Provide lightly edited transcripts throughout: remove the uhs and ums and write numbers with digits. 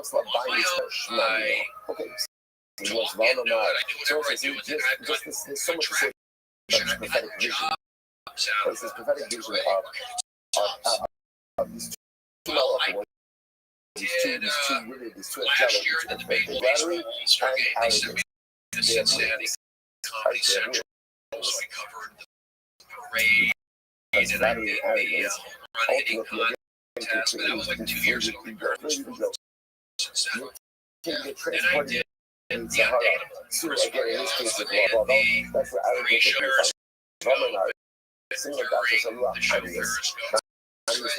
looks like buying okay. It was volatile. So there's so much to say about this prophetic vision. There's this prophetic vision of these two angelic, flattery and arrogance. Cincinnati Comedy Central. We covered the parade and I did the run hitting contest, but that was like 2 years ago. Cincinnati. Then I did the undateable first of the three shows. The show first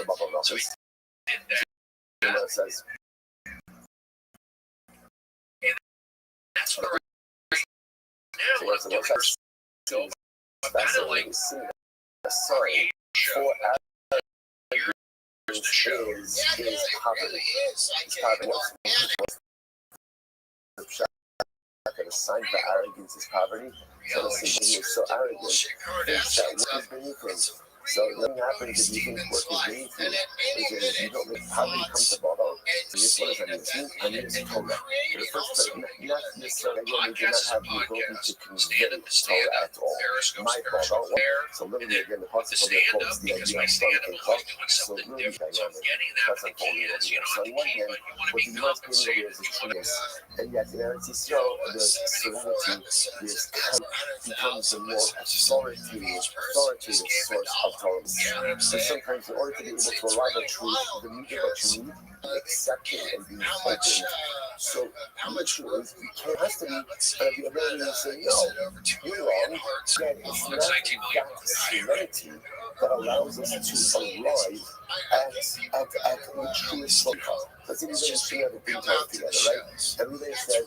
goes. And that's what now let's do first. So kind of like sorry for the show is poverty. A sign for arrogance is poverty. So the Satan is so arrogant, thinks that work is beneath him. So nothing happens if you think work is beneath you. Because you don't make poverty comfortable. So this one is I mean it's Torah. The first part, not necessarily, again, we do not have the ability to convey Torah at all. My fault. So literally, again, the possible quotes the idea of something called. So really dynamic. That's unfolding over here. So on one hand, what the Lord's putting over here is trueness. And yet, in Eretz Yisrael, there's serenity, becomes a more authoritative source of Torah. So sometimes, in order to be able to arrive at truth, the meaning of what you need, accepting and being open. So the issue is, it has to be the ability to say, no, you're wrong. Again, it's not that serenity that allows us to arrive at the truest focus. Let's say you're going to have a big time together, right? Everybody says,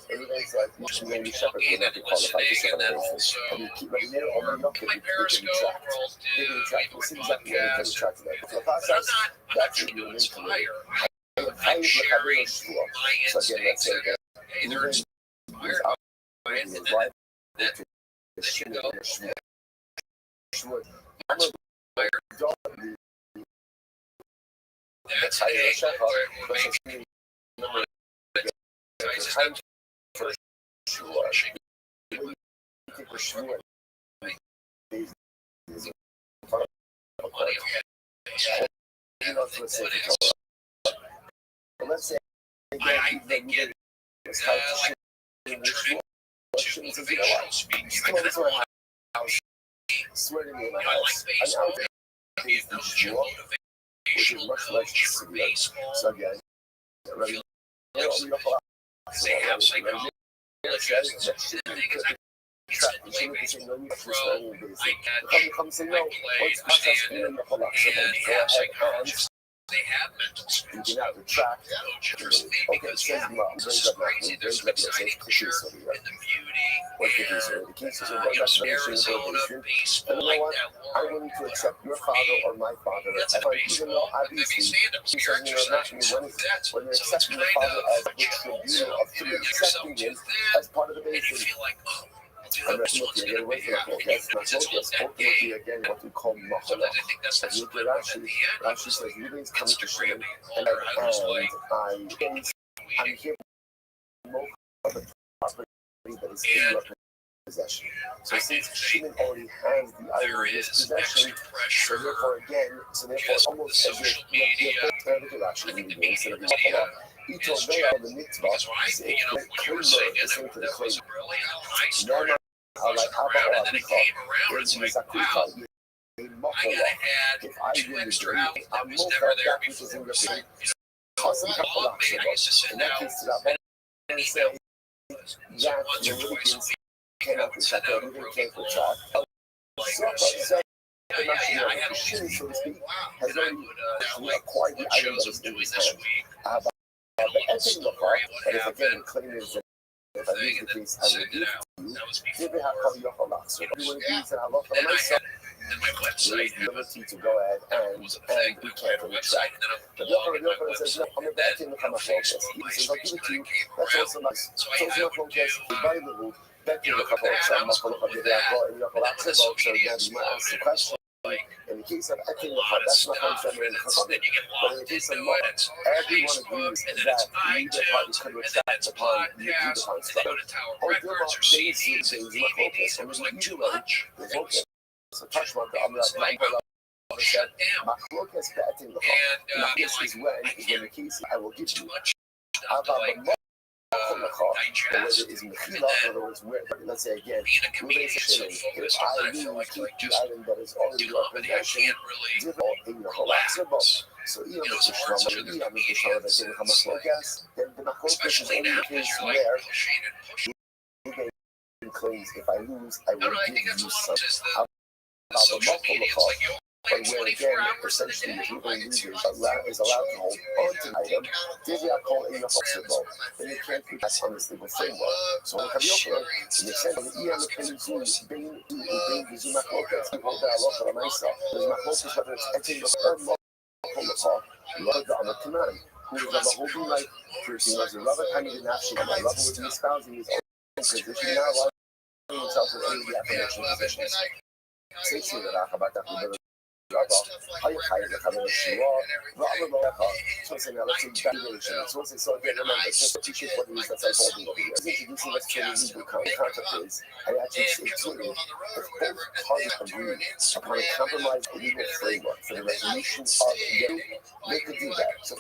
you should be shepherd, you're not qualified to serve a nation. And you keep letting it over and up, they can be tracked. We'll see exactly what they can track today. For the process, that's what you're inspired. I share my instincts. Hey, they're inspired by it, and then you go. That's how you check let's say I think it like to motivational speaking. I kind of want I like baseball. Vietnamesian motivational coach for baseball. So again, ready? They have psychology. The thing is, I play baseball pro. I catch. I play stand-in, and have psychologists. They have mental skills. You cannot retract. Coaches because this is crazy. There's an exciting picture in the beauty and Arizona baseball like that. I'm willing to accept your father or my father. That's a baseball. Maybe stand-up characters such as that. So it's kind of a challenge of giving yourself to that, as part of the and you basis. feel like, oh. Dude, this one's going to be happening because it's on that day. What we call Sometimes I think that's the split up at the end. Rashi says, "Everything's coming to Instagram Shimon." and I was like, I'm here of the property that is in your possession. So since Shimon already has the item there in his is possession, extra pressure therefore almost as social if media. I think the media is because when I, you were saying that was really how I started. Around, and then it came around. It's like, wow, I gotta add 2 extra hours that was never there before. So, growing up, man, I used to send out an email once or twice a week. I would send out a group email. Like, yeah, I had all these people, and I would like what shows I'm doing this week. And a little story, what happened, thing, and then send it out. That was before, and my website the ability to go ahead and was a thing. we I can't had a retract. website, and then I The would blog on my other says, website, I'm and back then in the Facebook, He says, MySpace give it to kind you. of came That's around. also nice. So I would do, Back in you know, the with that, I was cool with that. And then so on the social media as well, question. like, And case of etin l'chad, that's not how it's in Chachamim. But in the case of Moa, everyone agrees that neither party could retract upon the agreed upon structure. Or Dilma, they see things machlokes, and either way, there's okay. So Tashma, the Amra, said, machlokes be'etin l'chad. Machlokes is when the case I will give you. Whether it is mechila, in other words, where, let's say again, if I lose, keep the item that is already your possession, in your halachs. So even if the shlomo, that they become machlokes, then the machlokes is only the case where he claims, if I lose, I will give you some. But where again, essentially, the people users is allowed to hold on to the item, then you call in the hospital. Then you can't keep that on this legal framework. So, in the extent of the EM being the Zuma focus, you hold that a lot for myself. There's my focus, whether it's entering the third law, love the other command. Who is the holding like, first was the rubber time he didn't have shit. My rubber was espousing his own position, now allowing himself in any of the affirmation positions. Say to the Rachabata, how you hide the cover of Shua, so say now let's say valuation. So say so again, remember, just appreciate what it is that's unfolding over here. Introducing us to the legal concept is, and actually including if both parties agree upon a compromised legal framework for the resolution of the they could do that. So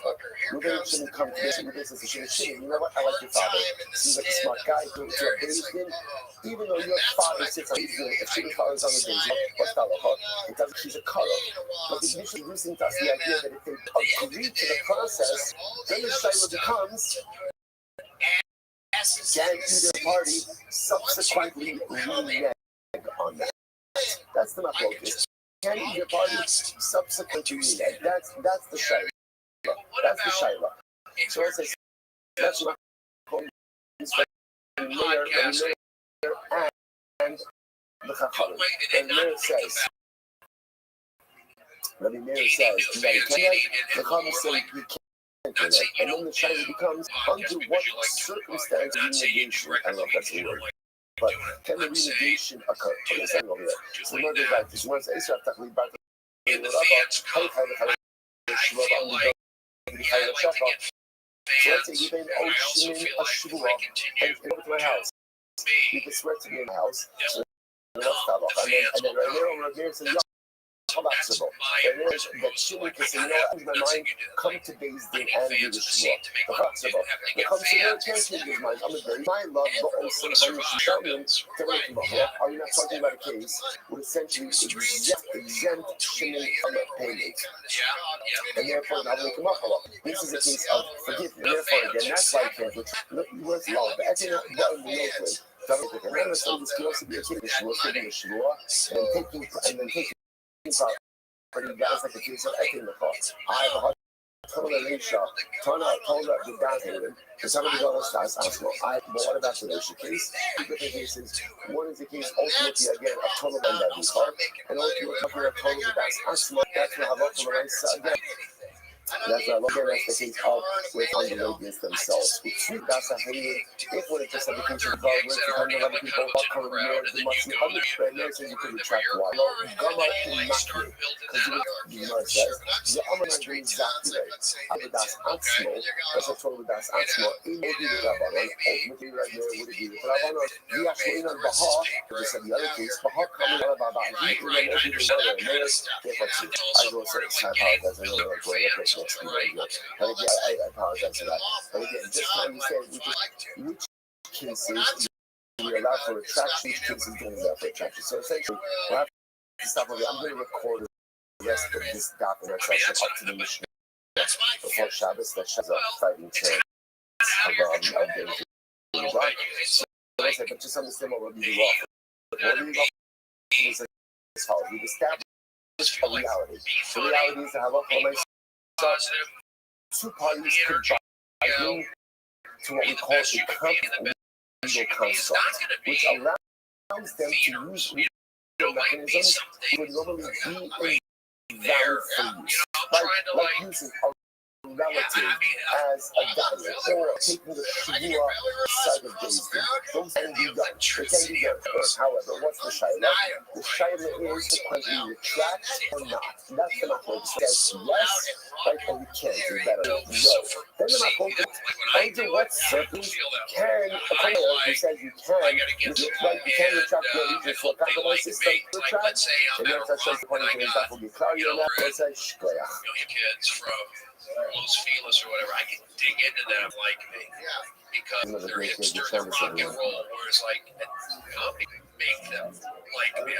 Ruben shouldn't come to this business and shouldn't, you know what, I like your father. Seems like a smart guy, to a Bezdin, even though your father sits on Bezdin, if your father's on the Bezdin, what's that? It doesn't, she's a color. But it's initially losing to us the idea that if they agree to the process, then the shayla becomes, can either party subsequently renege on that? That's the focus. Can either party subsequently renege? That's the shayla. That's the shayla. So as I said, that's not and the chachamim. And Meir says, Rabbi Meir says that it can't, the Chachamim say you can't do that. And then the shayla becomes, under what circumstance renegation, I don't know if that's the word, but can the renegation occur? Over there. So the mother is like this. Once Israel Tachli Bar so let's say you've been oceaning a shvua and over to my house. You can swear to me in my house. So and then right there over there says, collapsible. And then that shimmy can say, you know what, in my mind, come to Bezdin and do the shvua. The collapsible. The collapsible can't change his mind. I'm a very my love, but also Shalom to make him up. Are you not talking about a case would essentially exempt shimmy from payment? And therefore, I'll make him up a lot. This is a case of forgiveness. Therefore, again, that's why I can't look. What's love? But I think that would be no good. And then this can also be a kid, and then taking property, that's like the case of eking the cost. I have a hard told Alicia, told her the dad hated, and somebody goes to us, but what about the Alicia case? Two different cases. One is the case ultimately again of total and that heart, and ultimately we're talking about total that's that's what Havok again. That's what that's the case of with underladies themselves. That's a hated, if when it's just a vacation of God, with the other people, what kind of marriage, the much the other marriage, you can retract why. Gama in Matthew, because you know it says, the Amana is exactly right. Abadas Atzmo, that's a total Abadas Atzmo, in the Rabbi, ultimately right there would be the Rabbi. We actually in Baha, just said the other case, Baha coming out of Baha, he can then open the door, and there's, I will say, I apologize, I don't know what's going on. And again, I apologize for that. But again, this time you said which cases we allow for retraction, which cases don't allow for retraction. So essentially, we'll have to stop over. I'm going to record the rest of this document session up to the mission before Shabbos. That Shabbos a fighting chance of getting to the block. So I said, but just understand what we're being off. What we're being off is as follows. We've established a reality. The reality is to have up on my two parties contributing to what we call a comp legal construct, which allows them to use legal mechanisms that would normally be invalid for use. Like using a relative as a diet or taking the Shavua side of days. Those can be done. They can be done. However, what's the Shaila? The Shaila is can we retract or not? That's the Machlokas. Says yes, right, and we can't do better. No. Then the Machlokas, under what circumstances can a player who says you can, right, you can retract your allegiance to a compromise system, retract, and then that's just according to that will be cloudy on that, so it says shkoyach. Kids from Los Feliz or whatever, I can dig into them like me. Because they're hipster, they're rock and roll, whereas like comedy make them like me.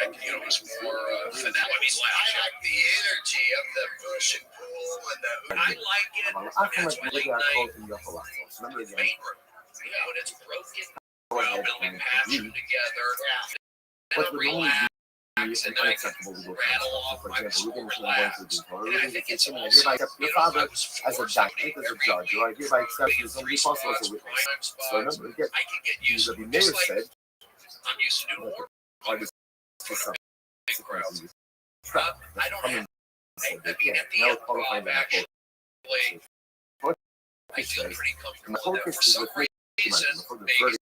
It's more finesse. I mean, like the energy of the push and pull and the. I like it. That's why they like paper. When it's broken, building passion together. What would normally be unacceptable legal concept. For example, we're going to the or we're going to get someone hereby accept your father as a judge, as a judge, or I hereby accept you as somebody possible as a witness. So remember, again, Rabbi Meir said, I'm used to do more. parties for some crowds. trap. I don't have. So they I mean, can't. at the Now end, qualifying that actually, quote. I feel pretty And comfortable the with that. focus For is some with reason, for the maybe verdict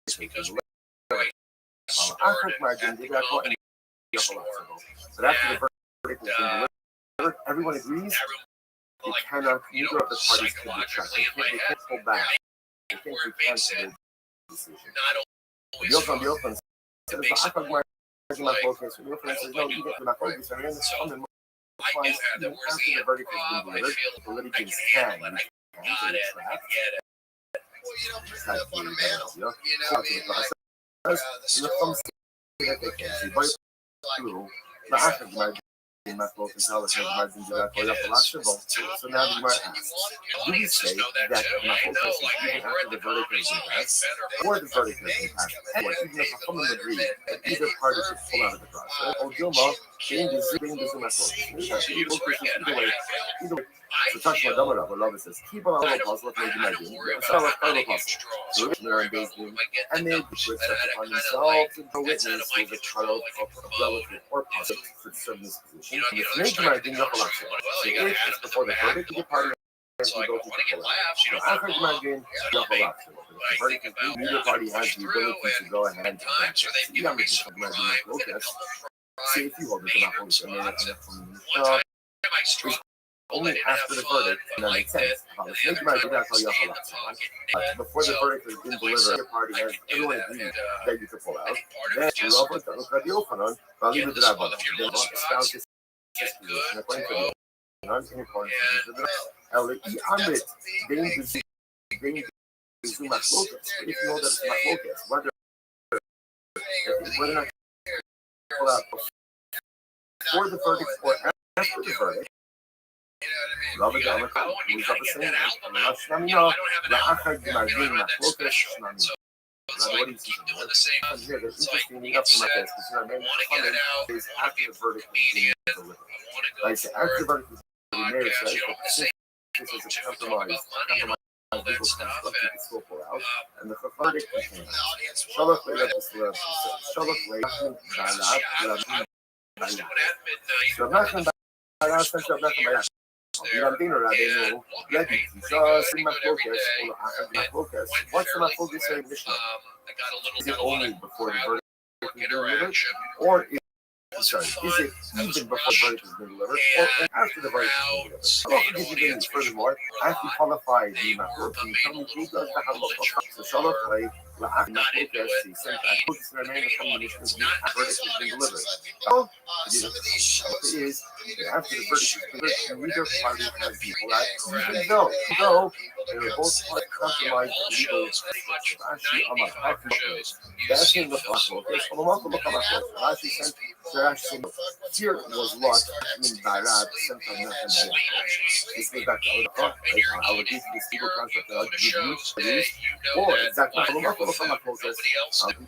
it's because we started at the comedy store. But after the verdict has been delivered, everyone agrees you cannot, neither of the parties can be trapped. They can't pull back. They can't cancel the decision. The Yochanan says, I thought my focus. The Yochanan says, no, even my focus. I mean, it's common. Even after the verdict has been delivered, the litigants can cancel the trap. It's not really bad, so the process, that they can see, but through the act of my close intelligence, my Zinjira, so now the Gemara asks, do we say that my focus is even after the verdict has been passed, or the verdict has been passed, or even if a common agree that either party should pull out of the process, or Dilma, being the Zuma close, either way, so Tashma Damara, but Rabbi says, keep on the puzzle, maybe my game, so let's follow the puzzle. So Rishner and Bezdin, and they would set upon themselves and the witness was a child of a relative or positive for serving this position. And if maybe my game, so if it's before the verdict, the party has the ability to pull out. After my game, the verdict is neither party has the ability to go ahead and see if you hold it to that whole thing. Only after the verdict, and then makes sense. Before the verdict has been delivered, the party has everyone agreed that you can pull out. Then Rabbi Rabbi Yochanan, Rabbi the Rabbi, then espoused his position according to the non-uniform Amit, being the Zuma focus. If you know that it's my focus, whether or not pull out before the verdict or after the verdict. Rabbi Dama, who's up a saying, the Achad Margin, focus, what is here? There's interesting enough for my case because I mean, is after the verdict is being delivered. Like I said, after the verdict is being made, says this is a compromise legal construct you can still pull out, and the verdict came out. Shalach Leila Shalach Leila Balat. So Balat. Rabbeinu, just my focus, what's my focus in Mishnah? Is it only before the verdict is delivered, or is it even before the verdict has been delivered, or after the verdict has been delivered? I'll give you this. Furthermore, I have to qualify the Machlokas. Can you tell me who does the Halakha? So Shalach La'ach Machlokas, he said, I put this in the name of the Mishnah, the verdict has been delivered. Oh, it is after the verdict is delivered, neither party has the right, even though they were both compromised legal. That's in the Machlokas. Rashi sent fear was lost in Barad, sent from Nathan. This goes back to I would use this legal concept that I would use, or exactly I think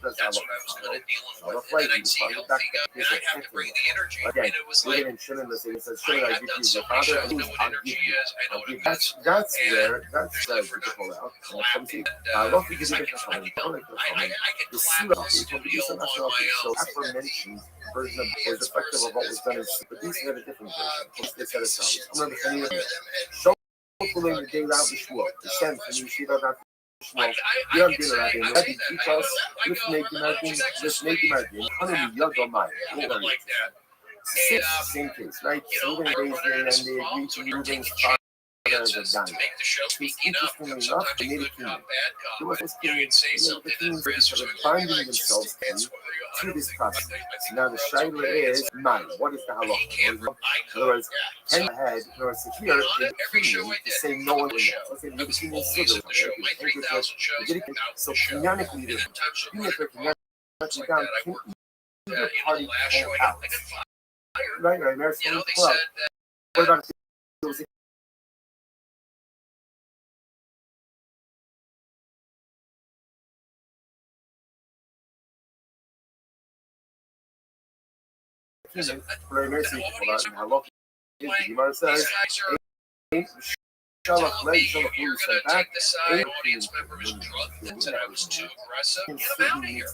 that's how again, we didn't Shimon the same says, Shimon, I give you your father, and I'll give you. That's where that's the pull out. I don't think it's even the Surah is so aforementioned version of was effective of what was done in but these had a different version. They said it sounds. following the day Rav Shmuel, the sent from Yeshiva Rav Shmuel, Yom Din Rabbi, and Rabbi teach us with Negi Margin, Hanami Yagomai. Same case, right? So we're going to and they agree to Reuben's father as a dying. Interestingly enough, they made a kingdom. There was this period, the kings were sort of binding themselves to this process. Now the shaila is, man, what is the halacha? In other words, 10 ahead, in order to hear the kingdom to say no one will know. Let's say the kingdom is so canonically, the down can either party pull out. Right, Mary, pull out. What about Very mercy, how the Gemara says, Shalach late, Shalach lose sent back. Decide audience members drugged them said I was too aggressive. The bounty here,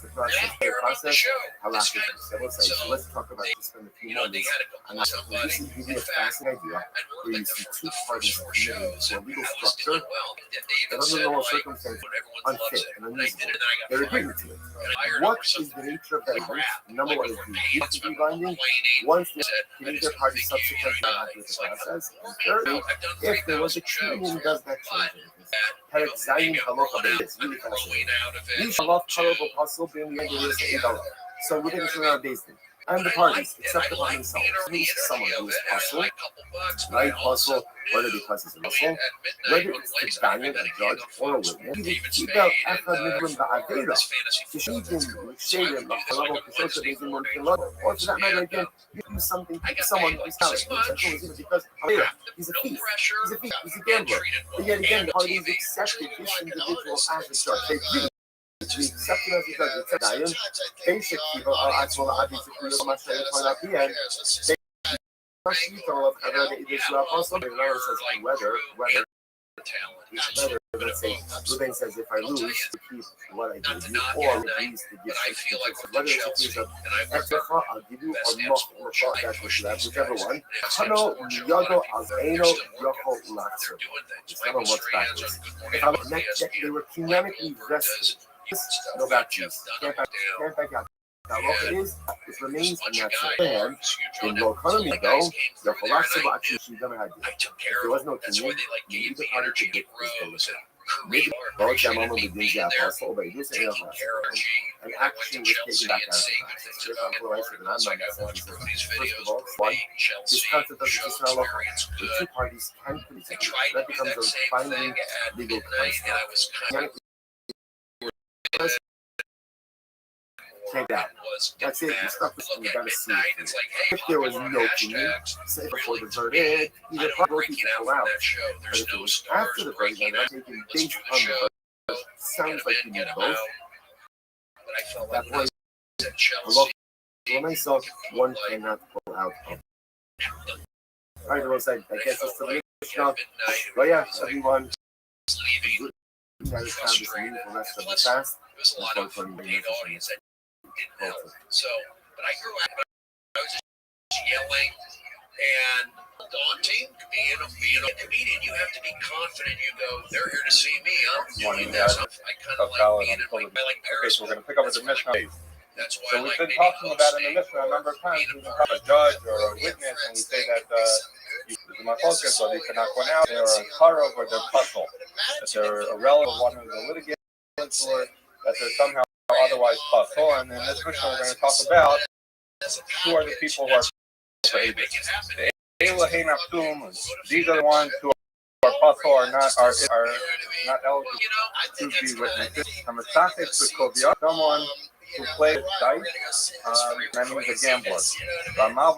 here on the show. So let's talk about this spend a few moments. And this is give you a fascinating idea where you see two parties committing to a legal structure that under normal circumstances unfit and unreasonable. They're agreeing to it. What is the nature of that agreement? Number one is the legally binding. Once the either party subsequently happy with the process. And thirdly, if there was a union does that change anything. It's really fascinating. Each halach parable possible being the end of this. So we're going to turn our days thing. And the parties, except upon themselves. Who's someone who is possible, right? Possible, whether because he's a Muslim, whether it's the valiant, a judge, or a witness. Or for that matter, again, you do something to someone who's talented. Because he's a thief, he's a gambler. But yet again, the parties accepted this individual as a judge. They agree. We accept it as a judge. It's a diamond. Basic people are actually obviously point out the end. Whether, let's say, Ruben says if I lose, to keep what I give you, or lose to give whether it's a case of Etzrecha, I'll give you, or that's what you have, whichever one. Hano, Yago, Azeno, Yoko, Latzer. It's not on what's backwards. They were canonically vested. No backwards. Can't back out. Now, what it is, it remains unnatural. And in your economy, though, your philosophy actually she never had it. There was no community. You need the party to get this solution. Maybe Lord Shamama begins the apostle, but this is and action was taken back out of the first of all, one, this concept of the Israel the two parties can produce it. That becomes a binding legal concept. Take that. That's it. You stuck with you gotta see it. If there was no community, say before the verdict, either both people out. But if it was after the verdict, I'm taking based on the verdict. Sounds like you need both. That point, for myself, one cannot pull out. Alright, Rothschild, I guess that's the Mishnah. But yeah, everyone, good. You guys have this meaningful rest of the fast. It was a lot of paid audience that didn't know. So, but I grew up, I was just yelling and daunting. Being a comedian, you have to be confident. You go, they're here to see me. I'm doing this. I kind of like being in Paris. So we're going to pick up with the Mishnah. That's why so we've been talking about in the Mishnah a number of times. We can have a judge or a witness, and we say that my focus, or they cannot go out, they're a karov or they're puzzle, that they're a relative of one who's a litigant, or that they're somehow otherwise puzzle. And in this Mishnah, we're going to talk about who are the people who are the these are the ones who are puzzle are not eligible to be witnesses. Someone who plays dice, that means a gambler. Ramal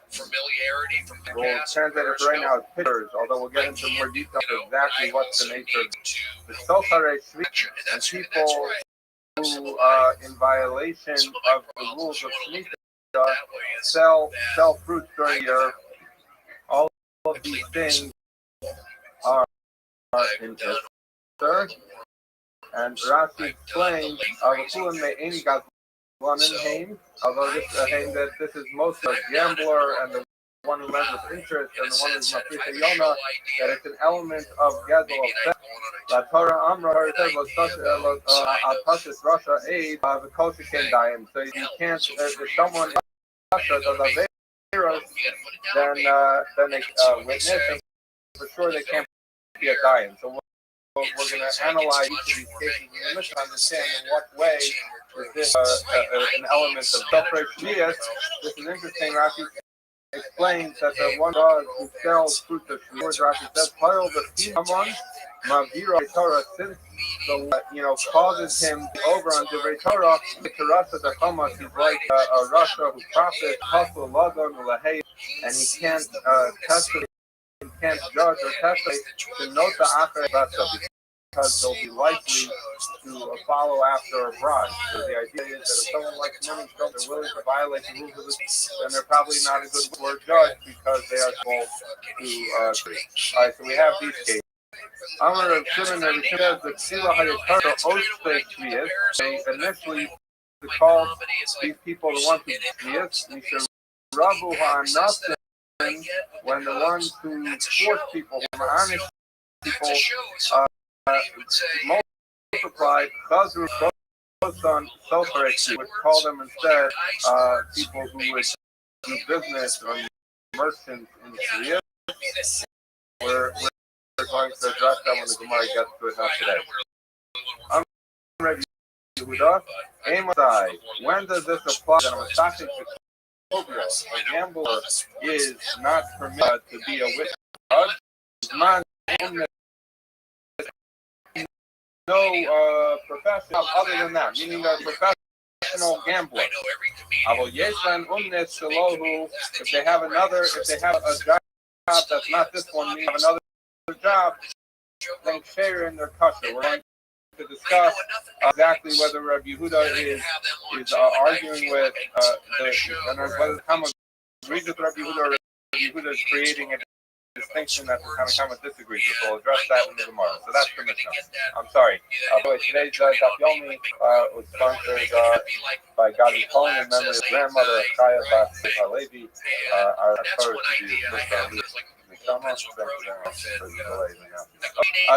familiarity from the we'll translate it right now as pictures, although we'll get into more detail of exactly what's the nature of the Sotare Shmita and people who, in violation of the rules of Shmita, sell fruit during the year. All of these things are in Esther. And Rashi explains, although this that this is mostly a gambler and the one who lends with interest and the one who's mafrita yona, that it's an element of gedol of sex. La Torah Amra says Al-Tashis Russia aid the culture can die, and so you can't if someone in Russia does a virus, then they witness, and for sure they can't be a dying. So we're going to analyze each of these cases in the mission, understand in what way is this an element of self-righteousness. This is interesting. Rashi explains that the one God who sells fruits of shmiyas, Rashi says, "Pile the someone mavira Torah since the causes him over on Divrei Torah. The Karasa the Hamas, he's like a Russia who profits hustle ladon ulahei, and he can't test it, he can't judge or test it to note the after because they'll be likely to follow after a bride. So the idea is that if someone likes money, they're willing to violate the rules of this, then they're probably not a good word judge because they are supposed to agree. All right, so we have these cases. Amar of Shimon and says that Sila Hayatara Oshte Shmiyas, they initially called these people the ones who Shmiyas, and he said, Rabu Ha'anasim, when the ones who force people, who are honest people, multiplied, Chazru Kosan Soferek, would call them instead people who would do business or merchants in Syria. We're going to address that when the Gemara gets to it, not today. I'm Rabbi Yehuda. Amosai, when does this apply? That I'm attaching to a gambler is not permitted to be a witness. No profession other than that, meaning a professional gambler. If they have a job that's not this one, meaning have another job, then share in their kosher. We're going to discuss exactly whether Rabbi Yehuda is arguing with and whether the Talmud agrees with Rabbi Yehuda, or Rabbi Yehuda is creating a distinction that the Talmud disagrees with. So we'll address that in the Gemara. So that's the Mishnah. I'm sorry. Today's Daf Yomi was sponsored by Gabi Cohen in memory of grandmother Chaya Bas Halevi. Our encouraged to be the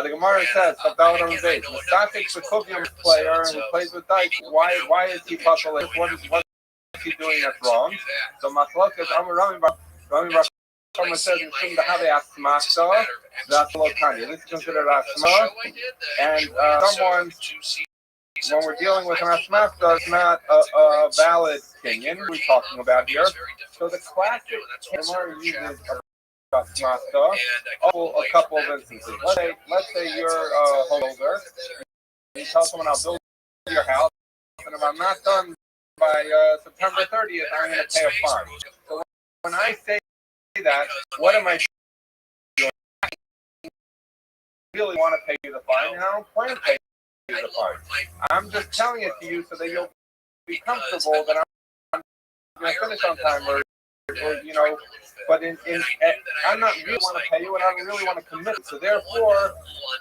Gemara says, Mustafik the Kubium player who plays with dice, why is he puzzling? What is he doing that's wrong? So Matlok is Rami Bar. Someone says in Shum to have a asmachta, that's Lokanya. This is considered asma, and someone, when we're dealing with an asmachta, it's not a valid opinion we're talking about here. So the classic Gemara uses asmachta, a couple of instances. Let's say you're a homeowner. You tell someone I'll build your house, and if I'm not done by September 30th, I'm going to pay a fine. So when I say that, what am I doing? I really want to pay you the fine, and I don't plan to pay you the fine. I'm just telling it to you so that you'll be comfortable that I'm going to finish on time, or but I'm not really want to pay you, and I don't really want to commit. So therefore,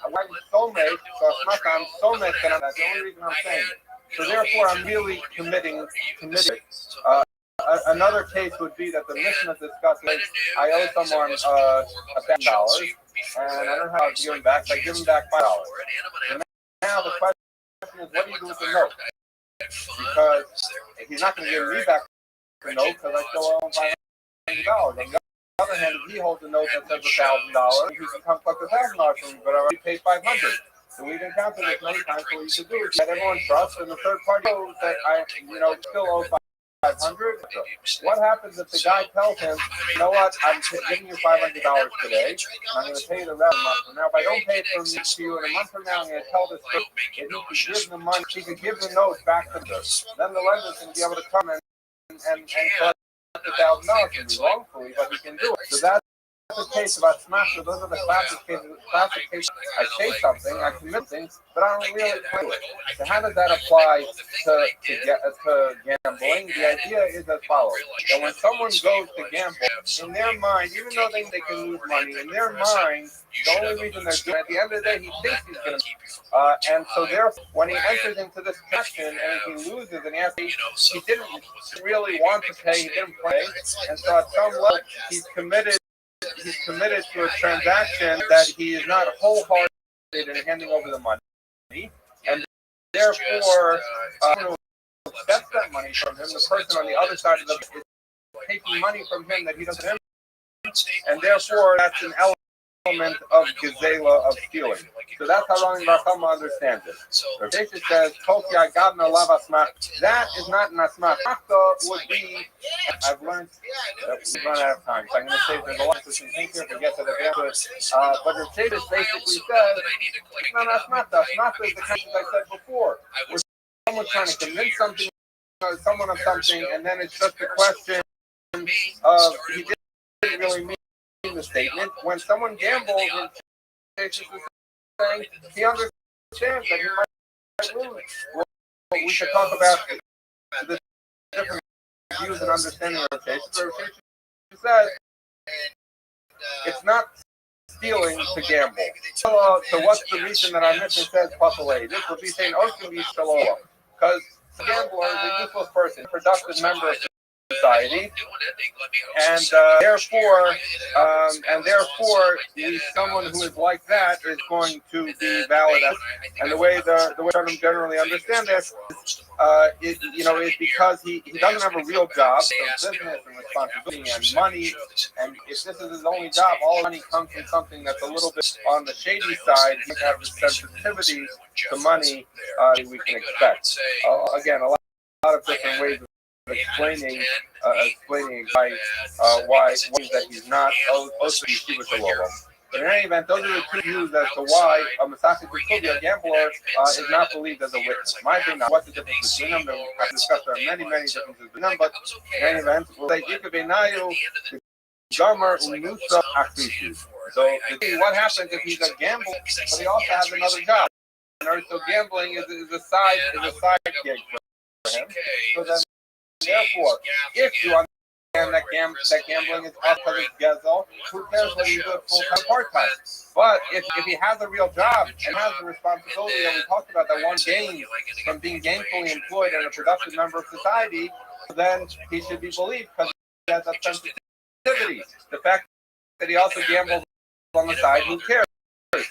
I'm soulmate, so I'm soulmate, and that's the only reason I'm saying it. So therefore, I'm really committing. Another case would be that the Mishnah discusses, I owe someone $1,000, and I don't know how to give him back, so I give him back $5. And now the question is, what do you do with the note? Because he's not going to give me back the note because I still owe him $500. On the other hand, if he holds a note that says $1,000, he can come collect $1,000 from me, but I already paid $500. So we've encountered this many times. So what you should do is that everyone trusts, and the third party knows that I, still owe $500. What happens if the guy tells him, you know what, I'm giving you $500 today, and I'm going to pay you the rest of the month from now. If I don't pay it to you in a month from now, I'm going to tell this person that he can give the money, he can give the note back to them. Then the lender's going to be able to come and collect $1,000 from you wrongfully, but he can do it. So that's the case about smashes. Those are the classic cases. I say something, I commit things, but I don't really do it. So how does that apply to gambling? The idea is as follows: that when someone goes to gamble, in their mind, even though they can lose money, in their mind, the only reason they're doing it, at the end of the day, he thinks he's going to. And so therefore, when he enters into this transaction and he loses, and he didn't really want to pay, he didn't play, and so at some level, he's committed to a transaction that he is not wholehearted in handing over the money, and therefore, accepts that money from him. The person on the other side of the is taking money from him that he doesn't have, and therefore that's an element of gezela, of stealing. So that's how Rabbi Barchama understands it. Rothschild says, that is not an asmach. Would be, I've learned that we've run out of time, so I'm going to say there's a lot of things here to get to the answer. But Rothschild basically says, it's not asmach. Asmach is the kind I said before. Where someone trying to convince someone of something, and then it's just a question of he didn't really mean the statement. When someone gambles, he understands that he might lose. Well, we should talk about the different views and understanding of rotation. Rotation says it's not stealing to gamble. So what's the reason that our mission says Pasale? This would be saying Oshim Yishaloa. Because the gambler is a useless person, a productive member of society, and therefore, someone who is like that is going to be valid. And the way I generally understand this is because he doesn't have a real job, so business and responsibility and money, and if this is his only job, all money comes from something that's a little bit on the shady side. He has the sensitivity to money we can expect. Again, a lot of different ways of explaining why that he's not supposed to be Shiva Shalom. But in any event, those are the two views as to why a Masaki Kukubi, a gambler, is not believed as a witness. My opinion, what's the difference between them? I've discussed there are many differences between them, but in any event, we'll say Ikabenayu, Gomer, Unusa, Akrishi. So what happens if he's a gambler, but he also has another job? And so gambling is a side gig for him. So then, therefore, if you understand that gambling is also because it's gezel, who cares whether you do it full-time or part-time? But if he has a real job and has the responsibility that we talked about, that one gains from being gainfully employed and a productive member of society, then he should be believed because he has a sensitivity. The fact that he also gambles on the side, who cares?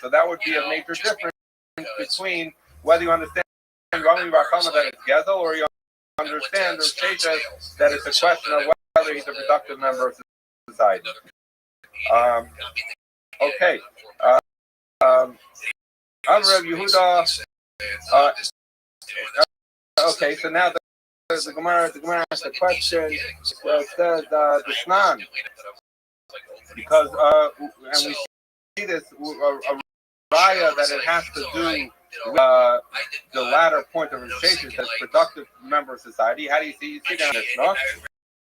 So that would be a major difference between whether you understand Rabbi Barchama that it's gezel, or you understand or change that it's a question of whether he's a productive member of society. Okay. I'm Rabbi Yehuda. Okay, so now the Gemara asks the question. It says the Snan, because and we see this a raya that it has to do the latter point of rotation as productive member of society. How do you see that? No?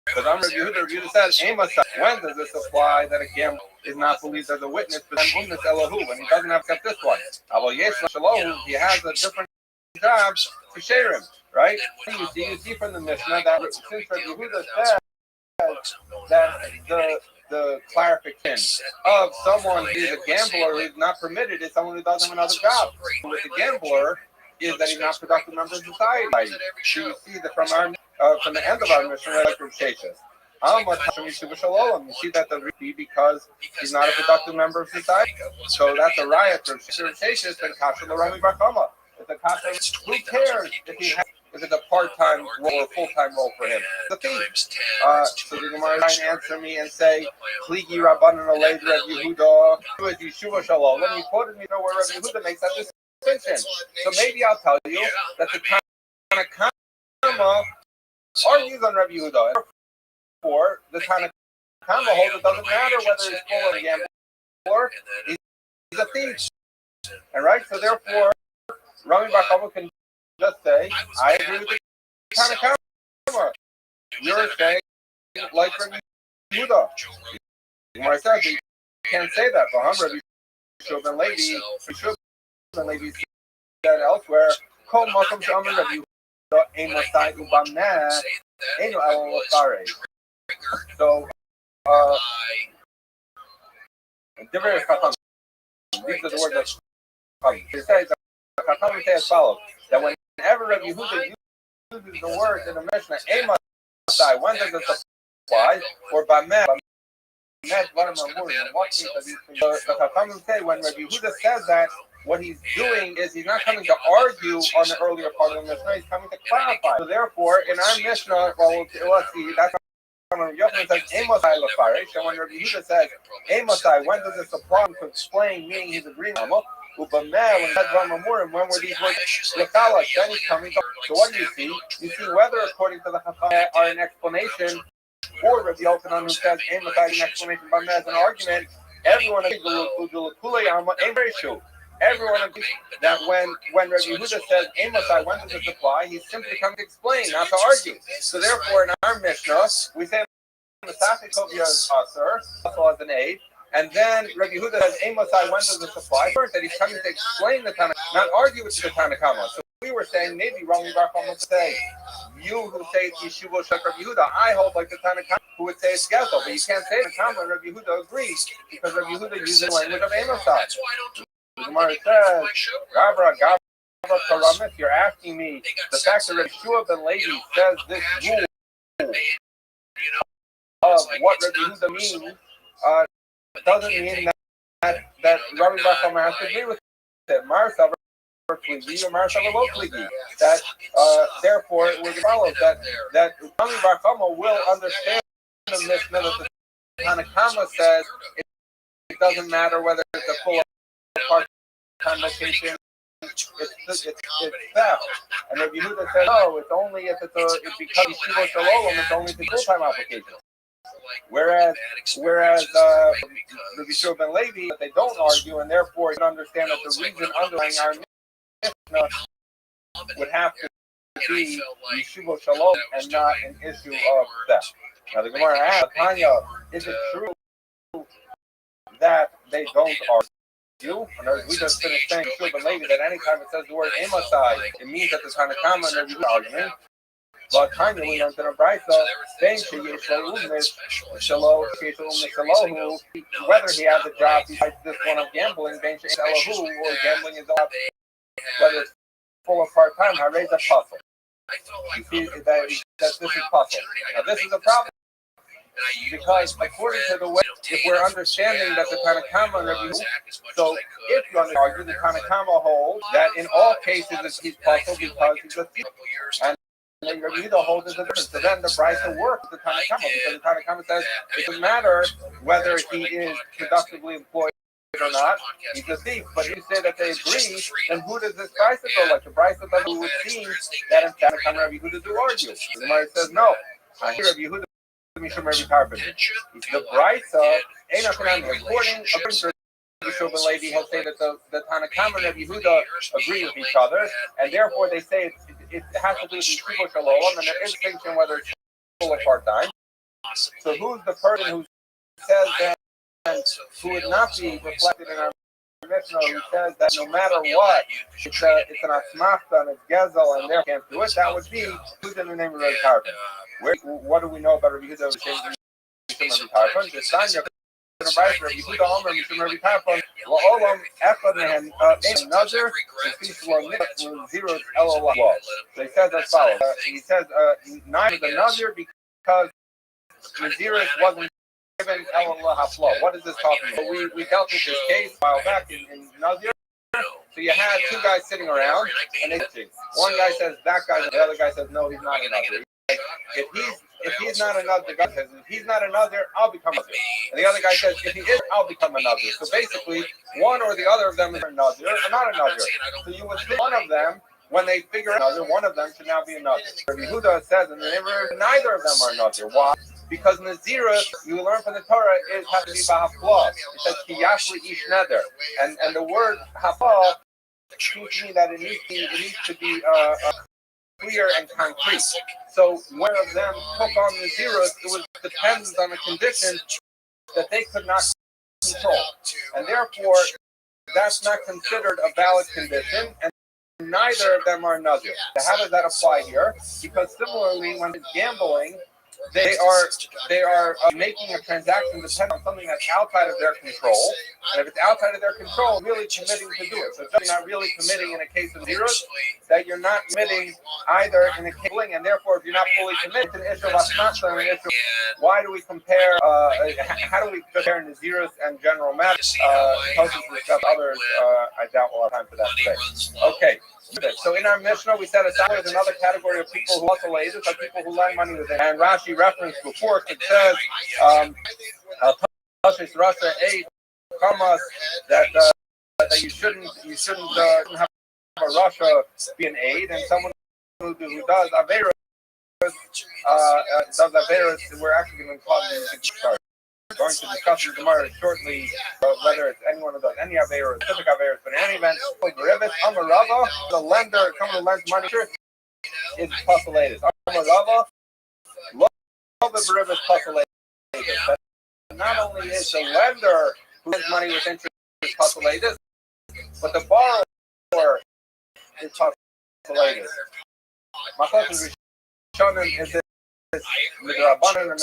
Because I'm Yehuda says, when does this apply that a gambler is not believed as a witness, but then Elahu, when he doesn't have except this one? He has a different job to share him, right? You see from the Mishnah that since Yehuda says that the clarification of someone who's a gambler who's not permitted is someone who doesn't have another job. With the gambler is that he's not a productive member of society. So you see that from the end of our mission, like Rothschild. You see that the repeat because he's not a productive member of society. So that's a riot for Rothschild and Kasha the Rabbi Barchama. Who cares if it's a part-time role or a full-time role for him? The thing. So the Gemara try and answer me and say, Kligi Rabbanan Alei Rabbi Yehuda, Yeshua Shalom. Let me quote me where Rabbi Yehuda makes that distinction. So maybe I'll tell you that the Tanakama argues on Rabbi Yehuda. Therefore, the Tanakama holds it doesn't matter whether he's full or a gambler, he's a thief. And right? So therefore, Rabbi Barchama can just say, I agree with the Tanakama. You're saying like Rabbi Yehuda. When I said can't say that. Rabbi Shub and Levi, said elsewhere, Kol Makom She'amar Rabbi Yehuda Ein Masai Ubameh Einu Elo Lafare. So, different Chachamim. These are the words that Chachamim. It says the Chachamim say as follows: that whenever Rabbi Yehuda uses the word in the Mishnah, Ein Masai, when does it apply? Or Bameh. The Chachamim say when Rabbi Yehuda says that, what he's doing is he's not coming to argue on the earlier part of the Mishnah, he's coming to clarify. So therefore, in our Mishnah, well, let's see, that's when Rabbi Yochanan says, Amosai Lafarish, and when Rabbi Yehuda says, Amosai, when does this apply to explain, meaning he's agreeing with Ubameh, when he says Ramamurim, when were these words Lekala, then he's coming to. So what do you see? You see whether according to the Chachamim are an explanation, or Rabbi Yochanan who says Amosai, an explanation, Bameh as an argument, everyone agrees Everyone agrees that when Rabbi Yehuda says Amosai, when does this apply? He's simply coming to explain, not to argue. So therefore, in our Mishnah, we say Masachet Tovia is Asur, also as an aid, and then Rabbi Yehuda says Amosai, when does this apply? First, that he's coming to explain the Tanakh, not argue with the Tanakhama. So we were saying maybe Rabbi Yehuda would say, you who say it's Yeshiva Shek Rabbi Yehuda, I hold like the Tanakhama who would say it's Gezel, but you can't say Tanakhama and Rabbi Yehuda agrees because Rabbi Yehuda uses the language of Amosai. The Gemara says, Gabra Karamis, you're asking me the fact that Rabbi Shua ben Levi says this rule of what Rabbi Yehuda means doesn't mean that Rabbi Bar Chama has to agree with it. Marsa Pligi or Marsa Lo Pligi. That therefore it would follow that Rabbi Bar Chama will understand the Mishnah that the Tanakhama says it doesn't matter whether it's a full part-time vacation, it's theft. And Rabbi Yehuda says, no, it's only if it's because Yeshiva Shalom, it's only the full-time application. Whereas Rabbi Shua ben Levi, they don't argue, and therefore you can understand that the reason underlying our Mishnah would have to be Yeshiva Shalom and not an issue of theft. Now the Gemara asks, Tanya, is it true that they don't argue? We just finished saying Shua ben Levi that anytime it says the word Amosai, it means that the Tanakhama and Rabbi Yehuda argument. But Tanya, we learned in a brayso saying whether he has a job besides this one of gambling, or gambling is up, whether it's full or part time, I raise a puzzle. You see that this is puzzle. Now this is a problem. Because according to the way, if we're understanding that the Tanakhama and Rabbi Yehuda, so if you argue the Tanakhama holds that in all cases he's puzzled because he's a thief, and Rabbi Yehuda holds is a difference. So then the brayso works the Tanakhama because the Tanakhama says it doesn't matter whether he is productively employed or not, he's a thief. But if you say that they agree, then who does this brayso go like? The brayso that we would see that in Tanakhama and Rabbi Yehuda do argue. The Gemara says no. I hear Rabbi Yehuda. The brayso, according to Rabbi Shua ben Levi, he'll say that the Tanakhama and Rabbi Yehuda agree with each other, and therefore they say it has to do with Yeshiva Shalom, and there is distinction whether it's full or part time. So who's the person who says that, who would not be reflected in our Mishnah, who says that no matter what, it's an asmachta and it's gezel, and therefore can't do it? That would be who's in the name of Rabbi Tarfon. What do we know about Rabbi Yehuda? Rabbi Tarfon. The Tanya in a brayso, Rabbi Yehuda Omer Mishum Rabbi Tarfon. La'olam echad mehem ein nazir v'fish lo nit zero elo law. So he says as follows. He says neither the nazir because Naziris wasn't given elo haflo. What is this talking about? So we dealt with this case a while back in Nazir. So you had two guys sitting around, and one guy says that guy, the other guy says no, he's not a Nazir. If he's not another, the guy says if he's not another, I'll become a Nazir. And the other guy says if he is, I'll become a Nazir. So basically, one or the other of them is a Nazir or not a Nazir. So you would think one of them, when they figure out another, one of them should now be a Nazir. Rabbi Yehuda says in the neighborhood, neither of them are Nazir. Why? Because Nazirah, you learn from the Torah, is has to be b'haflah. It says ki yashli ish neder, and the word haflah seems to me that it needs to be clear and concrete. So one of them took on Nazirah, it was dependent on a condition that they could not control. And therefore, that's not considered a valid condition, and neither of them are nazir. So how does that apply here? Because similarly, when it's gambling, they are making a transaction depend on something that's outside of their control. And if it's outside of their control, really committing to do it. So you're not really committing in a case of zeros, that you're not committing either in a case of and therefore if you're not fully committed to an issue of asmata and an issue, why do we compare, how do we compare in the zeros and general matters? Others, I doubt we'll have time for that today. Okay. So in our Mishnah, we set aside there's another category of people who also lay this, are people who lend money with it. And Rashi referenced before, it says, that you shouldn't have a Russia be an aid, and someone who does Averas, we're actually going to call them. We're going to discuss in Gemara shortly whether it's any one of those, any Averas, specific Averas, but in any event, the lender, someone who lends money, is postulated. Amarava, not only is the lender who lends money with interest postulated, but the borrower is postulated. My question is shown in this Midrabanan and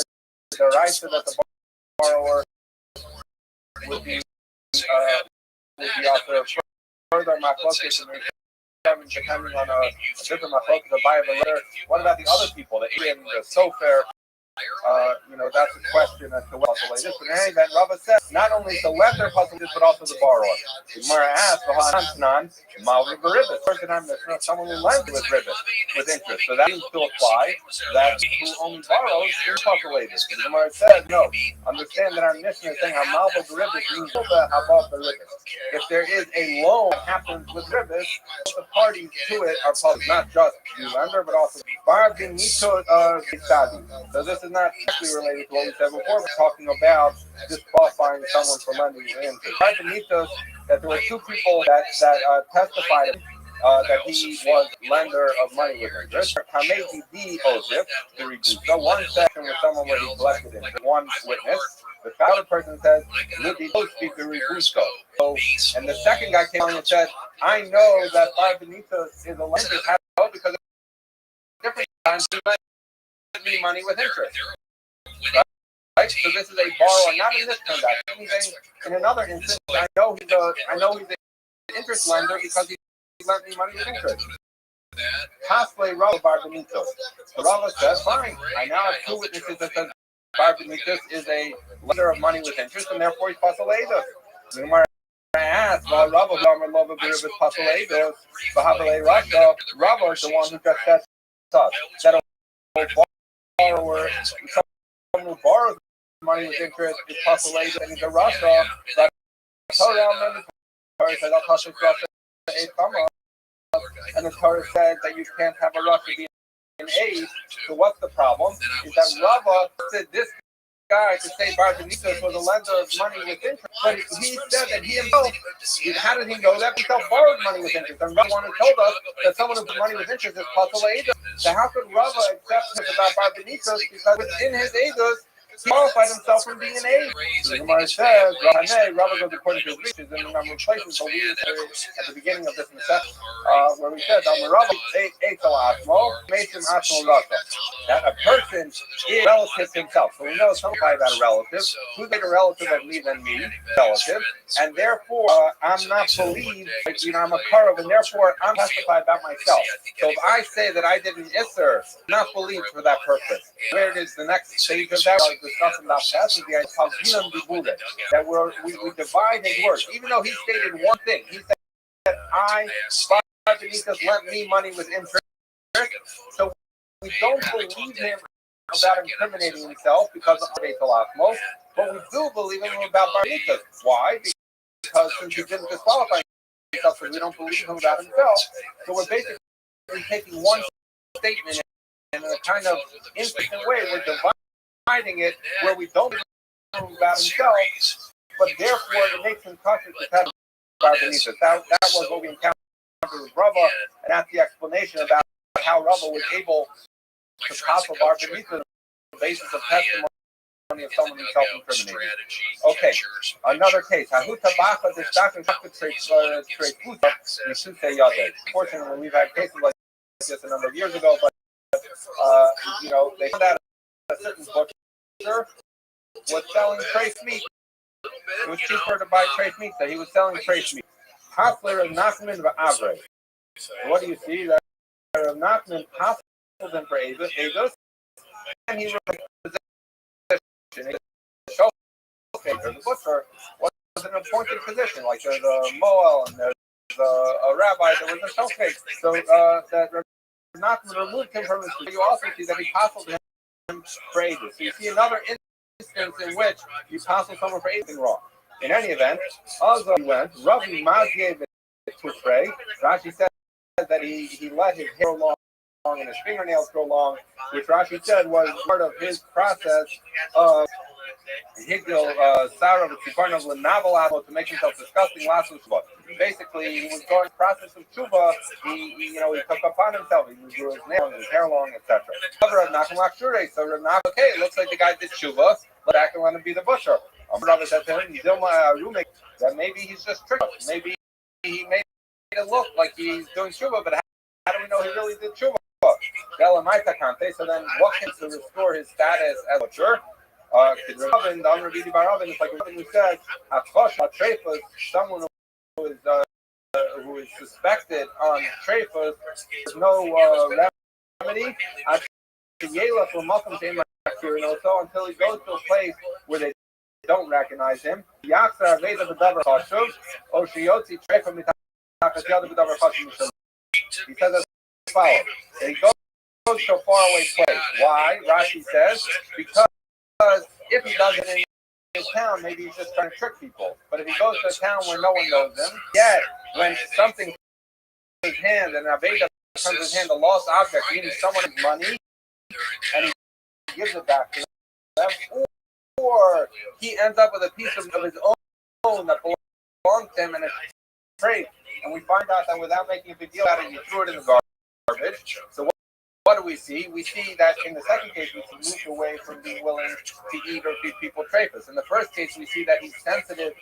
Midaraisa that the borrower would be also further machlokas and depending on a different machlokas, the buyer of the letter. What about the other people, the Indian, the Sofer? That's a question as to what this. But in any event, Rabbi says not only the lender puzzles, but also the borrower. The Gemara asks, someone who lends with ribbon, with interest. So that seems to apply that who only borrows is puzzulated. The Gemara says, no. Understand that our Mishnah is saying Malva Ribbis means above the ribbon. If there is a loan that happens with ribbis, the parties to it are puzzled, not just the lender, but also Bar Benito So this is not actually related to what we said before. We're talking about disqualifying someone for lending you interest. Bar Benito, that there were two people that testified that he was lender of money with interest. So one section with someone where he collected interest, one witness. The other person says, so, and the second guy came on and said, I know that Bar Benito is a lender because different times he lent me money with interest. Right? So this is a borrower, not in this transaction. In another instance, I know he's an interest lender because he lent me money with interest. Cosplay Rabbi Bar Benito. So Rabbi says, fine. I now have two witnesses that says Bar Benito is a lender of money with interest, and therefore he's Pasaledos. I asked, Rabbi is the one who just said that a borrower, someone who borrows money with interest is Pasaledos, and he's a Rasha. And the Torah said that you can't have a Rasha be an aid. So what's the problem? Is that Rava said this guy to say Bar Benito was a lender of money with interest, but he said that he himself, how did he know that? He himself borrowed money with interest. And Rava told us that someone who put money with interest is Pasaleida. So how could Rava accept this about Bar Benito? Because within his Eidos, he qualified himself from being an aid. So the Gemara says, Rabbi goes according to his riches in a number of places, but we at the beginning of this message, where we said, that a person is relative to himself. So we know something about a relative. Who's like a relative of me than me? Relative. And therefore, I'm not believed, I'm a Karav, and therefore I'm testified about myself. So if I say that I did an Isser, not believed for that purpose. Where it is the next stage of that, discussing that passage, the idea that we divide his words. Even though he stated one thing, he said that Bar Benito lent me money with interest. So we don't believe him about incriminating himself because of Beitul Asmos, but we do believe him about Bar Benito. Why? Because since he didn't disqualify himself, so we don't believe him about himself. So we're basically taking one statement in a kind of instant way. We're dividing it where we don't believe him about himself, but therefore it makes him conscious to have Bar Benito. That was what we encountered with Rabbi, and that's the explanation about how Rabbi was able to topple Bar Benito on the basis of testimony of someone who's self-incriminating. Okay, another case. Unfortunately, we've had cases like this a number of years ago, but they found out a certain butcher was selling trace meat. It was cheaper to buy trace meat, so he was selling trace meat. Hasler of Nachman v'Avre. What do you see? That of Nachman hassles him for Agus, and he was the butcher was an appointed position, like there's a Moel and there's a rabbi, there was a shofet. So that Nachman removed him from his position. You also see that he hassled him for Agus. So you see another instance in which you hassle someone for anything wrong. In any event, also he went, Rabbi Maziev to pray. Rashi said that he let his hair long and his fingernails grow long, which Rashi said was part of his process of Higdil Sarah Tziparnov Lanaval to make himself disgusting last week. Basically, he was going the process of tshuva. He took upon himself. He grew his nails, his hair long, etc. So Rav, okay, it looks like the guy did tshuva. Let's act and let him be the butcher. Rabbi said to him, that maybe he's just tricked us. Maybe he made it look like he's doing tshuva, but how do we know he really did tshuva? So then, what can to restore his status as butcher? It's like Rabbi who said, someone who is suspected on treifus, there's no remedy. So until he goes to a place where they don't recognize him, he says as follows. He goes to a faraway place. Why? Rashi says, because if he does it in his town, maybe he's just trying to trick people. But if he goes to a town where no one knows him, yet when something comes in his hand, and Aveda comes in his hand, a lost object, meaning someone's money, and he gives it back to them, or he ends up with a piece of his own that belongs to him and it's trade. And we find out that without making a big deal out of it, he threw it in the garbage. So what do we see? We see that in the second case, we moved away from being willing to eat or feed people treifus. In the first case, we see that he's sensitive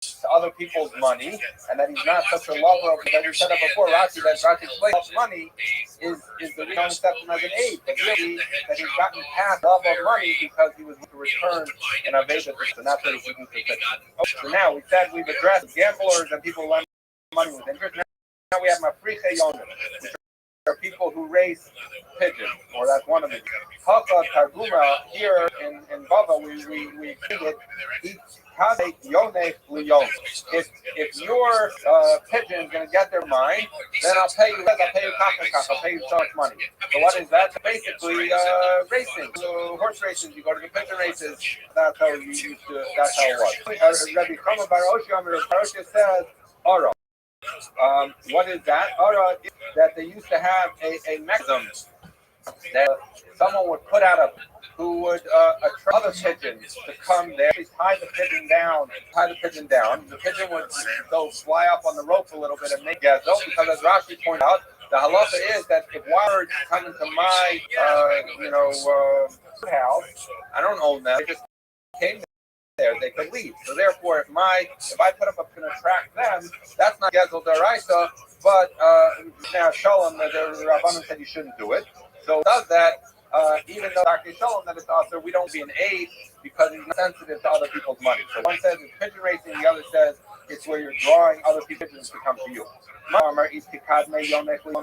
to other people's money and that he's not such a lover of it. As we said it before, Rashi explains money is the reason accept him as an aid. But really, that he's gotten past love of money because he was to return in Aveda, and that's what he's seeking to fix. So now we said we've addressed gamblers and people who lend money with interest. Now we have Mafriche Yonim, which are people who raise pigeons, or that's one of them. Haka Targuma, here in Bava, we treat it, if your pigeon is going to get their mind, then I'll pay you I'll pay you so much money. So what is that? Basically racing. So horse races, you go to the pigeon races, that's how it was. Rabbi Kama Baroshi says, Ora. What is that? Ora is that they used to have a mechanism that someone would put out who would attract other pigeons to come there. They tie the pigeon down. The pigeon would go fly up on the rope a little bit and make gazel, because as Rashi pointed out, the halacha is that if wild come into my house, I don't own them. They just came there, they could leave. So therefore, if I put up a can attract them, that's not gezel deraisa, but now Shalom, the Rabbanan said you shouldn't do it. So it does that, even though Dr. Shalom that it's also, we don't be an aid because he's not sensitive to other people's money. So one says it's pigeon racing, the other says it's where you're drawing other people's pigeons to come to you. The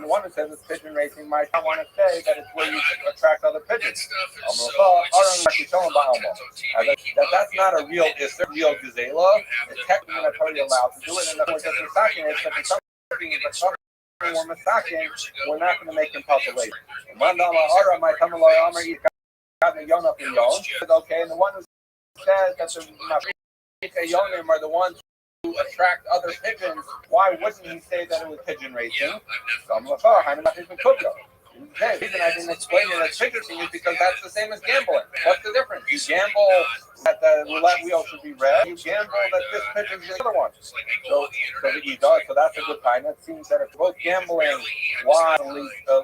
one who says it's pigeon racing might not want to say that it's where you attract other pigeons. That's not a real real gazela. It's technically not totally allowed to do it, and the point that's second is that some we're not going to make them population. Okay, and the one who says that the Yonim are the ones who attract other pigeons, why wouldn't he say that it was pigeon racing? The reason I didn't explain it as pigeon racing is because that's the same as gambling. What's the difference? You gamble that the roulette wheel should be red. You gamble that this pigeon's the other one. So that's a good sign. It seems that if both gambling, why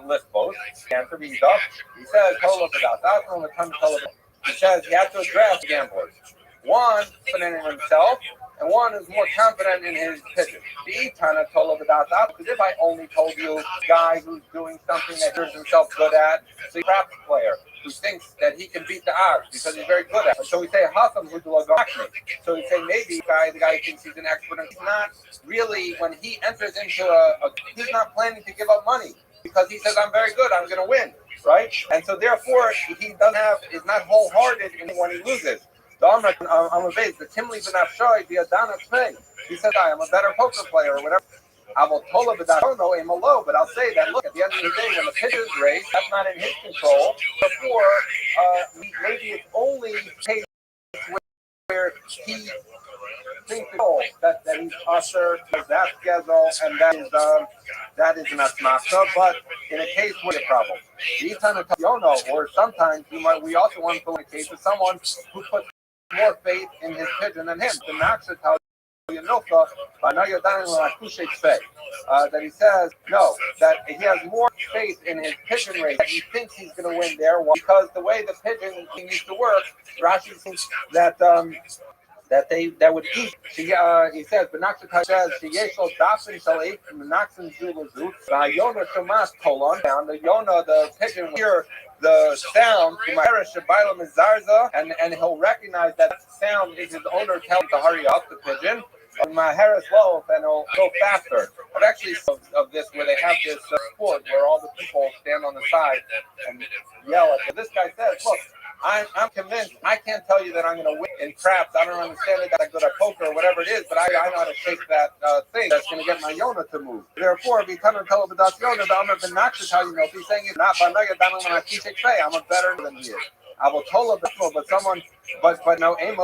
list both? Answer be he says, He says he had to address gamblers. One, confident in himself, and one is more confident in his pigeon. The Tana told about that, because if I only told you a guy who's doing something that hears himself good at, so a craps player who thinks that he can beat the odds because he's very good at it. So we say Hasam who's so we say maybe the guy thinks he's an expert, and he's not really. When he enters into he's not planning to give up money because he says I'm very good, I'm going to win, right? And so therefore he is not wholehearted when he loses. I'm a base. The Timli Benafshoy, the Adana Tzvei. He said, I'm a better poker player or whatever. I will tell him that I don't know him low, but I'll say that, look, at the end of the day, when the pitch is raised, that's not in his control. Therefore, maybe it's only case where he thinks that he's usher, that's Gezel, and that is an asmaka, but in a case where the problem. These kind of or sometimes we also want to put in a case of someone who puts more faith in his pigeon than him. The Naksha tells you that he says no, that he has more faith in his pigeon race, that he thinks he's going to win there, because the way the pigeon needs to work, Rashi thinks that that would eat. He says, Benakshata says, Sheyeshol Dafin Shalei Menaksim Zulazu, Yona Shamas Kolon, down the Yona, the pigeon will hear the sound, and he'll recognize that sound is his owner telling to hurry up, the pigeon. And he'll go faster. But actually, of this, where they have this sport where all the people stand on the side and yell at. So this guy says, look, I'm convinced. I can't tell you that I'm going to win in craps. I don't understand it that I'm good at poker or whatever it is, but I know how to shake that thing that's going to get my Yona to move. Therefore, if you come and tell him about Yona, I'm going to not just how you know. If he's saying it's not, I'm a better than he is. I will tell him, but someone, but no, aim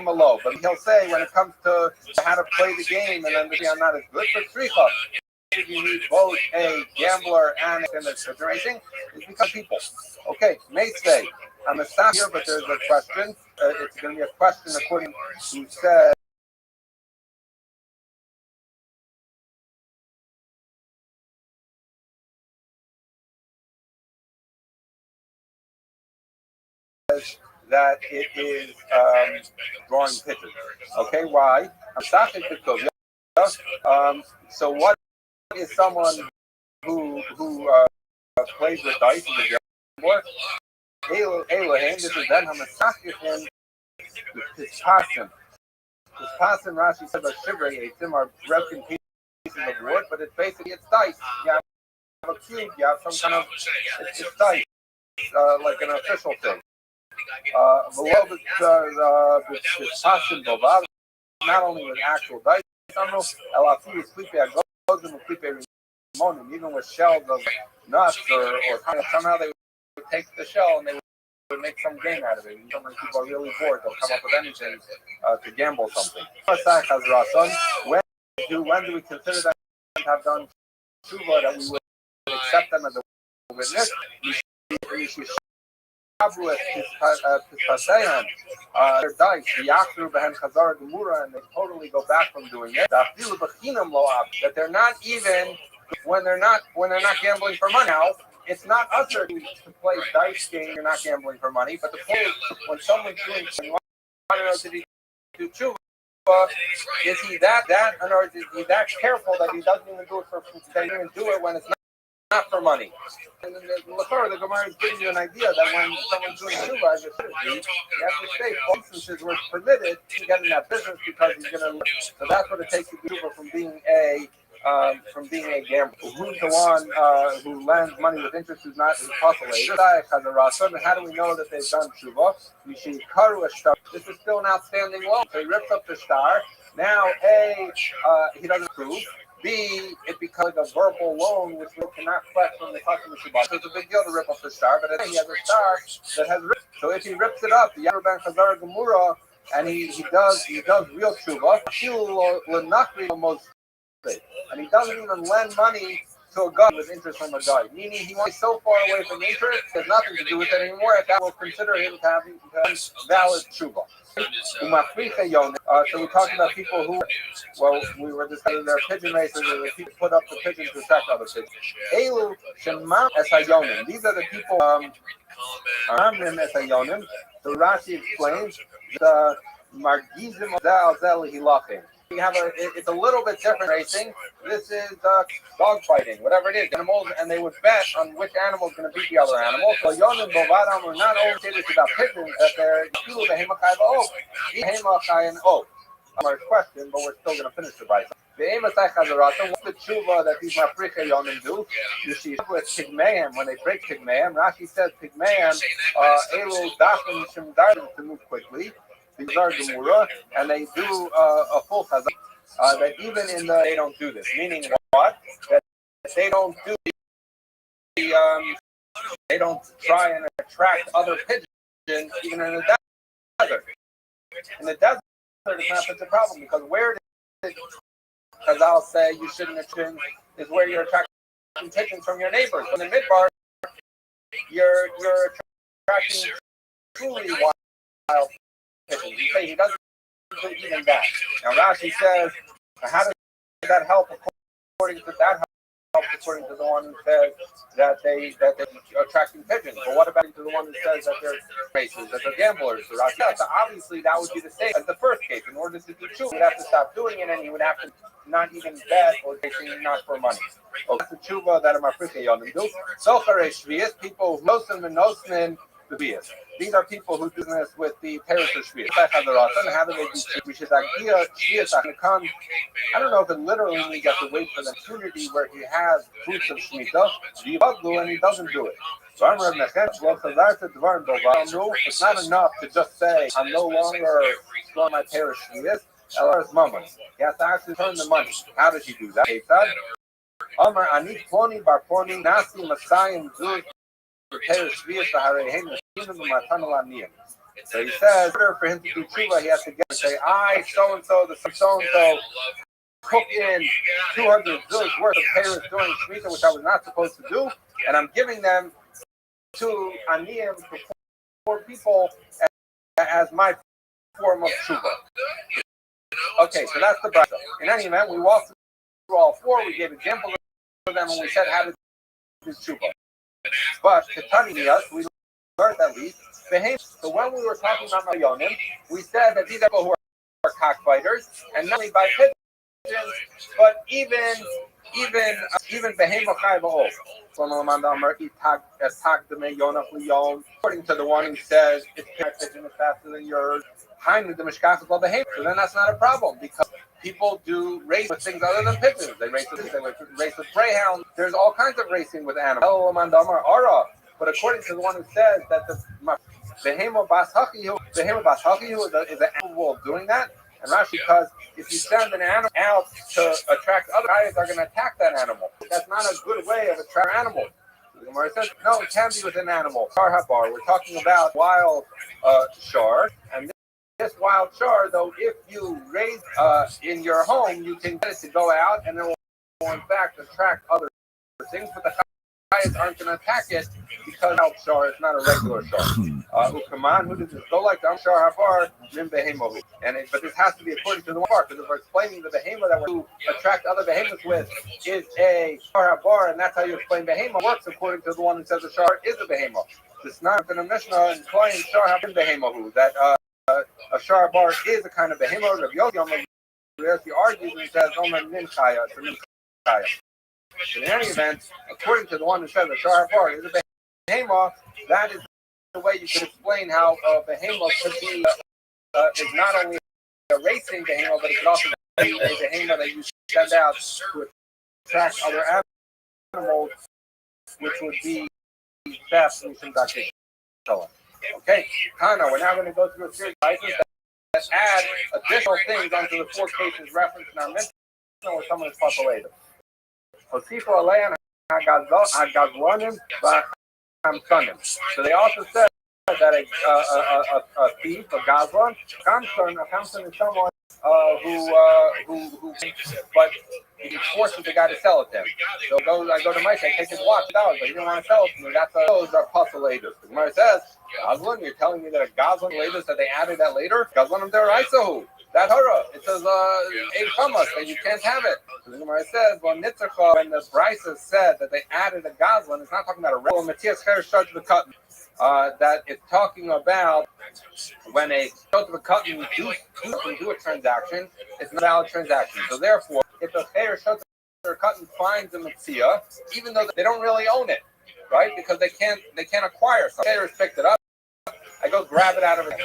a low. But he'll say when it comes to how to play the game, and then maybe I'm not as good for Sricha. You need both a gambler and a racing. It's because people. Okay, may say. I'm going to stop here, but there's a question. It's going to be a question according to who says that it is drawing pitches. Okay, why? I'm stopping because so what is someone who plays with dice in the gambler? Elohim, this is then Hamasakihim, his passion. His passion, Rashi said, are shivering, are broken pieces of wood, but it's basically dice. You have a cube, you have some kind of, it's dice, like an official thing. His passion, not only with actual dice, even with shells of nuts or kind of somehow they would take the shell and they would make some game out of it. And so many people are really bored, they'll come up with anything to gamble something. When do we consider them to have done tshuva, that we would accept them as a witness? We should their dice, and they totally go back from doing it. That they're not even when they're not gambling for money. Now, it's not us to play dice game. You're not gambling for money, but the point is, when someone's doing, did he do tshuva? Is he that, or is he that careful that he doesn't even do it for? They even do it when it's not for money. And the Gemara is giving you an idea that when someone's doing tshuva, as it should be, you have to say, for instances where it's permitted to get in that business because he's going to. So that's what it takes to do tshuva from being a gambler. Who's the one who lends money with interest who's not postulated? How do we know that they've done tshuva? This is still an outstanding loan. So he rips up the star. Now, A, he doesn't prove. B, it becomes a verbal loan which we cannot collect from the customer. So it's a big deal to rip up the star, but he has a star that has ripped. So if he rips it up, the Yarban Chazar Gemura, and he does real tshuva, and he doesn't even lend money to a guy with interest from a guy, meaning he wants so far away from interest, there's nothing to do with it anymore. That will consider him to have valid tshuva. So we talked about people who, well, we were discussing their pigeon races, and the people put up the pigeons to attract other pigeons. Elu shemam es hayonim. These are the people. Amrim es hayonim. So Rashi explains the margizim zal zel hilachim. We have it's a little bit different racing. This is dog fighting, whatever it is, animals, and they would bet on which animal is going to beat the other animal. So Yonim Bovadam are not only serious about pigeons, that they're two the Hemakai O. Hemakai and O. Our question, but we're still going to finish the bite. The Emasai Chazaratim, what's the tshuva that these Mafrika Yonim do? You see, with Pygmeim, when they break Pygmeim, Rashi says Pygmeim, Elu Dafim Shimdardim to move quickly. These are Gemura, and they do a full chazak. That even in the they don't do this. Meaning what? That they don't do they don't try and attract other pigeons even in the desert. In the desert, it's not such a problem because where did Chazal say you shouldn't attract is where you're attracting pigeons from your neighbors. In the midbar, you're attracting truly wild. You say he doesn't do even that. Now Rashi says, how does that help according to that help according to the one who says that they're attracting pigeons? But what about the one who says that they're racers, that they're gamblers? So Rashi says, so obviously that would be the same as the first case. In order to do two, you'd have to stop doing it and you would have to not even bet or racing not for money. That's the tshuva that Mafrika Yonim do. Sochare Shvias, people who Nosim and Nosmin, the Bias. These are people who do this with the Paris of Shvias. How do they do Shvias? Shvias come. I don't know if it literally means you have to wait for the opportunity where he has fruits of Shemitah, and he doesn't do it. So it's not enough to just say, I'm no longer throwing my Paris Shvias. He has to actually turn the money. How does he do that? Omar Ani Ploni Bar Ploni Nasi Masayim Zuz. So he says, in order for him to do tshuva, he has to get and say, I so-and-so, the so-and-so, cook in 200 zuz worth of payers during Shemitah, which I was not supposed to do, and I'm giving them to Aniyim, to poor people, as my form of tshuva. Okay, so that's the brayso. In any event, we walked through all four, we gave examples of them, and we said how to do tshuva. But to Taniyas, we learned at least. So when we were talking about Mayonim, we said that these are people who are cockfighters, and not only by pigeons, but even Behema Chai Ba'ol. According to the one who says it's pigeon is faster than yours, so then that's not a problem because people do race with things other than pigeons. They race with greyhounds. There's all kinds of racing with animals. But according to the one who says that the Behema Bas Hachihu is an animal of doing that, and Rashi, because if you send an animal out to attract other guys, are going to attack that animal. That's not a good way of attracting animals. The Gemara says, no, it can be with an animal. Shar Habar. We're talking about wild shar, and this wild char, though, if you raise in your home, you can get it to go out and it will in fact attract other things, but the chayas aren't going to attack it because wild char is not a regular char. Ukaman, who does this go like the char habar, min behemohu. But this has to be according to the one part, because if we're explaining the behemoth that we're to attract other behemoths with is a char habar, and that's how you explain behemoth works according to the one who says the char is a behemoth. It's not in a Mishnah implying char habar behemohu, that a shar bar is a kind of behemoth. Rabbi Yosi argues and says, it's a min chaya. In any event, according to the one who says a shar bar is a behemoth, that is the way you could explain how a behemoth could be, is not only a racing behemoth, but it could also be a behemoth that you send out to attract other animals, which would be theft and conducting. Okay, Kana, we're now going to go through a series of items that add additional things onto the four cases referenced in our Mishnah or some of the populated. So they also said that a thief, a gazlan, kamson is someone but he forces the guy to sell it to him. So I go to Mike, I take his watch, $1, but he didn't want to sell it to me. Those are puzzle-laters. The Gemara says, Gazlan, you're telling me that a Gazlan later that they added that later? Gazlan of their Isahu. That Hura. It says, eight Chamas, that you can't have it. So the Gemara says, well, Nitzarcha, when the Brisa said that they added a Gazlan, it's not talking about a real Matthias Cheresh starts the cut. That it's talking about when a shot of a cut do a transaction, it's not a valid transaction. So therefore, if a Cheresh shot or cut finds a Mitzia, even though they don't really own it, right? Because they can't acquire something. Cheresh picked it up. I go grab it out of it.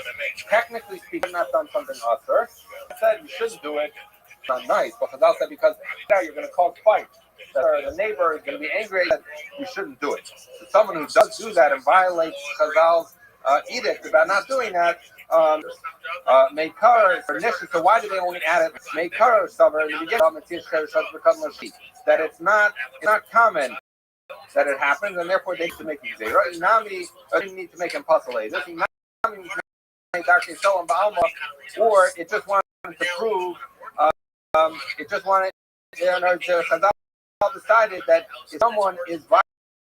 Technically speaking, I've not done something usher. I said you shouldn't do it. It's not nice, but Chazal said because now you're going to cause fight. The neighbor is going to be angry that you shouldn't do it. So someone who does do that and violates Chazal's edict about not doing that, Meikar or Nishit. So why do they only add it? Meikar or Savar in the beginning that it's not common that it happens, and therefore they need to make it zera. Inami doesn't need to make him puzzle. This Inami needs to make actually sell him ba'alma, or it just wanted to prove. It just wanted Chazal decided that if someone is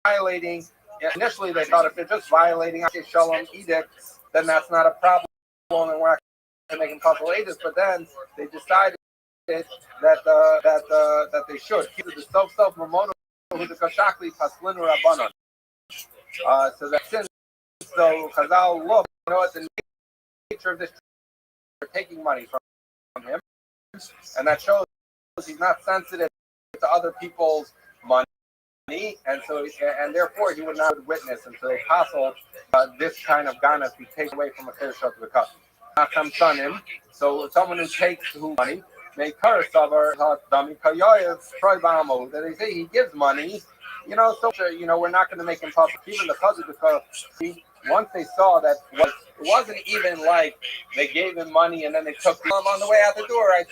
violating, initially they thought if they're just violating Shalom edict, then that's not a problem, and we're not going to make him puzzle ages. But then they decided that they should. The self mamono who the kashakli paslinu rabbanon. So that since so Chazal look, at the nature of this, they're taking money from him, and that shows he's not sensitive to other people's money, and therefore he would not witness until they passed this kind of ganas be taken away from a Kirshot to the cup. Not some son so someone who takes money may curse over Dami Kayoyev Troy that they say he gives money, so we're not going to make him public. Even the cousin, because once they saw that it wasn't even like they gave him money and then they took him on the way out the door. It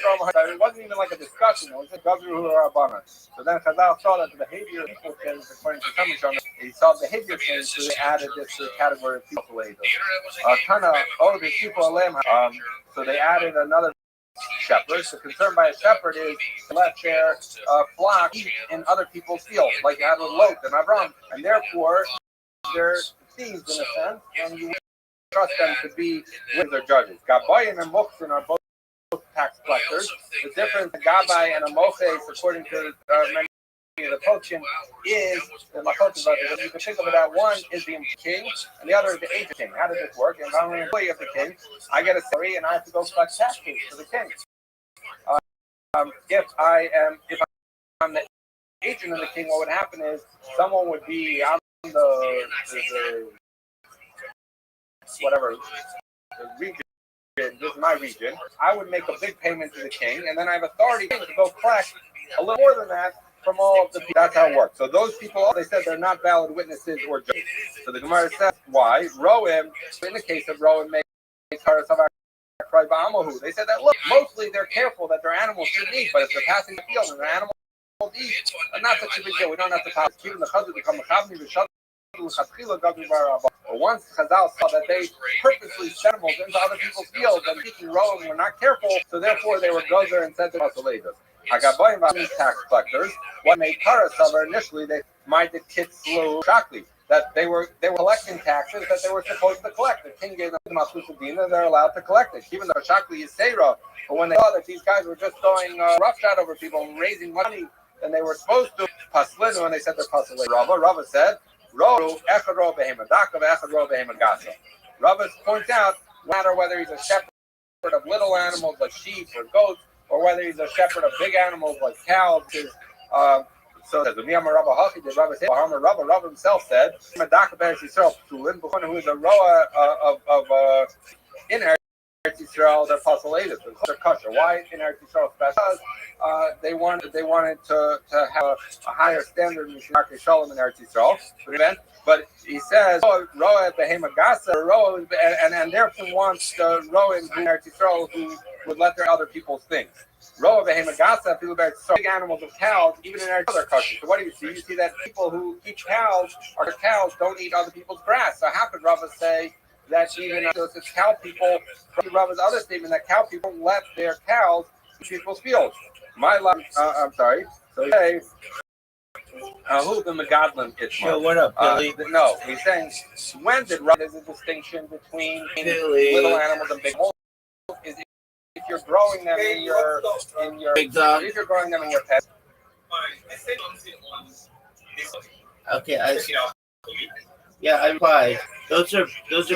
wasn't even like a discussion. It was a Gazru or Abana. So then Chazal saw that the behavior of people changed according to some. He saw behavior change, so they added this to the category of people later. The people so they added another shepherd. So concern by a shepherd is to let their flock eat in other people's fields, like you had with Lot and Avram, and therefore they're thieves in a sense, and you trust them to be with their judges. Gabai and Moksin are both tax collectors. The difference in Gabai and a Mokhes, according to many of the Pochim, is the Makotim. You can think of it that one is the king and the other is the agent king. How does this work? If I'm an employee of the king, I get a salary and I have to go collect taxes for the king. If I'm the agent of the king, what would happen is someone would be the region. This is my region. I would make a big payment to the king, and then I have authority to go collect a little more than that from all of the people. That's how it works. So those people, they said they're not valid witnesses or judges. So the Gemara says, why? Roem, in the case of Roem, they said that, look, mostly they're careful that their animals shouldn't eat, but if they're passing the field and their animals eat, not such a big deal. We don't have to pass. Keeping the chazal become a chavni v'shad. But once Chazal saw that they purposely sent animals into other people's fields and speaking Roem were not careful, so therefore they were gozer and said to Basaledas. Hagaboyim tax collectors, what made Karasavar initially, they might the kids slew Shakli, that they were collecting taxes that they were supposed to collect. The king gave them Masusadina, they're allowed to collect it. Even though Shakli is Seira, but when they saw that these guys were just going roughshod over people and raising money, then they were supposed to Paslinu, and they said they're Paslinu. Rava said, Rava points out, no matter whether he's a shepherd of little animals like sheep or goats, or whether he's a shepherd of big animals like cows. So the Rabbi himself said, who is a roa of in Eretz Yisrael, they're Pasalatus, they're kosher. Why in Eretz Yisrael special? They wanted to have a higher standard in Shnakei Shalom in Eretz Yisrael. But he says, roa behemagasa, roa, and therefore wants the roa in Eretz Yisrael who would let their other people's things. Roa behemagasa, people that so big animals of cows, even in Eretz Yisrael kosher. So what do you see? You see that people who keep cows don't eat other people's grass. So how could Rava say that even it's cow people. Rabbi's other statement that cow people left their cows in people's fields. My life, I'm sorry. So say, who the Megadlin it's Yo, what up, Billy? No, he's saying when did there's a distinction between Billy. little animals and big animals? Is if you're growing them in your Big dog. if you're growing them in your pet. Okay, yeah, I replied. Those are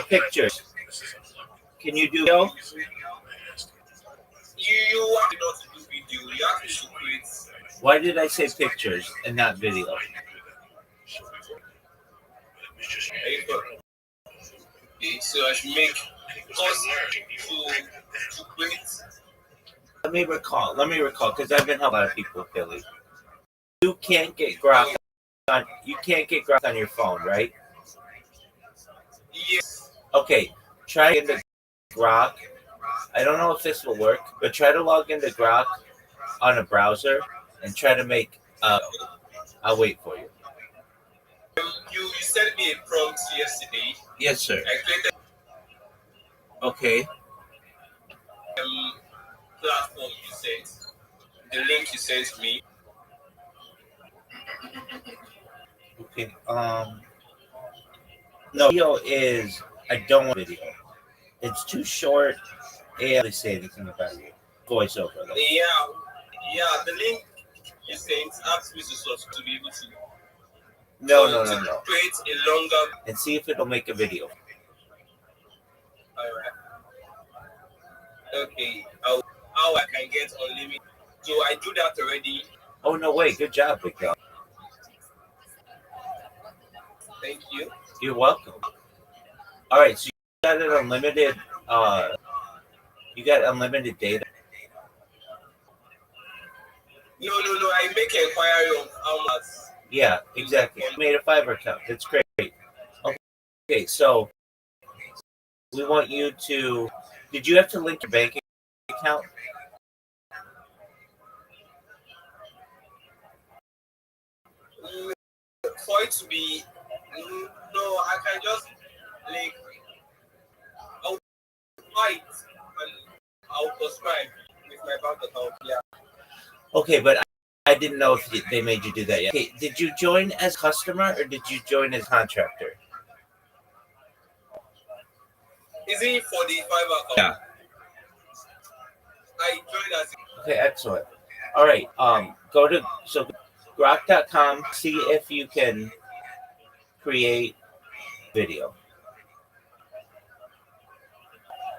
pictures. Can you do video? You have not to do video. You have to create. Why did I say pictures and not video? Okay, so I should make to create. Let me recall, because I've been helping a lot of people with Billy. You can't get graph on your phone, right? Yes. Okay, try into Grok. I don't know if this will work, but try to log into Grok on a browser and try to make. I'll wait for you. You sent me a prompt yesterday. Yes, sir. I created Okay. platform you sent. The link you sent me. Okay. No, video is. I don't want video. It's too short. I can't really say anything about you. Voiceover. Though. Yeah. The link you sent asks me to be able to. No. Create a longer. And see if it'll make a video. Alright. Okay. How I can get unlimited. So I do that already. Oh no! Wait. Good job, big dog. Thank you. You're welcome. All right. So you got an unlimited. You got unlimited data. No. I make an inquiry of how much. Yeah, exactly. You made a Fiverr account. That's great. Okay, so we want you to. Did you have to link your bank account? For it to be, no, I can just link. I'll fight and I'll subscribe with my bank account. Yeah. Okay, but I didn't know if they made you do that yet. Okay, did you join as customer or did you join as contractor? Is it for the Fiverr account? Yeah. I joined as. Okay, excellent. All right. Go to grok.com. See if you can create video.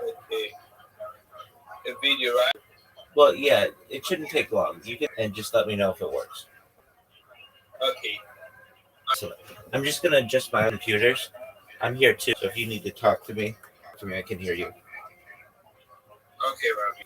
Okay. A video, right? Well, yeah, it shouldn't take long. You can and just let me know if it works. Okay. So I'm just gonna adjust my computers. I'm here too, so if you need to talk to me, I can hear you. Okay, Rabbi.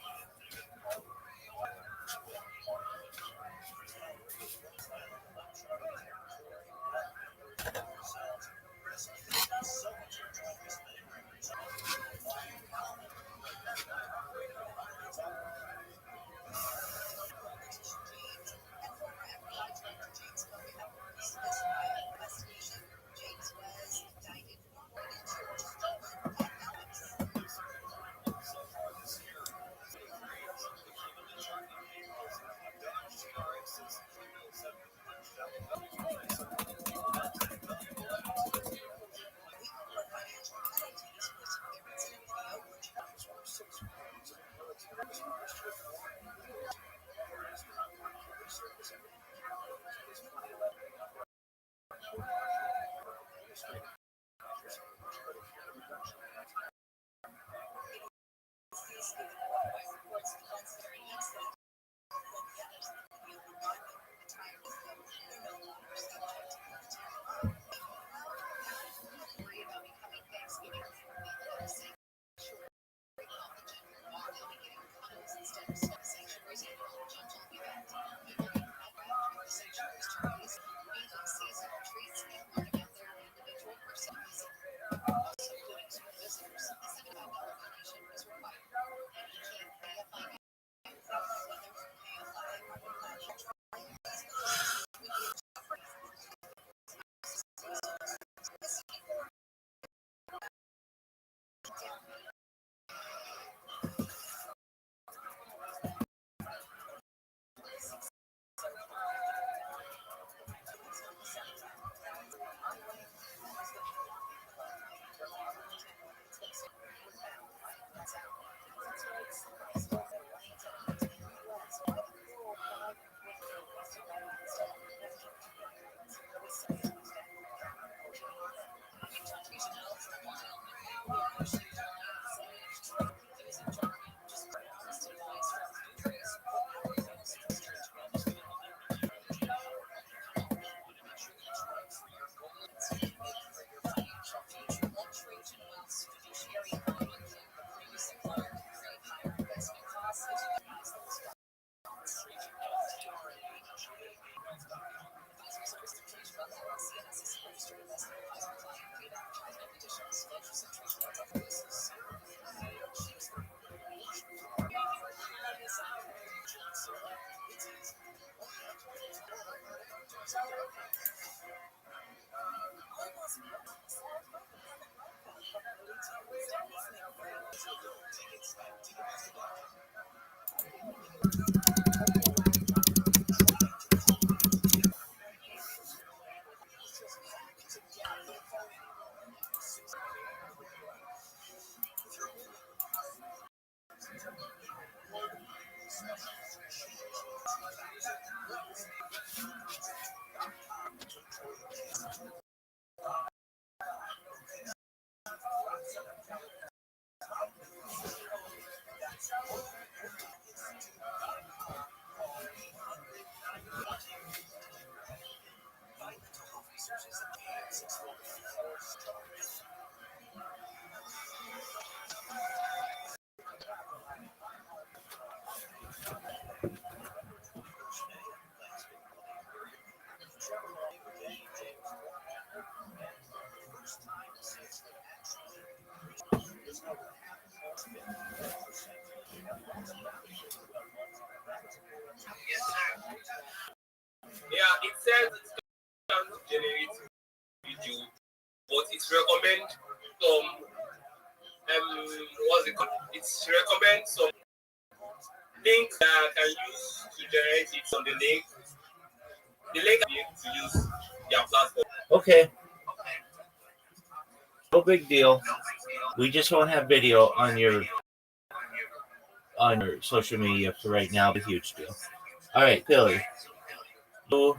it says it can generate video, but it's recommend some what's it called? It's recommend some links that can use to generate it on the link. The link can be able to use their platform. Okay. No big deal. We just won't have video on your social media for right now. A huge deal. All right, Billy. You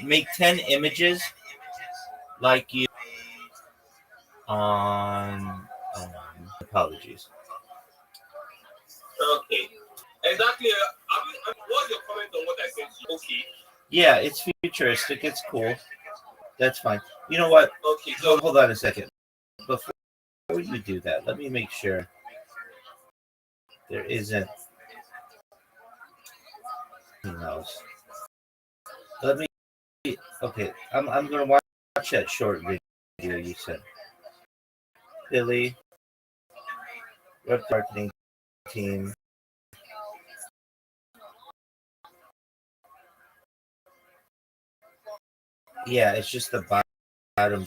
make 10 images like you on apologies. Okay. Exactly. What's your comment on what I said? Okay. Yeah, it's futuristic. It's cool. That's fine. You know what? Okay. So Hold on a second. Before you do that, let me make sure there isn't anything else. Let me. Okay, I'm gonna watch that short video you sent. Billy, web marketing team. Yeah, it's just the bottom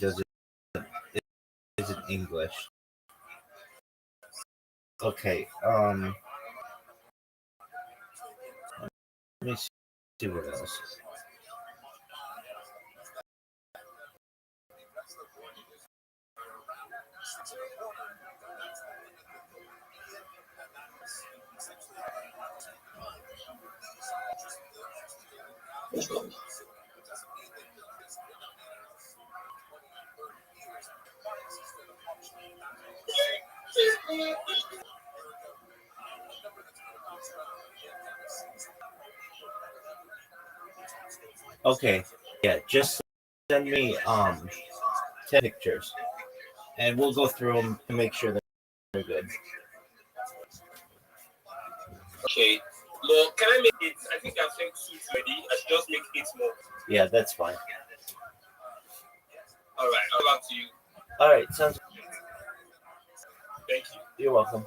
isn't English. Okay. Let me see what else. Okay. Yeah, just send me 10 pictures, and we'll go through them to make sure that they're good. okay. Well, can I make it? I think I've sent 2 already. I should just make 8 more. Yeah, that's fine. All right. I'll back to you. All right, sounds. Thank you. You're welcome.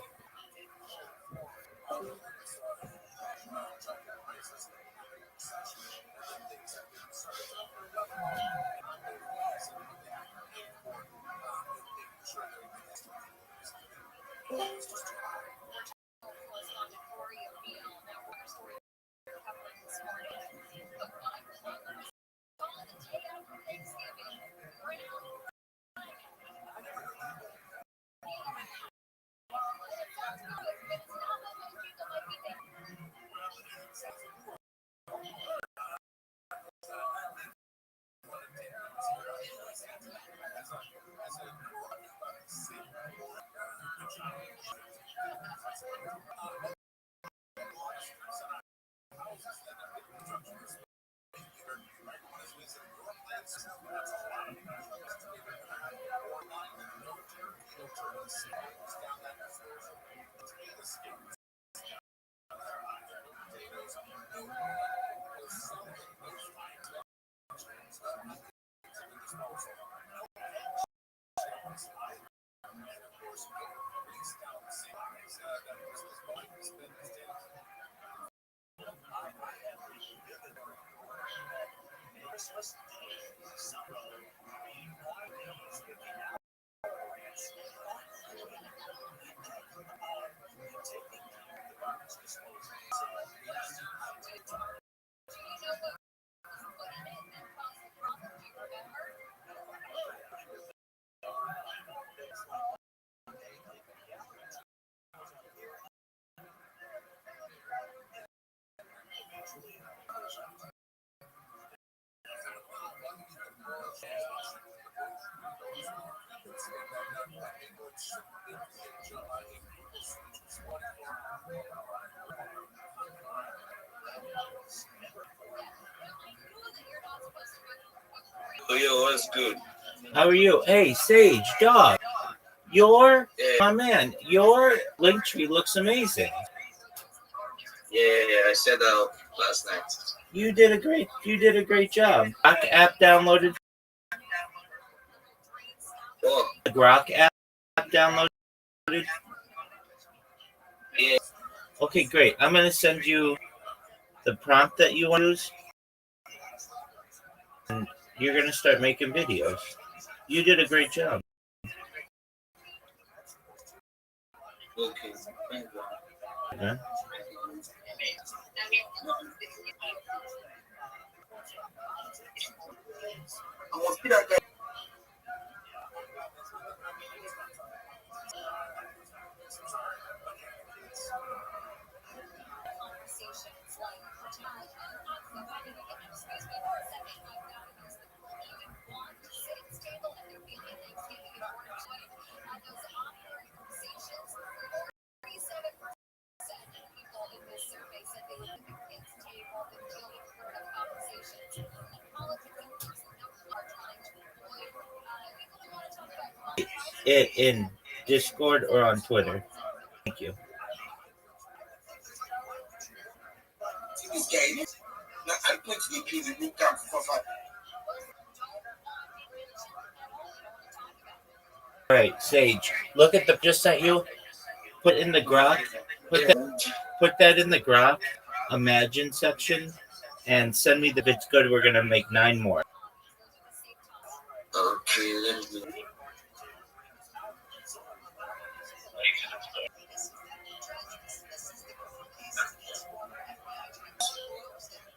Oh, yeah, what's good? How are you? Hey, Sage, dog. My man, your link tree looks amazing. Yeah, I said that last night. You did a great job. Grok app downloaded. Oh, The Grok app downloaded. yeah. Okay, great. I'm gonna send you the prompt that you want to use. You're gonna start making videos. You did a great job. Okay, thank you. Okay? I want to see that guy. It in Discord or on Twitter. Thank you. See this guy. Now I put the kids in the camp for fun. All right, Sage. Look at the just sent you. Put in the grok. Put that in the grok. Imagine section, and send me the. If it's good, we're gonna make 9 more. Okay, let me.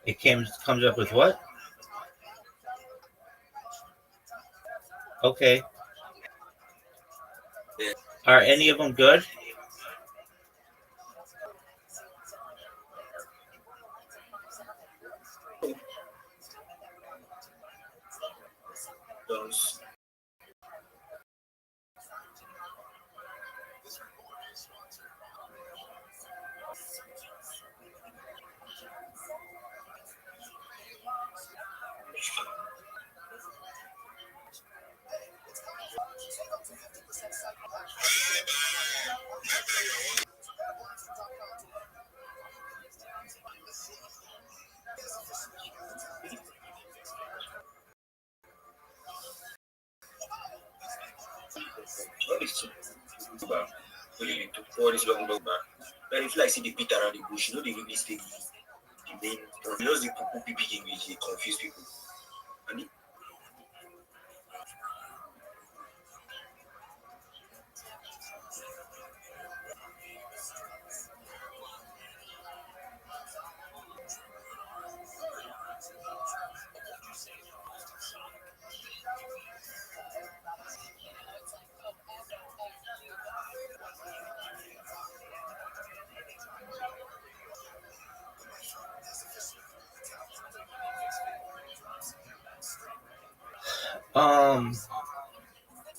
It comes up with what? Okay. Are any of them good? Those. What is it? About really to pour this long back. But if like see the beat around the bush, you know they really stay the main. You know the people big English, they confuse people. And it,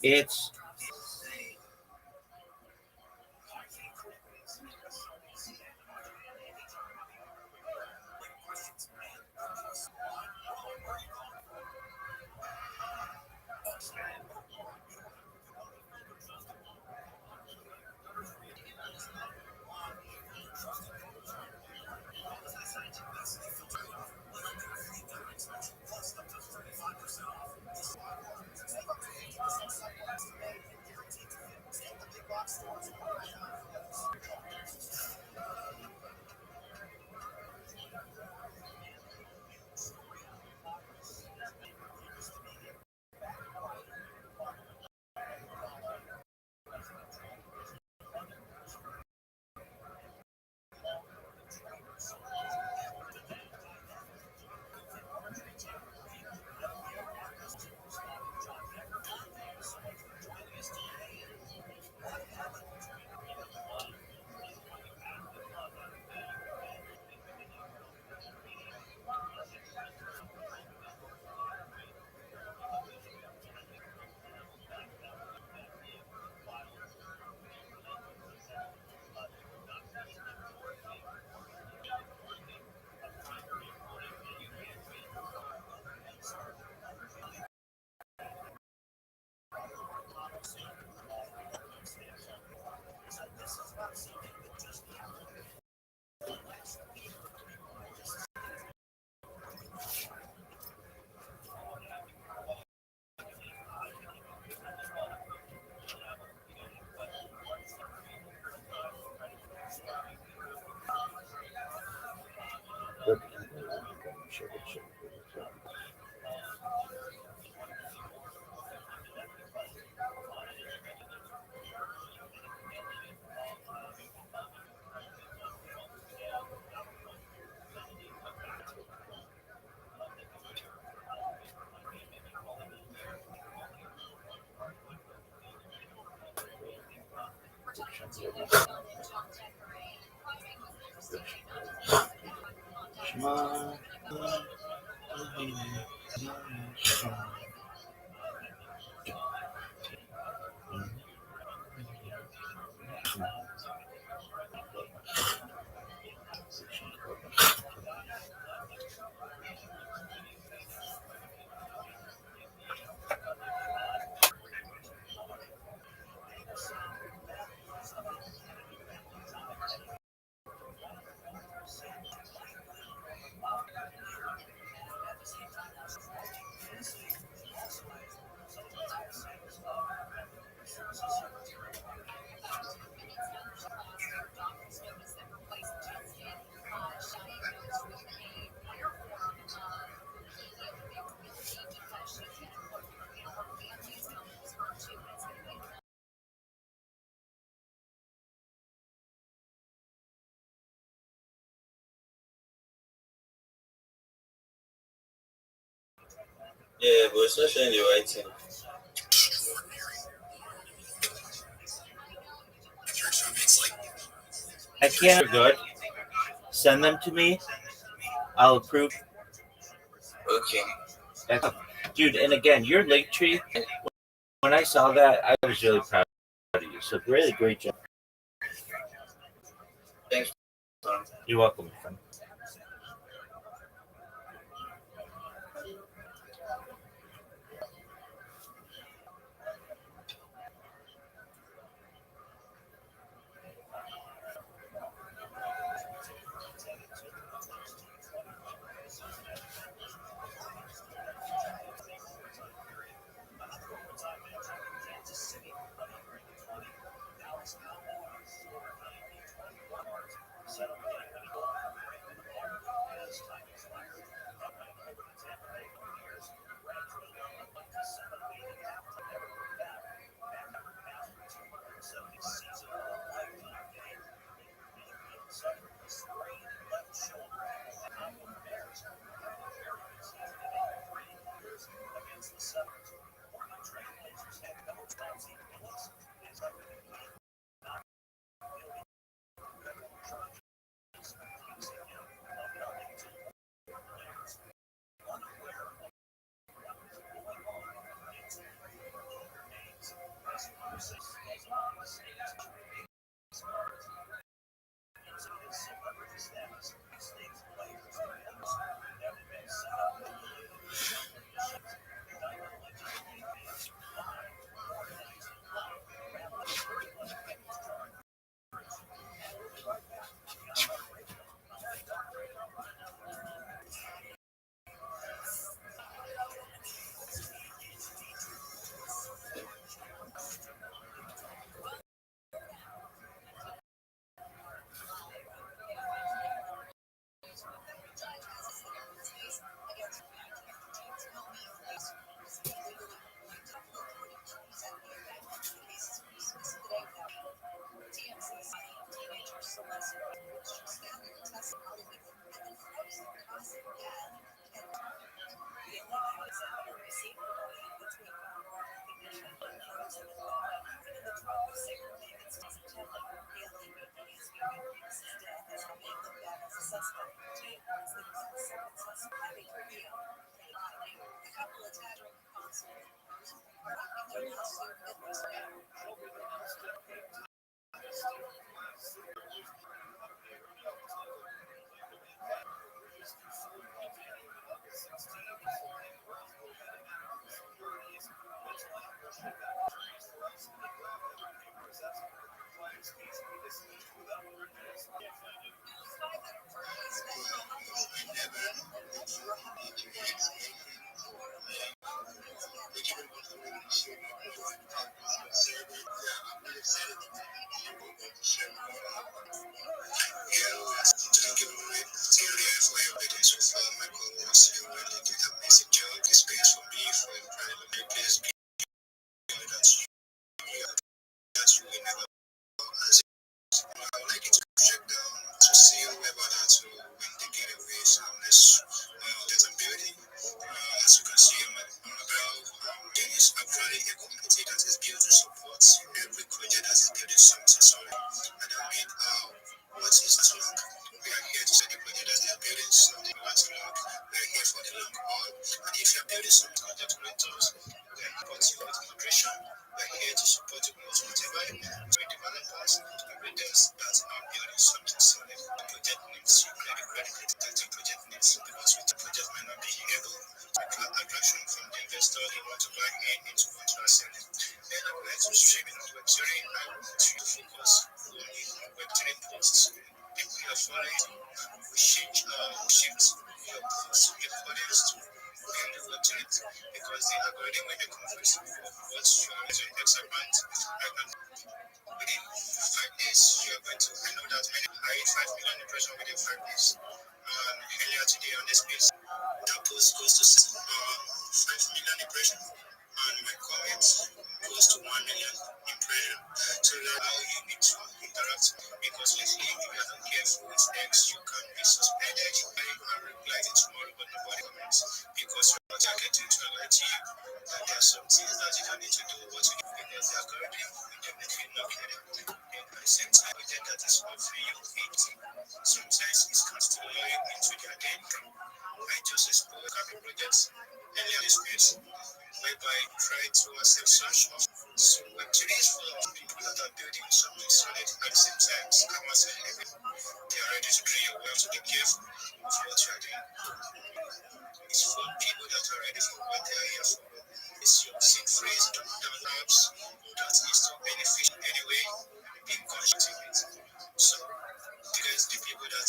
It's Shema. Yeah, but especially in the right team. I can't. Good. Send them to me. I'll approve. Okay. Dude, and again, your link tree. When I saw that, I was really proud of you. So really great job. Thanks. You're welcome, my friend. Because the algorithm when they converse what's your example within 5 days you're going to I know that many I hit 5 million impressions within 5 days. Earlier today on this page that post goes to 5 million impressions and my comments goes to 1 million impressions. So that's how you need to interact because lately if you are not careful with text you can be suspended. You can reply it tomorrow but nobody comments because you're not targeting to alert you. And there are some things that you don't need to do but you need because they are already definitely not getting. And at the same time with that is offering you it. Sometimes it can still allow you into their day. I just explore copy projects earlier this page whereby try to accept such of so web today is full of people that are building something solid at the same time scammers and everything. They are ready to drain your wealth to be careful of what you are doing. It's for people that are ready for what they are here for. It's your seed phrase, down apps that is not beneficial anyway, being conscious of it. So because the people that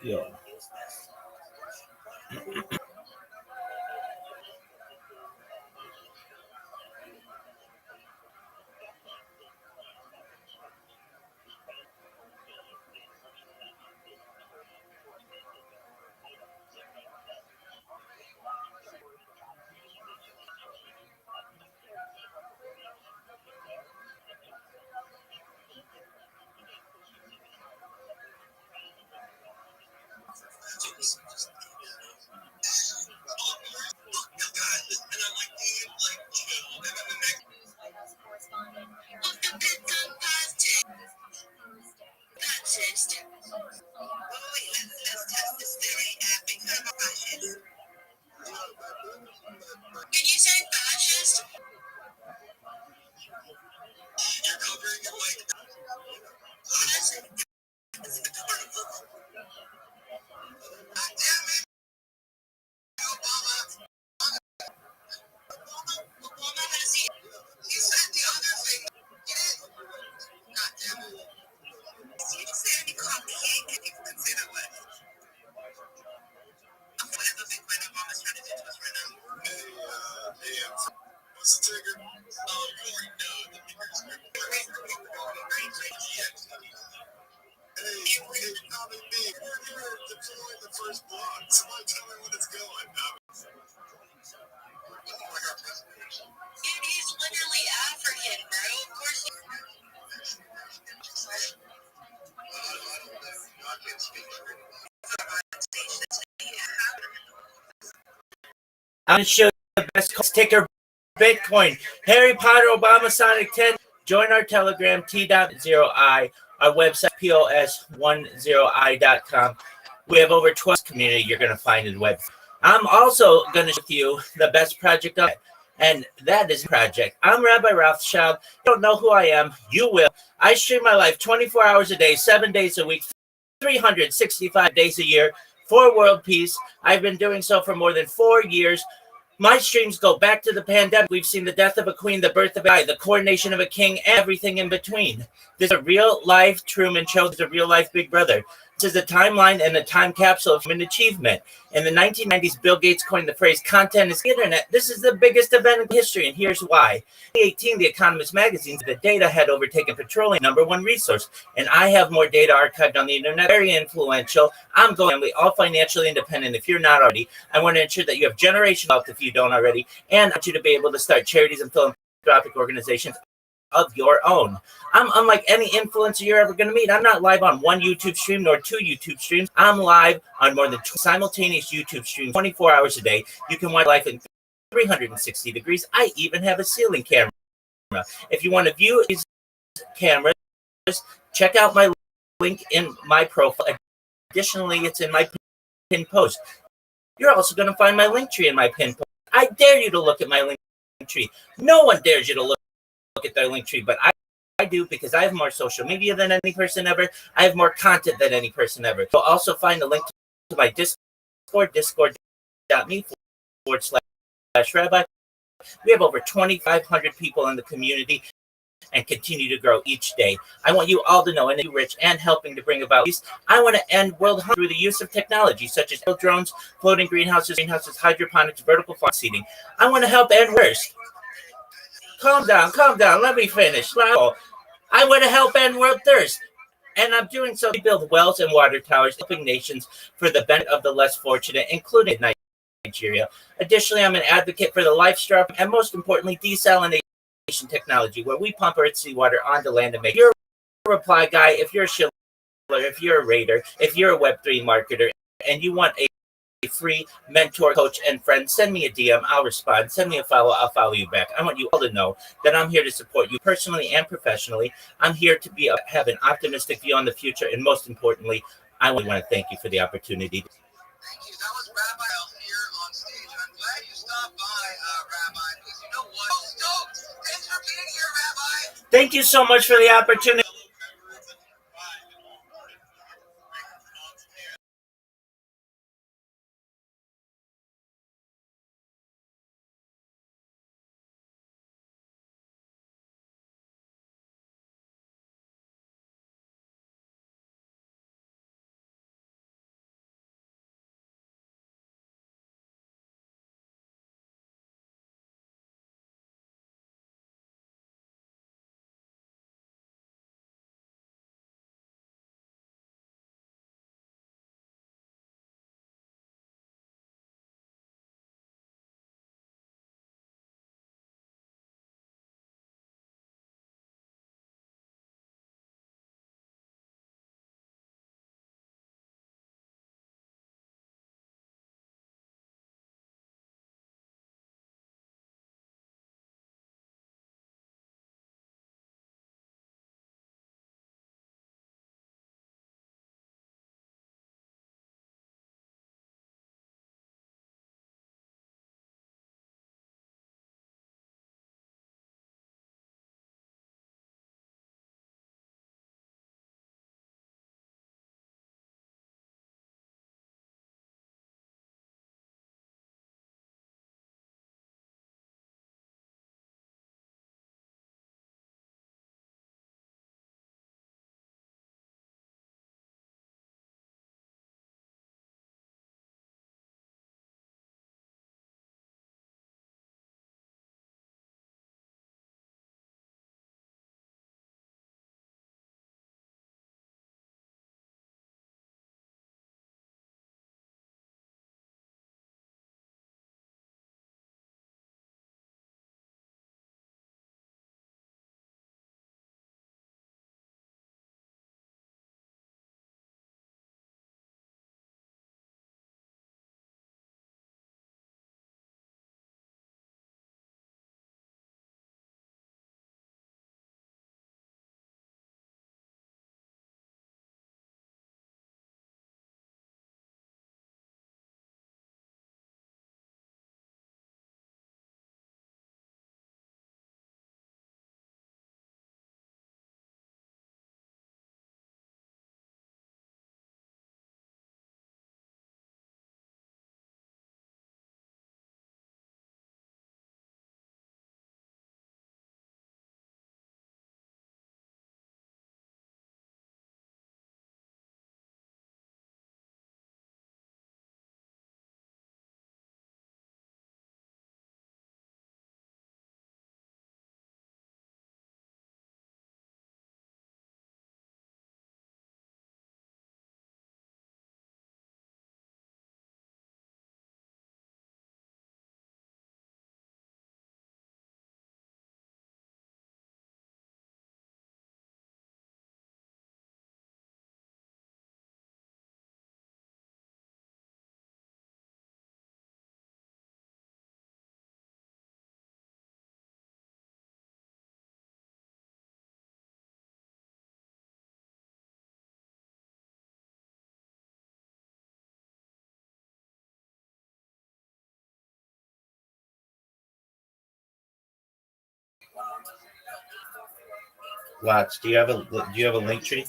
Yeah. I'm going to show you the best sticker Bitcoin. Harry Potter Obama Sonic 10. Join our Telegram T.0I, our website POS10i.com. We have over 12 community you're going to find in web. I'm also going to show you the best project on it, and that is project. I'm Rabbi Rothschild. You don't know who I am. You will. I stream my life 24 hours a day, 7 days a week, 365 days a year for world peace. I've been doing so for more than 4 years. My streams go back to the pandemic. We've seen the death of a queen, the birth of a guy, the coronation of a king, everything in between. There's a real life Truman Show. There's a real life Big Brother. This is a timeline and a time capsule of human achievement. In the 1990s, Bill Gates coined the phrase content is the internet. This is the biggest event in history, and here's why. In 2018, The Economist magazine said that data had overtaken petroleum, #1 resource, and I have more data archived on the internet. Very influential. I'm going all financially independent if you're not already. I want to ensure that you have generational wealth if you don't already, and I want you to be able to start charities and philanthropic organizations of your own. I'm unlike any influencer you're ever going to meet. I'm not live on one YouTube stream nor two YouTube streams. I'm live on more than simultaneous YouTube streams 24 hours a day. You can watch life in 360 degrees. I even have a ceiling camera. If you want to view these cameras, check out my link in my profile. Additionally, it's in my pinned post. You're also going to find my link tree in my pinned post. I dare you to look at my link tree. No one dares you to look at their link tree, but I do, because I have more social media than any person ever. I have more content than any person ever. You'll also find the link to my Discord, discord.me/Rabbi. We have over 2,500 people in the community and continue to grow each day. I want you all to know, and you rich and helping to bring about peace. I want to end world hunger through the use of technology such as drones, floating greenhouses, hydroponics, vertical farm seeding. I want to help end worse. Calm down. Let me finish. I want to help end world thirst. And I'm doing so to build wells and water towers, helping nations for the benefit of the less fortunate, including Nigeria. Additionally, I'm an advocate for the life strap and, most importantly, desalination technology, where we pump earth seawater onto land and make. If you're a reply guy, if you're a shiller, if you're a raider, if you're a Web3 marketer, and you want a free mentor, coach, and friend, send me a DM. I'll respond. Send me a follow. I'll follow you back. I want you all to know that I'm here to support you personally and professionally. I'm here to have an optimistic view on the future, and most importantly, I want to thank you for the opportunity. Thank you. That was Rabbi here on stage. I'm glad you stopped by, Rabbi, because you know what? I'm stoked. Thanks for being here, Rabbi. Thank you so much for the opportunity. Watts, do you have a link tree?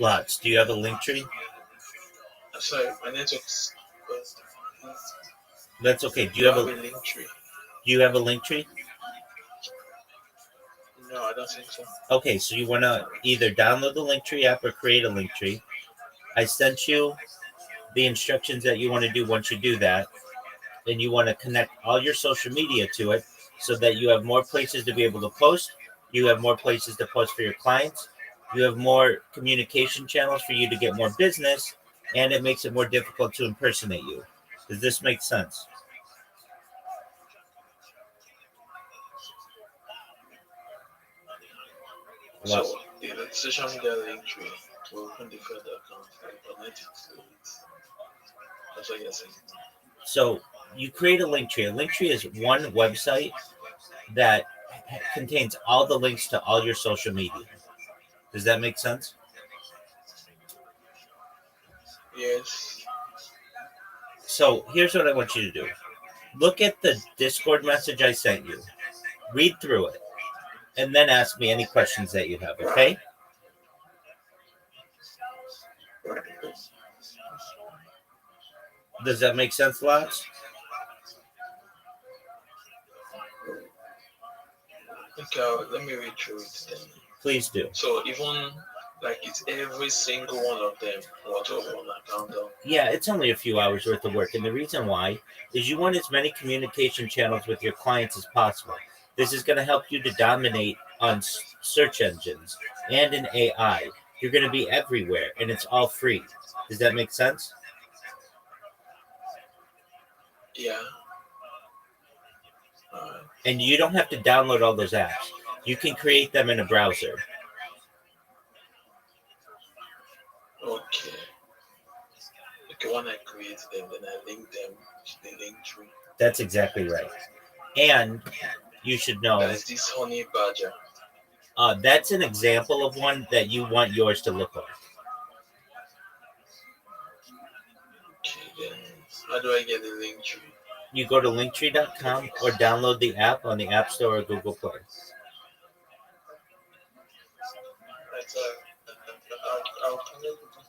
Lots. Do you have a link tree? Sorry, my network's. That's okay. Do Do you I have have a a link tree? Do you have a link tree? No, I don't think so. Okay, so you want to either download the link tree app or create a link tree. I sent you the instructions that you want to do once you do that. Then you want to connect all your social media to it so that you have more places to be able to post. You have more places to post for your clients. You have more communication channels for you to get more business, and it makes it more difficult to impersonate you. Does this make sense? So the social media link tree will open different accounts and connect it to it. That's what you're saying. So you create a link tree. A link tree is one website that contains all the links to all your social media. Does that make sense? Yes. So here's what I want you to do. Look at the Discord message I sent you. Read through it. And then ask me any questions that you have, okay? Does that make sense, Lots? Okay, let me read through it then. Please do. So even like it's every single one of them, what of one account on. Yeah, it's only a few hours worth of work. And the reason why is you want as many communication channels with your clients as possible. This is going to help you to dominate on search engines and in AI. You're going to be everywhere, and it's all free. Does that make sense? Yeah. And you don't have to download all those apps. You can create them in a browser. Okay. Okay, when I create them, then I link them to the link tree. That's exactly right. And you should know That is this honey badger. that's an example of one that you want yours to look like. Okay, then how do I get the link tree? You go to linktree.com or download the app on the App Store or Google Play. That's I'll connect with them.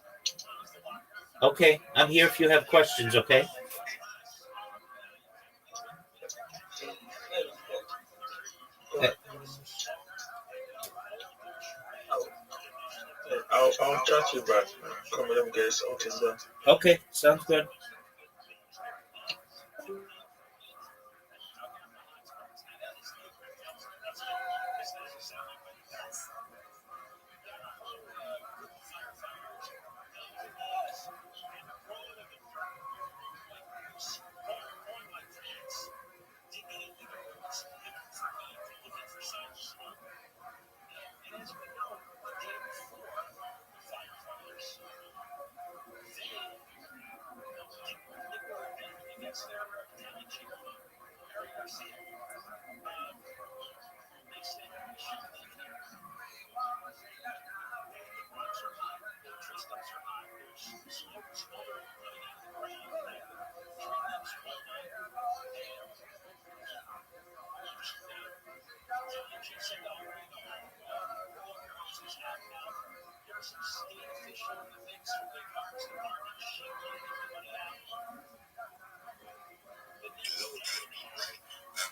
Okay, I'm here if you have questions, okay? I'll chat you back. Come let me get something done. Okay, sounds good.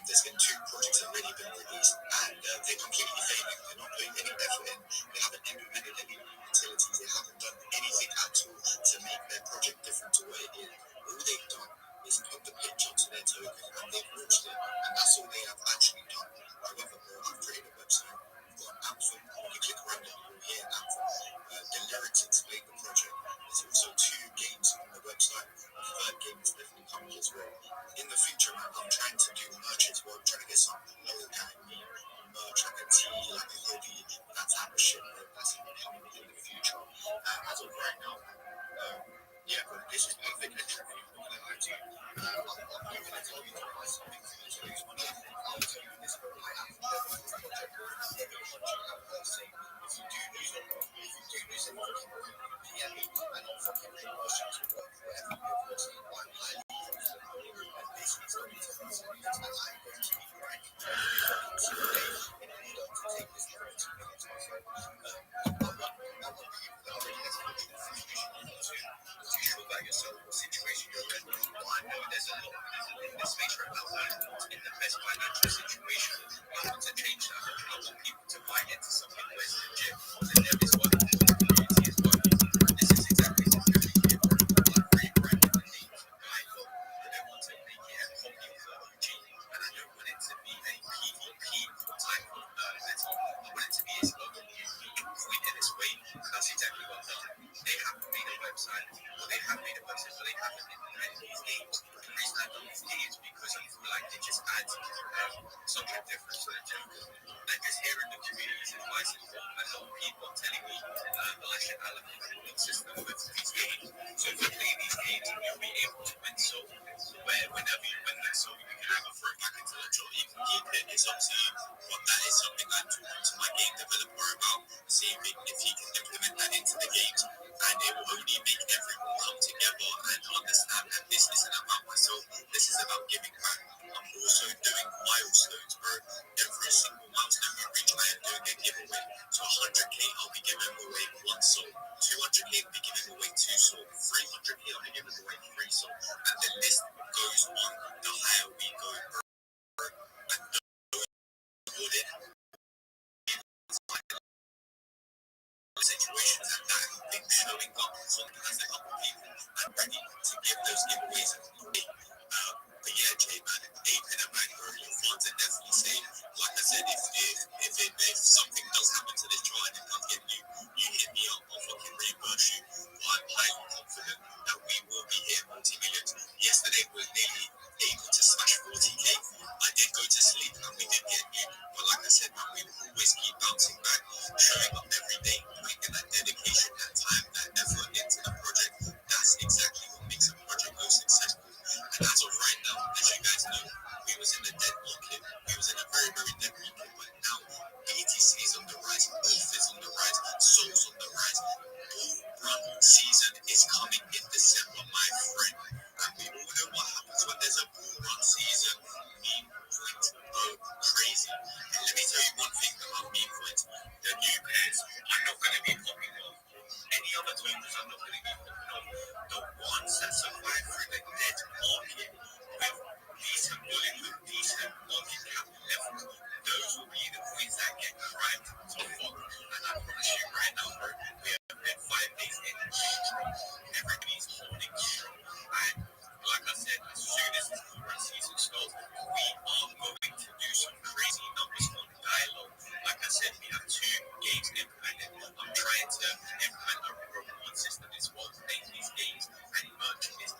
There's been two projects that have already been released, and they're completely failing. They're not putting any effort in. They haven't implemented any utilities. They haven't done anything at all to make their project different to what it is. All they've done is put the pitch onto their token, and they've launched it, and that's all they have actually done. However, bro, I've created a website. You've got an anthem. You click around it, you'll hear an anthem. The lyrics explain the project. There's also 2 games on the website. The third game is definitely coming as well. In the future, man, I'm trying to do merch as well. I'm trying to get some logo guy merch, like a tee, like a hoodie, that type of shit, bro. That's coming in the future. As of right now, yeah, bro, this is perfect entry for you. I'm gonna lie to you. I'm not gonna tell you to buy something for you to use money. I'll tell you this, bro. I have never used a project, bro. Every project I have heard say, if you do use it, bro, if you do use it, fucking bro, PM me, and I'll fucking reimburse you to whatever you're forcing. I'm highly confident, bro. And this is going to be something that I'm going to have made it work so they haven't in these games. The reason I don't see is because I feel like it just adds something different to the gym. And just hearing the community's advice and what a lot of people are telling me, I should allocate a point system with these games. So if you play these games, you'll be able to win. So whenever you win that, so you can either throw it back into the draw, you can keep it. It's up to you. But that is something I talk to my game developer about, see if he can implement that into the games. And it will only make everyone come together and understand that this isn't about myself. This is about giving back. I'm also doing milestones, bro. Every single milestone we reach, I am doing a giveaway. So 100k, I'll be giving away 1 soul. 200k, I'll be giving away 2 soul. 300k, I'll be giving away 3 soul. And the list goes on the higher we go, bro. And those situations and that thing showing up from as a couple people and ready to give those giveaways away. But yeah, Jay, man, ape in a bag, bro. Your funds are definitely safe. Like I said, if something does happen to this draw and it does get you hit me up, I'll fucking reimburse you. But I'm highly confident that we will be hitting multi-millions. Yesterday was nearly able to smash 40k. I did go to sleep and we did get new. But like I said, man, we will always keep bouncing back, showing up every day, putting that dedication, that time, that effort into the project. That's exactly what makes a project go successful. And as of right now, as you guys know, we was in a dead market. We was in a very, very dead market. But now, BTC is on the rise, ETH is on the rise, Soul's on the rise. Bull run season is coming in December, my friend. And we all know what happens when there's a bull run season. Meme coins go crazy. And let me tell you one thing about meme coins. The new pairs are not going to be popping off. Any other tokens are not going to be popping off. The ones that survive through the dead market with decent volume, with decent market cap levels, those will be the coins that get cried to fuck. And I promise you right now, bro, we have been 5 days in strong. Everybody's holding strong. And like I said, as soon as this current season starts, we are going to do some crazy numbers on dialogue. Like I said, we have 2 games implemented. I'm trying to implement a reward system as well, playing these games, and merch is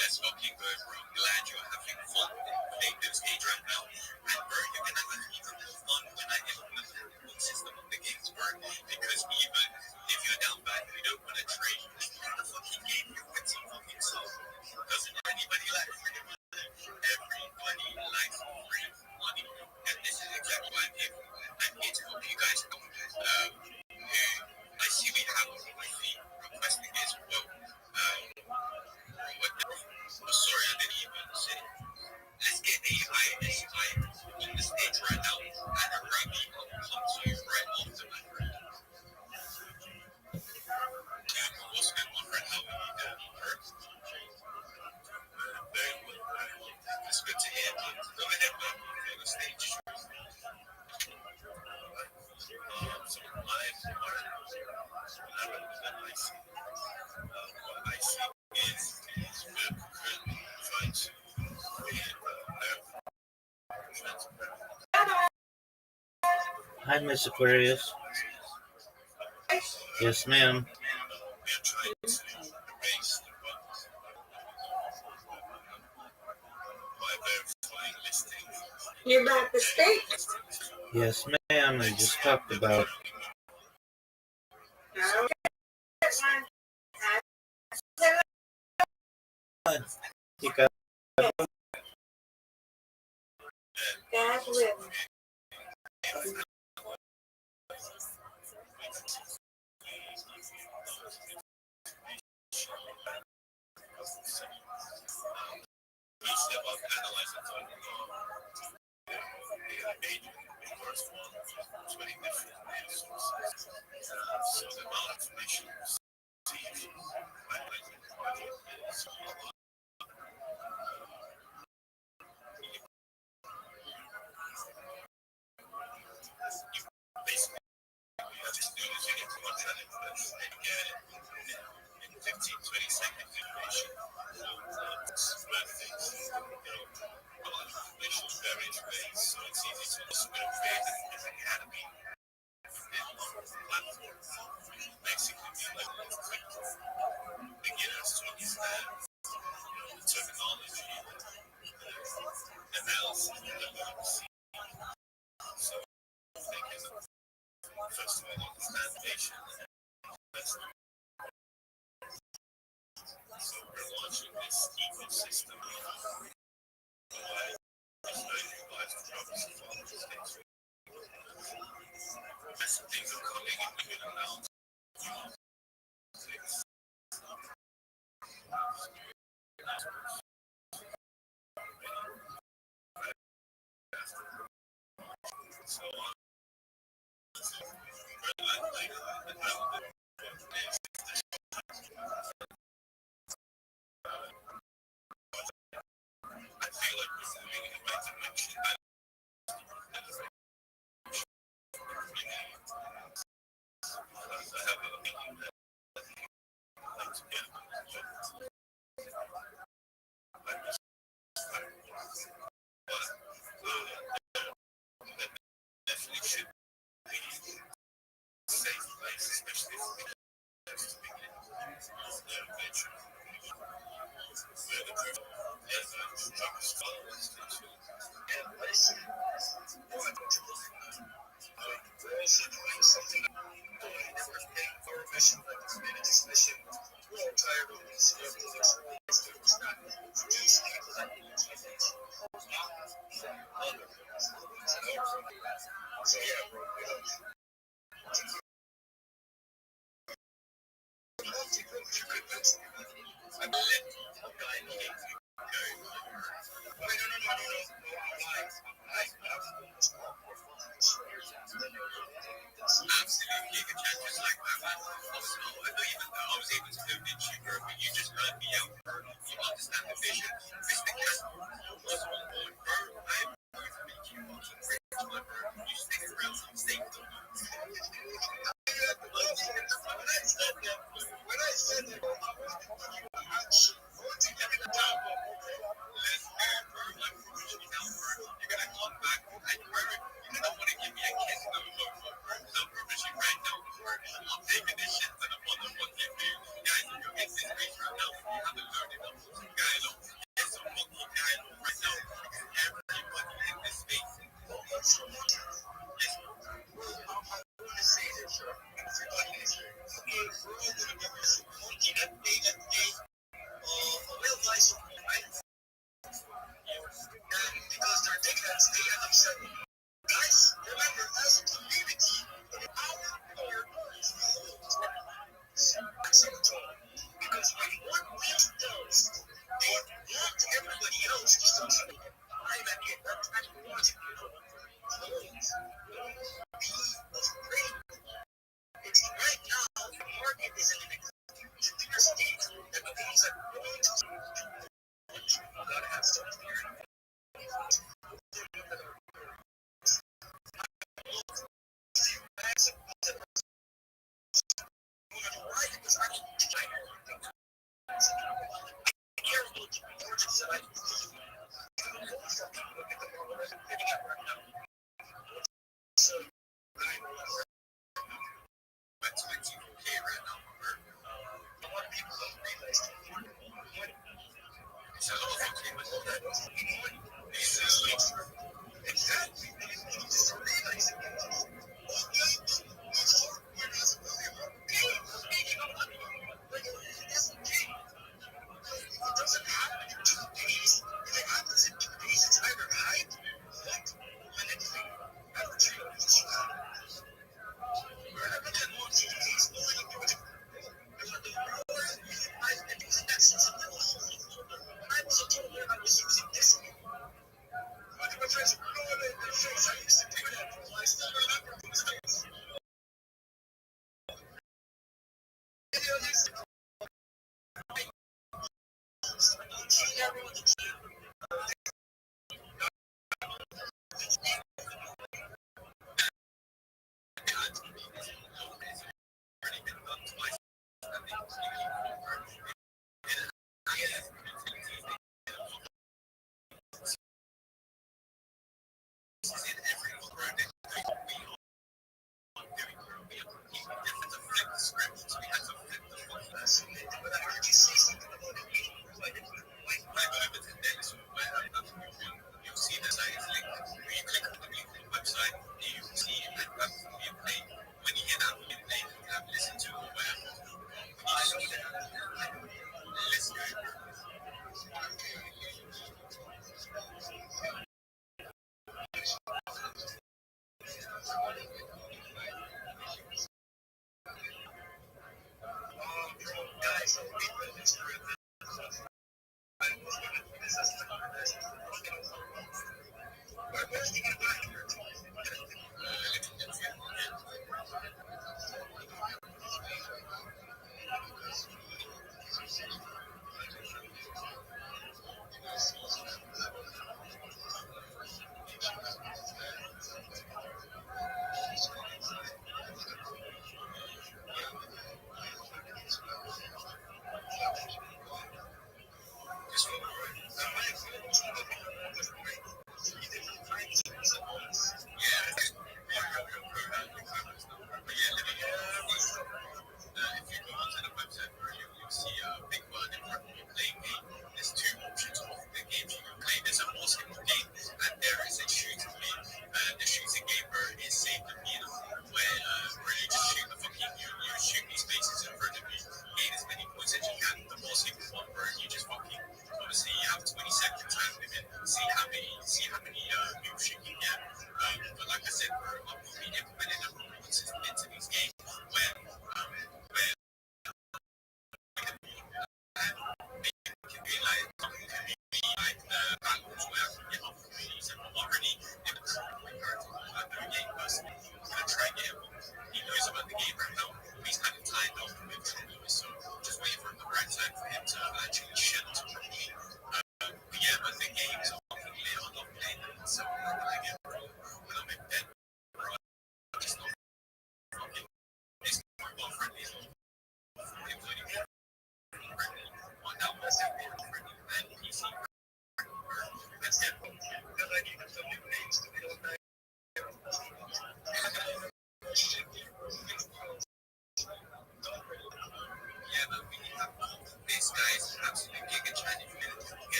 Let's fucking go, bro. I'm glad you're having fun playing this stage right now. And bro, you're gonna have even more fun when I implement the reward system of the games, bro. Because even if you're down bad, you don't want to trade. The fucking game, you win some fucking soul. Doesn't anybody like free money? Everybody likes free money. And this is exactly why I'm here. I'm here to help you guys out. I see we have a requesting this. Well, sorry, I didn't even say. Let's get AI on the stage right now, and Rabbi will come to you right after that. What's good, my friend? How are you doing? Very well. It's good to hear. Go ahead, man. On the stage. So what I see is we're trying to Hi, Miss Aquarius. Yes, ma'am. You're about to state. Yes, ma'am. I just talked about. You got God willing.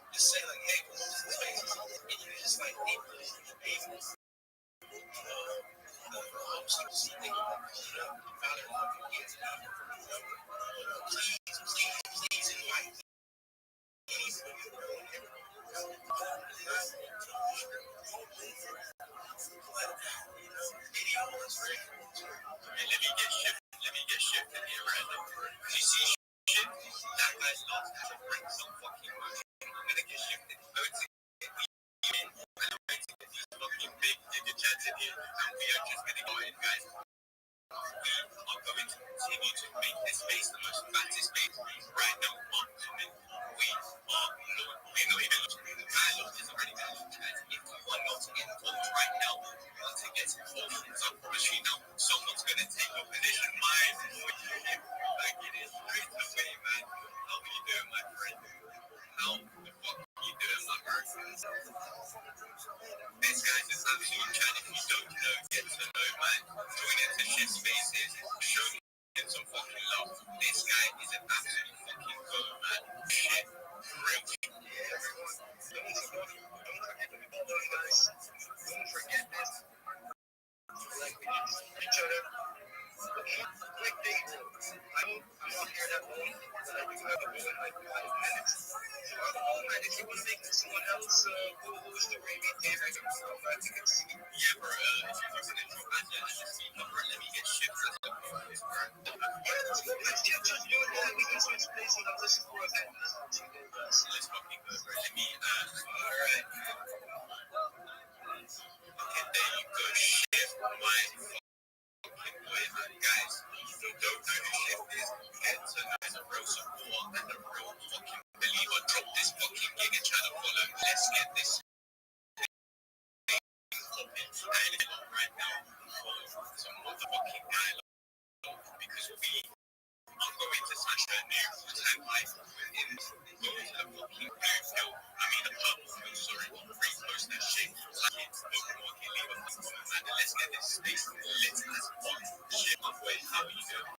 Just say like, hey, and you just like, hey, let me get shifted here right now. You see shit? That guy starts to bring some fucking motion. I'm gonna get shifted. These fucking big nigga chats in here, and we are just gonna go in, guys. We are going to continue to make this space the most fattest space right now. Upcoming, we are not even looking. The dialogue is already going to guys. If you are not involved right now, you want to get involved. So I promise you now, someone's going to take your position. My like it is straight away, man. How are you doing, my friend? How the fuck are you doing, my friend? This guy's just absolute chat. If you don't know, get to know, man. Join into shit spaces. Show me some fucking love. This guy is an absolute fucking go, man. Shit. Real shit. Don't forget this. Like, each other. Like, I'm not here that long. I do have a moment, like 5 minutes. And if you want to make someone else who is the Rabbi favorite himself, I think it's yeah, bro. If you're listening to let me get shit for the let's do it. We can switch places and I'll listen for that. Let's fucking go, bro. Let me alright. Okay, there you go. Shift my guys, you don't know who shift is. Get to know as a real supporter and a real fucking believer. Drop this fucking gig and try to follow. Let's get this thing right now for some motherfucking dialogue because we are going to such a new timeline within going to the fucking blue pill. I mean the purple pill, sorry. Repost that shit. Like it's open market, leave a fucking man. Let's get this space lit as fuck. Shit, my boy, how are you doing?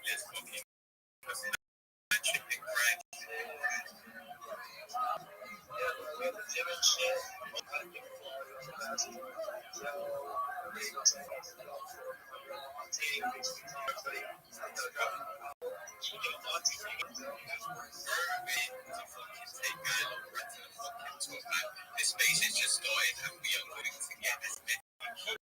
Let's fucking chicken grind. This space is just started and we are going to get as many people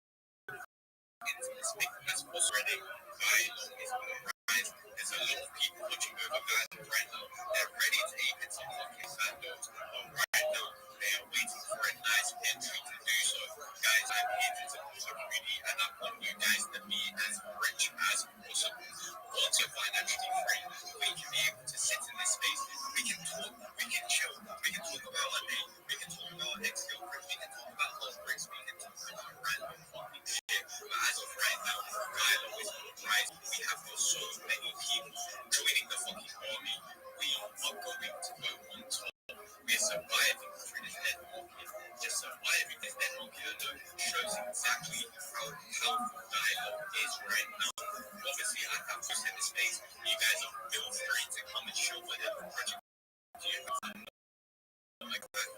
into this space as already. Dialogue is on the rise. There's a lot of people watching over guys right now. They're ready to even some fucking sandals. But right now, they are waiting for a nice entry to do so. Guys, I'm here to support the community and I want you guys to be as rich as possible. Once you're financially free, we can be able to sit in this space. We can talk, we can chill, we can talk about our day, we can talk about our ex-girlfriend, we can talk about heartbreaks, we can talk about random fucking shit. But as of right now, dialogue is on the rise. We have got so many people joining the fucking army. We are going to go on top. We're surviving through this dead market. Just surviving this dead market alone shows exactly how powerful dialogue is right now. Obviously, I have to set the space. You guys are feel free to come and show whatever project you have. Like that.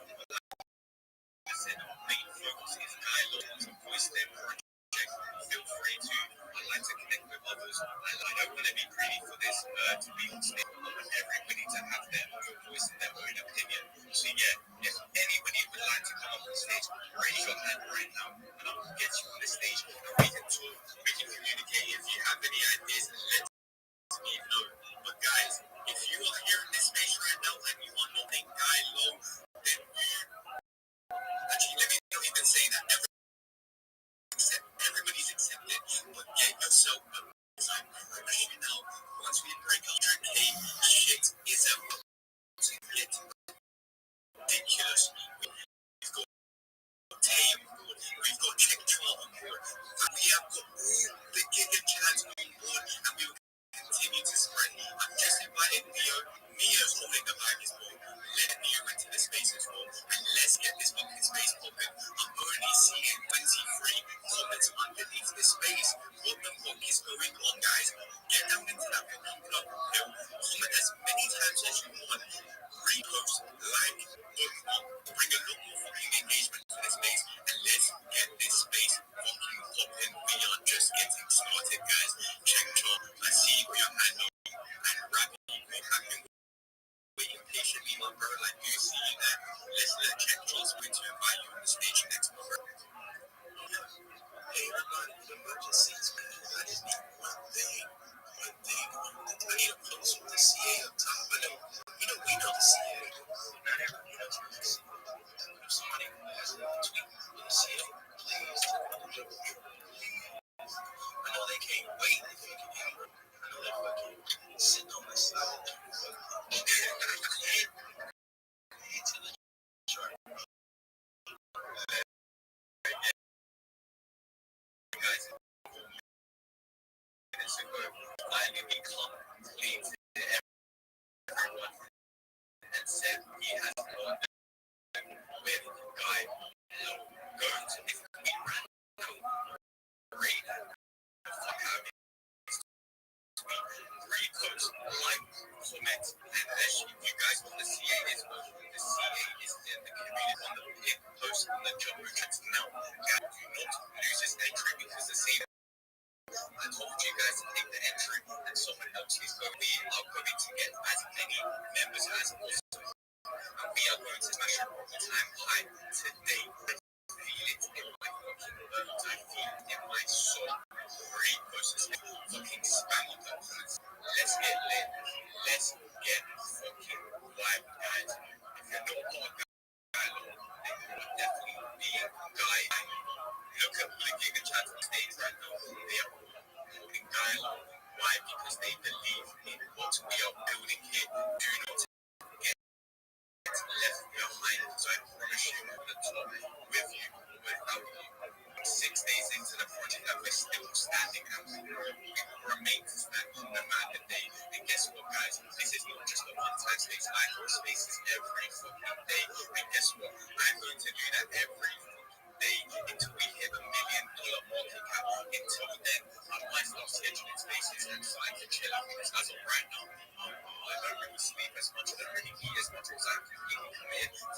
I said, our main focus is dialogue to voice their project. Feel free to. I like to connect with others. I don't want to be greedy for this to be on stage. I want everybody to have their own voice and their own opinion. So yeah, if anybody would like to come up on stage, raise your hand right now and I will get you on the stage and we can talk, we can communicate. If you have any ideas, let me know. But guys, if you are here in this space right now and you are not a guy low, then you actually let me not even say that everybody's accepted, but get yourself a time. I promise you now, once we break 100K, shit is about to get ridiculous. We've got Tame on board, we've got Check Chart on board, we have got all the giga chats on board, and we will continue to spread. I've just invited Neo. Neo's holding the bag as well. Let Neo into the space as well, and let's Let's get this fucking space popping. I'm only seeing 23 comments underneath this space. What the fuck is going on, guys? Get down into that fucking club. Comment as many times as you want. Repost, like, bookmark. Bring a lot more fucking engagement to this space. And let's get this space fucking popping. We are just getting started, guys. Check John. I see your hand up. And Rabbi, I've been waiting patiently, my bro. Like, do you see you there? Let's let Check John's going to invite you on the stage next, my bro. Hey, everybody, emergencies, man. I just need one thing. One thing. I need a post with the CA up top. But we know the CA. Not everybody knows the CA. If somebody has a tweet with the CA, please tell them to do it. I know they can't wait if you can hear them. I know they're fucking sitting on the side. And said he has no with guy going to if we ran read fuck out repost like comment and if you guys want the CA is the CA is in the community on the pin post on the job retracts now. Guys, do not lose this entry because the same I told you guys to take the entry and someone else is going to are going to get as many members as possible. And we are going to smash an all-time high today. I feel it in my fucking bones. I feel it in my soul. Repost fucking spam on the comments. Let's get lit. Let's get fucking wild, guys. If you're not part of dialogue, then you are definitely being guided. Look at the Giga Chat on stage right now. They are holding dialogue. Why? Because they believe in what we are building here. Do not get left behind. So I promise you, I'm going to talk with you, without you. 6 days into the project that we're still standing and we will remain to stand no matter the day. And guess what, guys? This is not just a one-time space. I hold spaces every fucking day. And guess what? I'm going to do that every day until we hit $1 million market cap. Until then, I might start scheduling spaces and starting to chill out because as of right now, I don't really sleep as much, I don't really eat as much as I can eat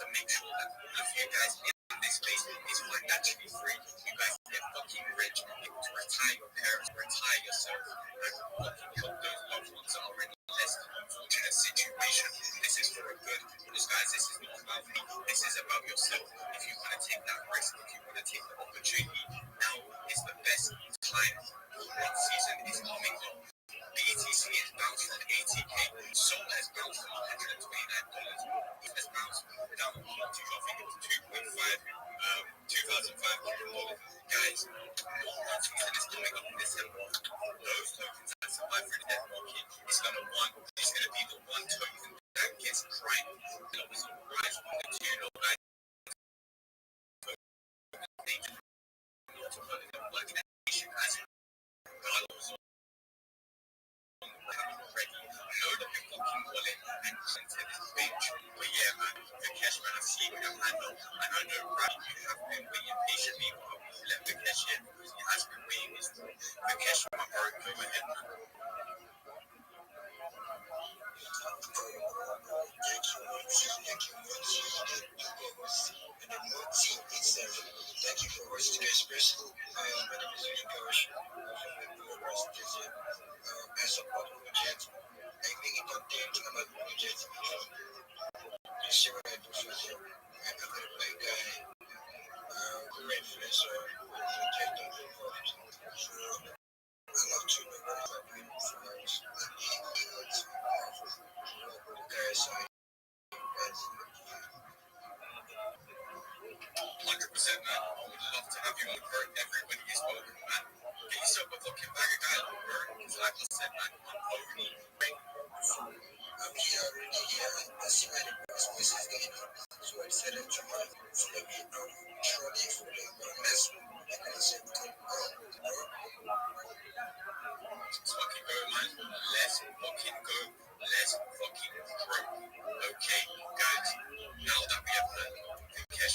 to make sure that all of you guys in this space is financially free. You guys get fucking rich, able to retire your parents, retire yourself, and fucking help those loved ones that are in a less unfortunate situation. This is for a good. Because guys, this is not about me. This is about yourself. If you want to take that risk, if you want to take the opportunity, now is the best time. One season is coming up. BTC is bounced from 80k. Sol has bounced from $129. It has bounced down to, I think it was 2,500. Guys, one season is coming up in December. Those tokens that survive through the death market, it's going to be the one token that gets cried. It was on the rise from the $2 guys. Organization has dollars already. Load up your fucking wallet and into this bitch. But yeah, man, Vikesh, man, I see what I'm handling. And I know, Rabbi, you have been waiting patiently while we let Vikesh in because he has been waiting his time. Vikesh, my bro, go ahead, man. Thank you for hosting this special. My name is Vikesh. As a part of the project, I think it contains a lot of projects. This year I do for you. I'm a very big guy. Great influencer. Project of the project. So I love to know what I'm doing for us. Guys, 100%, man. I would love to have you on, bro. Everybody is welcome, man. Get yourself a fucking bag of dialogue, bro. Because like I said, man, I'm only great. I'm here already, I see my spaces going on. So I decided to run. So let me know. Surely for the let's fucking go, man. Let's fucking go. Let's fucking grow. Okay, guys. Now that we have learned Vikesh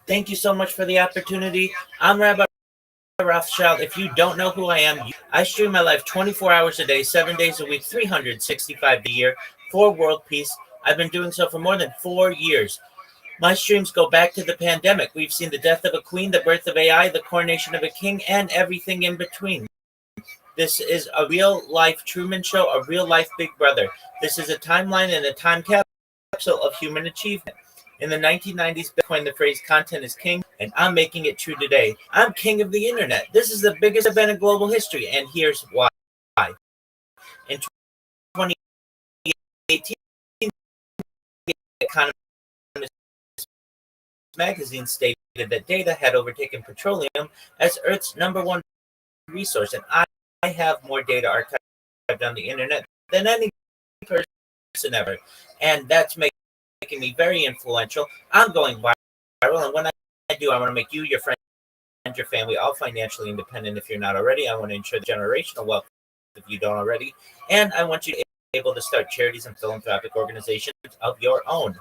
Thank you so much for the opportunity. I'm Rabbi Rothschild. If you don't know who I am, I stream my life 24 hours a day, 7 days a week, 365 a year for world peace. I've been doing so for more than 4 years. My streams go back to the pandemic. We've seen the death of a queen, the birth of AI, the coronation of a king, and everything in between. This is a real life Truman Show, a real life Big Brother. This is a timeline and a time capsule of human achievement. In the 1990s, Bitcoin, the phrase content is king, and I'm making it true today. I'm king of the internet. This is the biggest event in global history, and here's why. In 2018, the Economist magazine stated that data had overtaken petroleum as Earth's #1 resource, and I have more data archived on the internet than any person ever, and that's making me very influential. I'm going viral, and when I do, I want to make you, your friends, your family, all financially independent if you're not already. I want to ensure the generational wealth if you don't already, and I want you to be able to start charities and philanthropic organizations of your own.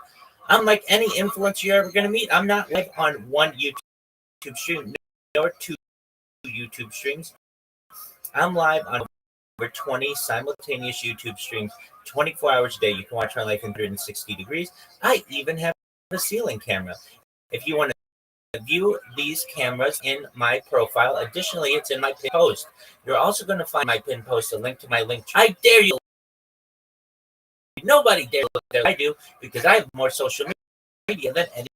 Unlike any influencer you're ever going to meet, I'm not live on one YouTube stream nor 2 YouTube streams. I'm live on over 20 simultaneous YouTube streams, 24 hours a day. You can watch my life in 360 degrees. I even have a ceiling camera. If you want to view these cameras in my profile, additionally, it's in my pinned post. You're also going to find my pinned post a link to my link. I dare you. Nobody dare look there. I do, because I have more social media than any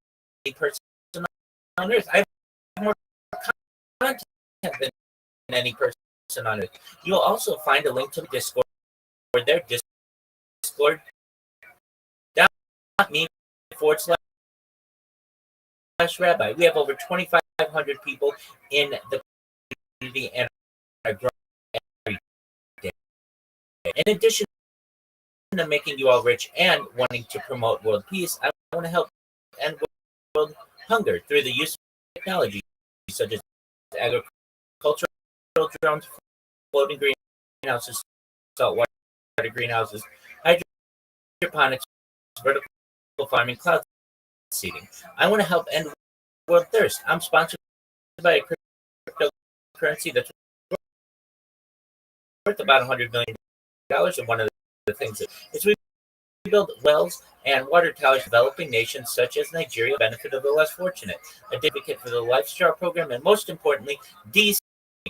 person on earth. I have more content than any person on earth. You'll also find a link to the Discord there, discord.me/Rabbi. We have over 2,500 people in the community and are growing every day. In addition to making you all rich and wanting to promote world peace, I want to help end world hunger through the use of technology such as agricultural drones, floating greenhouses, saltwater greenhouses, hydroponics, vertical farming, cloud seeding. I want to help end world thirst. I'm sponsored by a cryptocurrency that's worth about $100 million, and one of the things that is we build wells and water towers developing nations such as Nigeria, benefit of the less fortunate, a advocate for the Lifestyle program, and most importantly, make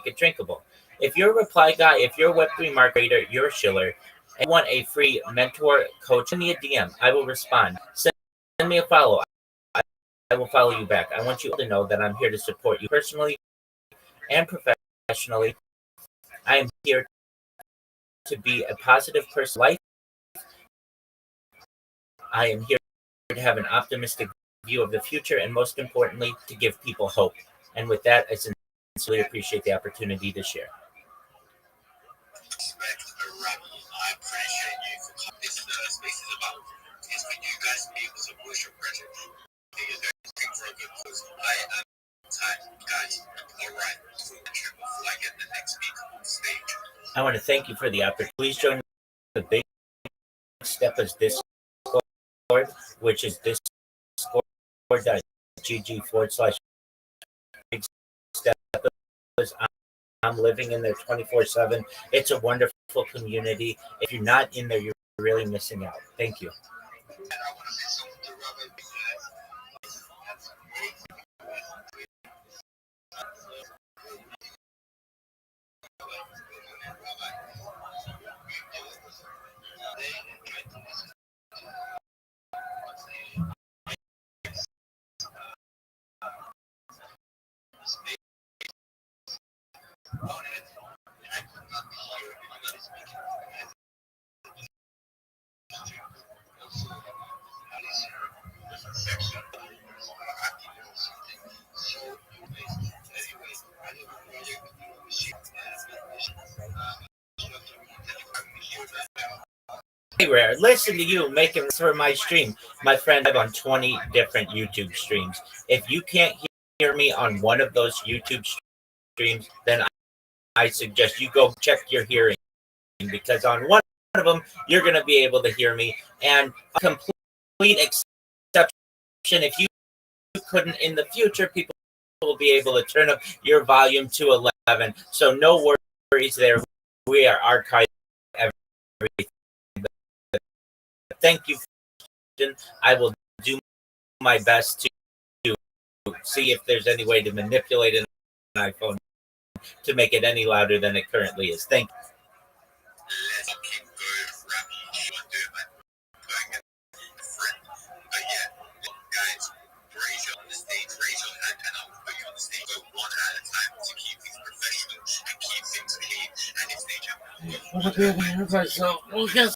it drinkable. If you're a reply guy, if you're a Web3 marketer, you're a shiller, and you want a free mentor, coach, send me a DM. I will respond. Send me a follow. I will follow you back. I want you to know that I'm here to support you personally and professionally. I am here to be a positive person. Life. I am here to have an optimistic view of the future, and most importantly, to give people hope. And with that, I sincerely appreciate the opportunity to share. I appreciate you for coming. This space is about is for you guys to be able to voice your presence. For a good cause. I am tired, guys. All right. So before I get the next speaker on stage. I want to thank you for the opportunity. Please join the big step as Discord, which is discord.gg/big step. I'm living in there 24/7. It's a wonderful community. If you're not in there, you're really missing out. Thank you. Rare. Listen to you making this for my stream. My friend, I'm on 20 different YouTube streams. If you can't hear me on one of those YouTube streams, then I suggest you go check your hearing, because on one of them, you're going to be able to hear me. And a complete exception, if you couldn't in the future, people will be able to turn up your volume to 11. So no worries there. We are archiving everything. Thank you. I will do my best to see if there's any way to manipulate an iPhone to make it any louder than it currently is. Thank you. Let's fucking go, Rabbi. You want to do it, man? Go and get a friend. But yeah, guys, raise your on the stage, raise your hand, and I'll put you on the stage. Go one at a time to keep things professional and keep things clean. And if they jump, I'm gonna be able to hear myself. Well, guess.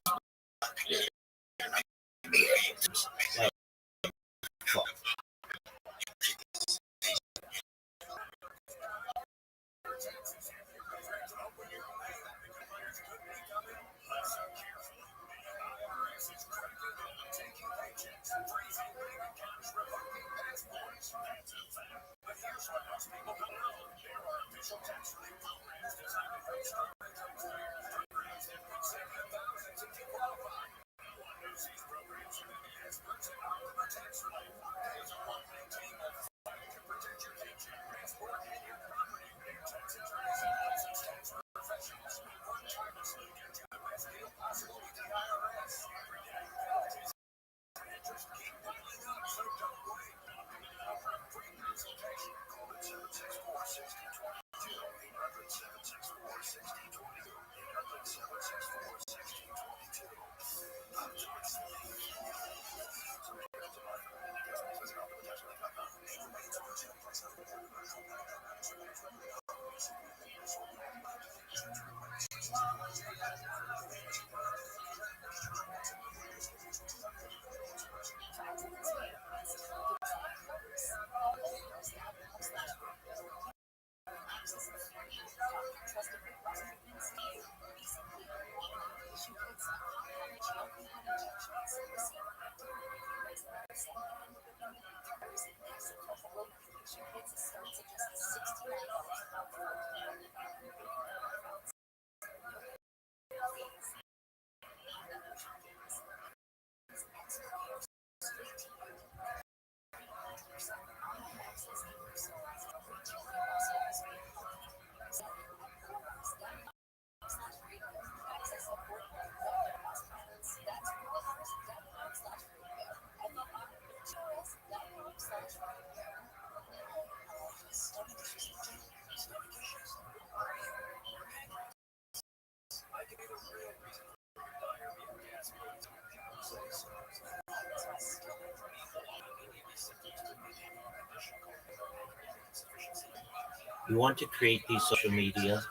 You want to create these social media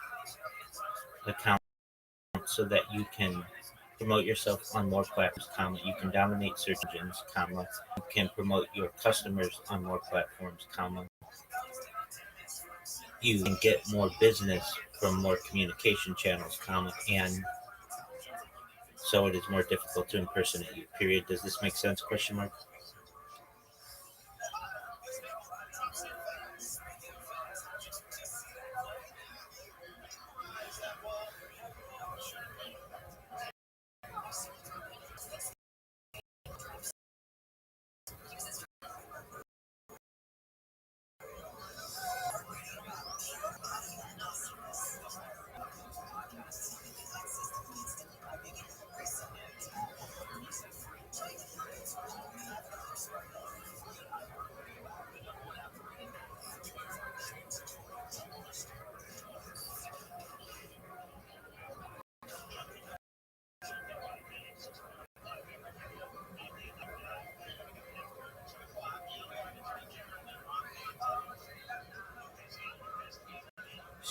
accounts so that you can promote yourself on more platforms, comma, you can dominate search engines, comma, you can promote your customers on more platforms, comma, you can get more business from more communication channels, comma, and so it is more difficult to impersonate you. Period. Does this make sense? Question mark.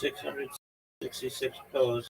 $666 posts.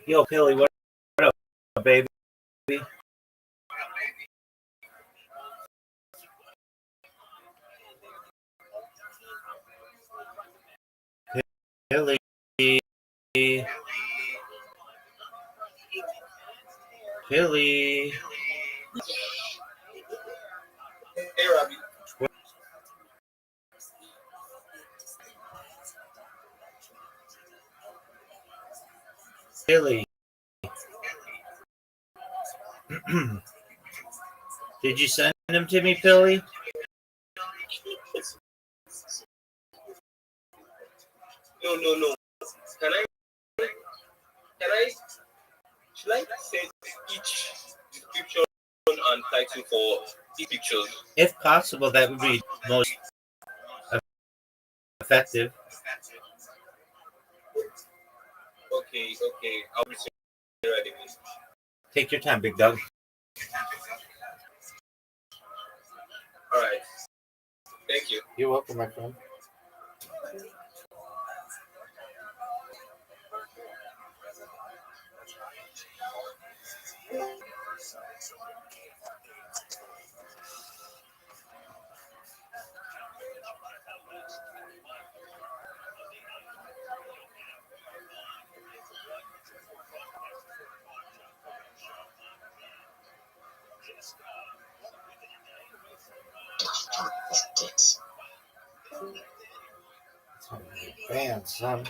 Yo, Pilly, what up, baby? Pilly. Pilly. Hey, Rabbi. Pilly. Did you send him to me, Pilly? No. Can I, should I set each description and title for each pictures? If possible, that would be most effective. Okay. I'll be ready. Take your time, big dog. All right. Thank you. You're welcome, my friend. Man, son.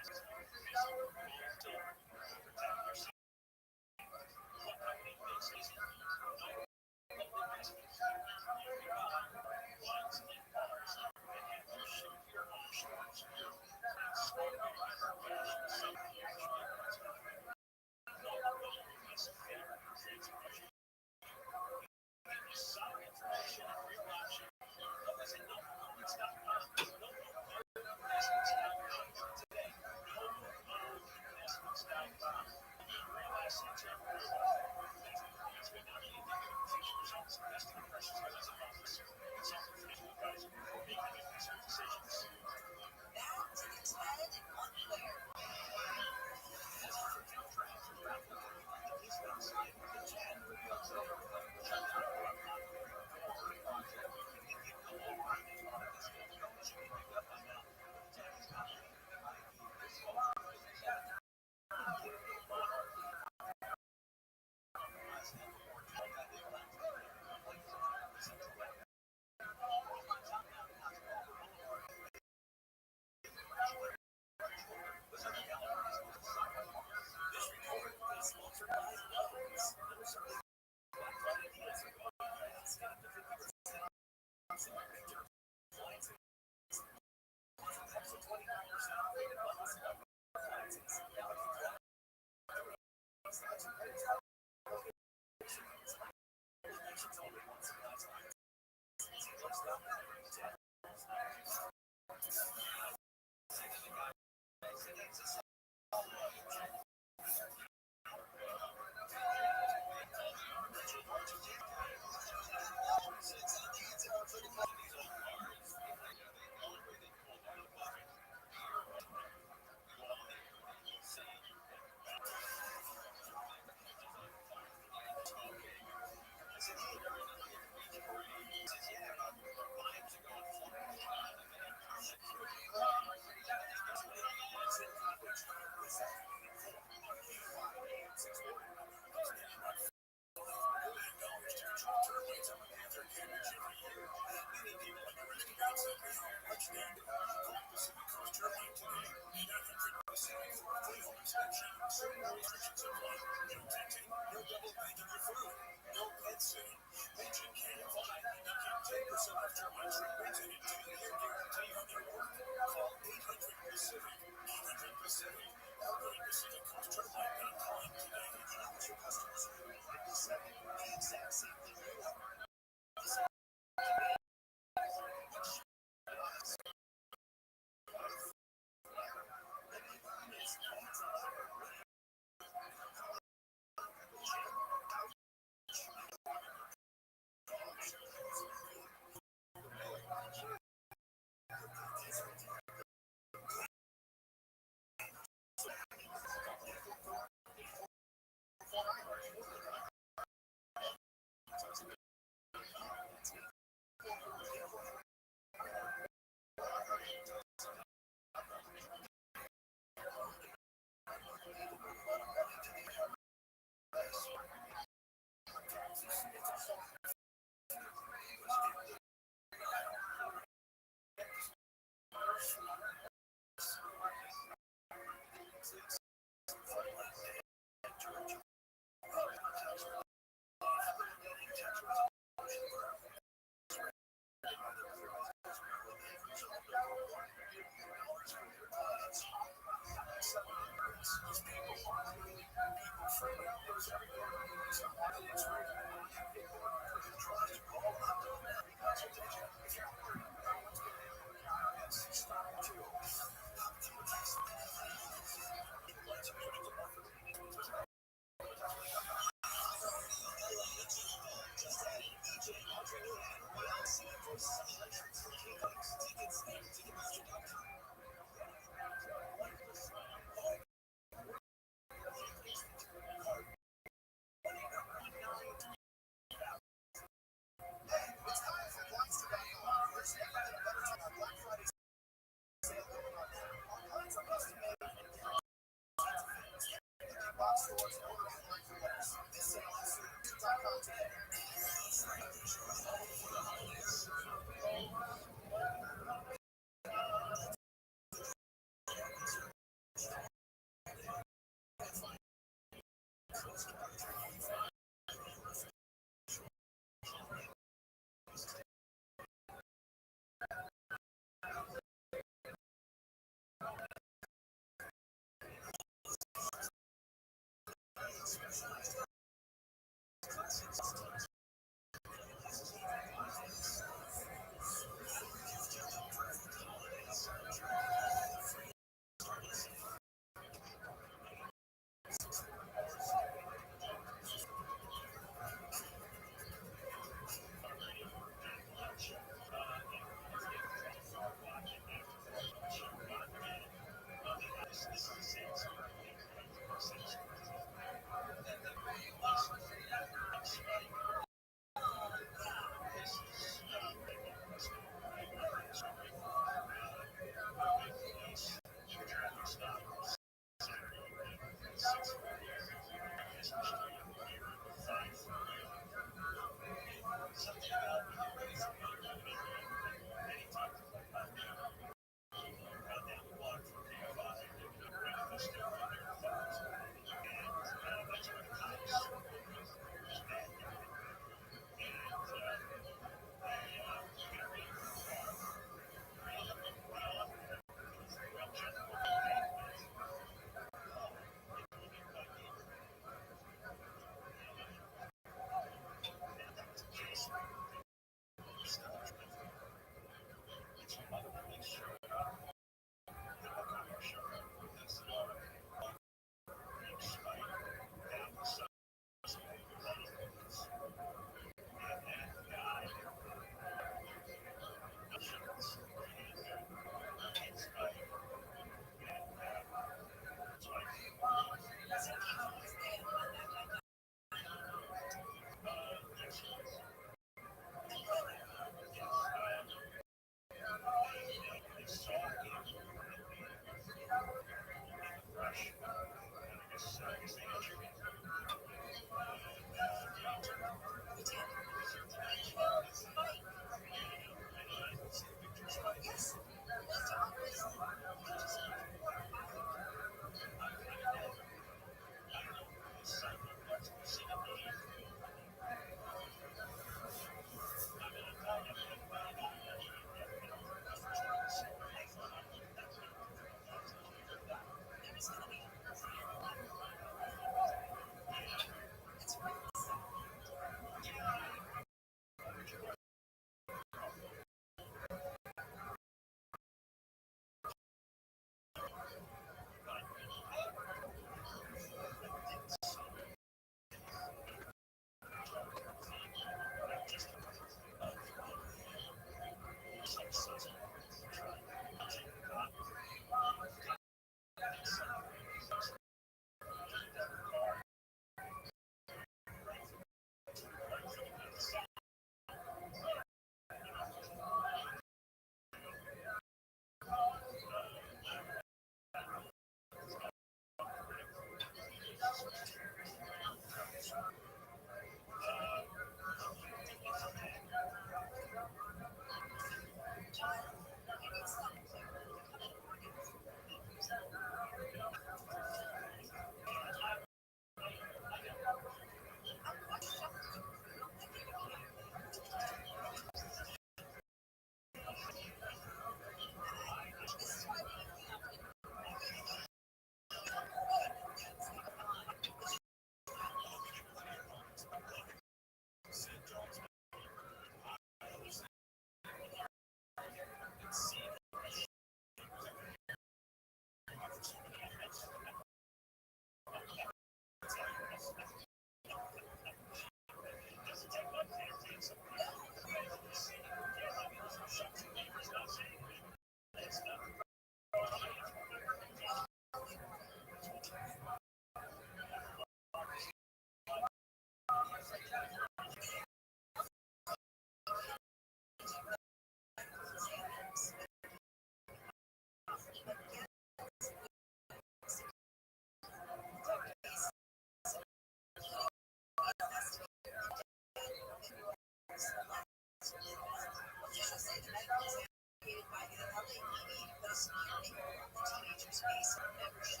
teenagers face membership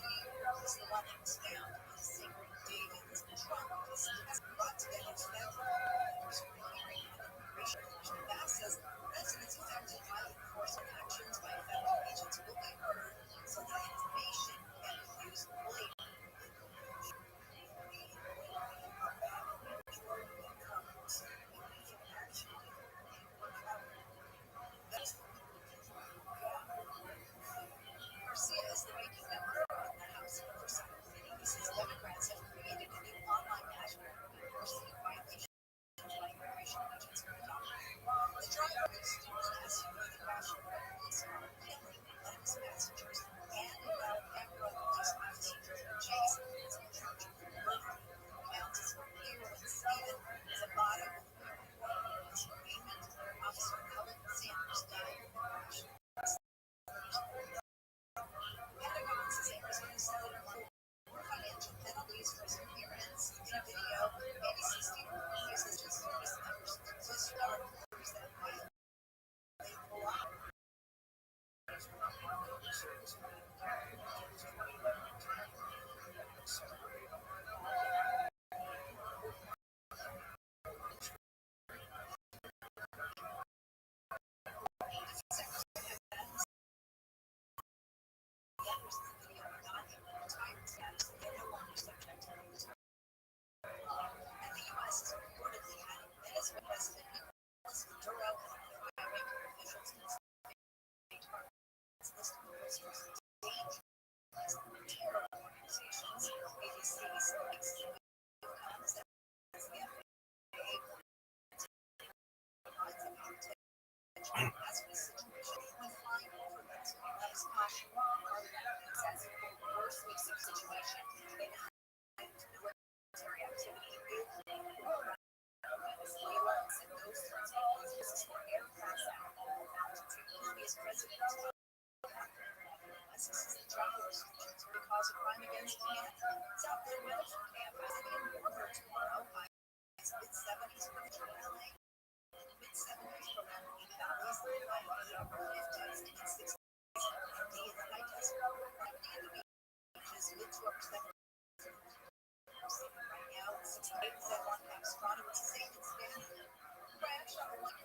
is the one that was found on the sacred David's trunk. Brought together to that Bass says residents affected by enforcement actions by federal agents will be heard so that information can be used later. Garcia is the ranking member of the House Oversight Committee. He says Democrats have created a new online dashboard for enforcing violations by immigration agents. The driver of the student SUV crashed in a police car, killing one of his passengers and allowed Emerald police officer Chase is in charge of murder. Counts as Aaron Stephen is a bottom of the marijuana. Officer Helen Sanders died in the crash. Pentagon says Arizona Senator more financial penalties for his appearance in a video. ABC Stephen uses his service members to start orders that violate the law. Cause a crime against Canada. South Carolina campus in warmer tomorrow. Mid-70s for LA. Mid-70s for Mountain Valleys. Upper 50s and 60s. In the high desert. In the beaches. Mid to upper 70s. Right now, 68 that one astronomers say it's been crash on one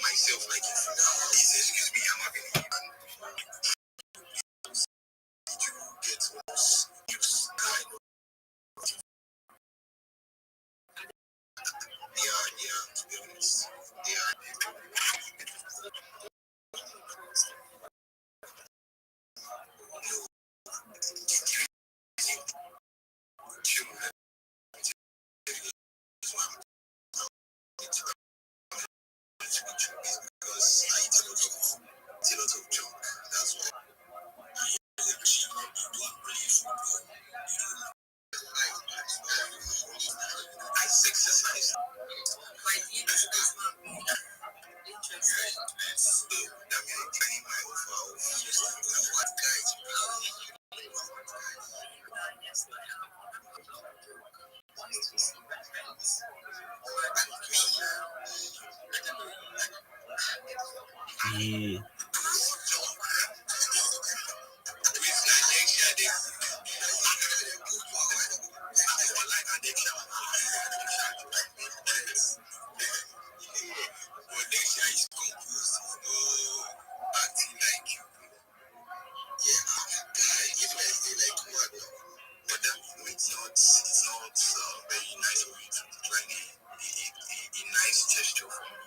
Myself, like, please excuse me, I'm having you get worse. You kind of, yeah, to be honest. They are. Children, because I eat a lot of junk. That's why I exercise. So that means training my offer of what guys. Yeah. It's not very nice of you to try a nice gesture for me.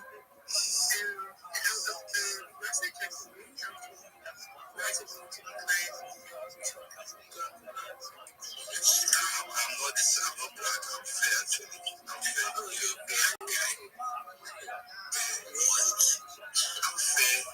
I'm not black, I'm fair actually. I'm fair. You're a black guy. I'm fair.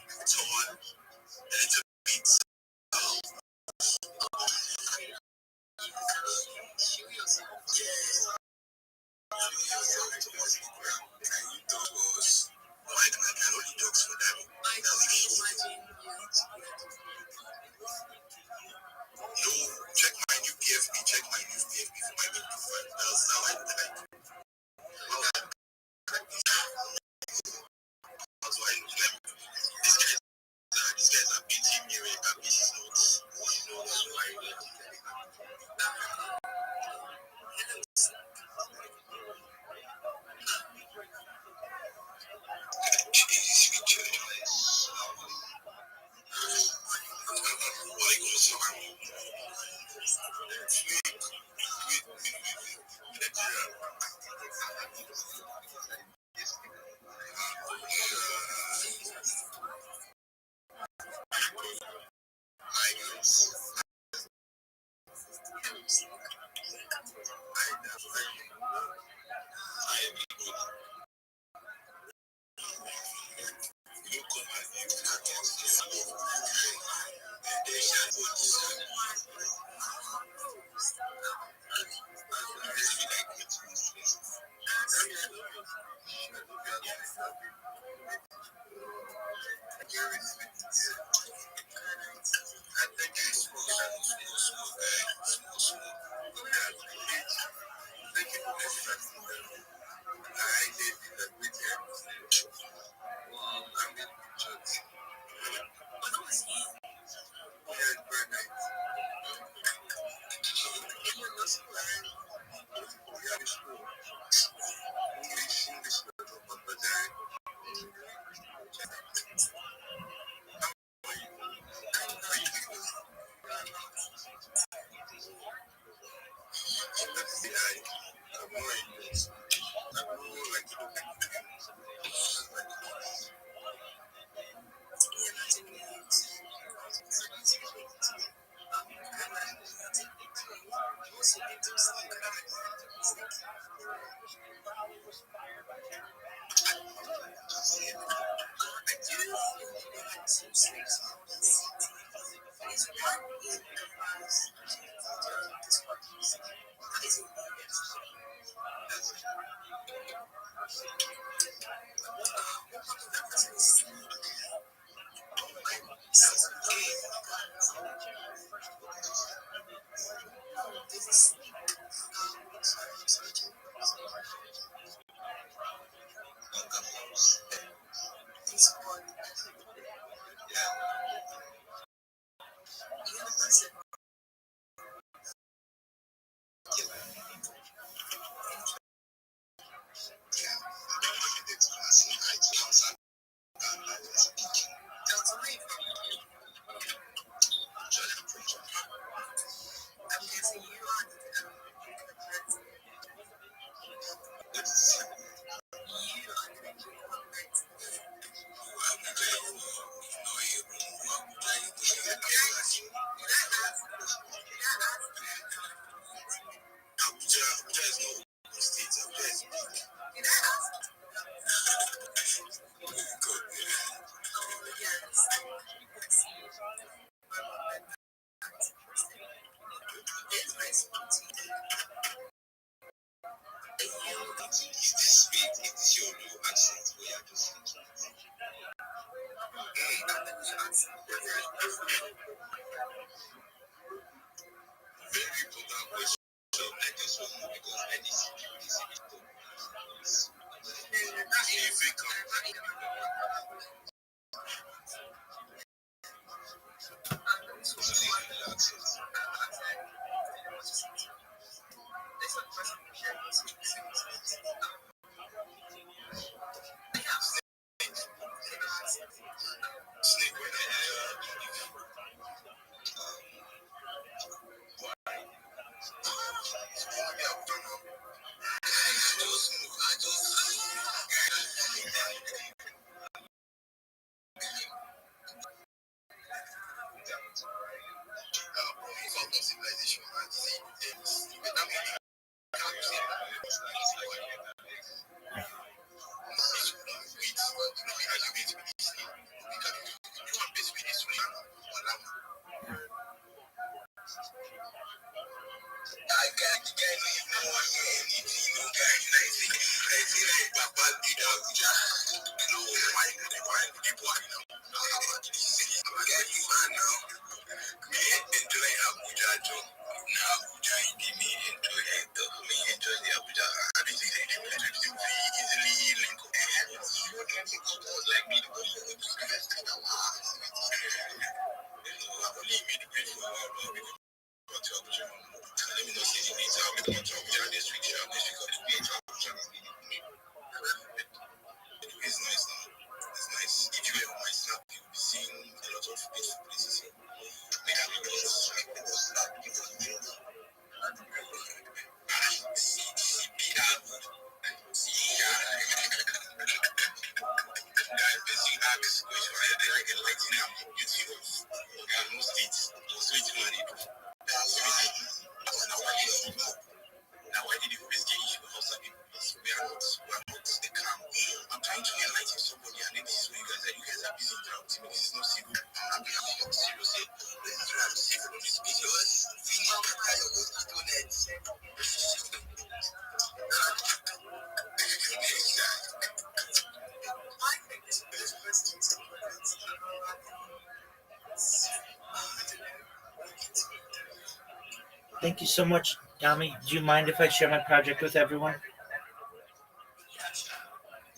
Thank you so much, Dami. Do you mind if I share my project with everyone?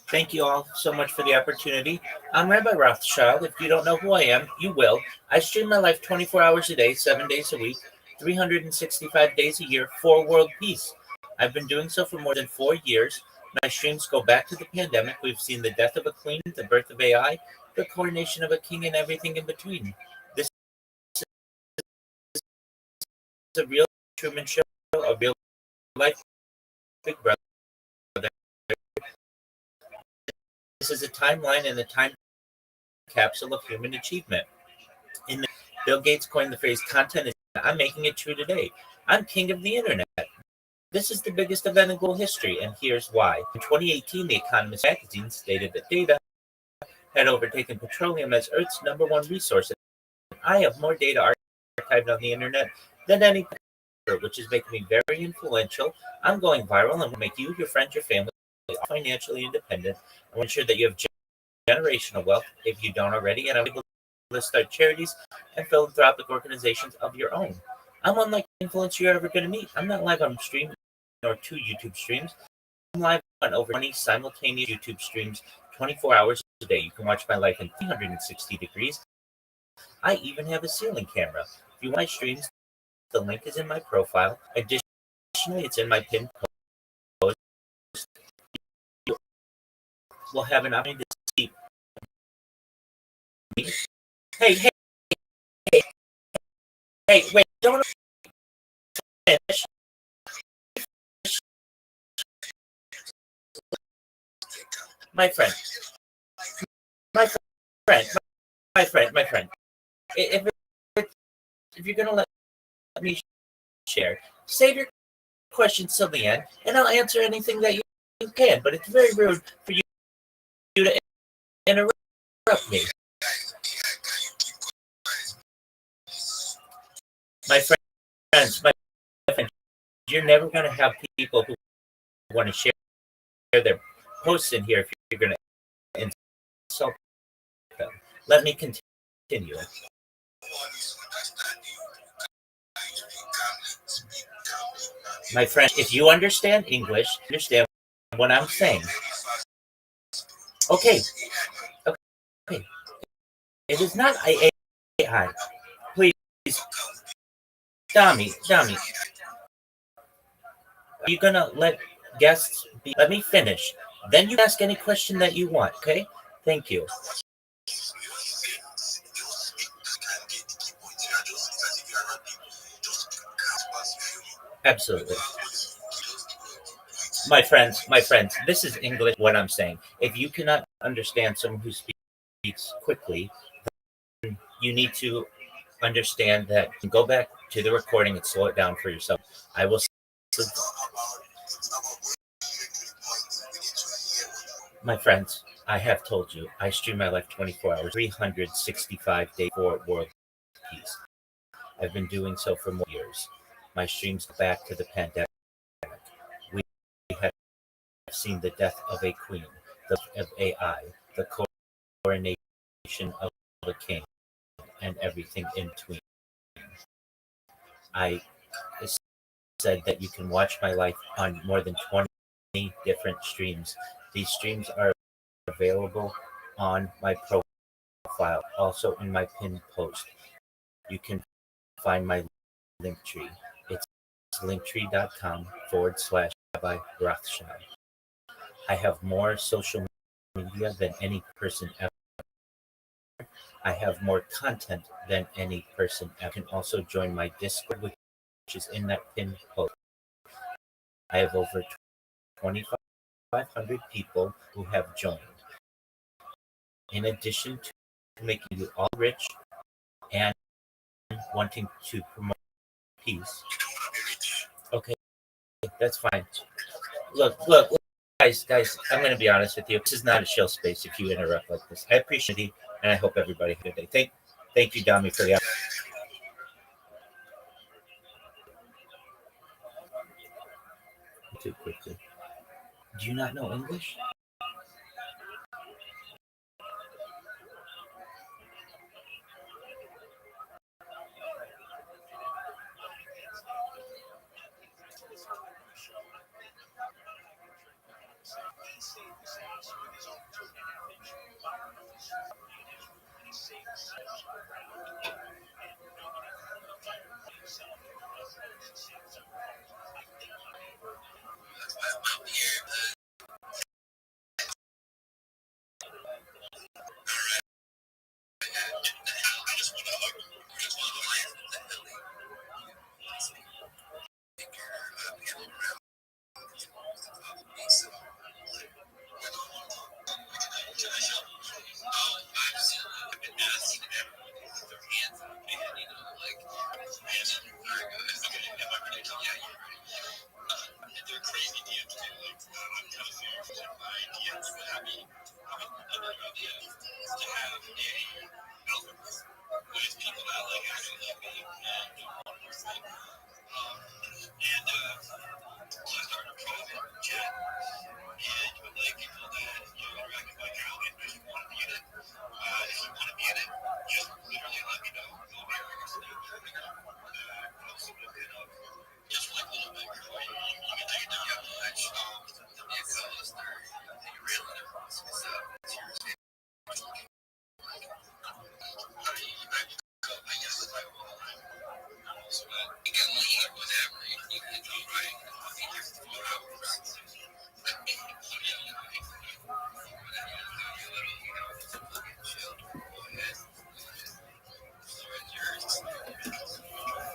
Thank you all so much for the opportunity. I'm Rabbi Rothschild. If you don't know who I am, you will. I stream my life 24 hours a day, 7 days a week, 365 days a year for world peace. I've been doing so for more than 4 years. My streams go back to the pandemic. We've seen the death of a queen, the birth of AI, the coronation of a king, and everything in between. This is a real Truman Show, a real life Big Brother. This is a timeline and a time capsule of human achievement. In the, Bill Gates coined the phrase content is I'm making it true today. I'm king of the internet. This is the biggest event in global history, and here's why. In 2018, The Economist magazine stated that data had overtaken petroleum as Earth's number one resource. I have more data archived on the internet than any, which is making me very influential. I'm going viral and will make you, your friends, your family financially independent. I will ensure that you have generational wealth if you don't already, and I'm able to start charities and philanthropic organizations of your own. I'm unlike the influencer you're ever going to meet. I'm not live on stream or 2 YouTube streams. I'm live on over 20 simultaneous YouTube streams 24 hours a day. You can watch my life in 360 degrees. I even have a ceiling camera. If you want my streams, the link is in my profile. Additionally, it's in my pinned post. We'll have an opportunity to see me. Hey, wait, don't finish. My friend. If you're gonna let me share, save your questions till the end, and I'll answer anything that you can. But it's very rude for you to interrupt me. My friends, you're never gonna have people who want to share their posts in here if you're gonna insult them. Let me continue. My friend, if you understand English, understand what I'm saying. Okay. It is not AI. Please, Dami. Are you gonna let guests be? Let me finish. Then you ask any question that you want, okay? Thank you. Absolutely. My friends, this is English what I'm saying. If you cannot understand someone who speaks quickly, then you need to understand that go back to the recording and slow it down for yourself. I will. My friends, I have told you, I stream my life 24 hours, 365 days for world peace. I've been doing so for more years. My streams go back to the pandemic. We have seen the death of a queen, the of AI, the coronation of a king, and everything in between. I said that you can watch my life on more than 20 different streams. These streams are available on my profile, also in my pinned post. You can find my link tree. It's linktree.com/Rabbi Rothschild. I have more social media than any person ever. I have more content than any person ever. You can also join my Discord, which is in that pinned post. I have over 2,500 people who have joined. In addition to making you all rich and wanting to promote peace. Okay, that's fine. Look, guys, I'm going to be honest with you. This is not a chill space if you interrupt like this. I appreciate it, and I hope everybody had a good day. Thank you, Dami, for the too quickly. Do you not know English?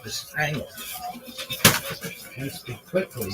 This angle. Let's speak quickly.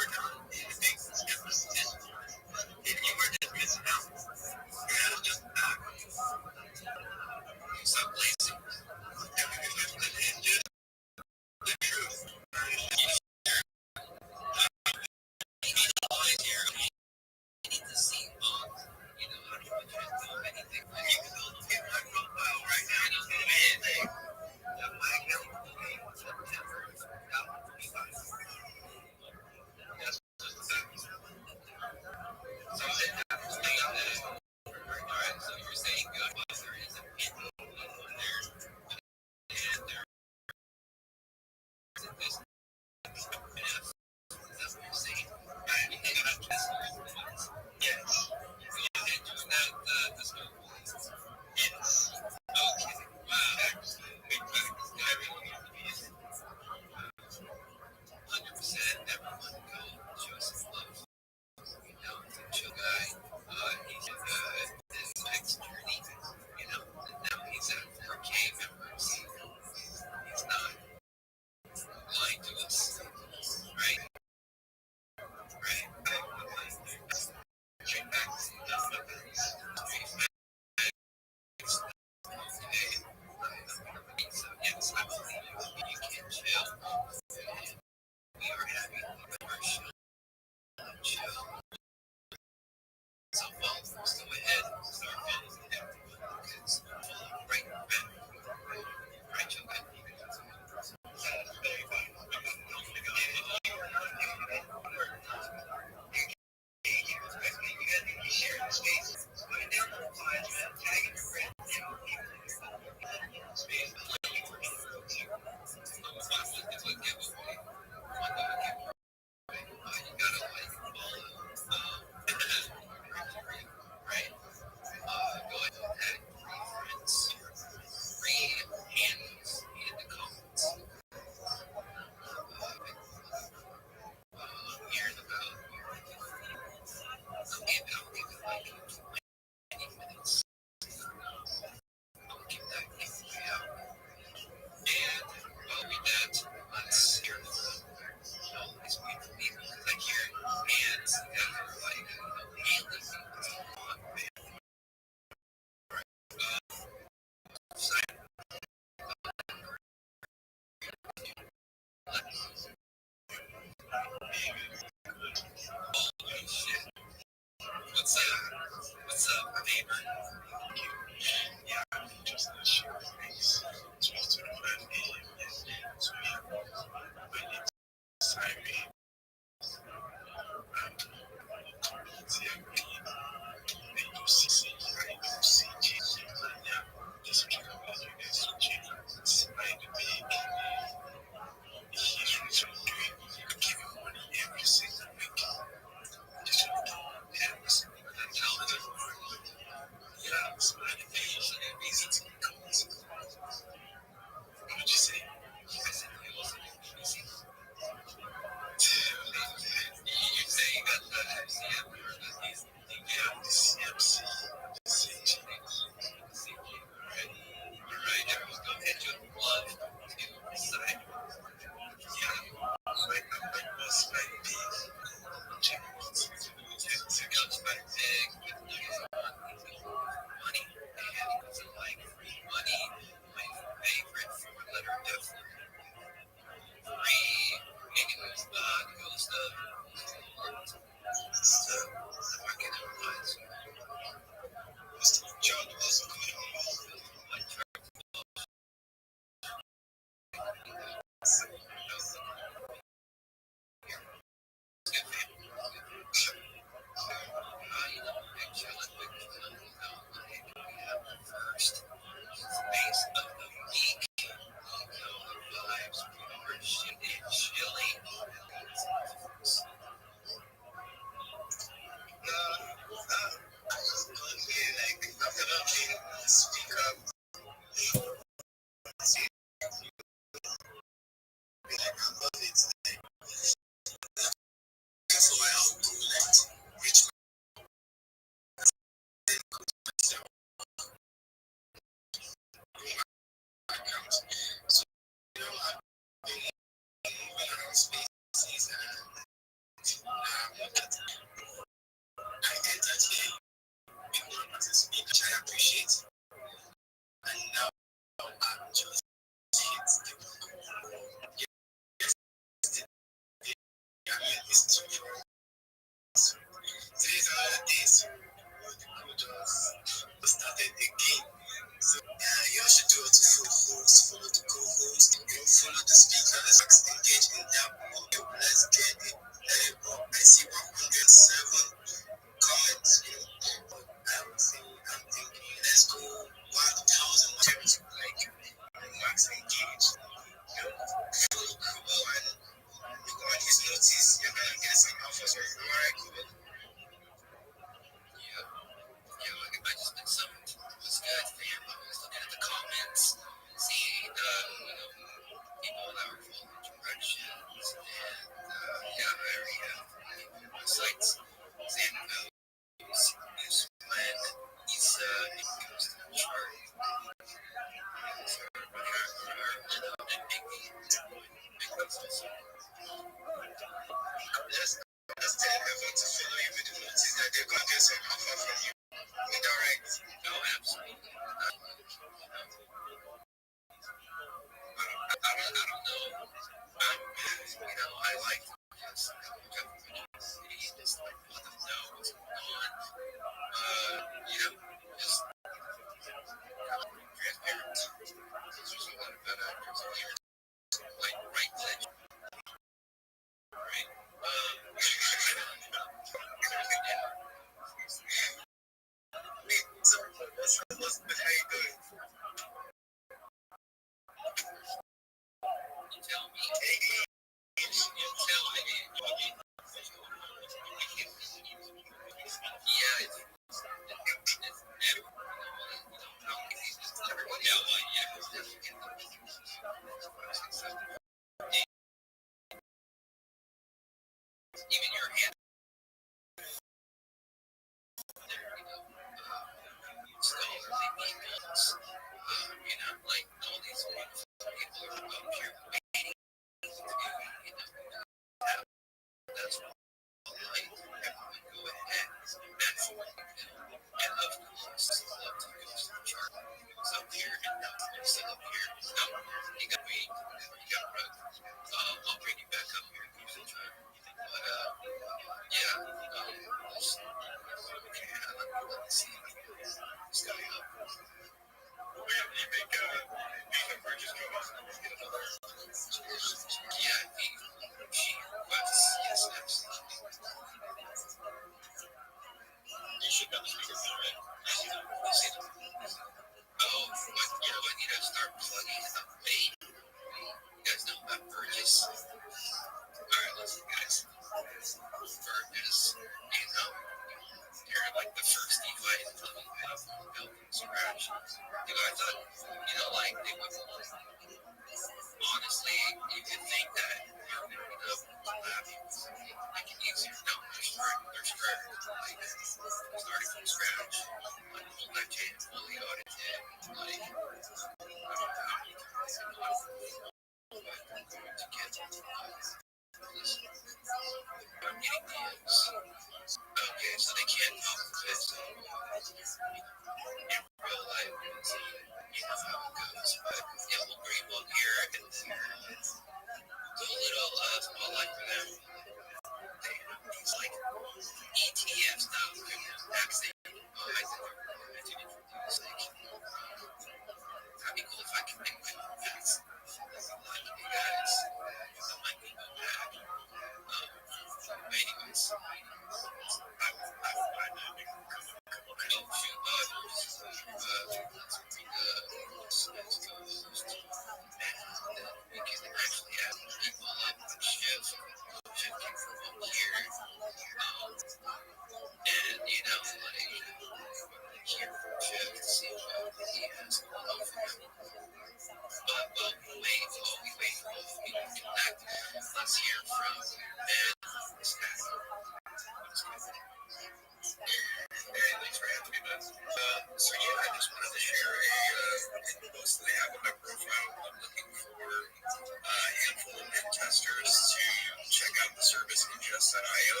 Io.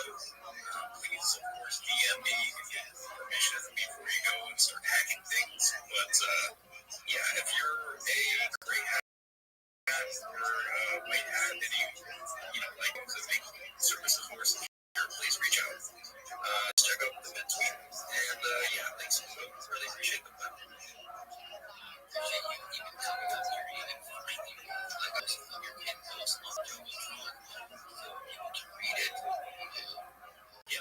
Please, of course, DM me if you have permission before you go and start hacking things. But yeah, if you're a great hacker or might have any, like to make services more secure, please reach out. Check out the mid tweet. And yeah, thanks. Really appreciate the time. Read it. Yeah,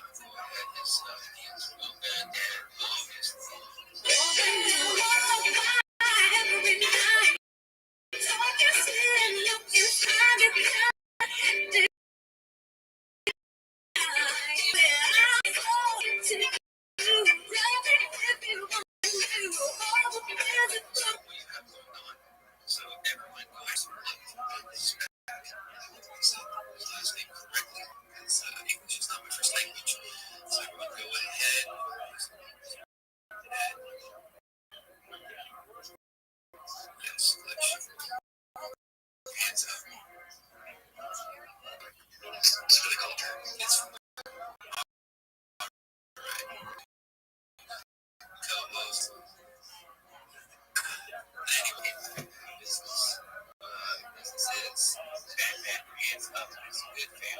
so everyone knows last name correctly. English is not my first language. So everyone go ahead. Yes, hands up. It's for the culture. It's co-host. Anyway, businesses, Batman, hands up. It's a good fan.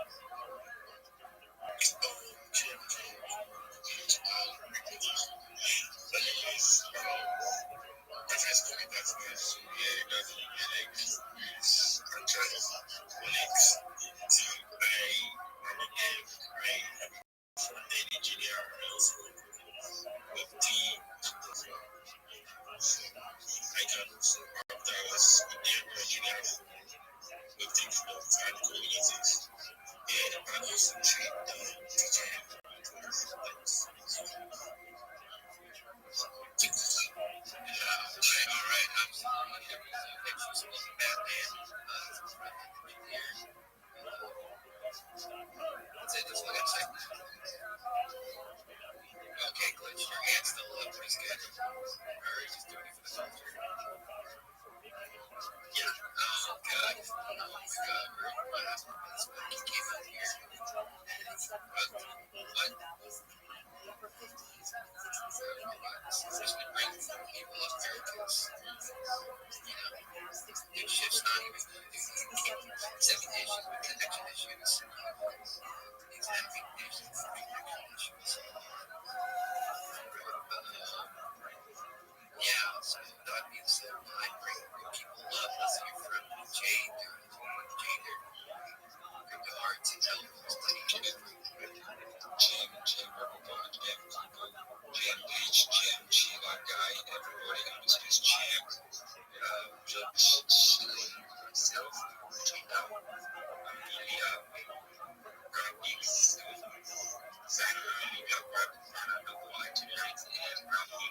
Okay, Glitch, your hand's still up. Pretty good. Alright, just doing it for the culture. Yeah. Oh, God. Oh, my God. What happened? He came out here. What? Just been bringing people up there because, new shifts not even seven issues with connection issues. He's having issues with connection issues. Yeah, so that means that I bring people up. Let's hear from Jade. Jade, bring the hearts and tell them what's playing. Jim, H, Jim, Sheila, Guy, everybody who's his champ. Myself, Amelia, Rabbi, Zachary, Rabbi tonight, and Rabbi.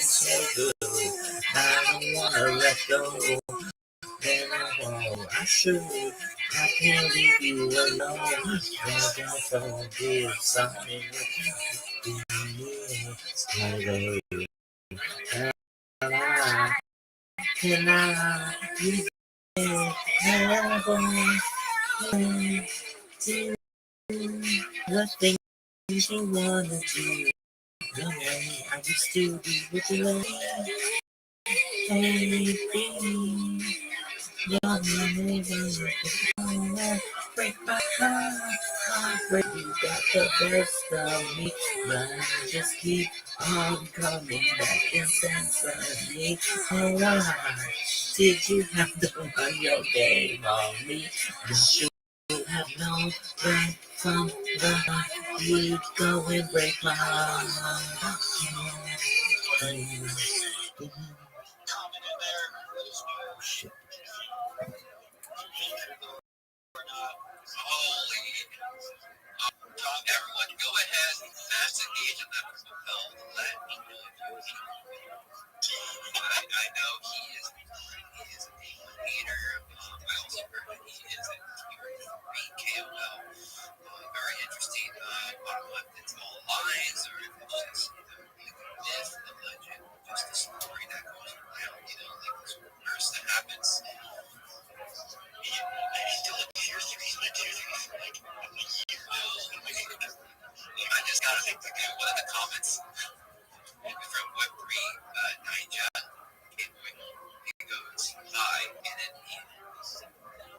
So good. I don't wanna let go. I should. I can't leave you alone. Don't forgive something. Can I do the things you wanna do? The way I used to be with you. Anything. Break my heart, break you got the best of me, but just keep on coming back and censoring me. Oh, why did you have to run your game on me? Don't you have no break from the heart? You go and break my heart. Shit. Everyone, go ahead, smash the gauge of that bell. Let me know if you I know he is a hater. I also heard that he is a KOL. Very interesting. I don't know if it's all lies or if it's just myth, the legend, just a story that goes around. Like this verse that happens. He still appears to be for like a year now. I just got one of the comments from Web3 Ninja. It goes hi, and then he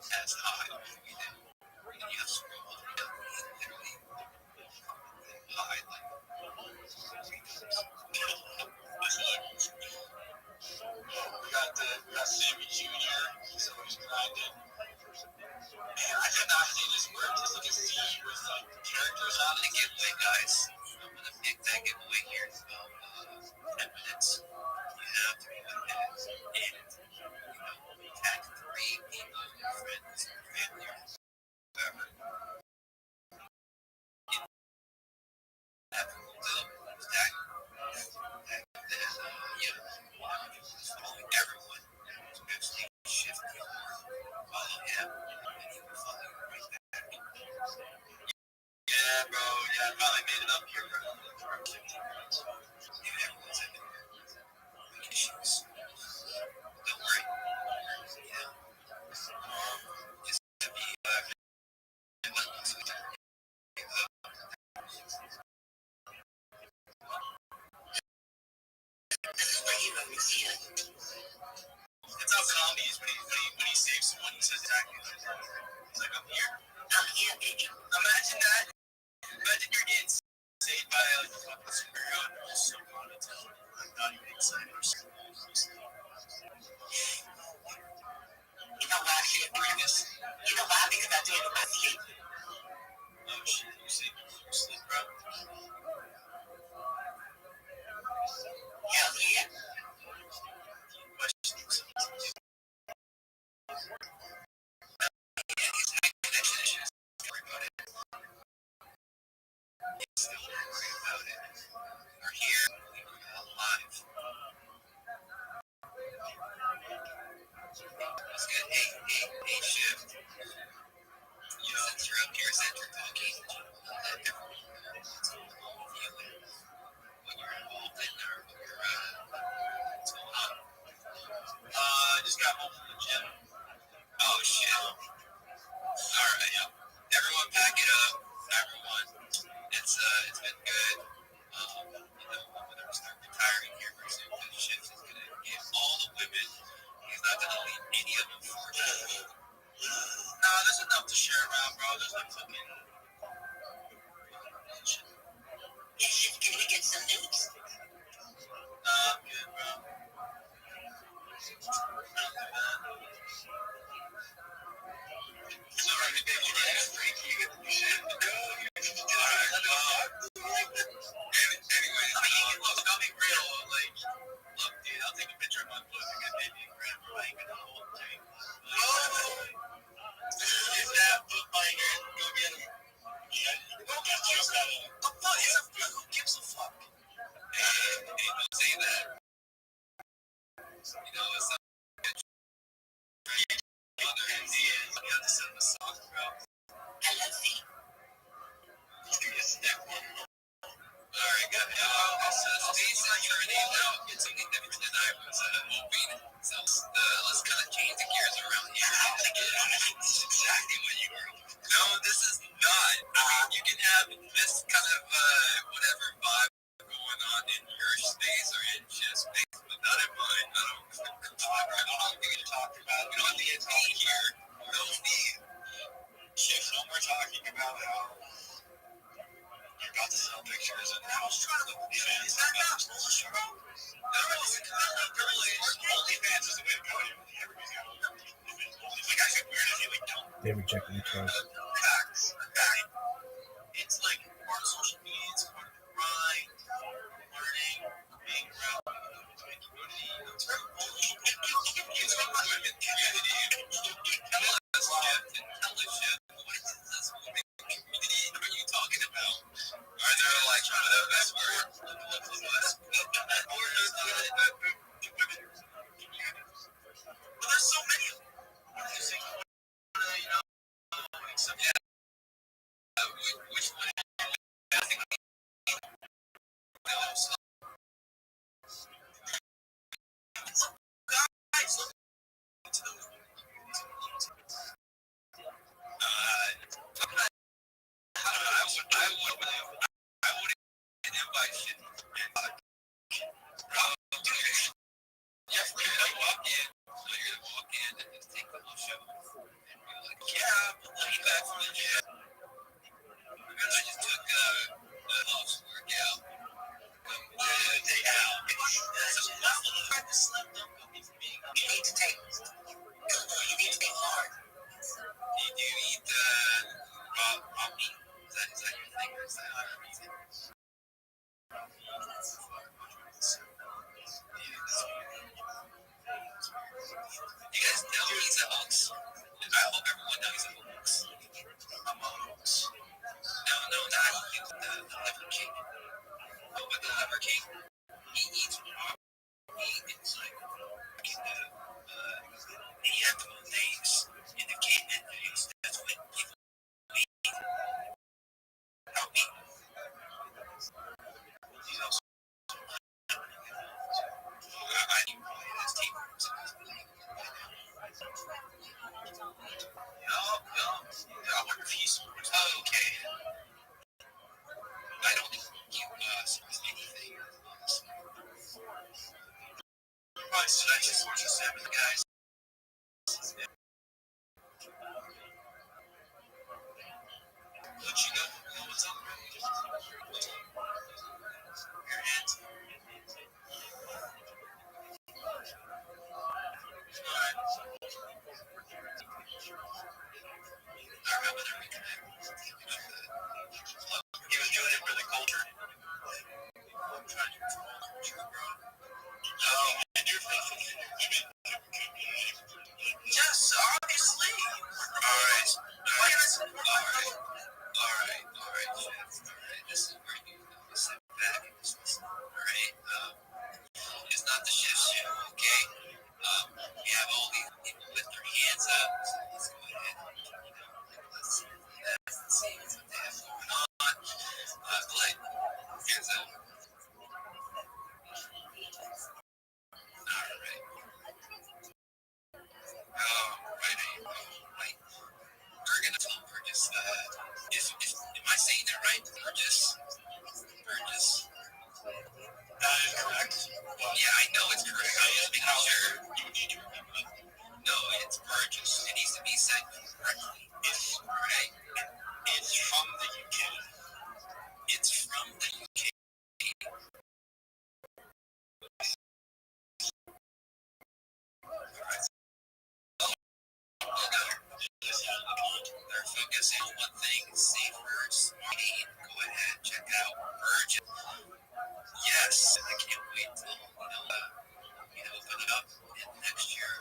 says hi. And you have to scroll on down. Literally hi like 3 times. We got Sammy Jr. So he's grinding. Man, I did not see this word. Just look at Z with like characters on it. Giveaway, guys. I'm gonna make that giveaway here in about 10 minutes. You have to go ahead and tag 3 people, your friends, your family, or whoever. Have a little tag. Then following everyone, especially Shift follow him, and he will follow you right back. Yeah, bro. Yeah, I finally made it up here, bro. Dude, everyone's having issues. That's how comedy is when he saves someone. He says exactly like that. He's like, I'm here. I'm here, baby. Imagine that. Imagine you're getting saved by a fucking superhero and you're just so monotone. I'm not even excited or something. You know why I can't do this? You know why? Because I do it in my sleep. Oh shit, you sleep, bro? Hell yeah. Questions? Still worrying about it. We're here, alive. That's good. Hey, shift. You know, since you're up here, centric talking, when you're involved in or what's going on? I just got home from the gym. Oh shit. Alright, yeah. Everyone pack it up. Everyone. It's been good. You know, I'm gonna start retiring here pretty soon because shift is gonna get all the women. He's not gonna leave any of them for it. Nah, there's enough to share around, bro. There's like fucking. Can we get some news? Nah, I'm good, bro. Sorry, baby. Thank you. Alright, anyway, look, I'll be real. Like, look, dude, I'll take a picture of my pussy and maybe grab her. I ain't gonna hold it. Is that book my hand? Go get him. Yeah, go get him. Who gives a fuck? Hey, don't say that. You know, it's like mother and you have to send the song, bro. I love you. Give me a step one. Alright, good. So Steve said you're an email. It's something different than I was hoping. So let's kind of change the gears around here. I don't think it's exactly what you were. No, this is not. You can have this kind of whatever vibe going on in your space or in his space, but not in mine. I don't think you're talking about. We don't need to be here. We don't need. Shift. No more talking about how. You got to sell pictures and I was trying to is that not bullshit, bro? No, it's OnlyFans is the way to go. Everybody's got OnlyFans. Like I said, weird as you like don't. They rejected the trust. Facts. It's like part of social media, it's part of the grind, learning, being around the community. It's very it's from the women community. Tell us shit. What is this women community? What are you talking about? Are they like trying to best word? Well, there's so many of them. You know, except So that's just what you said, guys. What you got? What's up, bro? Your hands. He was doing it for the culture. I'm trying to control the culture, bro. And your face. Yes, obviously. All right. All right. This is where you sit back and just listen. All right. It's not the shift, okay? We have all these people with their hands up. So let's go ahead and let's see what they have going on. Glenn, hands up. All right. Right. We're gonna tell Burgess. Am I saying that right? Burgess. That is correct. Yeah, I know it's correct. I just making sure. You need to remember that. No, it's Burgess. It needs to be said correctly. It's right. It's from the UK. It's from the UK. They're focusing on one thing, safer, smarty. Go ahead, check out Virgin. Yes, I can't wait till open it up in next year.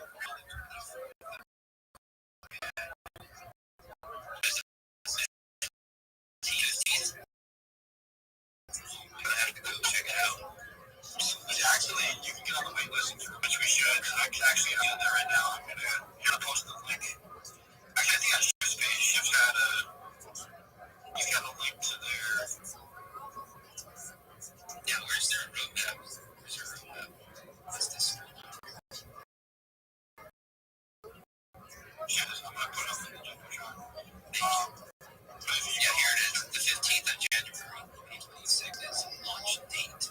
I have to go check it out. Actually, you can get on the wait list, which we should. I can actually do that right now. I'm gonna post the link. Actually, I think on Shift's page, Shift had he's got a link to their. Yeah, where's their roadmap? What's this? Shift is, I'm gonna put up in the Jumbotron. Thank you. Yeah, here it is. The 15th of January, 2026 is launch date.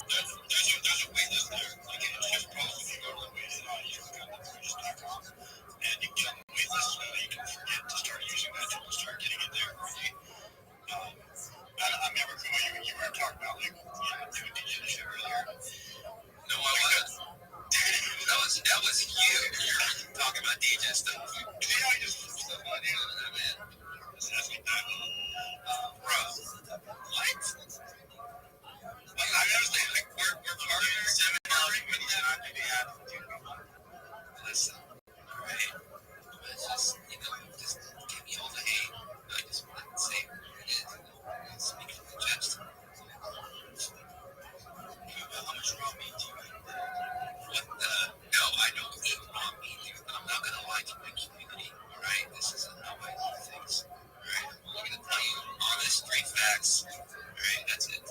There's a wait list there. Like in Shift Post, if you go to the wait list, you can go to Bridges.com and you can get on the wait list so that you can get to start using that tool, start getting it there early. I remember you were talking about like doing DJ shit earlier. No, I wasn't. That was you. You're talking about DJ stuff. Yeah, I just stuff on the internet, man. That's like that. Bro, what? Like, I understand, like, we're partners, seminar, but yeah, I think they have to do it. Listen, alright? Just give me all the hate. I just want to say what it is. Speak from the chest. How much raw meat do you eat? What the? No, I don't eat raw meat, dude. I'm not gonna lie to my community, alright? This is how I eat things, alright? I'm gonna tell you honest, straight facts, alright? That's it.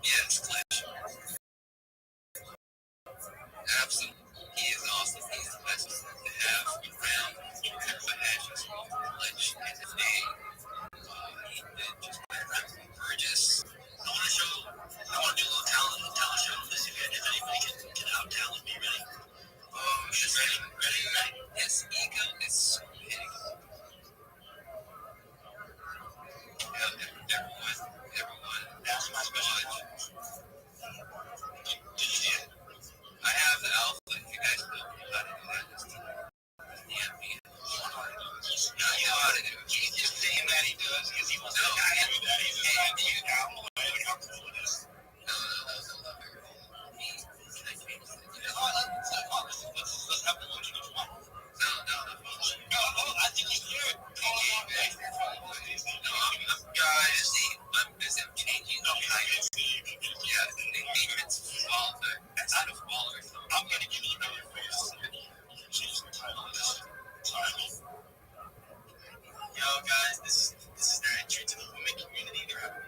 Yes, Clash. Absolutely. He is awesome. He's the best to have around. Everybody has just Glitch and his name. He did just Burgess. I want to do a little talent show. Let's see if anybody can out talent me, really. Oh, she's ready. His ego is so big. Everyone. That's my special. Did you see it? I have the alpha. If you guys don't know how to do that, just DM me. No, you know how to do it. He's just saying that he does because he wants to do that. He's just saying he's down. Like, how cool it is. No. Let's have the lunch if you want. No. I think you should. No, guys, I'm busy. I'm changing the height. Yeah, maybe it's smaller. It's out of smaller. I'm going to give you your face. Change the title of this. Yo, guys, this is their entry to the women community. They're having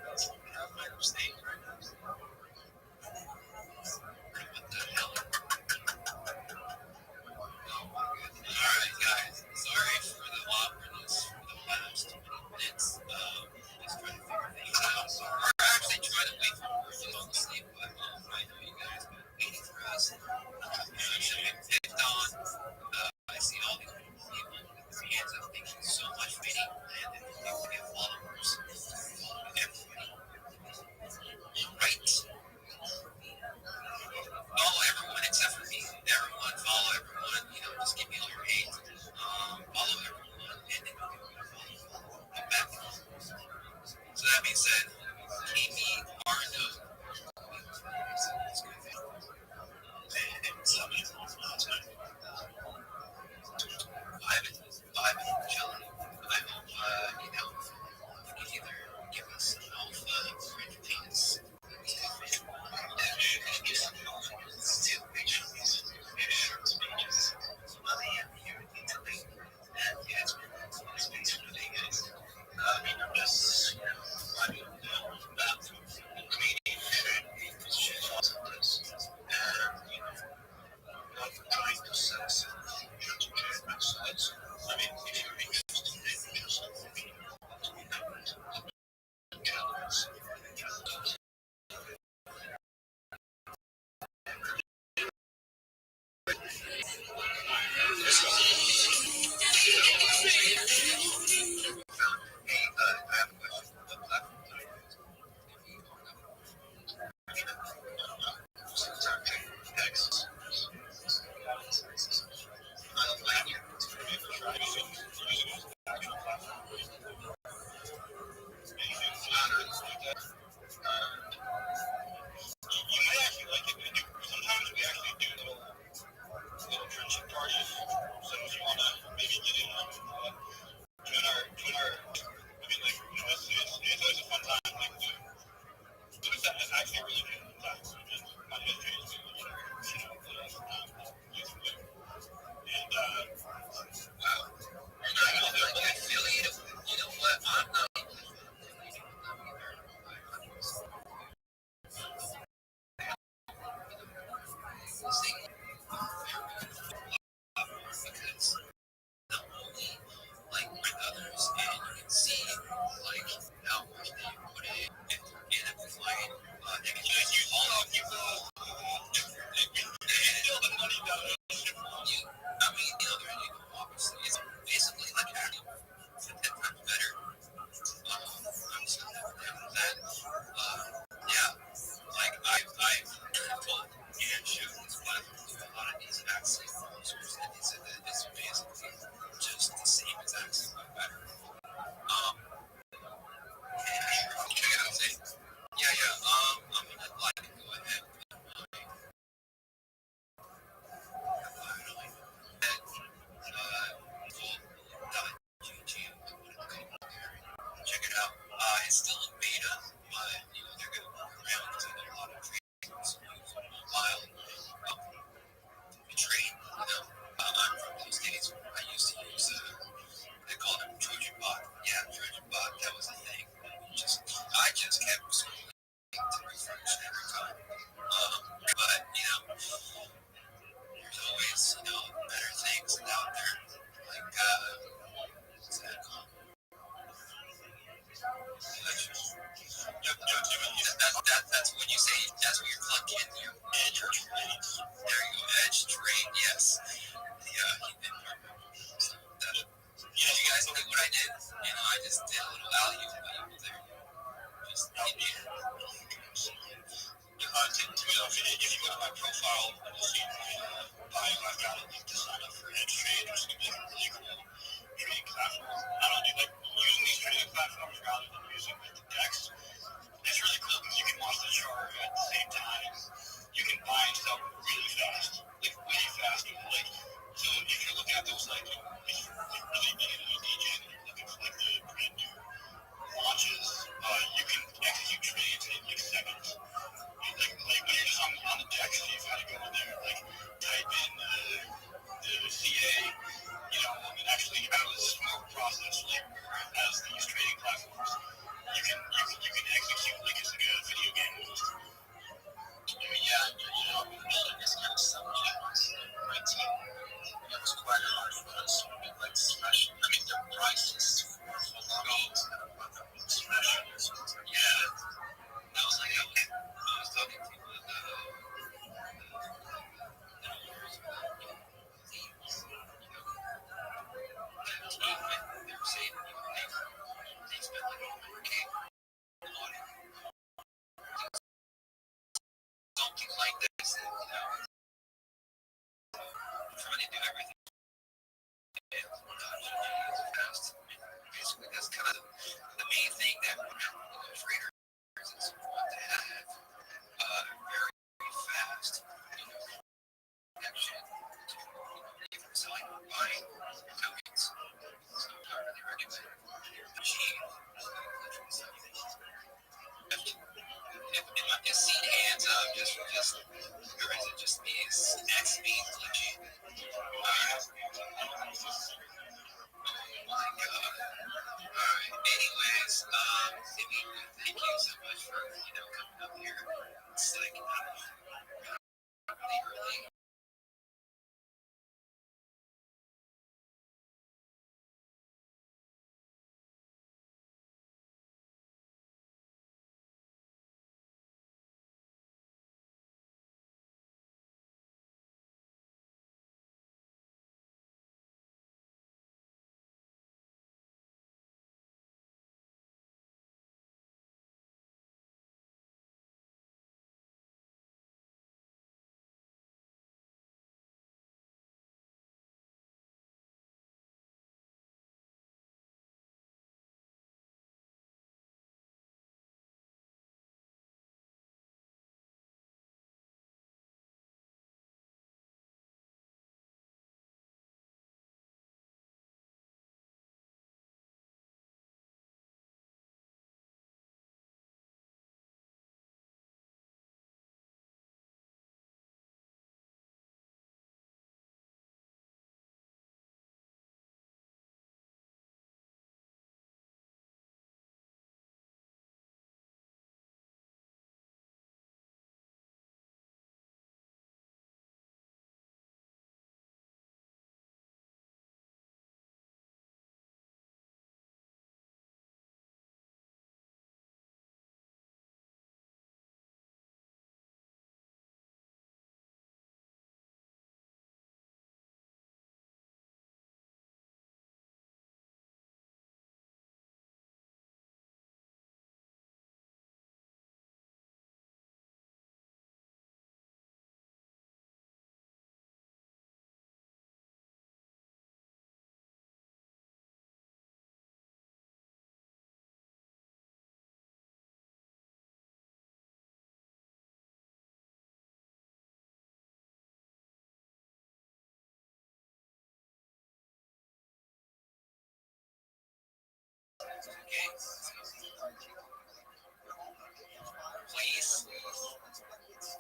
Okay.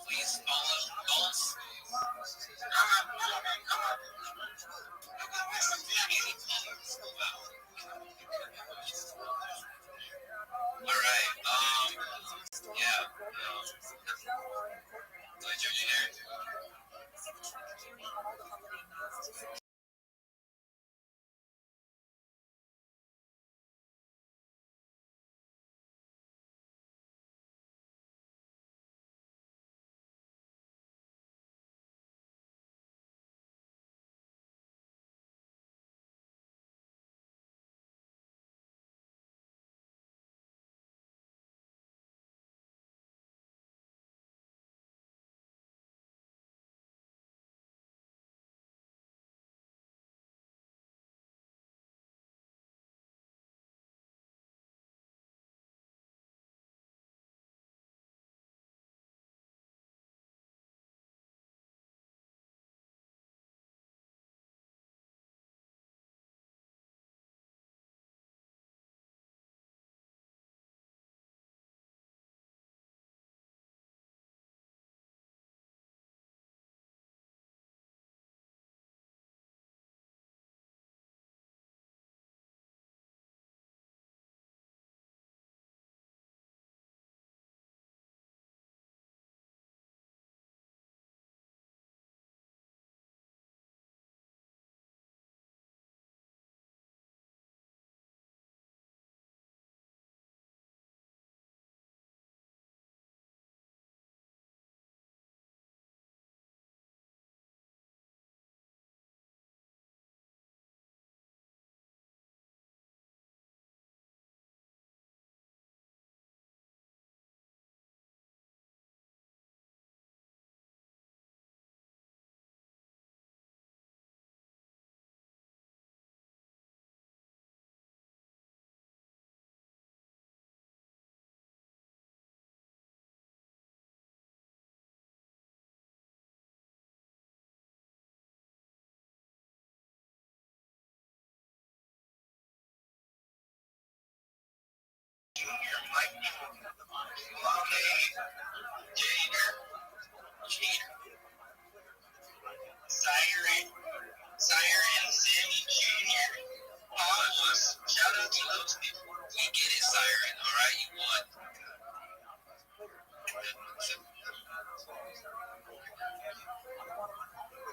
Please follow. All right. Yeah. Glad you're here. Sire and Sammy Jr. Shout out to those people. We get it, Siren. All right, you won.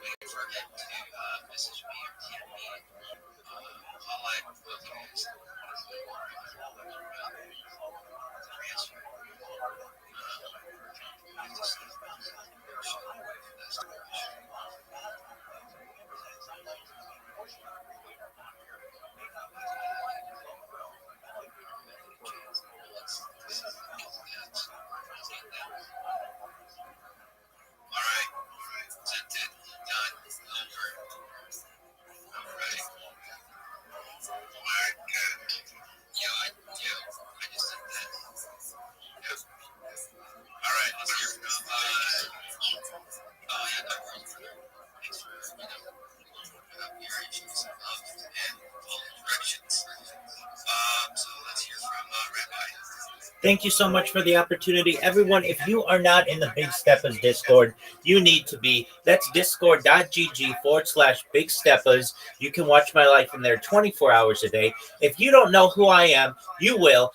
Waiting for him to message me or DM me. All I will do is transfer. Sent it. Done. Over. Alright. Alright, good. Yo, I just sent that. Yep. Alright, let's hear from oh yeah, no worries. Thanks for your issues and all the directions. So let's hear from Rabbi. Thank you so much for the opportunity. Everyone, if you are not in the Big Steppers Discord, you need to be. That's discord.gg/Big Steppers. You can watch my life in there 24 hours a day. If you don't know who I am, you will.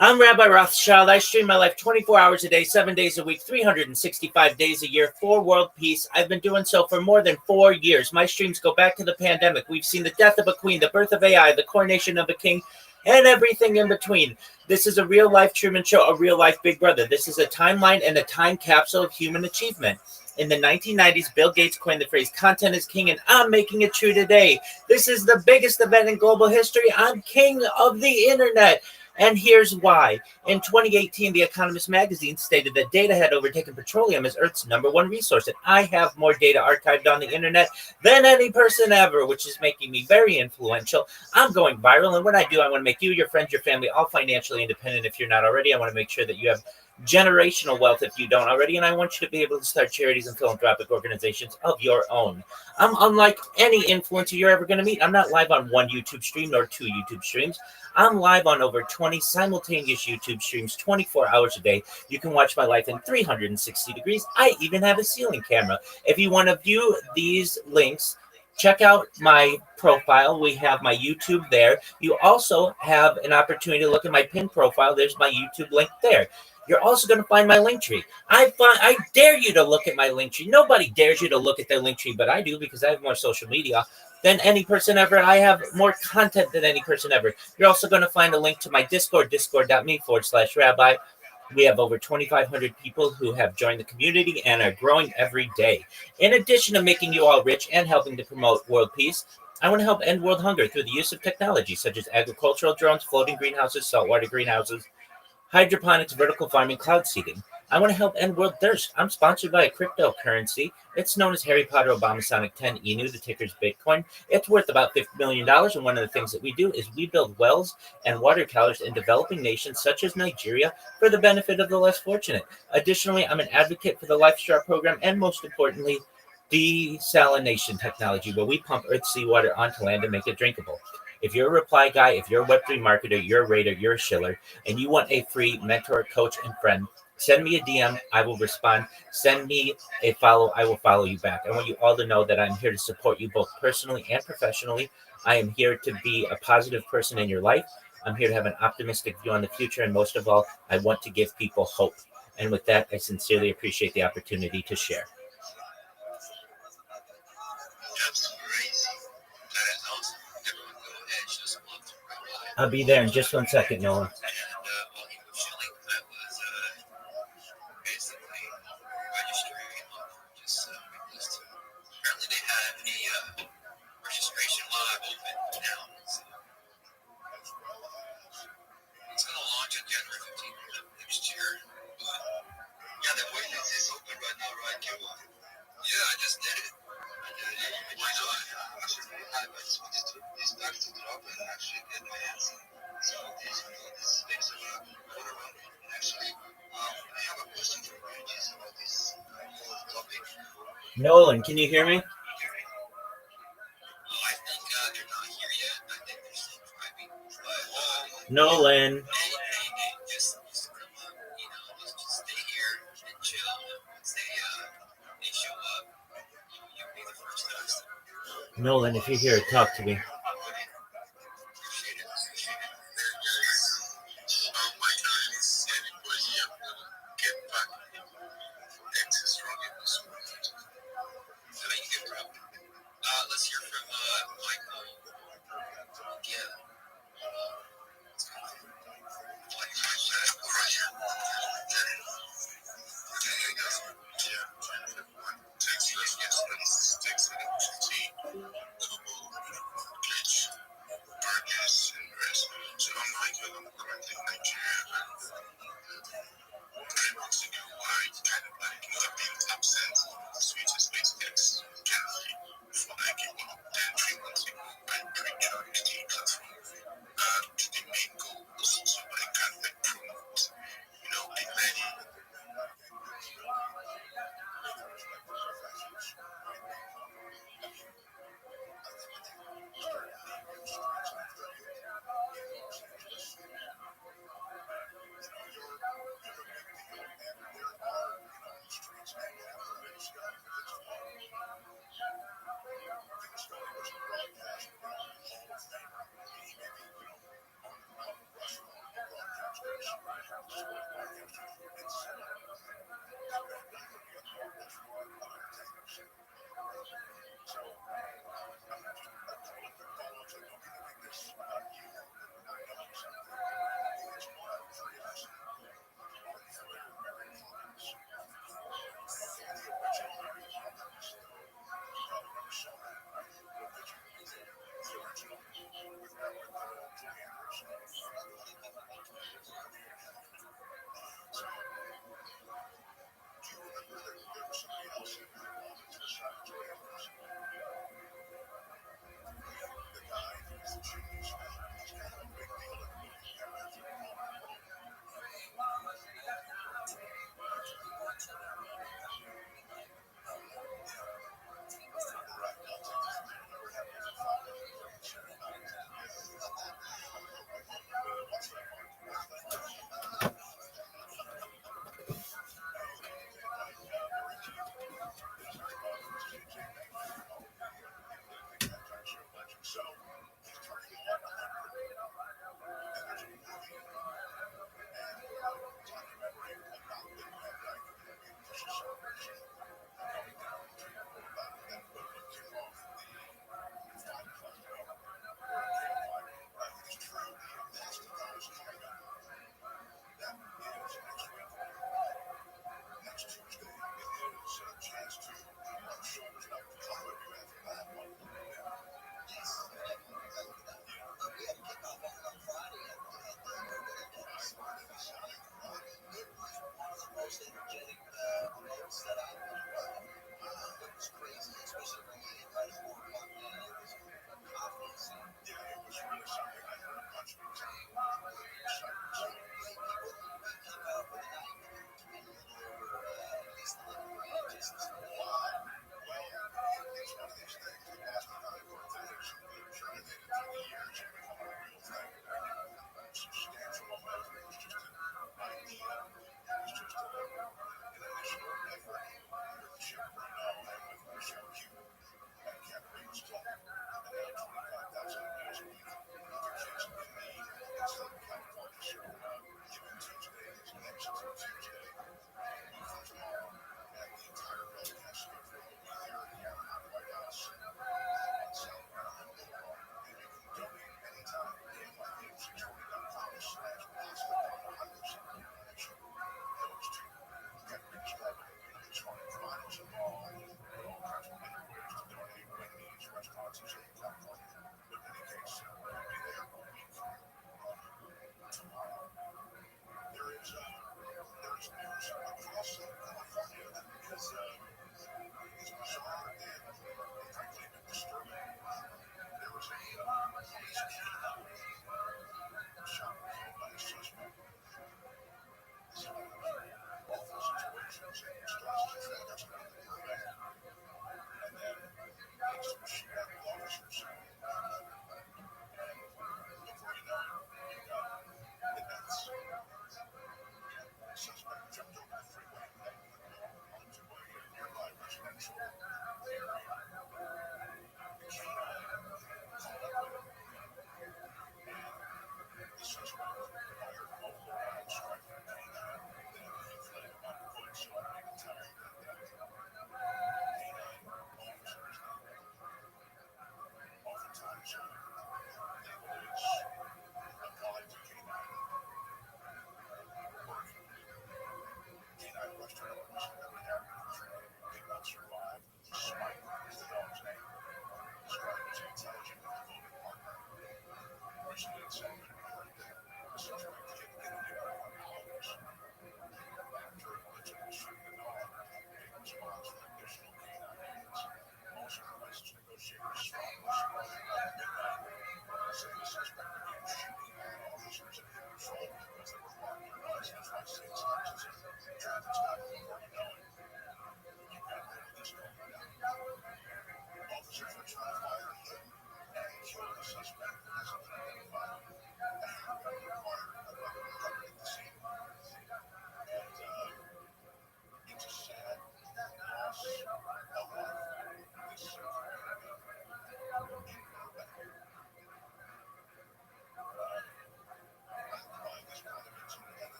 I'm Rabbi Rothschild. I stream my life 24 hours a day, 7 days a week, 365 days a year for world peace. I've been doing so for more than 4 years. My streams go back to the pandemic. We've seen the death of a queen, the birth of AI, the coronation of a king, and everything in between. This is a real-life Truman Show, a real-life Big Brother. This is a timeline and a time capsule of human achievement. In the 1990s, Bill Gates coined the phrase, content is king, and I'm making it true today. This is the biggest event in global history. I'm king of the internet. And here's why. In 2018, The Economist magazine stated that data had overtaken petroleum as Earth's #1 resource. And I have more data archived on the internet than any person ever, which is making me very influential. I'm going viral. And when I do, I want to make you, your friends, your family, all financially independent. If you're not already, I want to make sure that you have generational wealth if you don't already, and I want you to be able to start charities and philanthropic organizations of your own. I'm unlike any influencer you're ever going to meet. I'm not live on one YouTube stream nor two YouTube streams. I'm live on over 20 simultaneous YouTube streams 24 hours a day. You can watch my life in 360 degrees. I even have a ceiling camera. If you want to view these links, check out my profile. We have my YouTube there. You also have an opportunity to look at my pin profile. There's my YouTube link there. You're also going to find my link tree. I dare you to look at my link tree. Nobody dares you to look at their link tree, but I do because I have more social media than any person ever. I have more content than any person ever. You're also going to find a link to my Discord, discord.me/Rabbi. We have over 2,500 people who have joined the community and are growing every day. In addition to making you all rich and helping to promote world peace, I want to help end world hunger through the use of technology such as agricultural drones, floating greenhouses, saltwater greenhouses, hydroponics, vertical farming, cloud seeding. I want to help end world thirst. I'm sponsored by a cryptocurrency. It's known as Harry Potter Obamasonic 10 Inu. The ticker's Bitcoin. It's worth about $50 million. And one of the things that we do is we build wells and water towers in developing nations such as Nigeria for the benefit of the less fortunate. Additionally, I'm an advocate for the LifeStar program and most importantly, desalination technology, where we pump earth seawater onto land and make it drinkable. If you're a reply guy, if you're a Web3 marketer, you're a raider, you're a shiller, and you want a free mentor, coach, and friend, send me a DM. I will respond. Send me a follow. I will follow you back. I want you all to know that I'm here to support you both personally and professionally. I am here to be a positive person in your life. I'm here to have an optimistic view on the future. And most of all, I want to give people hope. And with that, I sincerely appreciate the opportunity to share. I'll be there in just 1 second, Noah. Nolan, can you hear me? Nolan. Nolan, if you're here, talk to me.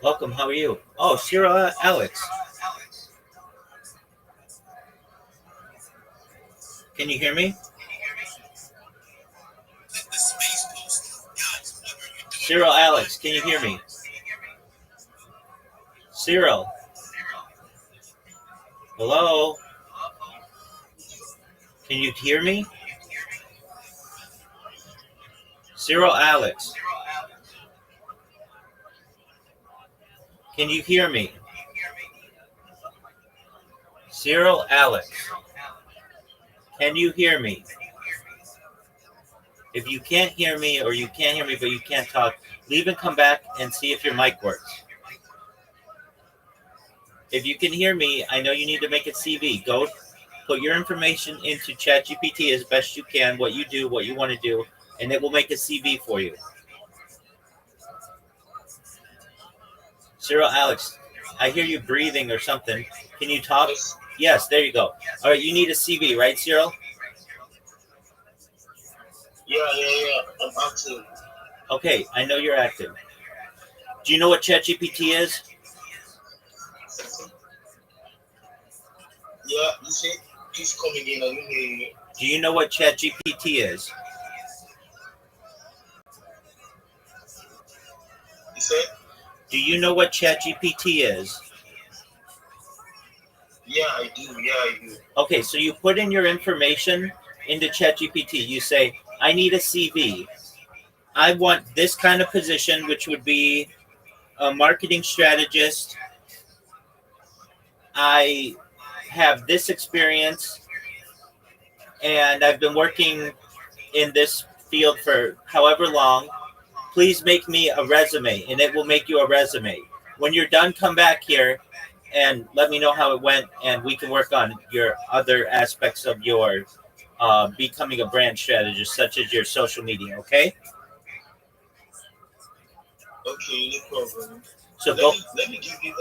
Welcome. How are you? Oh, Cyril Alex. Can you hear me? Cyril Alex, can you hear me? Cyril. Hello? Can you hear me? Cyril Alex. Can you hear me? Cyril Alex. Can you hear me? If you can't hear me or you can't hear me but you can't talk, leave and come back and see if your mic works. If you can hear me, I know you need to make a CV. Go put your information into ChatGPT as best you can, what you do, what you want to do, and it will make a CV for you. Cyril Alex, I hear you breathing or something. Can you talk? Yes, there you go. All right, you need a CV, right, Cyril? Yeah. I'm active. Okay, I know you're active. Do you know what ChatGPT is? Yeah, you say he's coming in. I don't hear you. Do you know what ChatGPT is? You said? Do you know what ChatGPT is? Yeah, I do. Okay, so you put in your information into ChatGPT. You say, I need a CV. I want this kind of position, which would be a marketing strategist. I have this experience, and I've been working in this field for however long. Please make me a resume, and it will make you a resume. When you're done, come back here and let me know how it went, and we can work on your other aspects of your becoming a brand strategist, such as your social media. Okay? Okay, no problem. So let me give you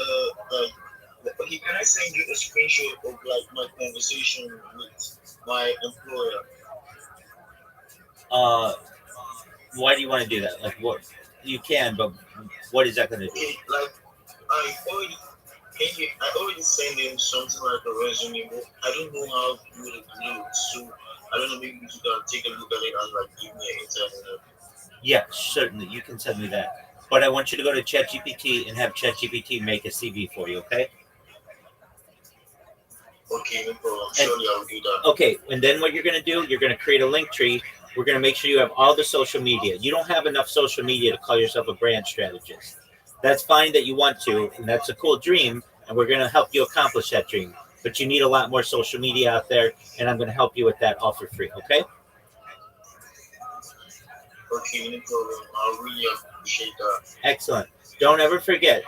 okay, can I send you a screenshot of like my conversation with my employer? Why do you want to do that? Like, what you can, but what is that going to do? Okay, like I already I already sent him something like a resume, but I don't know how to do it. So I don't know, maybe you can take a look at it and like give me an interview. Yeah, certainly. You can send me that. But I want you to go to ChatGPT and have ChatGPT make a CV for you, okay? Okay, no problem. Surely I will do that. Okay, and then what you're going to do, you're going to create a link tree. We're going to make sure you have all the social media. You don't have enough social media to call yourself a brand strategist. That's fine that you want to, and that's a cool dream, and we're going to help you accomplish that dream. But you need a lot more social media out there, and I'm going to help you with that all for free, okay? Okay, no problem. I really appreciate that. Excellent. Don't ever forget,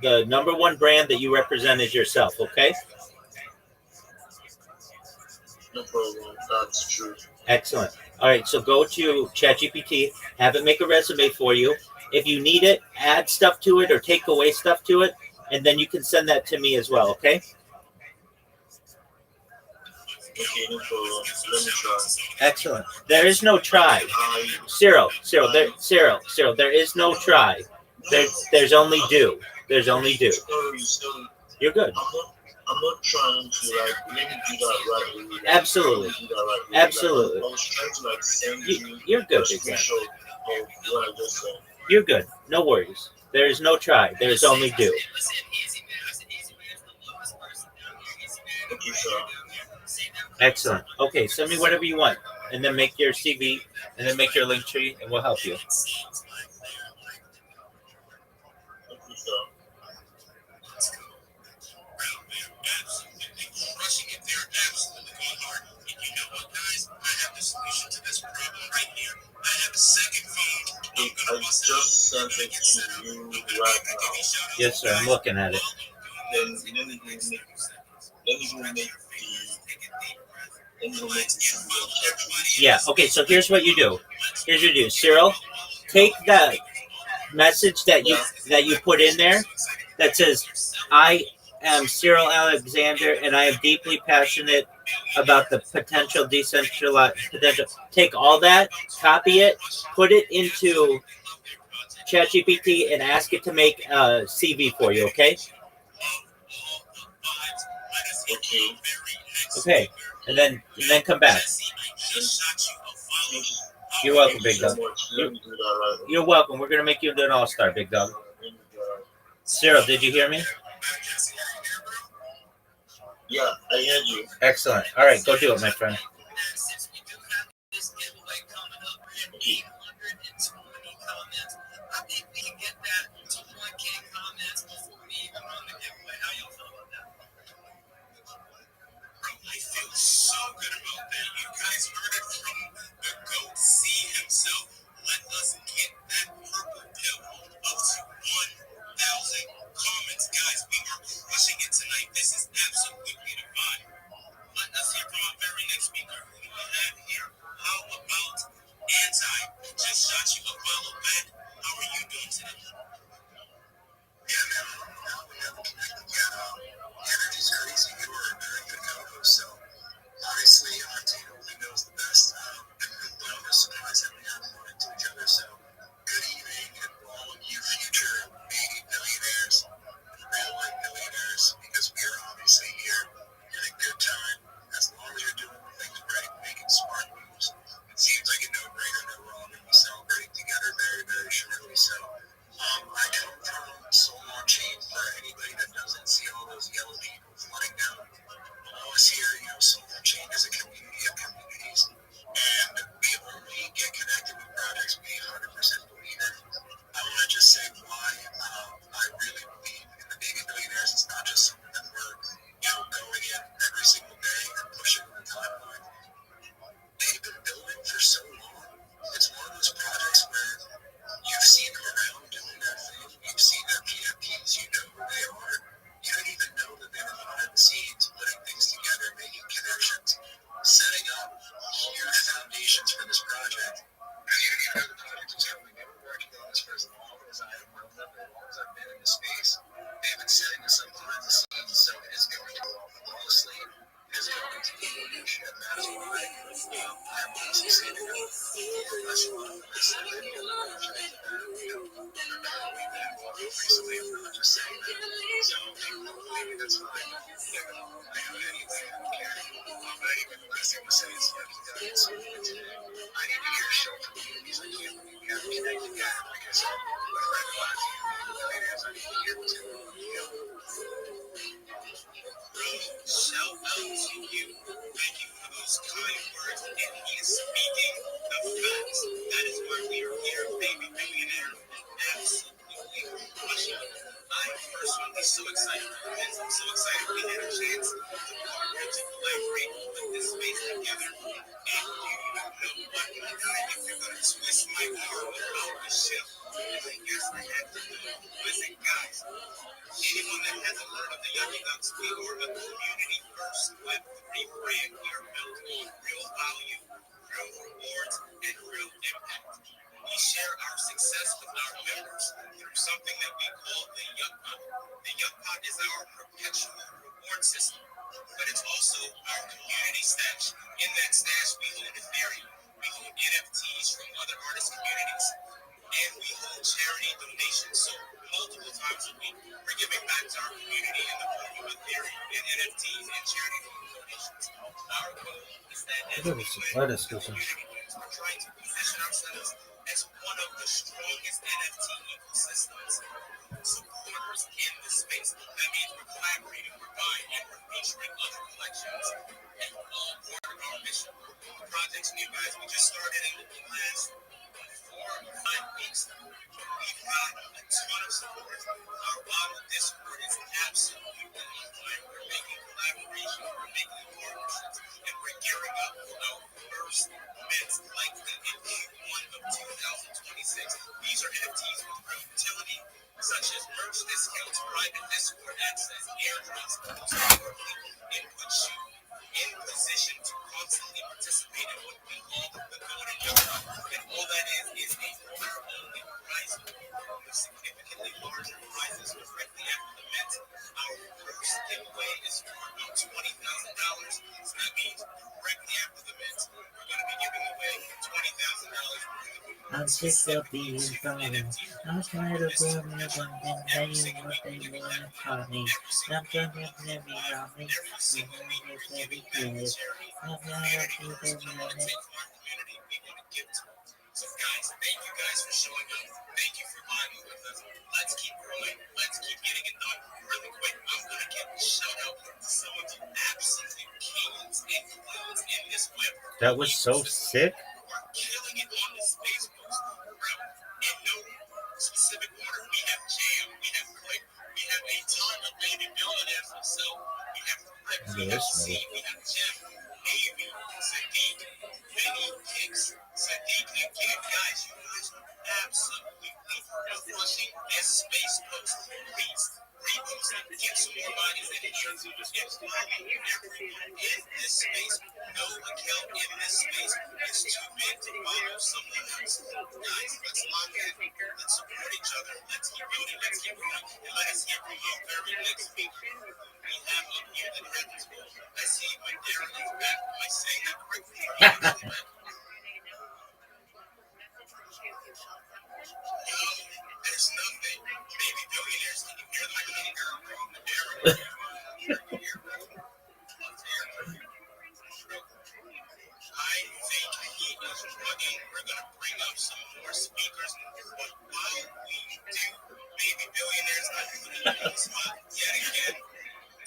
the number one brand that you represent is yourself, okay? No problem. That's true. Excellent. All right, so go to ChatGPT, have it make a resume for you. If you need it, add stuff to it or take away stuff to it, and then you can send that to me as well, okay? Okay, no problem. Let me try. Excellent. There is no try. Cyril, there is no try. There's only do. There's only do. Sorry. You're good. I'm not trying to like let me do that right away. Absolutely. Absolutely. Like, I was trying to like send you. You're good, a screenshot of what I just said. You're good. No worries. There is no try. There is only do. Okay, sir. Excellent. Okay, send me whatever you want, and then make your CV, and then make your link tree, and we'll help you. Okay, sir. I just sent it to you right now. Yes, sir. I'm looking at it. Then let me go make the Yeah. Okay. So here's what you do. Cyril, take that message that you put in there that says, "I am Cyril Alexander, and I am deeply passionate about the potential decentralized potential." Take all that, copy it, put it into ChatGPT and ask it to make a CV for you. Okay. Okay. And then come back. You're welcome, big dog. You're welcome. We're gonna make you into an all-star, big dog. Cyril, did you hear me? Yeah, I heard you. Excellent. All right, go do it, my friend. I feel so good about that. You guys heard it from the GOAT C himself. Let us get that purple pill up to 1,000 comments. Guys, we are crushing it tonight. This is absolutely divine. Let us hear from our very next speaker. Who do we have here? How about Anti? Just shot you a follow back. How are you doing today? Yeah, man. Now we have a connected. Yeah, energy's crazy. You are a very good co-host, so obviously our team only knows the best. But I'm just surprised that we haven't run into each other. So good evening, and all of you future baby billionaires, real life billionaires, because we are obviously here at a good time. As long as you're doing things right, making smart moves, it seems like a no-brainer that we're all going to be celebrating together very, very shortly. So I come from Soul on Chain. For anybody that doesn't see all those yellow people flooding down below us here, Soul on Chain is a community of communities, and we only get connected with projects we 100% believe in. I want to just say why I really believe in the baby billionaires. It's not just something that we're going in every single day and pushing the timeline. They've been building for so long. It's one of those projects where you've seen them around doing their thing. You've seen their PFPs. You know who they are. You don't even know that they were behind the scenes, putting things together, making connections, setting up huge foundations for this project. And you don't even know the project is happening. They were working on this for as long as I have known them, as long as I've been in the space. They've been setting this up behind the scenes, so it is going to go off flawlessly. It is going to be a revolution, and that is why I'm also saying that professional this and any other project we've been involved with recently. I'm not just saying that. So maybe that's fine. Anyway, I don't care. But anyway, the best thing to say is, I need to hear a show from communities. I can't believe we haven't connected yet. Like I said, my friend last year, I need to hear to shout out to you. Thank you for those kind words. And he is speaking the facts. That is why we are here, baby billionaire. Absolutely crushing it. I'm personally so excited for this. I'm so excited we had a chance to partner, to collaborate, put this space together. And you don't know what, my guy, if you're going to twist my arm about the ship, I guess I had to do it. Listen, guys. Anyone that hasn't heard of the Yucky Ducks, we are a community first Web3 brand. We are built on real value, real rewards, and real impact. We share our success with our members through something that we call the Yuck Pot. The Yuck Pot is our perpetual reward system, but it's also our community stash. In that stash, we hold Ethereum, we hold NFTs from other artist communities, and we hold charity donations. So multiple times a week, we're giving back to our community in the form of Ethereum and NFTs and charity donations. Our goal is that as we win, the community wins. We're trying to position ourselves as one of the strongest NFT ecosystems supporters in the space. That means we're collaborating, we're buying, and we're featuring other collections, and all part of our mission. The project's new, guys. We just started in the last 4 or 5 weeks. We've got a ton of support. Our model Discord is absolutely on fire. We're making collaborations, we're making partnerships, and we're gearing up for our first mints likely in Q1 of 2026. These are NFTs with real utility, such as merch discounts, private Discord access, airdrops, most importantly, it puts you in position to constantly participate in what we call the golden hour. And all that is a form of horizon. With significantly larger prizes directly after the Met. Our first giveaway is for about $20,000. So that means directly after the Met, we're going to be giving away $20,000. I'm sick of being fallen. I'm tired of going around and saying what they want to call me. I'm gonna let me on me. I'm gonna let me get. I'm gonna keep it running. So guys, thank you guys for showing up. Thank you for vibing with us. Let's keep growing. Let's keep getting it done. Really quick, I'm going to give a shout out to some of the absolute kings and clowns in this web. That was so sick. Who are killing it on the Space Coast. In no specific order, we have Jam, we have Click, we have a ton of baby billionaires themselves. We have Rip, we have C, we have Jim, Navy, Sadiq, Vinny, Hicks, Sadiq, and Kid. Guys, you guys are absolutely pushing this Space Coast. Please repost it, get some more bodies in here. It's growing everyone in this space. No account in this space is too big to follow someone else. Guys, let's lock in. Let's support each other. Let's keep building. Let's keep growing. And let us hear from our very next speaker. We have up here the heavens. I see my Darren is back. Am I saying that correctly? There's nothing. Baby billionaires, can you hear my little girl from the Darren? I think he is running. We're going to bring up some more speakers. But while we do, baby billionaires, I'm going to use the spot yet again.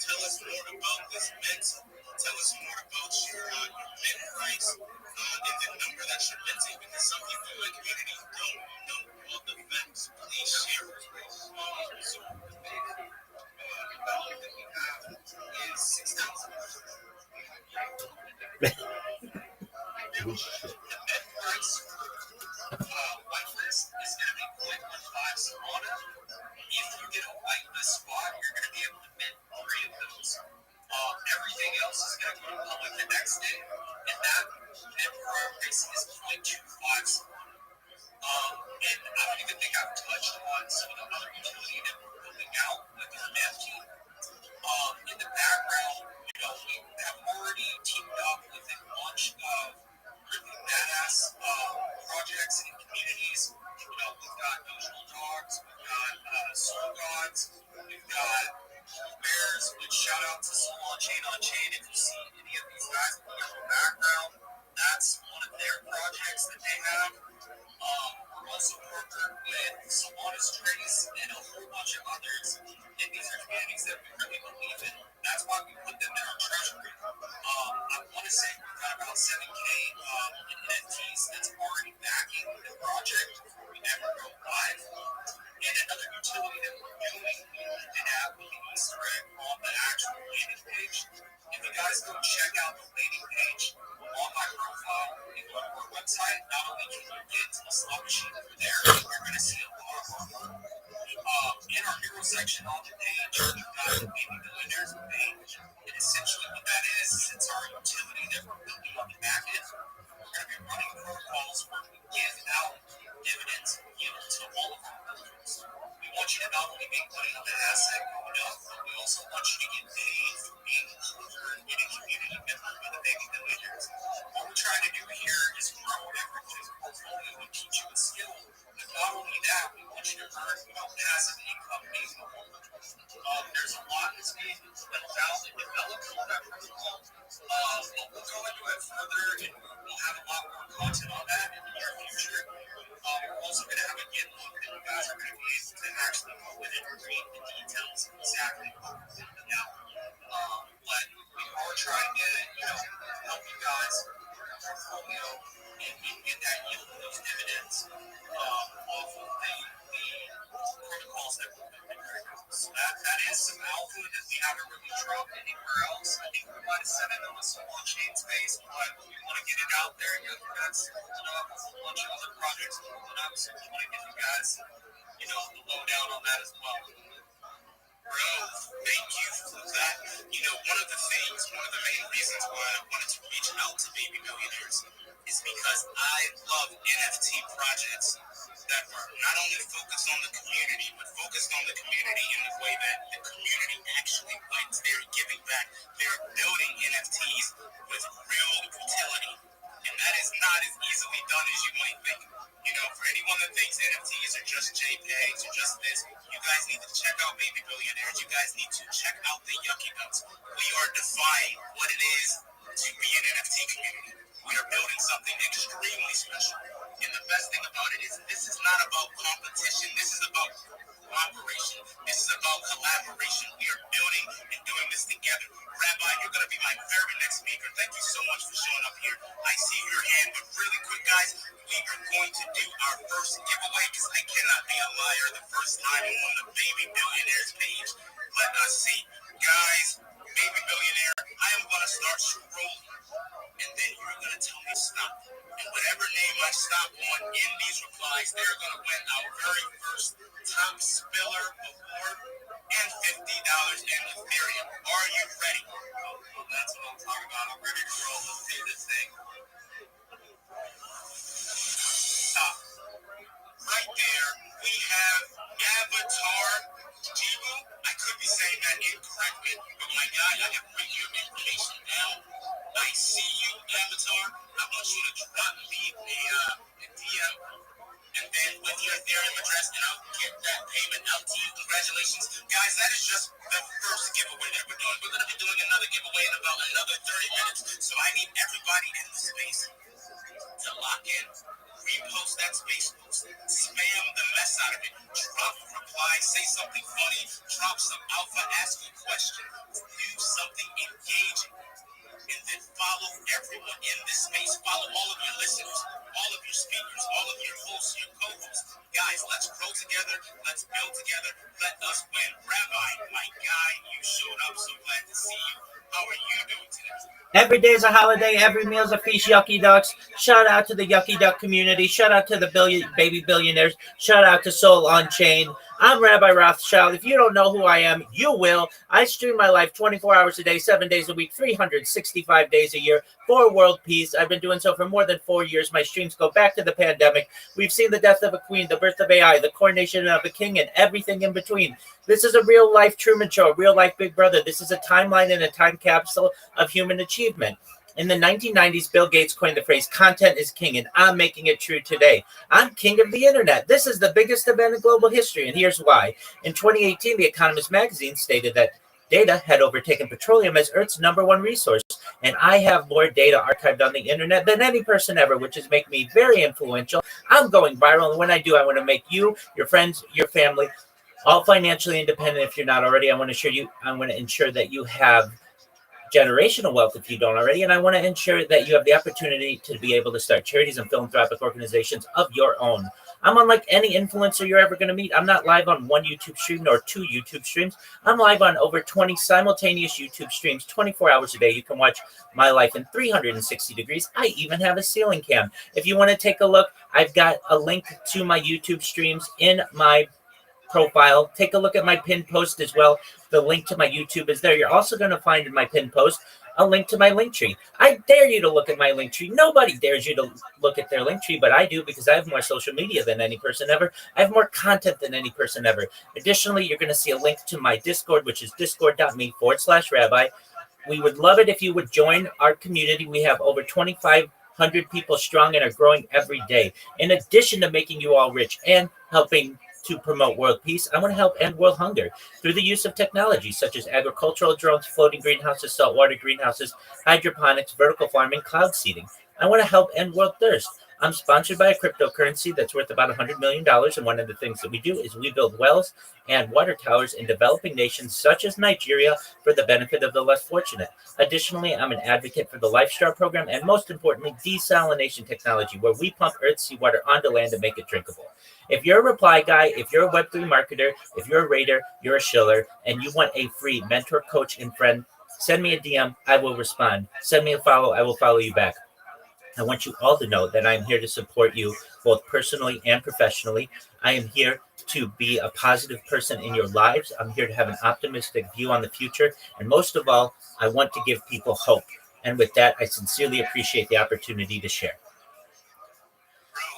Tell us more about this mint. Tell us more about your mint price and the number that you're minting. Because some people in the community don't know all the facts. Please share with us. So the value that we have is $6,000. The mint price for whitelist is going to be 0.15 Solana. If you get a whitelist spot, you're going to be able to mint 3 of those. Everything else is going to go to public the next day, and that mint price is 0.25 Solana. And I don't even think I've touched on some of the other utility that we're building out with our math team. In the background, we have already teamed up with a bunch of really badass projects and communities. We've got Notional Dogs, we've got Soul Gods, we've got Bull Bears, which shout out to Soul on Chain. If you see any of these guys in the yellow background, that's one of their projects that they have. We're also partnered with Solana's Trace and a whole bunch of others. And these are communities that we really believe in. That's why we put them in our treasury. I want to say we've got about 7K in NFTs that's already backing the project before we ever go live. And another utility that we're doing, and have with the Easter egg on the actual landing page. If you guys go check out the landing page on my profile, and go to our website, not only can you get to the slot machine over there, you're going to see a lot of in our hero section on the page, you've got the baby billionaires page. And essentially what that is it's our utility that we're building on the back end. We're going to be running protocols where we give out dividends to all of our members. We want you to not only make money on the asset going up, but we also want you to get paid for being a holder and a community member of the baby billionaires. What we're trying to do here is grow everybody's portfolio and teach you a skill. But not only that, we want you to earn passive income based on what there's a lot that's being built out and developed on that protocol. But we'll go into it further and we'll have a lot more content on that in the near future. We're also going to have a giveaway that you guys are going to be able to actually go in and read the details of exactly what we're building out. But we are trying to, help you guys grow your portfolio and get that yield of those dividends off of the protocols that we're building right now. So that is some alpha that we haven't really dropped anywhere else. I think we might have set it on the Solana chain space, but we want to get it out there and get that holding up with a bunch of other projects holding up. So we want to give you guys, the lowdown on that as well. Bro, thank you for that. You know, one of the main reasons why I wanted to reach out to baby millionaires is because I love NFT projects that are not only focused on the community, but focused on the community in the way that the community actually wins. They're giving back. They're building NFTs with real utility. And that is not as easily done as you might think. You know, for anyone that thinks NFTs are just JPEGs or just this, you guys need to check out Baby Billionaires. You guys need to check out the Yucky Nuts. We are defying what it is to be an NFT community. We are building something extremely special. And the best thing about it is this is not about competition. This is about cooperation. This is about collaboration. We are building and doing this together. Rabbi, you're going to be my very next speaker. Thank you so much for showing up here. I see your hand, but really quick, guys, we are going to do our first giveaway because I cannot be a liar the first time I'm on the Baby Billionaires page. Let us see. Guys, Baby Billionaire, I am going to start scrolling, and then you're going to tell me stop. And whatever name I stop on in these replies, they're going to win our very first Top Spiller Award and $50 in Ethereum. Are you ready? Oh, that's what I'm talking about. I'm ready to roll. Let's do this thing. Stop. Right there, we have Avatar Jibu. I could be saying that incorrectly, but my guy, I have written your information down. I see you, Avatar. I want you to drop me a DM, and then with your Ethereum address, and I'll get that payment out to you. Congratulations. Guys, that is just the first giveaway that we're doing. We're going to be doing another giveaway in about another 30 minutes, so I need everybody in the space to lock in. Repost that space post. Spam the mess out of it. Drop a reply. Say something funny. Drop some alpha. Ask a question. Do something engaging. And then follow everyone in this space. Follow all of your listeners, all of your speakers, all of your hosts, your co-hosts. Guys, let's grow together. Let's build together. Let us win. Rabbi, my guy, you showed up. So glad to see you. How are you doing today? Every day is a holiday. Every meal is a feast. Yucky Ducks. Shout out to the Yucky Duck community. Shout out to the baby billionaires. Shout out to Soul Unchained. I'm Rabbi Rothschild. If you don't know who I am, you will. I stream my life 24 hours a day, 7 days a week, 365 days a year for world peace. I've been doing so for more than 4 years. My streams go back to the pandemic. We've seen the death of a queen, the birth of AI, the coronation of a king, and everything in between. This is a real-life Truman Show, a real-life Big Brother. This is a timeline and a time capsule of human achievement. In the 1990s, Bill Gates coined the phrase, content is king, and I'm making it true today. I'm king of the internet. This is the biggest event in global history, and here's why. In 2018, The Economist magazine stated that data had overtaken petroleum as Earth's #1 resource, and I have more data archived on the internet than any person ever, which is making me very influential. I'm going viral, and when I do, I want to make you, your friends, your family, all financially independent. If you're not already, I want to ensure that you have generational wealth if you don't already, and I want to ensure that you have the opportunity to be able to start charities and philanthropic organizations of your own. I'm unlike any influencer you're ever going to meet. I'm not live on one YouTube stream nor 2 YouTube streams. I'm live on over 20 simultaneous YouTube streams, 24 hours a day. You can watch my life in 360 degrees. I even have a ceiling cam. If you want to take a look, I've got a link to my YouTube streams in my profile. Take a look at my pinned post as well. The link to my YouTube is there. You're also going to find in my pinned post a link to my link tree. I dare you to look at my link tree. Nobody dares you to look at their link tree, but I do because I have more social media than any person ever. I have more content than any person ever. Additionally, you're going to see a link to my Discord, which is discord.me/Rabbi. We would love it if you would join our community. We have over 2,500 people strong and are growing every day. In addition to making you all rich and helping to promote world peace, I want to help end world hunger through the use of technology such as agricultural drones, floating greenhouses, saltwater greenhouses, hydroponics, vertical farming, cloud seeding. I want to help end world thirst. I'm sponsored by a cryptocurrency that's worth about $100 million, and one of the things that we do is we build wells and water towers in developing nations such as Nigeria for the benefit of the less fortunate. Additionally, I'm an advocate for the LifeStar program and, most importantly, desalination technology, where we pump Earth's seawater onto land to make it drinkable. If you're a reply guy, if you're a Web3 marketer, if you're a raider, you're a shiller, and you want a free mentor, coach, and friend, send me a DM. I will respond. Send me a follow. I will follow you back. I want you all to know that I'm here to support you both personally and professionally. I am here to be a positive person in your lives. I'm here to have an optimistic view on the future. And most of all, I want to give people hope. And with that, I sincerely appreciate the opportunity to share. Bro,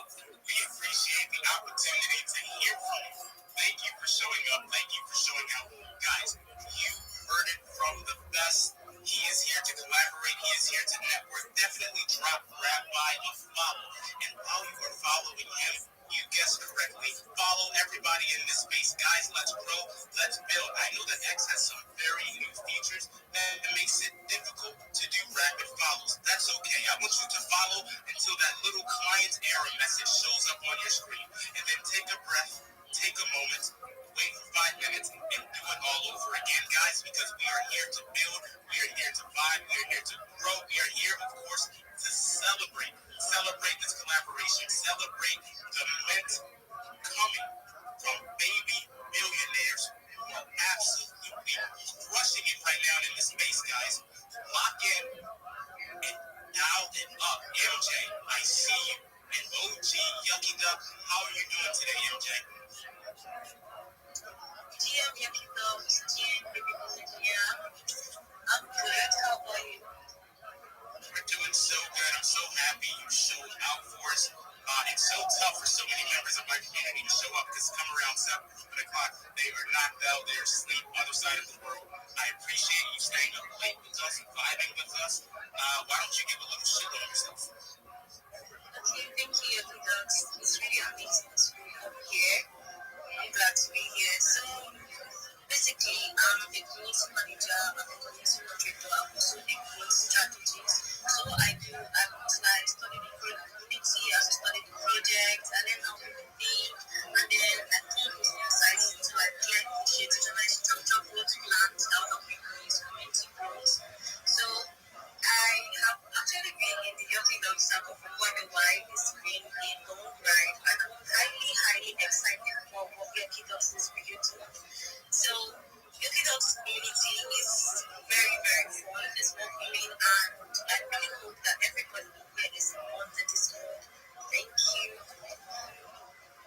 we appreciate the opportunity to hear from you. Thank you for showing up. Thank you for showing out. Guys, you heard it from the best. He is here to collaborate. He is here to network. Definitely drop Rabbi a follow. And while you are following him, you guessed correctly, follow everybody in this space. Guys, let's grow. Let's build. I know that X has some very new features that makes it difficult to do rapid follows. That's okay. I want you to follow until that little client error message shows up on your screen. And then take a breath, take a moment, wait for 5 minutes, and do it all over again, guys, because we are here to build, we are here to vibe, we are here to grow, we are here, of course, to celebrate. Celebrate this collaboration, celebrate the mint coming from baby millionaires who are absolutely crushing it right now in this space, guys. Lock in and dial it up. MJ, I see you. And OG Yucky Duck, how are you doing today, MJ? GM Yucky Duck, GM Baby Millennia. I'm good. How about you? We're doing so good. I'm so happy you showed out for us. It's so tough for so many members of my community to show up because come around 7 o'clock, they are knocked out. They're asleep on the other side of the world. I appreciate you staying up late with us and vibing with us. Why don't you give a little shit on yourself? Okay, thank you, Yucky Ducks. It's really amazing to be up here. I'm glad to be here. So, basically, I'm a community manager, I'm a community moderator, I'm also a growth strategist. So what I do, I study the community, I also study the project, and then I'm with the team, and then I turn those insights into like clear initiatives, and I structure growth plans that will help me grow into community growth. So I have actually been in the Yucky Dog circle for quite a while. It's been a long ride, and I'm highly excited for what Yucky Dogs is bringing to us. So, Yucky Dogs community is very, very fun. It's welcoming, and I really hope that everybody here is wanted this world. Thank you.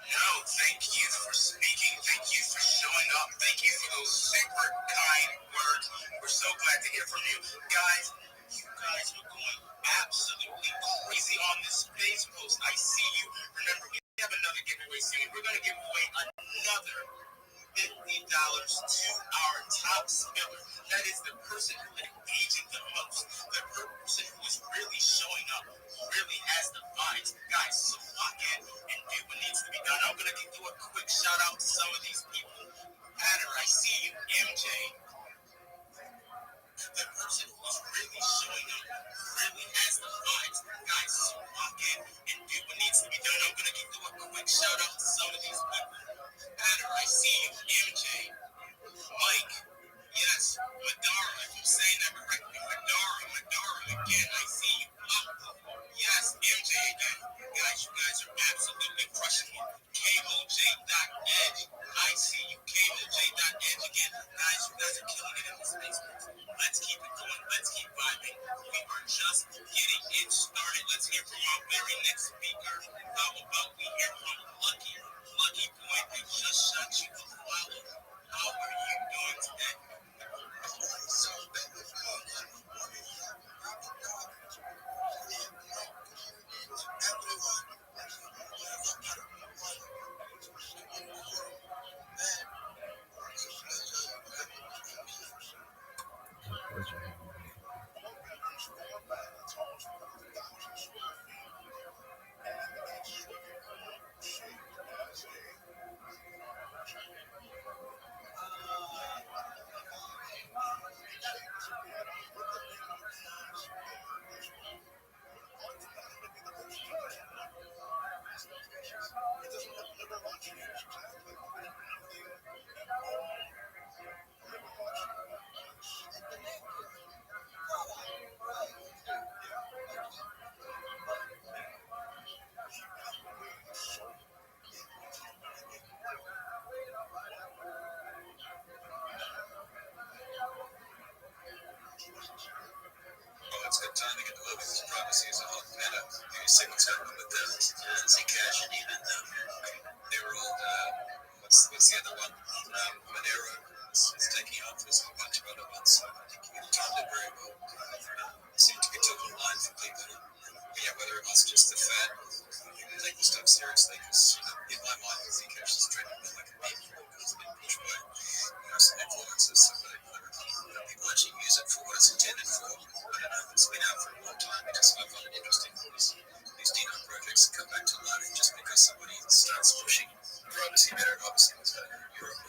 No, thank you for speaking. Thank you for showing up. Thank you for those super kind words. We're so glad to hear from you. Guys, you guys are going absolutely crazy on this space post. I see you. Remember, we have another giveaway soon. We're going to give away another $50 to our top spiller. That is the person who is engaging the most, the person who is really showing up, who really has the vibes. Guys, so lock in and do what needs to be done. I'm going to do a quick shout out to some of these people. Adder, I see you. MJ, the person who is really showing up, really has the vibes. Guys, so lock in and do what needs to be done. I'm going to do a quick shout out to some of these people. Adder, I see you. MJ, Mike, yes, Madara, if I'm saying that correctly, Madara, again, I see you. Yes, MJ again. Guys, you guys are absolutely crushing it. KOJ.edge, I see you. KOJ.edge again. Guys, you guys are killing it in this space. Let's keep it going. Let's keep vibing. We are just getting it started. Let's hear from our very next speaker. How about we hear from Lucky? Lucky boy, we just shot you a follow.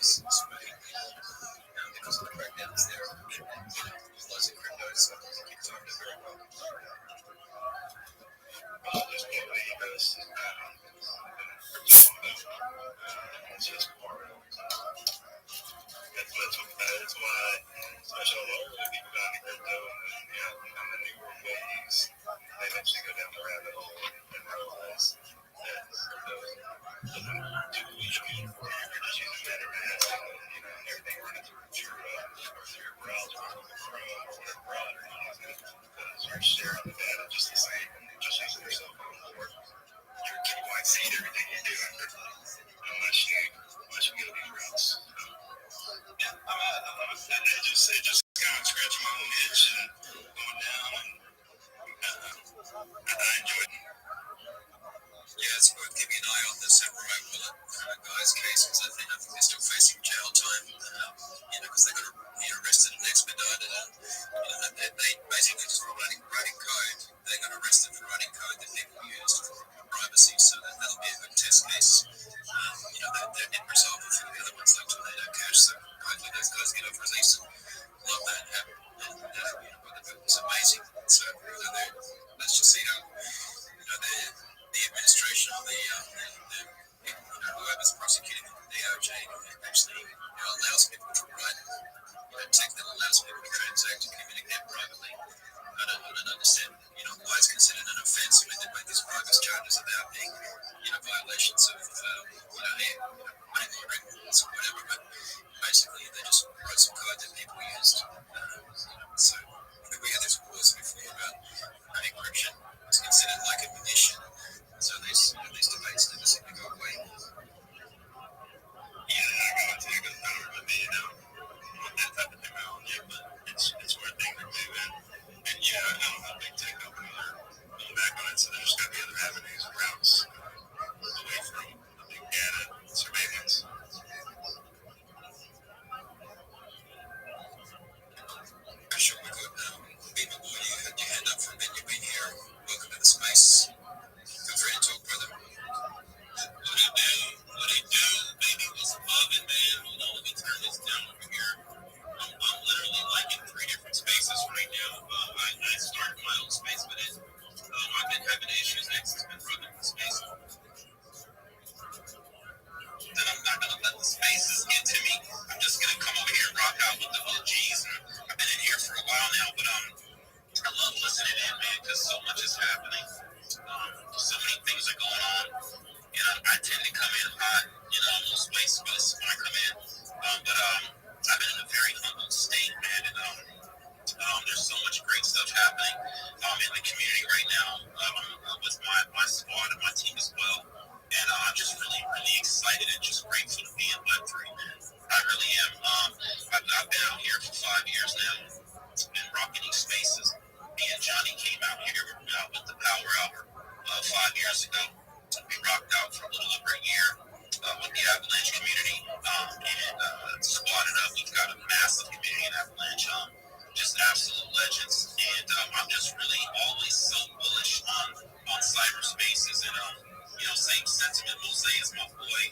because of the breakdowns there, closing crypto, so keep talking to very well. Just what we invest in crypto, it's just part of it. That's why, especially all the older people got into crypto and the newer ways, they eventually go down the rabbit hole and realize that crypto doesn't do what you do. You're just using MetaMask and everything running through your browser or Chrome or whatever browser you're using, because you're sharing the data just the same, just using your cell phone or your KYC and everything you do in crypto, unless you go these routes. It just kind of scratching my own itch and going down, and I enjoy it. Yeah, it's worth keeping an eye on the remote wallet guy's case, because I think they're still facing jail time, because they got arrested and expedited, and they basically just were writing code. They got arrested for writing code that people used for privacy, so that'll be a good test case. They didn't resolve it for the other ones like Tornado Cash, so hopefully those guys get off release. Love that happen, and it's amazing. So let's just see how the administration of the whoever's prosecuting the DOJ actually allows people to write tech that allows people to transact and communicate privately. I don't understand, why it's considered an offence when they make these private charges about being, violations of, money laundering laws or whatever. But basically, they just wrote some code that people used. So I think we had this wars before about encryption. It's considered like a munition. So these debates never seem to go away. Yeah, I got to go through that type of technology, but it's where things are moving. And I don't know, big tech companies are going back on it, so there's got to be other avenues and routes away from the big data surveillance. Sure, we could. Beamer Boy, you had your hand up for a minute. You've been here. Welcome to the space. Feel free to talk, brother. What he do, baby, was loving, man. Hold on, let me turn this down over here. I'm literally like in 3 different spaces right now. I started my own space, but I've been having issues. Next has been running the space. Then I'm not going to let the spaces get to me. I'm just going to come over here and rock out with the OGs. And I've been in here for a while now, but I love listening in, man, because so much is happening. So many things are going on. I tend to come in hot, most spaces when I come in. But I've been in a very humble state, man, and there's so much great stuff happening in the community right now with my squad and my team as well. And I'm just really, really excited and just grateful to be in Web3, man. I really am. I've been out here for 5 years now, been rocking these spaces. Me and Johnny came out here with the Power Hour 5 years ago. We rocked out for a little over a year with the Avalanche community and squatted up. We've got a massive community in Avalanche, just absolute legends. And I'm just really always so bullish on cyberspaces. And, same sentiment. Mose is my boy.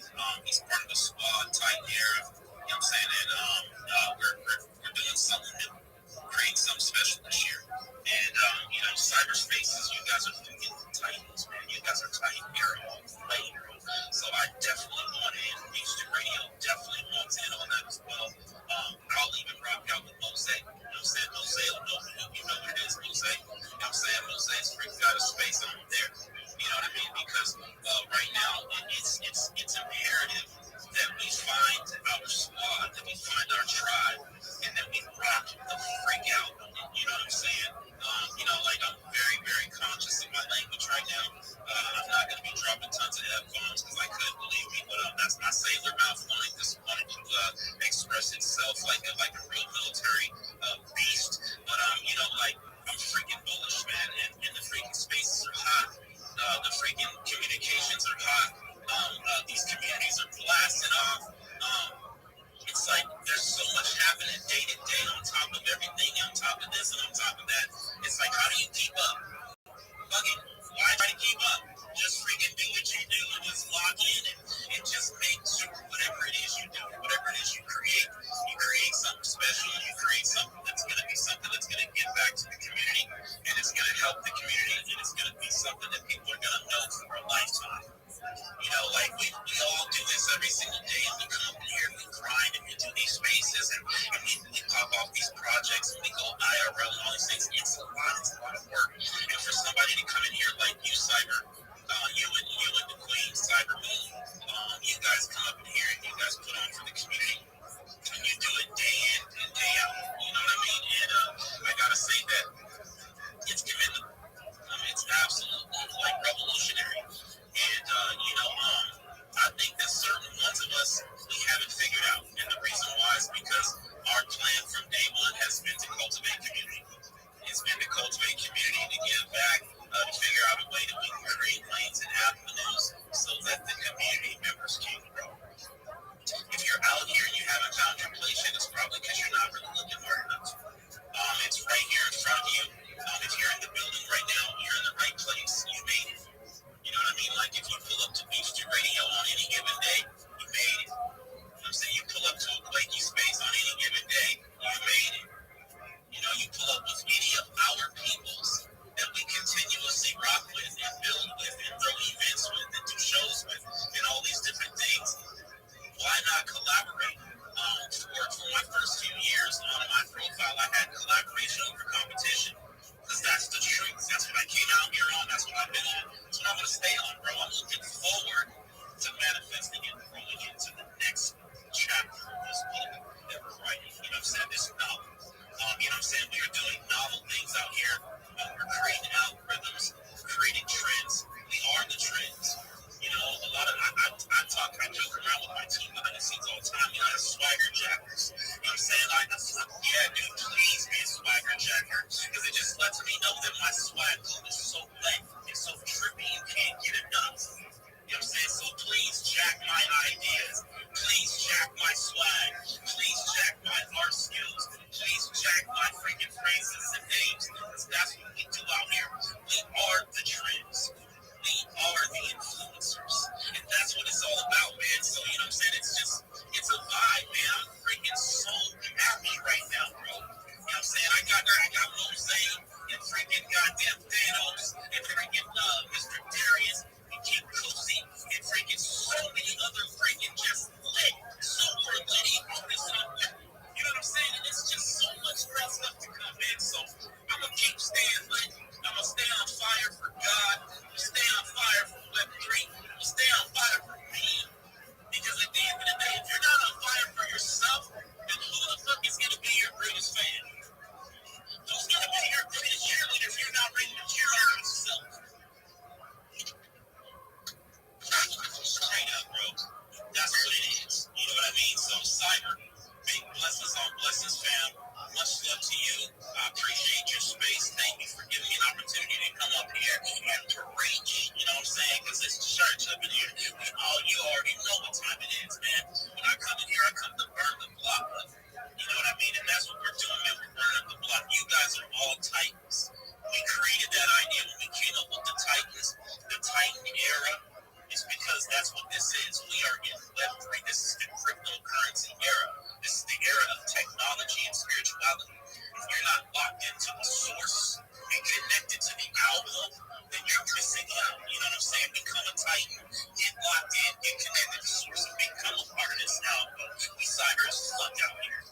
He's part of the squad, tight era. You know what I'm saying? And we're doing something new, creating something special this year. And, cyberspaces, you guys are doing titans, man. You guys are tight era all the way, So I definitely want in. Music Radio definitely wants in on that as well. I'll even rock out with Mose. You know what I'm saying? Mose will know what it is, Mose. You know what I'm saying? Mose's freaked out of space on there. You know what I mean? Because right now it's imperative that we find our squad, that we find our tribe, and that we rock the freak out. You know what I'm saying? I'm very, very conscious of my language right now. I'm not going to be dropping tons of F-bombs because I could, believe me, but that's my sailor mouth line. Just wanted to express itself like a real military beast. But I'm freaking bullish, man, and the freaking spaces are hot. The freaking communications are hot. These communities are blasting off. It's like there's so much happening day to day on top of everything, on top of this and on top of that. It's like, how do you keep up? Why try to keep up? Just freaking do what you do and just log in and just make sure whatever it is you do, whatever it is swagger jackers. You know what I'm saying? Like, yeah, dude, please be a swagger jacker. Because it just lets me know that my swag is so lit and so trippy you can't get enough. You know what I'm saying? So please jack my ideas. Please jack my swag. Please jack my art skills. Please jack my freaking phrases and names. Because that's what we do out here. We are the trends. We are the influencers. And that's what it's all about, man. So, you know what I'm saying? It's a vibe, man. I'm freaking so happy right now, bro. You know what I'm saying? I got Jose and freaking goddamn Thanos and freaking Mr. Darius and Kid Cozy and freaking so many other freaking just lit, super litty artists out there. You know what I'm saying? And it's just so much great stuff to come in. So I'm gonna keep staying lit. I'm gonna stay on fire for God. I'm gonna stay on fire for Web3. I'm gonna stay on fire for me. Because at the end of the day, if you're not on fire for yourself, then who the fuck is gonna be your greatest fan? Who's gonna be your greatest cheerleader if you're not ready to cheer on yourself? Straight up, bro. That's what it is. You know what I mean? So, Cyber, big blessings on blessings, fam. Much love to you. I appreciate your space. Thank you for giving me an opportunity to come up here and to preach. You know what I'm saying? Because it's church up in here. You already know what time it is, man. When I come in here, I come to burn the block up. You know what I mean? And that's what we're doing, man. We're burning up the block. You guys are all Titans. We created that idea when we came up with the Titans, the Titan era. It's because that's what this is. We are in Web3. This is the cryptocurrency era. This is the era of technology and spirituality. If you're not locked into the source and connected to the album, then you're missing out. You know what I'm saying? Become a Titan. Get locked in, get connected to the source, and become a part of this album. We Cybers fuck out here.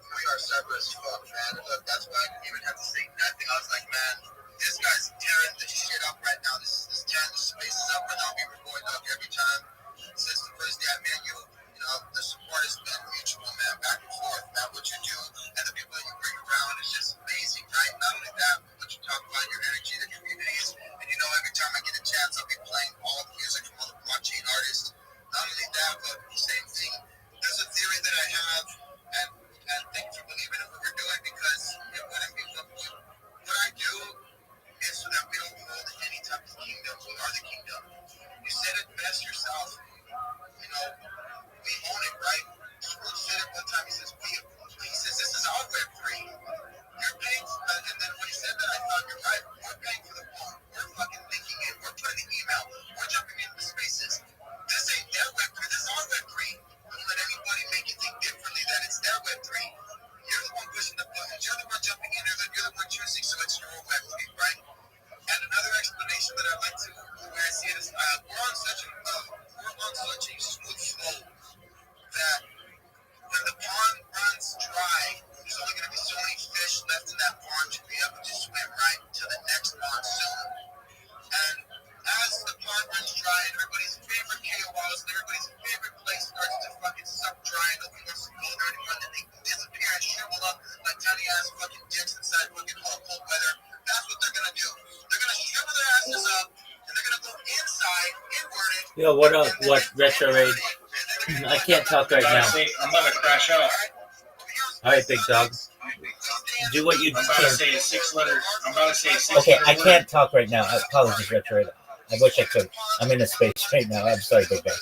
We are cyber as fuck, man. Look, that's why I didn't even have to say nothing. I was like, man, this guy's tearing the shit up right now. This is tearing the spaces up right now. People are going up every time. Since the first day I met you, you know, the support has been mutual, man. Back and forth, man. What you do and the people that you bring around is just amazing, right? Not only that, but what you talk about, your energy, the communities. And you know, every time I get a chance, I'll be playing all the music from all the blockchain artists. Not only that, but same thing. There's a theory that I have, and thank you for believing in what we're doing, because it wouldn't be what I do is so that we don't hold any type of kingdom. We are the kingdom. You said it best yourself. You know, we own it, right? He said it one time. He says, this is our Web3. You're paying, and then when he said that, I thought, you're right. We're paying for the phone. We're fucking thinking it. We're putting the email. We're jumping into the spaces. This ain't their Web3. This is our Web3. Don't let anybody make you think differently that it's their Web3. You're the one pushing the buttons. You're the one jumping in there. You're the one choosing, so it's your Web3, right? And another explanation that I like to, where I see it is, we're on such a smooth flow that when the pond runs dry, there's only going to be so many fish left in that pond to be able to swim right to the next monsoon. And as the pond runs dry, and everybody's favorite KOLs and everybody's favorite place starts to fucking suck dry, and nobody wants to go there anymore, and then they disappear and shrivel up like tiny ass fucking dicks inside fucking cold weather. That's what they're gonna do. They're gonna shrivel their asses up, and they're gonna go inside, inverted. Yo, what up? What retro raid? I can't talk right now. I'm gonna crash out. All right, big dog. Do what you I'm about to can. say 6 letters. I'm about to say 6 Okay, I letter can't talk right now. Apologies, retro raid. I wish I could. I'm in a space right now. I'm sorry, big dog.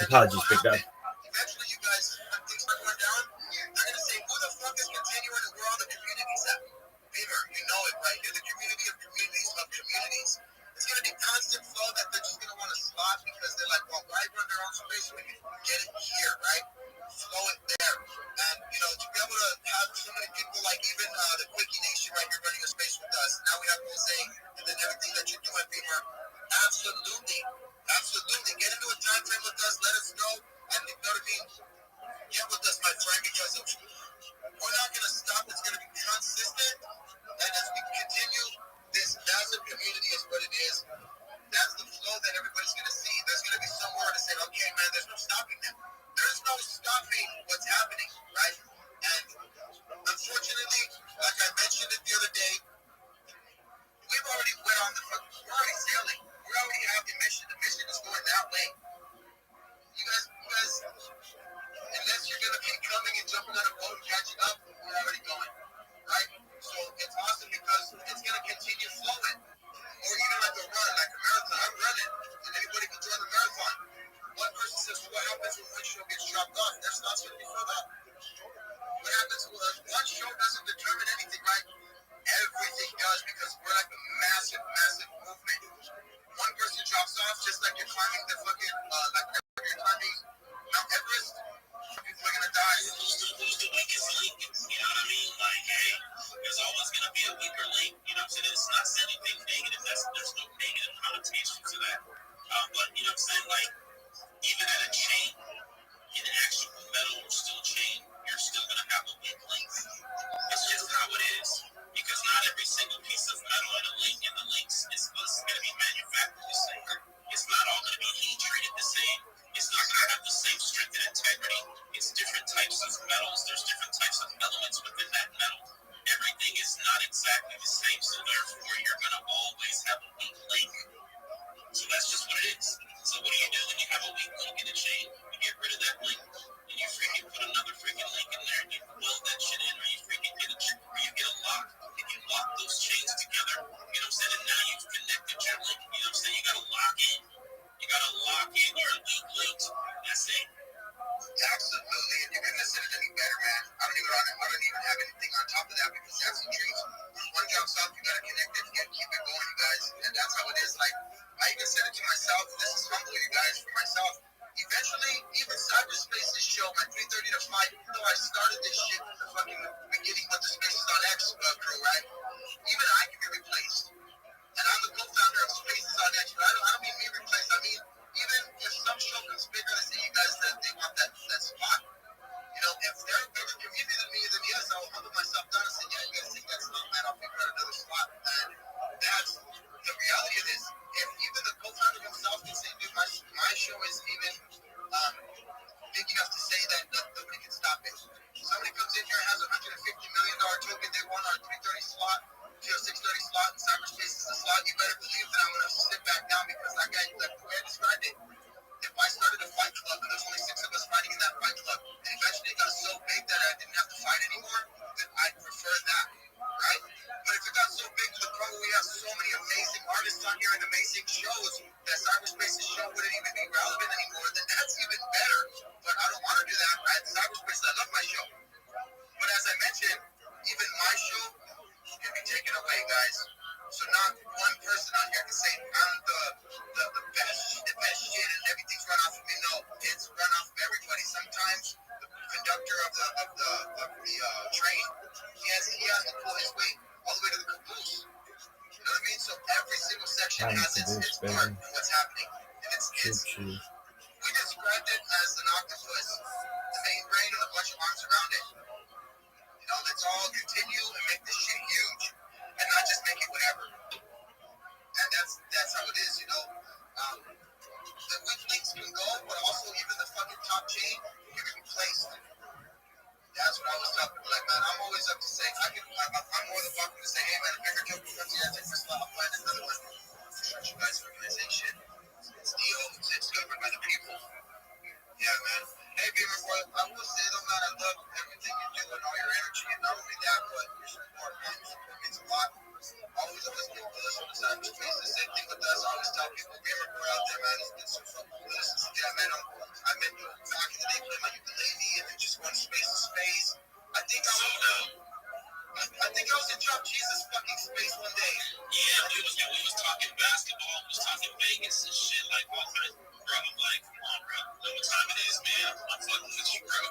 Apologies, big dog. Eventually, you guys, when things start going down, they're gonna say, "Who the fuck is continuing and where all the communities at?" Beamer, you know it, right? You're the community of communities of communities. It's gonna be constant flow that they're just gonna want to slot because they're like, "Well, why run their own space when you can get it here, right? Flow it there." And you know, to be able to have so many people like even the Quickie Nation right here running a space with us. Now we have Jose and then everything that you're doing, Beamer. Absolutely. Get into a time frame with us. Let us know. And not said before that. What happens? One show doesn't determine anything, right? Everything does, because we're like a massive, massive movement. One person drops off, just like you're climbing the fucking, like you're climbing Mount Everest, people are gonna die. Who's the weakest link? You know what I mean? Like, hey, there's always gonna be a weaker link. You know what I'm saying? It's not saying anything negative. There's no negative connotation to that. But you know what I'm saying? Like, even at a chain, in actual metal or steel chain, you're still gonna have a weak link. It's just how it is. Because not every single piece of metal in the links is going to be manufactured the same. It's not all going to be heat treated the same. It's not going to have the same strength and integrity. It's different types of metals. There's different types of elements within that metal. Everything is not exactly the same, so therefore you're going to always have a weak link. So that's just what it is. So what do you do when you have a weak link in a chain? You get rid of that link, and you freaking put another freaking link in there, and you weld that shit in, or you freaking get a lock, and you lock those chains together. You know what I'm saying? And now you've connected your link. You know what I'm saying? You gotta lock in. You gotta lock in your weak links. That's it. Absolutely, and you couldn't have said it any better, man. I don't even have anything on top of that, because that's the truth. One drops off, you gotta connect it, you gotta keep it going, you guys, and that's how it is. Like, I even said it to myself. This is humble, you guys, for myself. Eventually, even cyberspace's show, my 3:30 to 5, even though I started this shit from the fucking beginning with the Spaces on X crew, right? Even I can be replaced. And I'm the co-founder of Spaces on X, but I don't mean me replaced. I mean, even if some show comes bigger and say, you guys, that they want that spot, you know, if they're a bigger community than me, then yes, I'll humble myself down and say, yeah, you guys take that slot, man, I'll figure out another slot. And that's the reality of this. If even the co-founder himself can say, dude, my show is even big enough to say that nobody can stop it. Somebody comes in here and has a $150 million token, they want our 330 slot, 630 slot, and cyberspace is the slot, you better believe that I'm going to sit back down, because that guy, like the way I described it, if I started a fight club and there's only 6 of us fighting in that fight club, and eventually it got so big that I didn't have to fight anymore, then I'd prefer that, right? But if it got so big to the point where we have so many amazing artists on here and amazing shows that cyberspace's show wouldn't even be relevant anymore, then that's even better. But I don't want to do that. At cyberspace, I love my show. But as I mentioned, even my show can be taken away, guys. So not one person on here can say I'm the best shit and everything's run off of me. No, it's run off of everybody. Sometimes the conductor of the train, he has to pull his weight all the way to the caboose. You know what I mean? So every single section has its part of what's happening. And it's we described it as an octopus, the main brain and a bunch of arms around it. You know, let's all continue and make this shit huge, and not just make it whatever. And that's how it is, you know. The weak links can go, but also even the fucking top chain can be replaced. That's what I was talking about. Like, man, I'm always up to say, I'm more than welcome to say, hey, man, if bigger joke comes here, I take this slot, I'll find another one. You guys' organization, it's it's governed by the people. Yeah, man. Hey, Beamer Boy, I will say though, man, I love everything you do and all your energy, and not only that, but your support, man. It means a lot. Always listen to cyberspace. The same thing with us. I always tell people, Beamer Boy out there, man, it's been so fun to listen to. Yeah, man, I met you back in the day playing my ukulele and then just going space to space. I think I was in Drop Jesus fucking space one day. Yeah, we was talking basketball, we was talking Vegas and shit, like all kinds. Bro, I'm like, come on, bro. Know what time it is, man. I'm fucking with you, bro.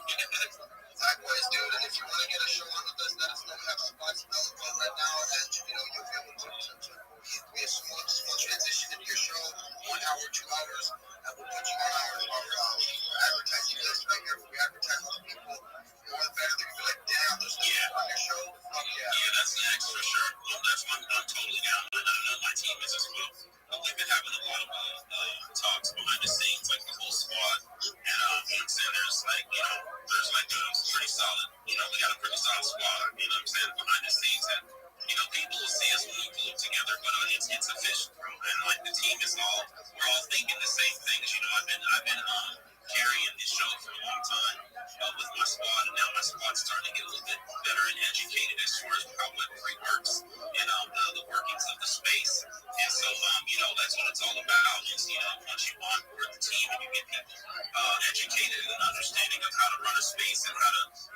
space and how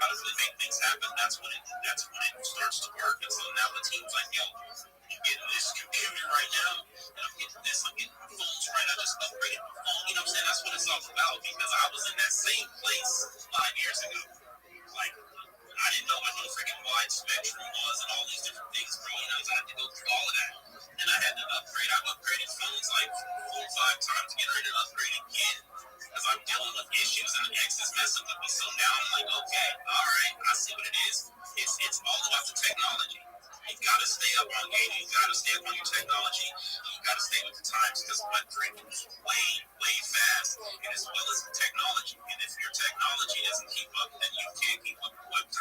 to really make things happen. That's when it starts to work. And so now the team's like, yo, I'm getting this computer right now, and I'm getting this, I'm getting phones right. I just upgraded my phone. You know what I'm saying? That's what it's all about, because I was in that same place 5 years ago. Like, I didn't know what no freaking wide spectrum was and all these different things, bro. You know, I had to go through all of that. And I had to upgrade. I've upgraded phones like 4 or 5 times, getting ready to upgrade again. Because I'm dealing with issues and the X is messing with me. So now I'm like, okay, all right, I see what it is. It's all about the technology. You gotta stay up on game. You gotta stay up on your technology. You gotta stay with the times, because Web3 moves way, way fast, and as well as the technology. And if your technology doesn't keep up, then you can't keep up with Web3.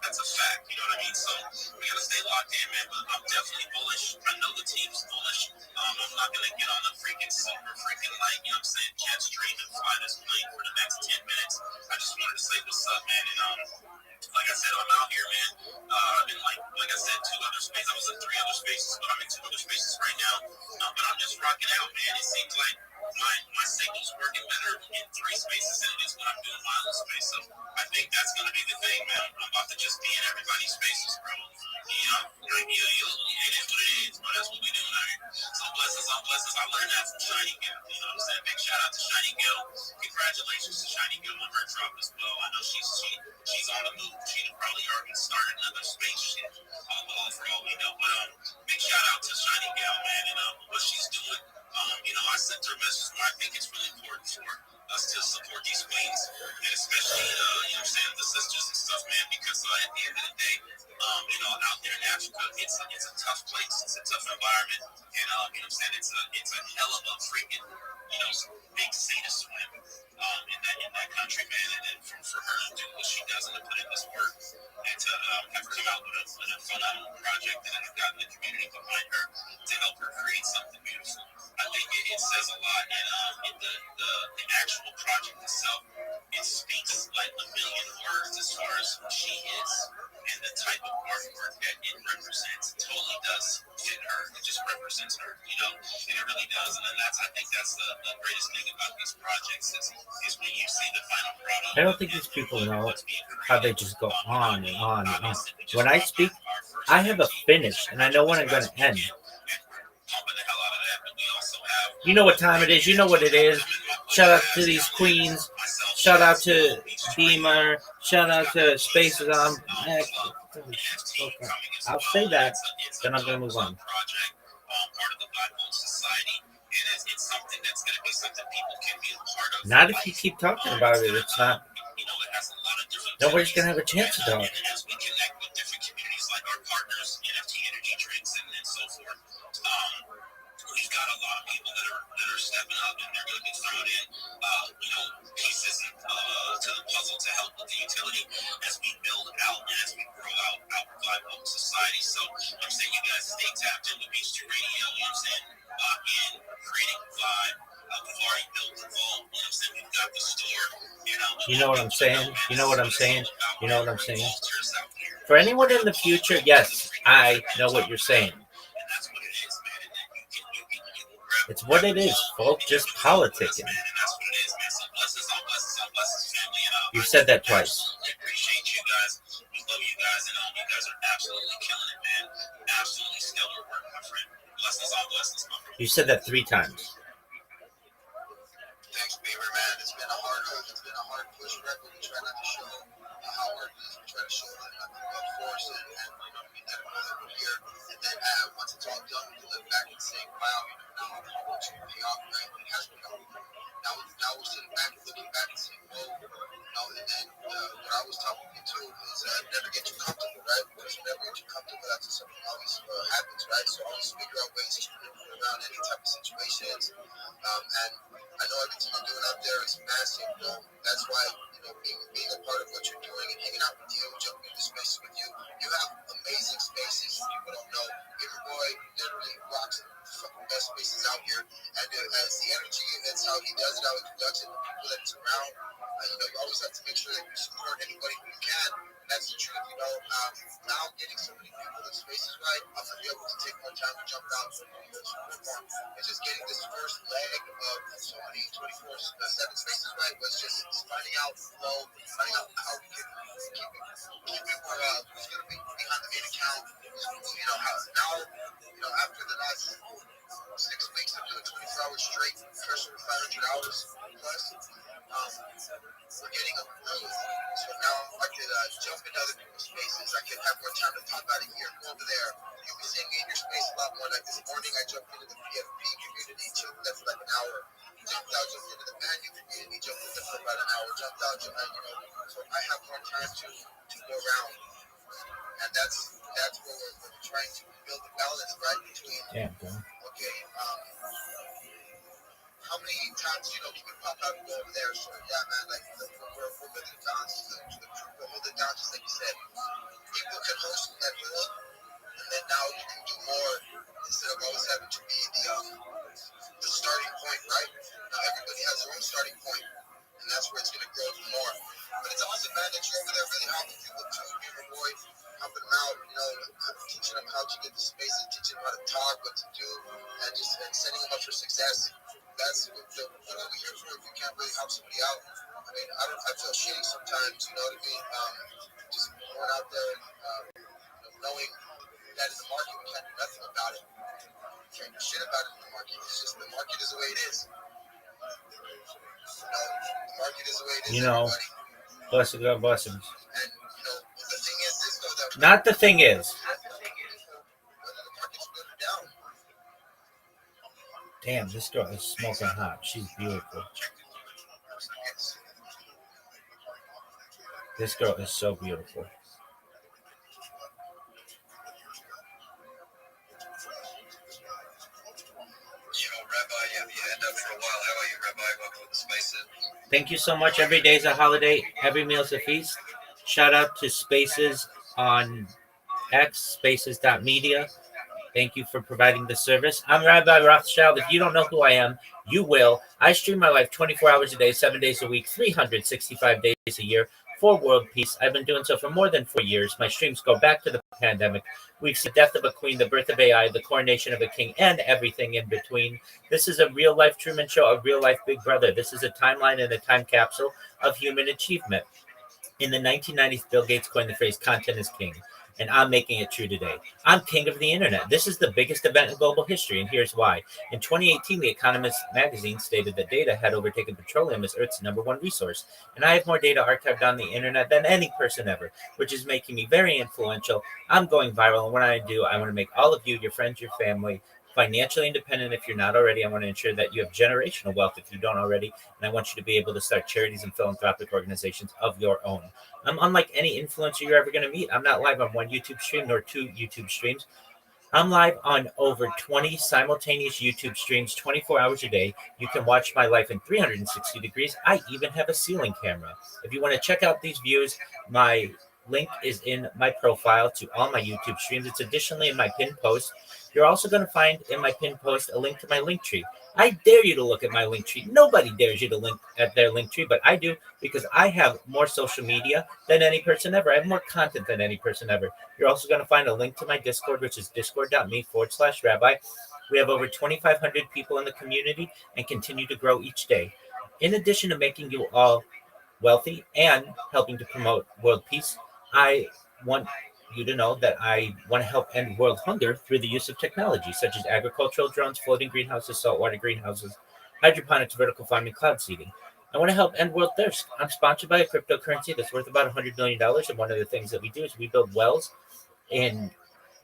That's a fact. You know what I mean? So we gotta stay locked in, man. But I'm definitely bullish. I know the team's bullish. I'm not gonna get on the freaking silver freaking light, you know what I'm saying, jet stream and fly this plane for the next 10 minutes. I just wanted to say what's up, man. And like I said, I'm out here, man. I'm in like I said, 2 other spaces. I was in 3 other spaces, but I'm in 2 other spaces right now. But I'm just rocking out, man. It seems like my signal's working better in 3 spaces than it is when I'm doing my own space. So I think that's gonna be the thing, man. I'm about to just be in everybody's spaces, bro. You know, like, it is what it is, bro. That's what we doing out here. So blessings on blessings. I learned that from Shiny Gal. You know what I'm saying? Big shout out to Shiny Gal. Congratulations to Shiny Gal on her drop as well. I know she's on the move. She'd probably already started another space shit. For all we know. But big shout out to Shiny Gal, man, and what she's doing. You know, I sent her a message where I think it's really important for us to support these queens, and especially, you know what I'm saying, the sisters and stuff, man, because at the end of the day, you know, out there in Africa, it's a tough place, it's a tough environment, and you know what I'm saying, it's a hell of a freaking, you know, big sea to swim, in that country, man, and then for her to do what she does and to put in this work, and to have come out with a phenomenal project, and have gotten the community behind her to help her create something beautiful. I think it says a lot, and the actual project itself, it speaks like a million words as far as who she is and the type of artwork that it represents. It totally does fit her. It just represents her, you know, and it really does. And then I think that's the greatest thing about these projects is when you see the final product. I don't think these people know how they just go on and on and on. When I speak, I have a finish, and I know when I'm going to end. You know what time it is. You know what it is. Shout out to these queens. Shout out to Beamer. Shout out to Spaces on. I'll say that, then I'm going to move on. Not if you keep talking about it. It's not. Nobody's going to have a chance to talk. We've got a lot of people that are stepping up, and they're going to be throwing in, you know, pieces to the puzzle to help with the utility as we build out and as we grow out Black Oak Society. So I'm saying you guys stay tapped in with Beach 2 Radio. You know what I'm saying? Lock in, creating a vibe. We've already built the vault. You know what I'm saying? We've got the store. You know what I'm saying? You know what I'm saying? You know what I'm saying? For anyone in the future, yes, I know what you're saying. It's what it is, folks. Just politicking. You said that twice. Appreciate you guys. We love you guys, and you guys are absolutely killing it, man. Absolutely stellar work, my friend. Blessings on blessings, my friend. You said that 3 times. Thanks, Beaver, man. It's been a hard push record. We try not to show how hard it is. We try to show the force and you know, we definitely live here. And then once it's all done, we look back and say, wow, you know, now how much it pay off, right? It has become. Now we're sitting back, looking back and saying, whoa, you know, and then what I was talking to is never get too comfortable, right? Because whenever you get too comfortable, that's just something always happens, right? So always figure out ways to maneuver around any type of situations. And I know everything you're doing out there is massive, you know. That's why, you know, being a part of what you're doing and hanging out with you, jumping into spaces with you, you have amazing spaces. People don't know. Every boy literally rocks the fucking best spaces out here. And as the energy, that's how he does it, how he conducts it, the people that he's around. You know, you always have to make sure that you support anybody who you can. That's the truth, you know. Now getting so many people in spaces right, I'm gonna be able to take more time to jump down to the more. It's just getting this first leg of so many 24/7 spaces right was just finding out flow, finding out how could jump into other people's spaces. I could have more time to pop out of here, go over there. You'll be seeing me in your space a lot more. Like this morning, I jumped into the PFP community, chilled there for like an hour. Jumped out, jumped into the manual community, jumped in there for about an hour. Jumped out, so I have more time to go around. And that's where we're trying to build a balance, right, between, okay, how many times, we can pop out and go over there. So, yeah, man, like, we're building it down. The crew will hold it down, just like you said. People can host that role, and then now you can do more instead of always having to be the starting point, right? Now everybody has their own starting point, and that's where it's going to grow more. But it's awesome, man, that you're over there really helping people too, being a boy, helping them out, teaching them how to get the spaces, teaching them how to talk, what to do, and setting them up for success. That's what we're here for. If you can't really help somebody out, I mean, I feel shitty sometimes, you know what I mean? Just going out there and knowing that in the market we can't do nothing about it. We can't do shit about it in the market. It's just the market is the way it is. The market is the way it is. Everybody. Blessings on blessings. And the thing is this though, that Not the thing is. whether the market's good or down. Damn, this girl is smoking hot. She's beautiful. This girl is so beautiful. Rabbi, you had that for a while. How are you, Rabbi? Welcome to the Spaces. Thank you so much. Every day is a holiday. Every meal is a feast. Shout out to Spaces on X, spaces.media. Thank you for providing the service. I'm Rabbi Rothschild. If you don't know who I am, you will. I stream my life 24 hours a day, 7 days a week, 365 days a year for world peace. I've been doing so for more than 4 years. My streams go back to the pandemic. We've seen the death of a queen, the birth of AI, the coronation of a king, and everything in between. This is a real-life Truman Show, a real-life Big Brother. This is a timeline and a time capsule of human achievement. In the 1990s, Bill Gates coined the phrase content is king, and I'm making it true today. I'm king of the internet. This is the biggest event in global history, and here's why. In 2018, The Economist magazine stated that data had overtaken petroleum as Earth's #1 resource, and I have more data archived on the internet than any person ever, which is making me very influential. I'm going viral, and what I do, I want to make all of you, your friends, your family, financially independent if you're not already. I want to ensure that you have generational wealth if you don't already, and I want you to be able to start charities and philanthropic organizations of your own. I'm unlike any influencer you're ever going to meet. I'm not live on one YouTube stream nor 2 YouTube streams. I'm live on over 20 simultaneous YouTube streams 24 hours a day. You can watch my life in 360 degrees. I even have a ceiling camera. If you want to check out these views, my link is in my profile to all my YouTube streams. It's additionally in my pinned post. You're also going to find in my pinned post a link to my link tree. I dare you to look at my link tree. Nobody dares you to link at their link tree, but I do because I have more social media than any person ever. I have more content than any person ever. You're also going to find a link to my Discord, which is discord.me/rabbi. We have over 2,500 people in the community and continue to grow each day. In addition to making you all wealthy and helping to promote world peace, I want you to know that I want to help end world hunger through the use of technology such as agricultural drones, floating greenhouses, saltwater greenhouses, hydroponics, vertical farming, cloud seeding. I want to help end world thirst. I'm sponsored by a cryptocurrency that's worth about $100 million. And one of the things that we do is we build wells in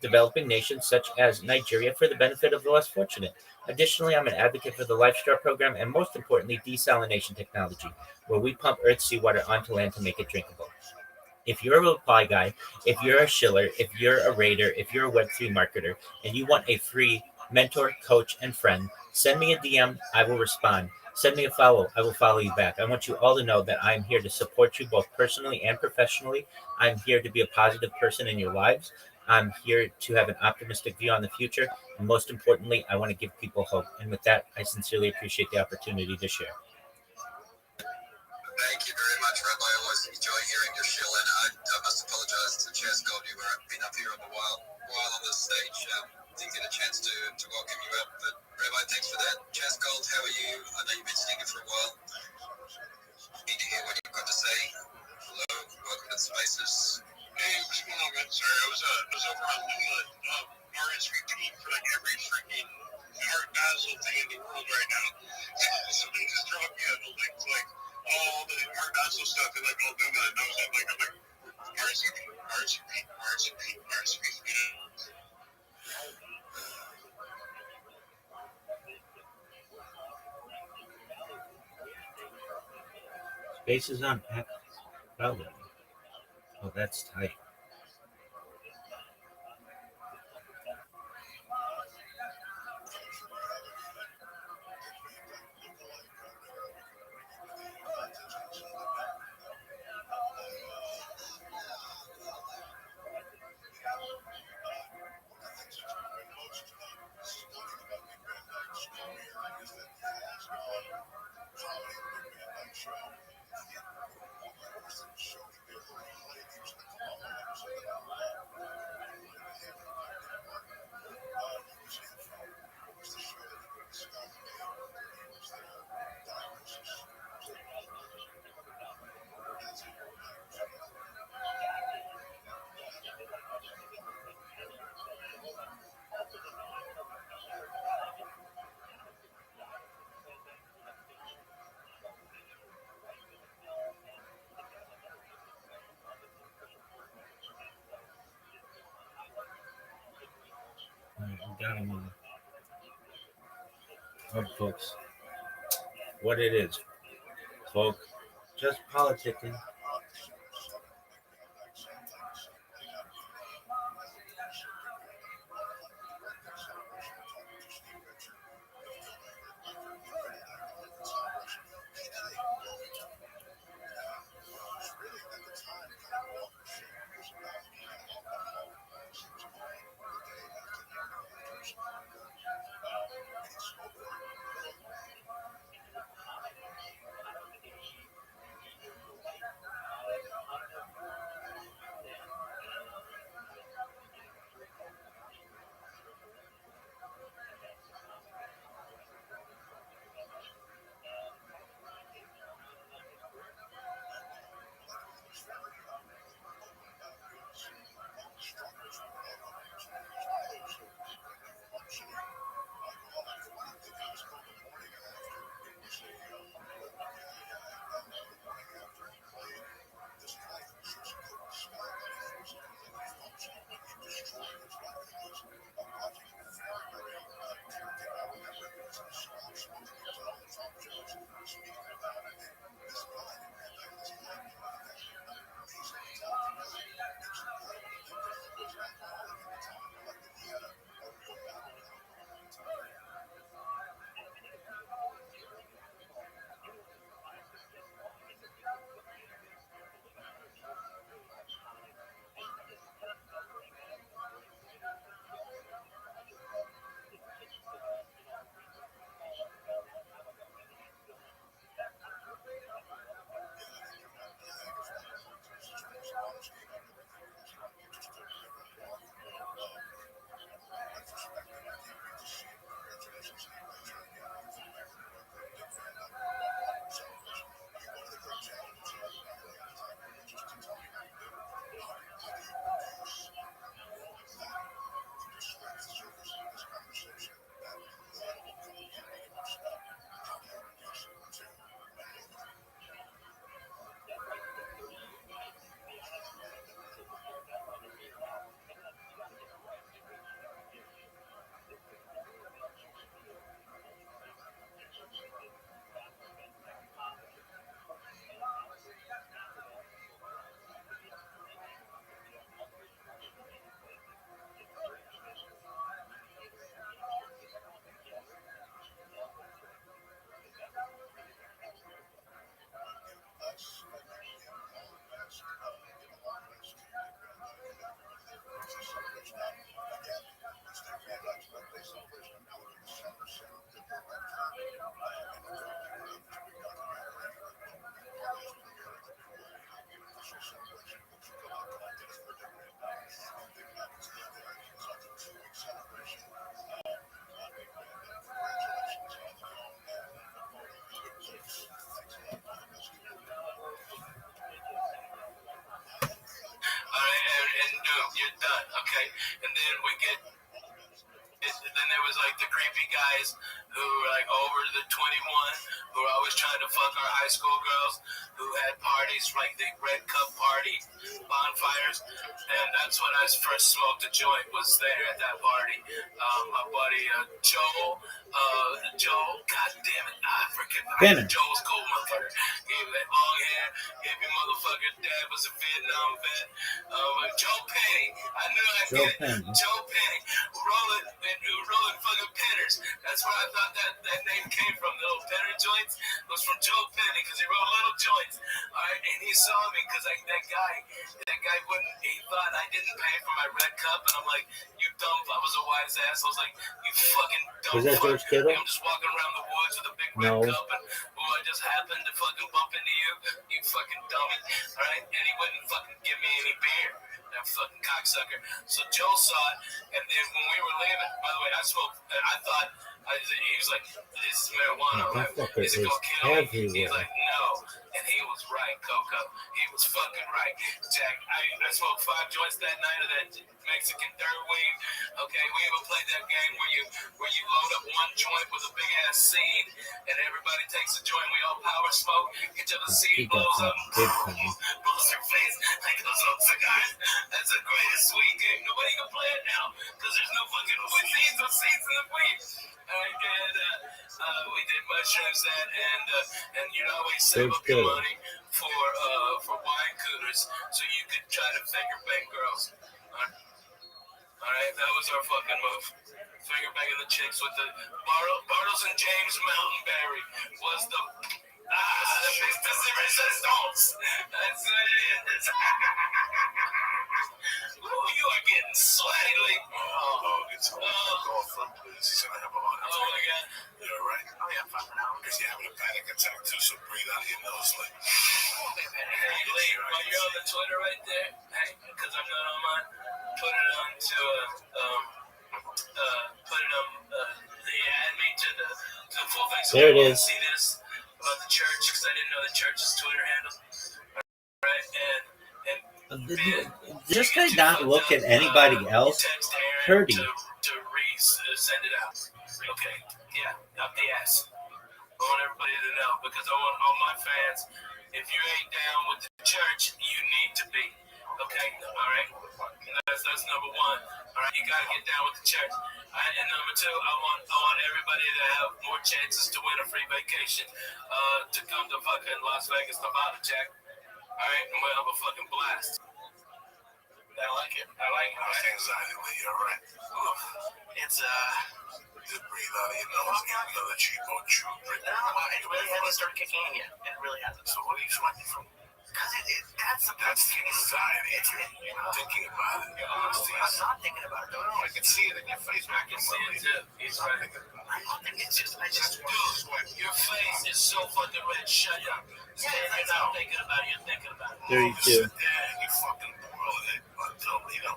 developing nations such as Nigeria for the benefit of the less fortunate. Additionally, I'm an advocate for the LifeStar program and most importantly, desalination technology, where we pump Earth's seawater onto land to make it drinkable. If you're a reply guy, if you're a shiller, if you're a raider, if you're a Web3 marketer, and you want a free mentor, coach, and friend, send me a DM. I will respond. Send me a follow. I will follow you back. I want you all to know that I'm here to support you both personally and professionally. I'm here to be a positive person in your lives. I'm here to have an optimistic view on the future. And most importantly, I want to give people hope. And with that, I sincerely appreciate the opportunity to share. Thank you very much, Rabbi. I always enjoy hearing your shill, and I must apologize to Chaz Goldie, where I've been up here on the while on this stage. Didn't get a chance to welcome you up, but Rabbi, thanks for that. Chaz Gold, how are you? I know you've been singing for a while. Need to hear what you've got to say. Hello, welcome to the Spaces. Hey, what's going on, man? Sorry, I was over on Luma RSVP for like every freaking heart dazzle thing in the world right now. Somebody just dropped me a link to like all the heart dazzle stuff and like all Luma, and I was like, we're Faces on Pat Belden. Oh, that's tight. We got him on. Oh, folks, what it is, folks, just politicking. You're done, okay? And then we get, then there was like the creepy guys who were like over the 21, who were always trying to fuck our high school girls, who had parties like the Red Cup party, Bon bonfires, and that's when I first smoked a joint. Was there at that party? My buddy Joel. God damn it! I freaking Joel's cool motherfucker. He had long hair. Every motherfucker dad was a Vietnam vet. Joe Penny. I knew I'd get it. Joe Penny. Rolling fucking Penners. That's where I thought that name came from. The little Penner joints was from Joe Penny because he rolled little joints. All right, and he saw me because that guy wouldn't. He thought I didn't pay for my red cup, and I'm like, you dumb. I was a wise ass. I was like, you fucking dumb. Was that fuck. George Kittle? I'm just walking around the woods with a big red cup, and I just happened to fucking bump into you, you fucking dummy. All right, and he wouldn't fucking give me any beer. That fucking cocksucker. So Joe saw it, and then when we were leaving, by the way, I smoked. I thought he was like, "This is marijuana. Is it gonna kill me?" He's like, "No," and he was right, Coco. He was fucking right, Jack. I smoked 5 joints that night of that Mexican dirt weed. Okay, we even played that game where you load up one joint with a big ass seed, and everybody takes a joint. We all power smoke until the seed blows up, blows your face like those old cigars. That's the greatest weed game. Nobody can play it now because there's no fucking seeds or seeds in the weed. And we did mushrooms that, and you'd always save up your money for wine coolers so you could try to finger bang girls. All right, that was our fucking move. Finger banging the chicks with the Bartles and James Mountainberry was the the resistance. That's what it is. Ooh, you are getting slightly. It's call from please. He's gonna have a heart attack. Oh my god. You're all right. Oh yeah, fucking now. Because you're having a panic attack too, so breathe out your nose like. Hey, Lee, while you're on the Twitter right there, hey, because I'm not on mine, put it on to add me to the full thing. So there it is. See this about the church because I didn't know the church's Twitter handle. Right, and this guy not look at anybody else. Purdy. To send it out. Okay, yeah, up the ass. I want everybody to know because I want all my fans. If you ain't down with the church, you need to be. Okay, all right. That's number one. All right, you gotta get down with the church. All right, and number two, I want everybody to have more chances to win a free vacation. To come to fucking Las Vegas, Nevada, Jack. All right, and we'll have a fucking blast. I like it. How's anxiety, Lee? You all right? It's Just breathe out of your nose. Get another cheapo chew. it really hasn't started kicking in yet. It really hasn't. So what are you sweating from? Because that's the anxiety. You're not thinking about it. I'm not thinking about it. No, I can see it in your face. I can see it too. He's right. I don't think it's just. Dude, your face is so fucking red. Shut up. You're not thinking about it. You're thinking about it. 32. Yeah, you fucking boiled it until Yeah,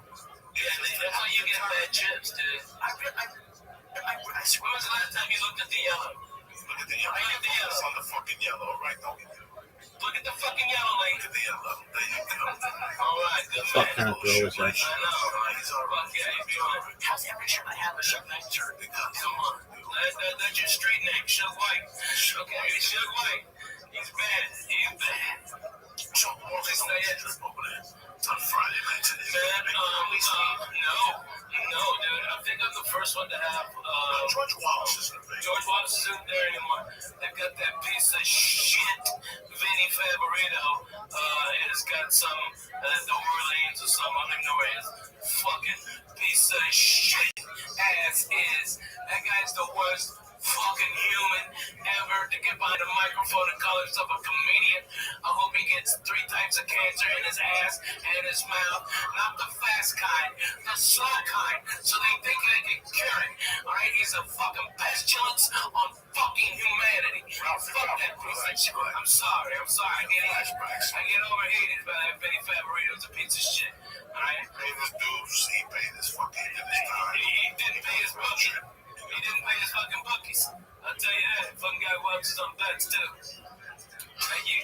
that's how you get bad chips, dude. I swear. When was the last time you looked at the yellow? Look at the yellow. It's on the fucking yellow, right? Don't get it. Look at the fucking yellow lane. Look at the yellow. There you go. All right, good Fuck man. kind of throw is that? I know. Fuck yeah, he's doing it. How's every shirt I have a Shug Knight shirt? Come on. That's your street name, Shug White. Okay, Shug White. He's bad. He's bad. So, all this trip over there. It's on Friday night today. No, dude. I think I'm the first one to have. George Wallace isn't there. George Wallace isn't there anymore. They've got that piece of shit, Vinny Favorito. It's got some New Orleans or something. I don't even know where his fucking piece of shit ass is. That guy's the worst fucking human ever to get behind a microphone and call himself a comedian. I hope he gets 3 types of cancer in his ass and his mouth. Not the fast kind, the slow kind. So they think they can cure it. Alright, he's a fucking pestilence on fucking humanity. Fuck that piece of shit. I'm sorry. I get overheated by that Vinny Favorito. It's a piece of shit. Alright? This dude, he paid his fucking time. He didn't pay his budget. He didn't pay his fucking bookies. I'll tell you that. Fucking guy watches on bets too.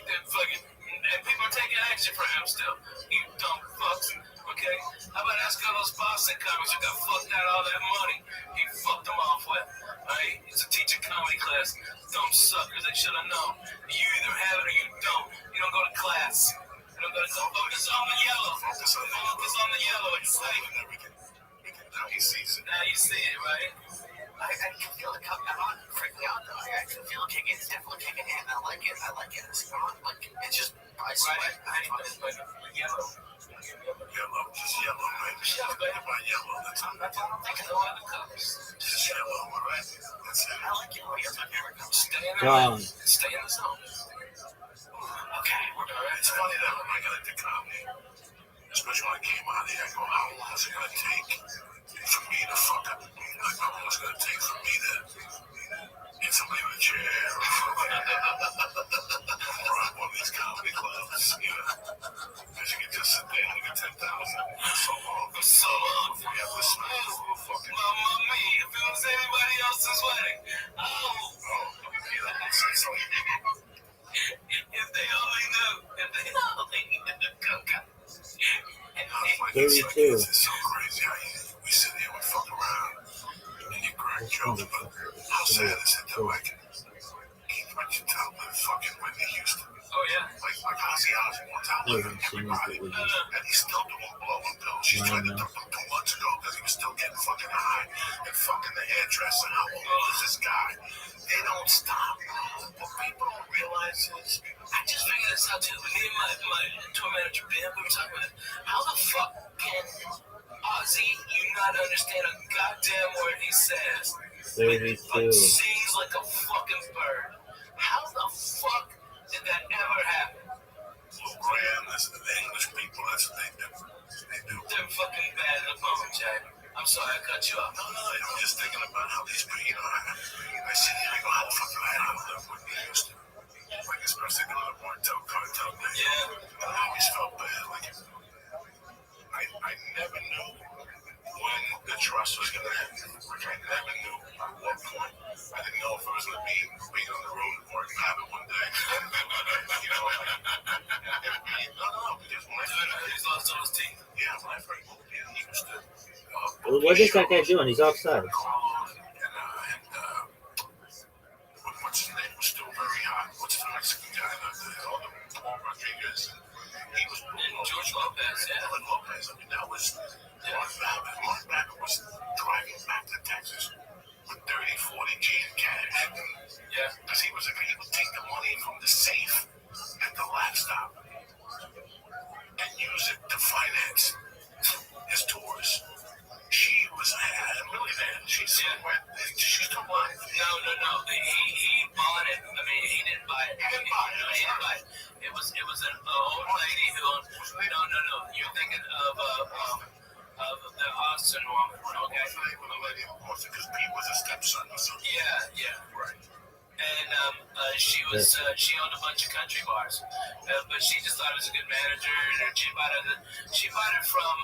And people are taking action for him still. You dumb fucks. Okay? How about ask all those Boston comics who got fucked out all that money? He fucked them off with. Alright? It's a teacher comedy class. Dumb suckers. They should have known. You either have it or you don't. You don't go to class. Focus on the yellow. Focus on the yellow. It's like Now he sees it. now you see it, right? I can feel it coming out, freaking out though. I can feel it kicking. It's definitely kicking in. I like it. It's not like it's just I sweat. But yellow. Yellow, just yellow, man. Just Yellow, think about yellow. That's all I'm thinking of all the colors. Just yellow, all right? That's it. I like yellow. You're my favorite color. Stay in Wrong. Stay in the zone. Okay, we're good. It's funny that when I got into comedy, especially when I came out here, I go, how long is it going to take for me to fuck up? Like, how long is it going to take for me to get somebody in a chair or rob one of these comedy clubs, you know? Because you can just sit there and get 10,000 for so long. Before you have to smash a little fucking... Mamma mia, if it was anybody else's wedding. Oh, if they only knew. Thirty-two. It's so crazy how we sit here and we fuck around and you crack jokes, but how sad is it that like Keith Richards with fucking Whitney Houston? Oh yeah. Like Ozzy Osbourne's out with everybody, and he's still doing blowing pills. She's trying to dump him 2 months ago because he was still getting fucking high and fucking the hairdresser. How old is this guy? They don't stop. What people don't realize is, I just figured this out too. Me and my tour manager Ben, we were talking about it. How the fuck can Ozzy you not understand a goddamn word he says? But 32. sings like a fucking bird. How the fuck did that ever happen? Lou Graham, listen to the English people, that's what they do. They're fucking bad in the bone, Jack. I'm sorry, I cut you off. No, I'm just thinking about how these people, you know, I sit here and I go, how the fuck did I live with Whitney Houston? Like, especially doing the Martel cartel thing. Yeah. I always felt bad. Like, I never knew when the trust was going to end. I never knew at what point. I didn't know if it was going to be being on the road or having one day. You know, no, because when I He's lost all his teeth. yeah, when I first moved in, he used to. Well, what is that guy doing? He's offside. What's his name was still very hot. What's the Mexican guy? Paul Rodriguez. He was George Lopez, yeah. Lopez. I mean, that was Mark Babbitt. Mark Babbitt was driving back to Texas with 30, 40 G in cash. Yeah. Because he would take the money from the safe at the last stop and use it to finance his tours. She was a millionaire. She's still alive. No. He bought it. I mean, he didn't buy it. He didn't buy it. It was an old lady who. No. You're thinking of the Austin woman. Okay. Because Pete was a stepson or something. Yeah. Right. And she owned a bunch of country bars, but she just thought it was a good manager, and she bought it from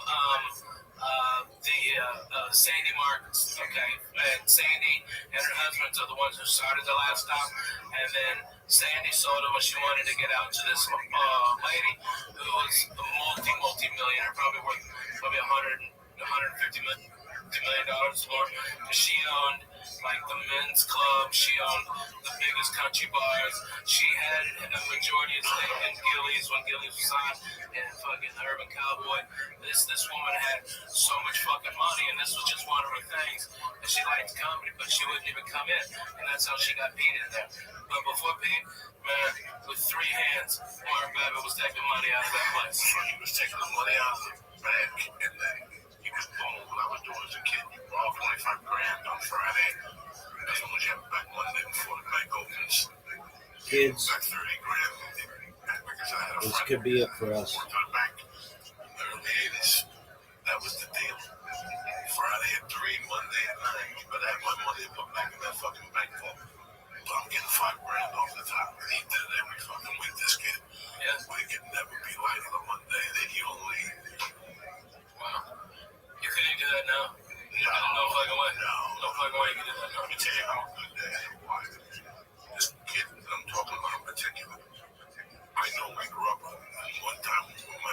Sandy Marcus, okay, and Sandy and her husband are the ones who started the last stop, and then Sandy sold it when she wanted to get out to this lady who was a multi-millionaire, probably worth $150 million more, because she owned like the men's club, she owned the biggest country bars, she had a majority of stake in Gillies when Gillies was on, and fucking the Urban Cowboy. This woman had so much fucking money, and this was just one of her things, and she liked comedy, but she wouldn't even come in, and that's how she got Pete in there. But before Pete, man, with 3 hands, Mark Babbitt was taking money out of that place. So he was taking the money out of the bank, and then he was blown what I was doing as a kid. You borrow $25,000 on Friday. As long as you have back Monday before the bank opens. Kids, Back $30,000. this could be it for us. Worked on the bank in the early 80s. That was the deal. Friday at 3, Monday at 9. But I had my money put back in that fucking bank vault. But I'm getting $5,000 off the top. And he did it every fucking week, this kid. Yeah. But it could never be like on a Monday that he only. Wow. You couldn't do that now? No fucking way. No fucking way you can do that now. Let me tell you how good they had a wife. This kid that I'm talking about in particular, I know we grew up one time when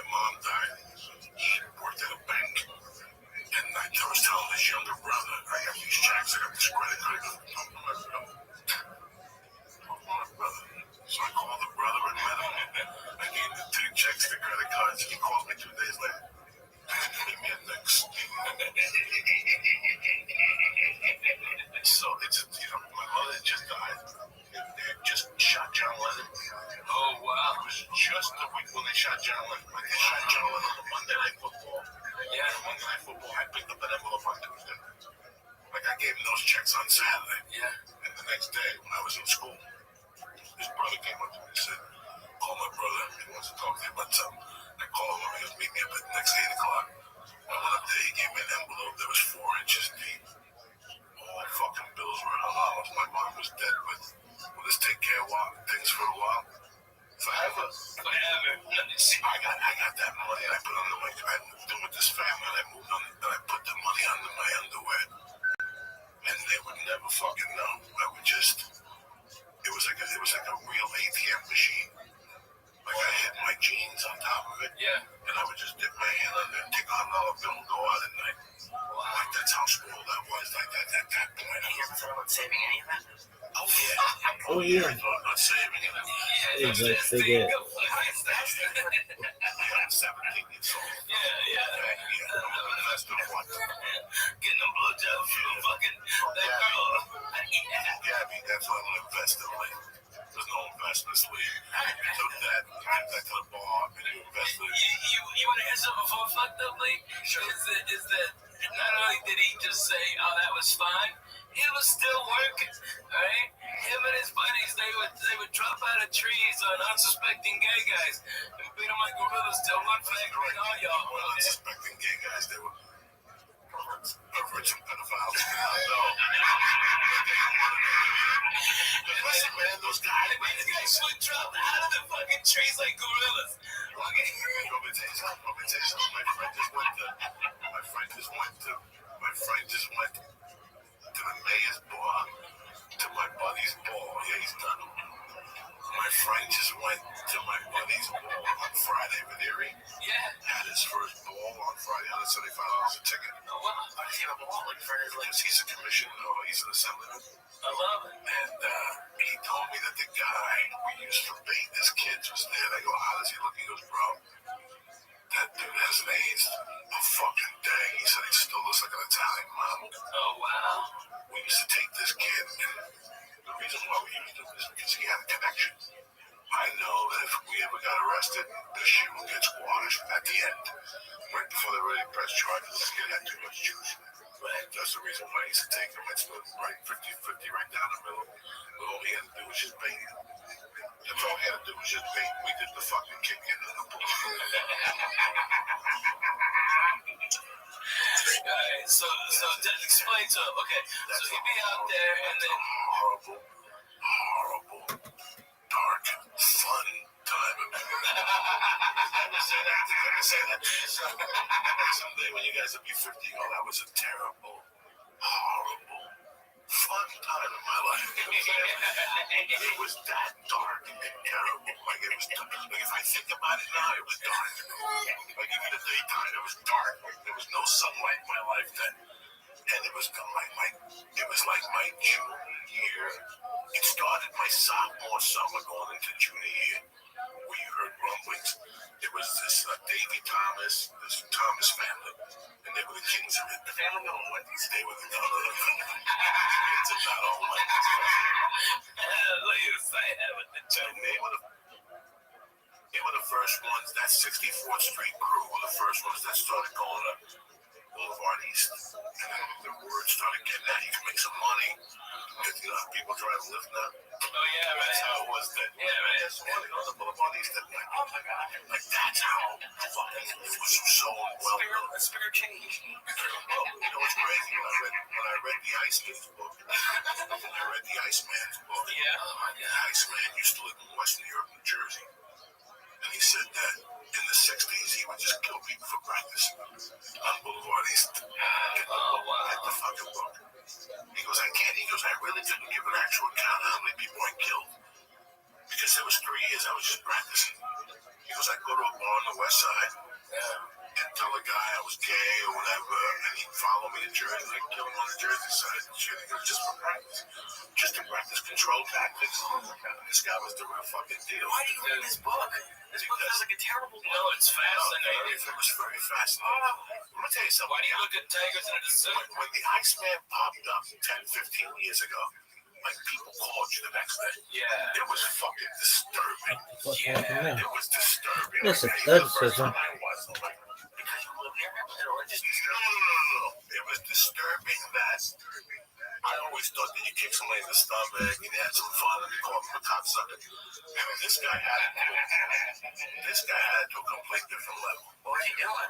next 8 o'clock. I went up there, he gave me an envelope that was 4 inches deep. All fucking bills were hung out. My mom was dead, but we'll just take care of things for a while. Forever. I got that money. I put under my. I moved in with this family. And I moved on. And I put the money under my underwear, and they would never fucking know. I would just. It was like a real ATM machine. Like I had my jeans on top of it. Yeah. And I would just dip my hand under and take $100 bill and go out at night. Like that's how small that was. Like that at that point. You ever thought about saving any of that? Oh yeah. Oh yeah. Not saving it. Exactly. They get. I'm 17 years old. Yeah. That's the one. Getting a blowjob from fucking that girl. Gabby, that's what I'm gonna invest in. Like, there's no investment sleeve. You took that, you took that to the bar, and you invested. You want to hear something before fucked up, Lee? Is that not only did he just say, "Oh, that was fine," it was still working. All right, him and his buddies, they would drop out of trees on unsuspecting gay guys and beat them like gorillas till one flag ring all y'all. Well, unsuspecting gay guys, they were perverts and pedophiles. No. Listen, man, those guys would drop out of the fucking trees like gorillas. Okay. My friend just went to the mayor's bar, to my buddy's bar. Yeah, he's done. My friend just went to my buddy's ball on Friday with Erie. Yeah. Had his first ball on Friday, $175 a ticket. Oh, wow. Why does he have a ball in front of his legs? He's a commissioner, or he's an assemblyman. I love it. And he told me that the guy we used for bait his kids was there. I go, how does he look? He goes, bro, that dude hasn't aged a fucking day. He said he still looks like an Italian mom. Oh, wow. We used to take this kid, and the reason why we used him is because he had a connection. I know that if we ever got arrested, the shit would get squashed at the end. Right before they ready to press charges, this kid had too much juice. Right? That's the reason why I used to take him. It's right 50-50 right down the middle. But all he had to do was just bait. That's all he had to do was just bait. We did the fucking kick in the pool. Alright, so just explain to him. Okay, so he'd be out there and then horrible, dark, fun time. Never say that. Someday when you guys will be 50, that was a terrible, horrible, fun time in my life. It was that dark and terrible. Like it was like if I think about it now, it was dark. Like in the daytime, it was dark. There was no sunlight in my life then. And it was like my junior year. It started my sophomore summer going into junior year. We heard rumblings. It was this Davy Thomas, this Thomas family, and they were the kings of it. the family owned Wendy's. They were the kids of not all Wendy's. They were the first ones. That 64th Street crew were the first ones that started going up Boulevard East, and then the word started getting out. You can make some money. You know, people drive Lyft now. Oh yeah, That's how it was then. Yeah, right. There's money on the Boulevard East at night. Oh my god. Like that's how fucking it was so well done. A spare change. Well, you know what's crazy? When I read the Iceman's book, Yeah. Oh my the Iceman used to live in West New York, New Jersey, and he said that in the 60s he would just kill people for practice on Boulevard East. Get the fucking book. He goes, I can't. He goes, I really didn't give an actual account of how many people I killed because there was 3 years I was just practicing. He goes, I'd go to a bar on the west side and tell a guy I was gay or whatever, and he'd follow me to Jersey. I'd kill him on the Jersey side and shit. He goes, just for practice. Just to practice control tactics. This guy was the real fucking deal. Why do you read this book? This book sounds like a terrible book. No, it's It fascinating. was very fascinating. Let me tell you something. Why do you look at tigers in a zoo? When the Iceman popped up 10, 15 years ago, like people called you the next day. Yeah. It was fucking disturbing. Yeah. It was disturbing. Listen, Like, that's the first just- time I was, I'm like, Because you live near him, or just no. It was disturbing that I always thought that you kick somebody in the stomach and you had some fun and you called him a cocksucker. And this guy had it to a complete different level. what are you doing?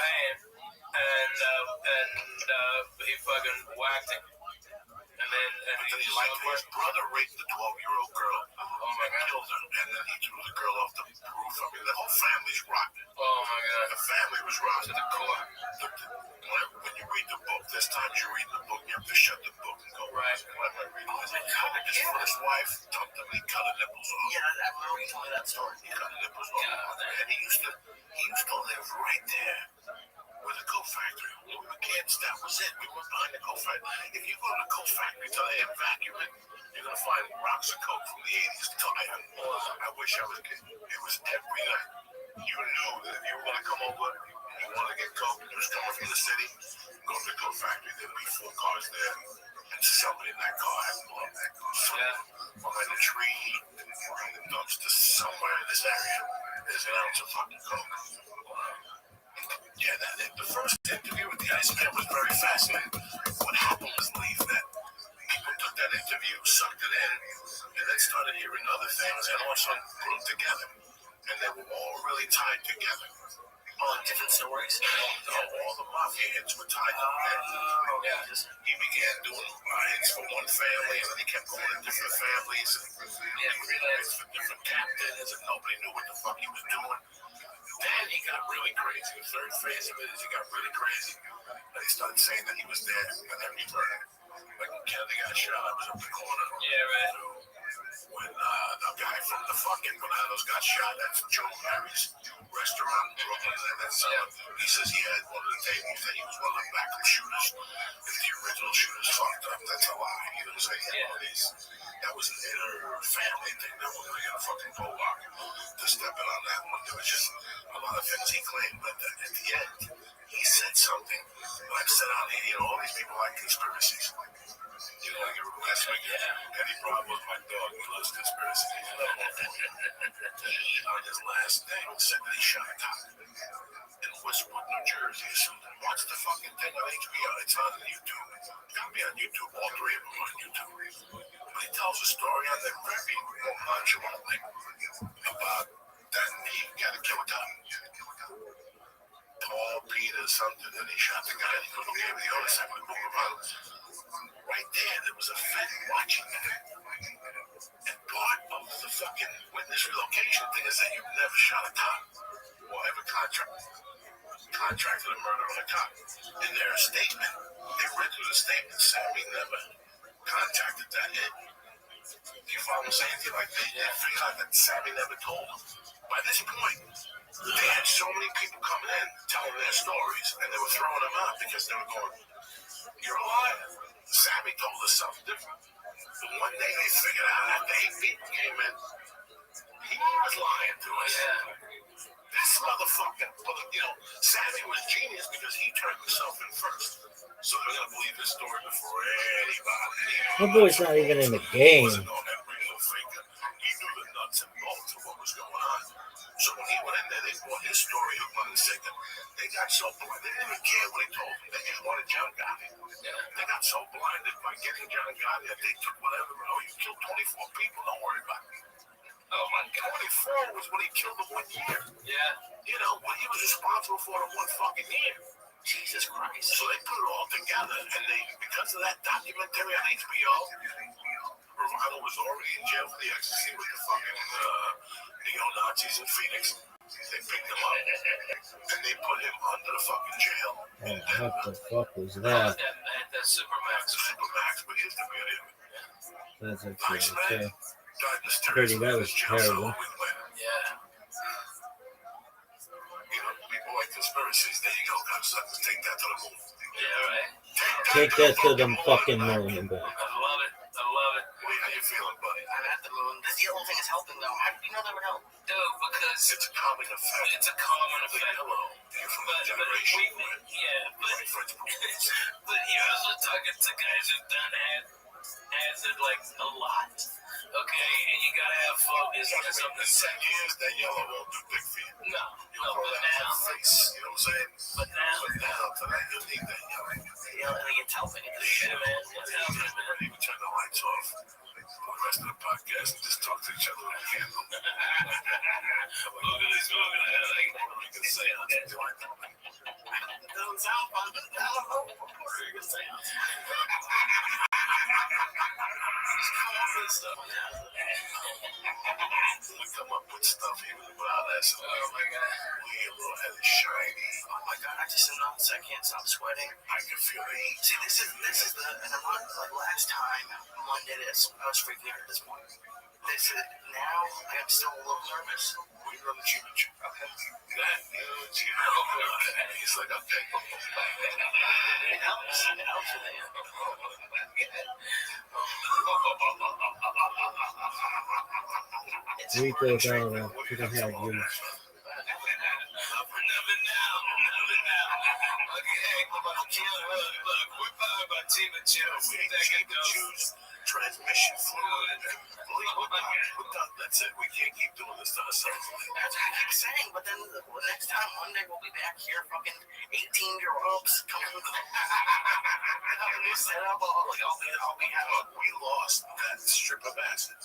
man, and he fucking whacked him. And then his brother raped the 12-year-old girl. Oh my God. Killed her, and then he threw the girl off the roof. I mean, the whole family's rotten. Oh my God. The family was rotten to the core. When you read the book, there's times you read the book, you have to shut the book and go, right, what am I reading? His first wife dumped him and he cut her nipples off. Yeah, I remember you told me that story. He cut her nipples off. Yeah, and he used to live right there with a coat factory. The kids, that was it. We were behind the coat factory. If you go to the coat factory till they vacuum it, you're going to find rocks of coke from the 80s. I wish I was a kid. It was every night. You knew that if you were going to come over and you want to get coke, you was coming from the city, go to the coat factory. There'd be 4 cars there, and somebody in that car had blown that car. So, behind the tree, behind the dumpster, somewhere in this area, there's an ounce of fucking coke. Yeah, the first interview with the Iceman was very fascinating. What happened was, Leaf, that people took that interview, sucked it in, and then started hearing other things, and all of a sudden put them together. And they were all really tied together. All different stories? All the mafia hits were tied up. He began doing hits for one family, and then he kept going to different families. And he realized for different captains, and nobody knew what the fuck he was doing. Then he got really crazy. The third phase of it is he got really crazy. And he started saying that he was there when every murder. Like when Kennedy got shot, I was up the corner. Yeah, right. When the guy from the fucking Bananas got shot at Joe Mary's restaurant in Brooklyn, and that's he says he had one of the tables that he was one of the backup shooters. If the original shooters fucked up, that's a lie. He didn't say he had one of these. That was an inner family thing that was going to get a fucking Pollock to step in on that one. There was just a lot of things he claimed, but at the end, he said something. Like I said on here, you know, all these people like conspiracies. You know, like last week, Eddie Brown was my dog. He loves conspiracy. On his last thing, said that he shot a cop in Westwood, New Jersey. So watch the fucking thing on HBO. It's on YouTube. It's gotta be on YouTube. All 3 of them on YouTube. But he tells a story on there very nonchalantly about that he got to kill a cop. Paul Peter something, and he shot the guy and he couldn't give the other side of the move around. Right there was a Fed watching that. And part of the fucking witness relocation thing is that you've never shot a cop or ever contracted a murder on a cop. In their statement, they read through the statement, Sammy never contacted that hit. Do you follow what I'm saying? Like they figured out that Sammy never told them. By this point, they had so many people coming in telling their stories, and they were throwing them out because they were going, "You're a liar. Sammy told us something different." But one day they figured out after 8 people came in, he was lying to us. This motherfucker, Sammy was genius because he turned himself in first. So they're going to believe his story before anybody. My boy's not even in the game. He wasn't no real faker. He knew the nuts and bolts of what was going on. So when he went in there, they brought his story up on the second. They got so blind. They didn't even care what he told them. They just wanted John Gotti. They got so blinded by getting John Gotti that they took whatever. Oh, you killed 24 people. Don't worry about it. Oh my God. 24 was what he killed in 1 year. Yeah. You know, what he was responsible for in 1 fucking year. Jesus Christ. So they put it all together, and because of that documentary on HBO, Rothschild was already in jail for the ecstasy with the fucking neo-Nazis in Phoenix. They picked him up, and they put him under the fucking jail. What the fuck was that? That's Supermax. But here's the beauty of it. That's actually okay. Pretty, that was terrible. Yeah. People like conspiracies. There you go, guys. Take that to the moon. Yeah, right. Take that to the fucking moon and back. I love it. Wait, how you feeling, buddy? I'm at the moon. The only thing is helping, though. How do you know that would help? Dude, because it's a calming effect. Hello. You're from that generation. But you're also talking to guys who've done it like a lot. Okay, and you gotta have focus on something. 10 years, that yellow won't do big for you. No, but now. Face, you know what I'm saying? But now, tonight, you'll need that yellow. I think it's helping. Yeah, man. It's helping, man. You can turn the lights off for the rest of the podcast and just talk to each other with a candle. Look at this, you can say, down south, I don't know what Puerto Rico sounds. Come up with stuff. We come up with stuff even about that. So oh my god. We a little head is shiny. Oh my god, I just announced I can't stop sweating. I can feel the heat. See, this is the, and I'm not like last time Monday this, I was freaking out at this point. This is, now I am still a little nervous. We run the cheap. Okay. That huge. He's like, okay. It helps. It helps with that. Rico Dara, to the head, you. Transmission fluid. That's it. We can't keep doing this to ourselves. That's what I keep saying. But then next time Monday we'll be back here, fucking 18-year-olds coming. Have a new setup. I'll be having. We lost that strip of acid.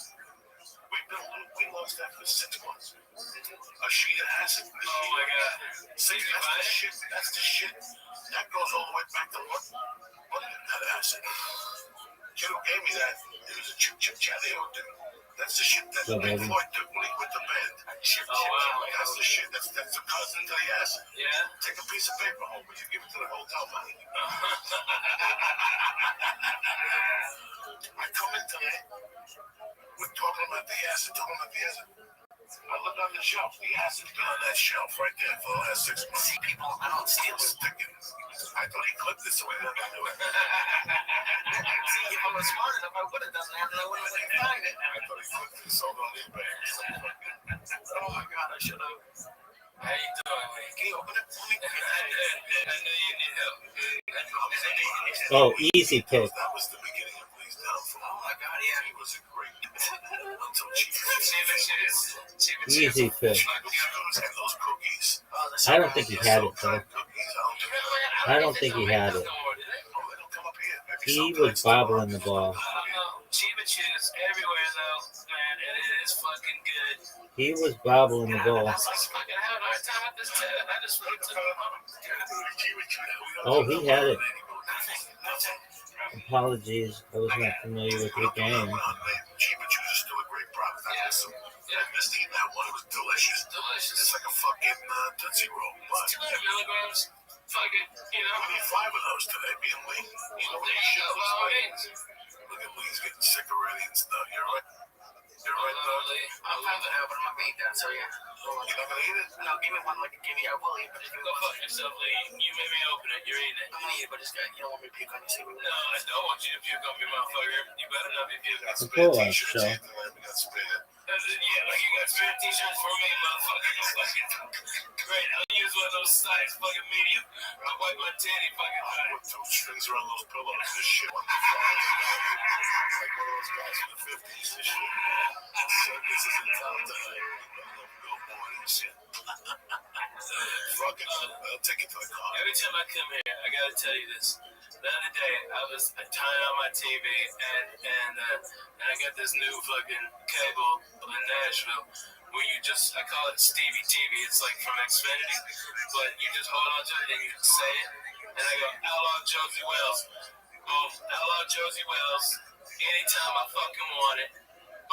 We lost that for 6 months. A sheet of acid. Oh my god. See, that's the shit. That goes all the way back to what? That acid. Kid who gave me that, it was a chip chateo dude. That's the shit that Pink Floyd did when he quit the band. Chip. That's the shit. That's the cousin to the acid. Yeah. Take a piece of paper home, but you give it to the hotel money. I come in today. We're talking about the acid. I look on the shelf. The acid's been on that shelf right there for the last 6 months. See, people, I don't steal sticking. I thought he clipped this away. I don't do it. See, if I was smart enough, I would have done that, and I wouldn't have find it. I thought he clipped it sold on eBay. Oh my god, I should have. How you doing, man? Can you open it for me? I know you need help. Oh, easy pick. That was the beginning of Lee's downfall. Oh my god, yeah. He was a great. Until Easy pick. those cookies. I don't think he had it, though. I don't think he had it. He was bobbling the ball. Chiba Chews everywhere, though, man, and it is fucking good. He was bobbling the ball. I was fucking having a hard time with this too. I just went to Oh, he had it. Nothing. Apologies, I was not familiar with your game. Chiba Chews is still a great product. I missed eating that one. It was delicious. It's like a fucking Tootsie Roll. 200 milligrams. Fucking, you know. We need 5 of those today, being Lee. You know what he should Look at Lee's getting sick already and stuff. You're right. I'm fine with that, but I'm not gonna eat that, so yeah. You're not gonna eat it? No, give me one like a gimme. I will eat, but just go fuck yourself, Lee. You made me open it. You're eating it. I'm gonna eat it, but just you don't want me to puke on you, see? No, I don't want you to puke on me, motherfucker. You better not be puking. It's a cool one, so. Yeah, like you got spare t-shirts for me, motherfucker. Great, I'll use one of those size fucking medium. I'll wipe my titty fucking high. Put 2 strings around those pillows. This shit. Like one of those guys in the 50s. This shit. This is in town tonight. Billboard and shit. Fuck it. I'll take it to the car. Every time I come here, I gotta tell you this. The other day, I was tying on my TV, and I got this new fucking cable in Nashville where you just, I call it Stevie TV. It's like from Xfinity, but you just hold on to it and you say it, and I go, Outlaw Josie Wells. Boom, Outlaw Josie Wells. Anytime I fucking want it,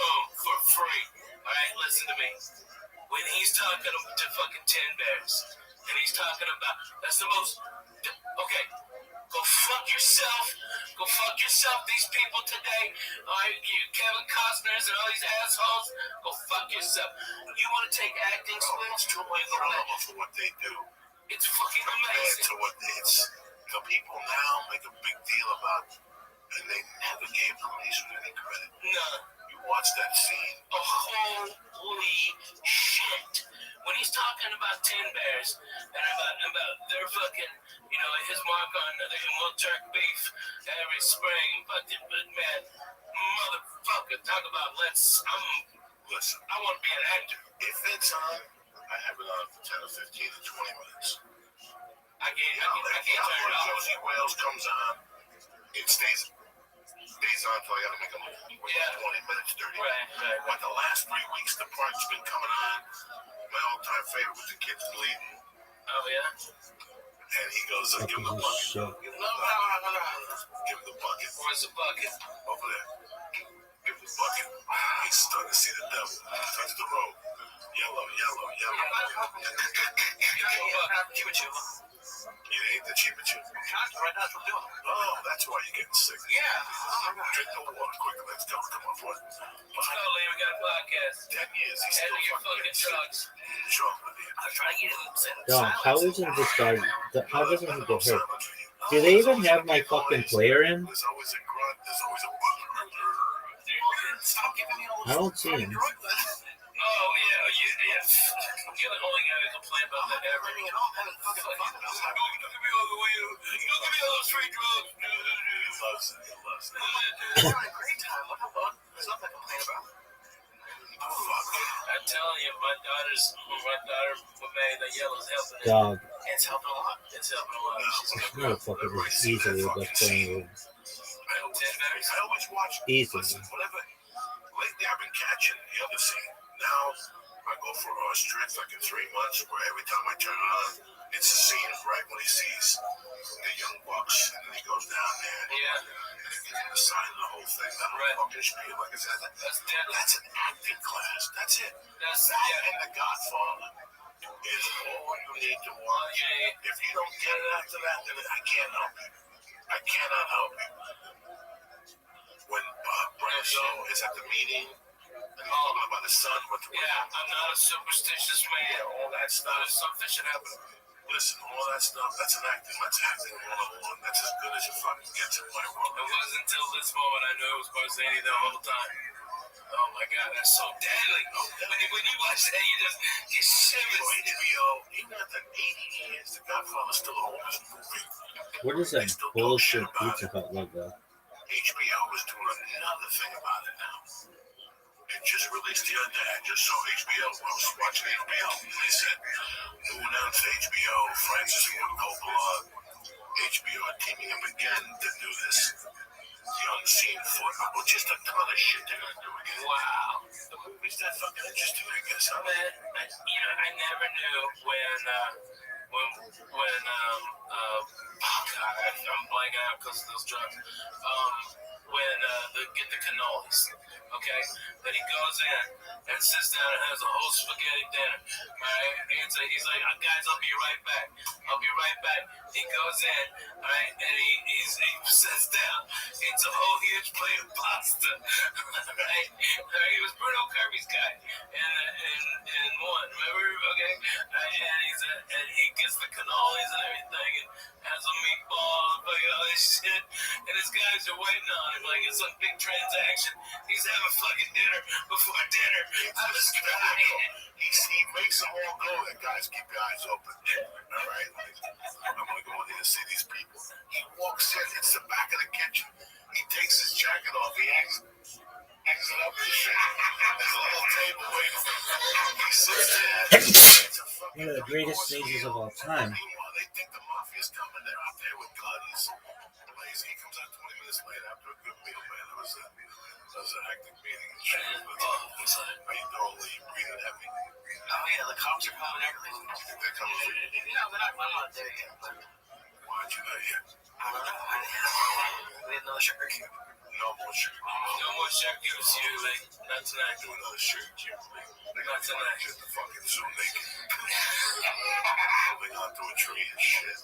boom, for free. All right, listen to me. When he's talking to fucking 10 Bears, and he's talking about, that's the most, okay, go fuck yourself. Go fuck yourself, these people today. All right, you Kevin Costners and all these assholes, go fuck yourself. You want to take acting skills to away for what they do. It's fucking amazing. To what it's, the people now make a big deal about it, and they never gave police any credit. No. You watch that scene. Oh, holy shit. When he's talking about 10 Bears and about their fucking, you know, his mark on the will jerk beef every spring, but man, motherfucker, talk about listen, I want to be an actor. If it's on, I have it on for 10 or 15 or 20 minutes. I can't turn it off. Josie Wales comes on, it stays on till I gotta make a move. 20 minutes, 30 minutes. Right. But the last 3 weeks, the part's been coming on. My all-time favorite was The Kids Bleeding. Oh, yeah? And he goes, give him the bucket. Shit. No. Give him the bucket. Where's the bucket? Over there. Give him the bucket. He's starting to see the devil. Touch the road. Yellow. Chimichurri. You ain't the chimichurri. Right, that's what I'm doing. Oh, that's why you're getting sick. Yeah. Oh, my God. Drink the water quick. Let's go. Come on, boy. Let's go, Lee. We got a podcast. 10 years. He's Handle still your fucking fucking getting drugs. sick. Chocolate here. I'm trying to get him Dog, how isn't this guy? How doesn't he get hurt? Do they even have my fucking player in? There's always a grunt. There's always a Stop giving me all I don't see him. Oh, yeah. You're the only guy who complain about that ever. Don't give me all the weed. Don't give me all those free drugs. He loves it. We're having a great time. What the fuck? There's nothing to complain about. I'm telling you, my daughter made the yellow's helping it. Dog, It's helping a lot. She's a good girl. motherfucker was easily the best player. I always watch. Easily. Listen, whatever. Lately, I've been catching the other scene. Now, I go for a stretch like in 3 months, where every time I turn it on, it's a scene right when he sees the young bucks, and then he goes down there. Yeah. And he gets the sign of the whole thing. That Right. fucking spiel, like I said, That's deadly. that's an acting class. That's it. That's That yeah. and The Godfather is all you need to watch. Yeah. If you don't get it after that, then I can't help you. I cannot help you. When Branso is at the meeting, and he's talking about his son, what to Yeah, I'm not a superstitious man. all that stuff. Something should happen. Listen, all that stuff, that's an acting. That's acting 101. That's as good as you fucking get to my world. It wasn't until this moment I knew it was Barzani the whole time. Oh my God, that's so deadly. When you watch that, you shivers. HBO, even after 80 years, The Godfather's still the oldest movie. What is that bullshit Pizza Hut logo? HBO is doing another thing about it now. It just released the other day. I just saw HBO. I was watching HBO. They said, who announced HBO? Francis Ford Coppola. HBO are teaming up again to do this. The unseen foot. Well, just a ton of shit they're going to do again. Wow. The movie's that fucking interesting, I guess. Huh? Man, I never knew I'm blanking out because of those drugs. When they get the cannolis, okay? Then he goes in and sits down and has a whole spaghetti dinner. Right? He's like, guys, I'll be right back. He goes in, right? And he sits down, eats a whole huge plate of pasta. Right? He was Bruno Kirby's guy in one, remember? Okay? And he gets the cannolis and everything and has a meatball and all this shit. And his guys are waiting on him like it's some big transaction. He's having fucking dinner before dinner. I was crying. He makes them all go. And guys, keep your eyes open. All right? I'm going to go in there and see these people. He walks in. It's the back of the kitchen. He takes his jacket off. He hangs it up and shit. There's a little table waiting for him. He sits there. It's a fucking One of the greatest sneezes of all time. Meanwhile, they think the mafia's coming. They're out there with guns. Blazing. He comes out 20 minutes later after a good meal, man. It was an hectic meeting. He's like, Are you doing? Are you breathing heavy? oh yeah, the cops are coming and everything. You think they're coming for you? No, I'm not there yet. But Why'd you not yet? I don't know. We had another sugar cube. No more shit. No more sugar cubes here, like, not tonight. Do another shit. They're gonna tonight. Get the fucking zoo naked. Holding onto a tree and shit.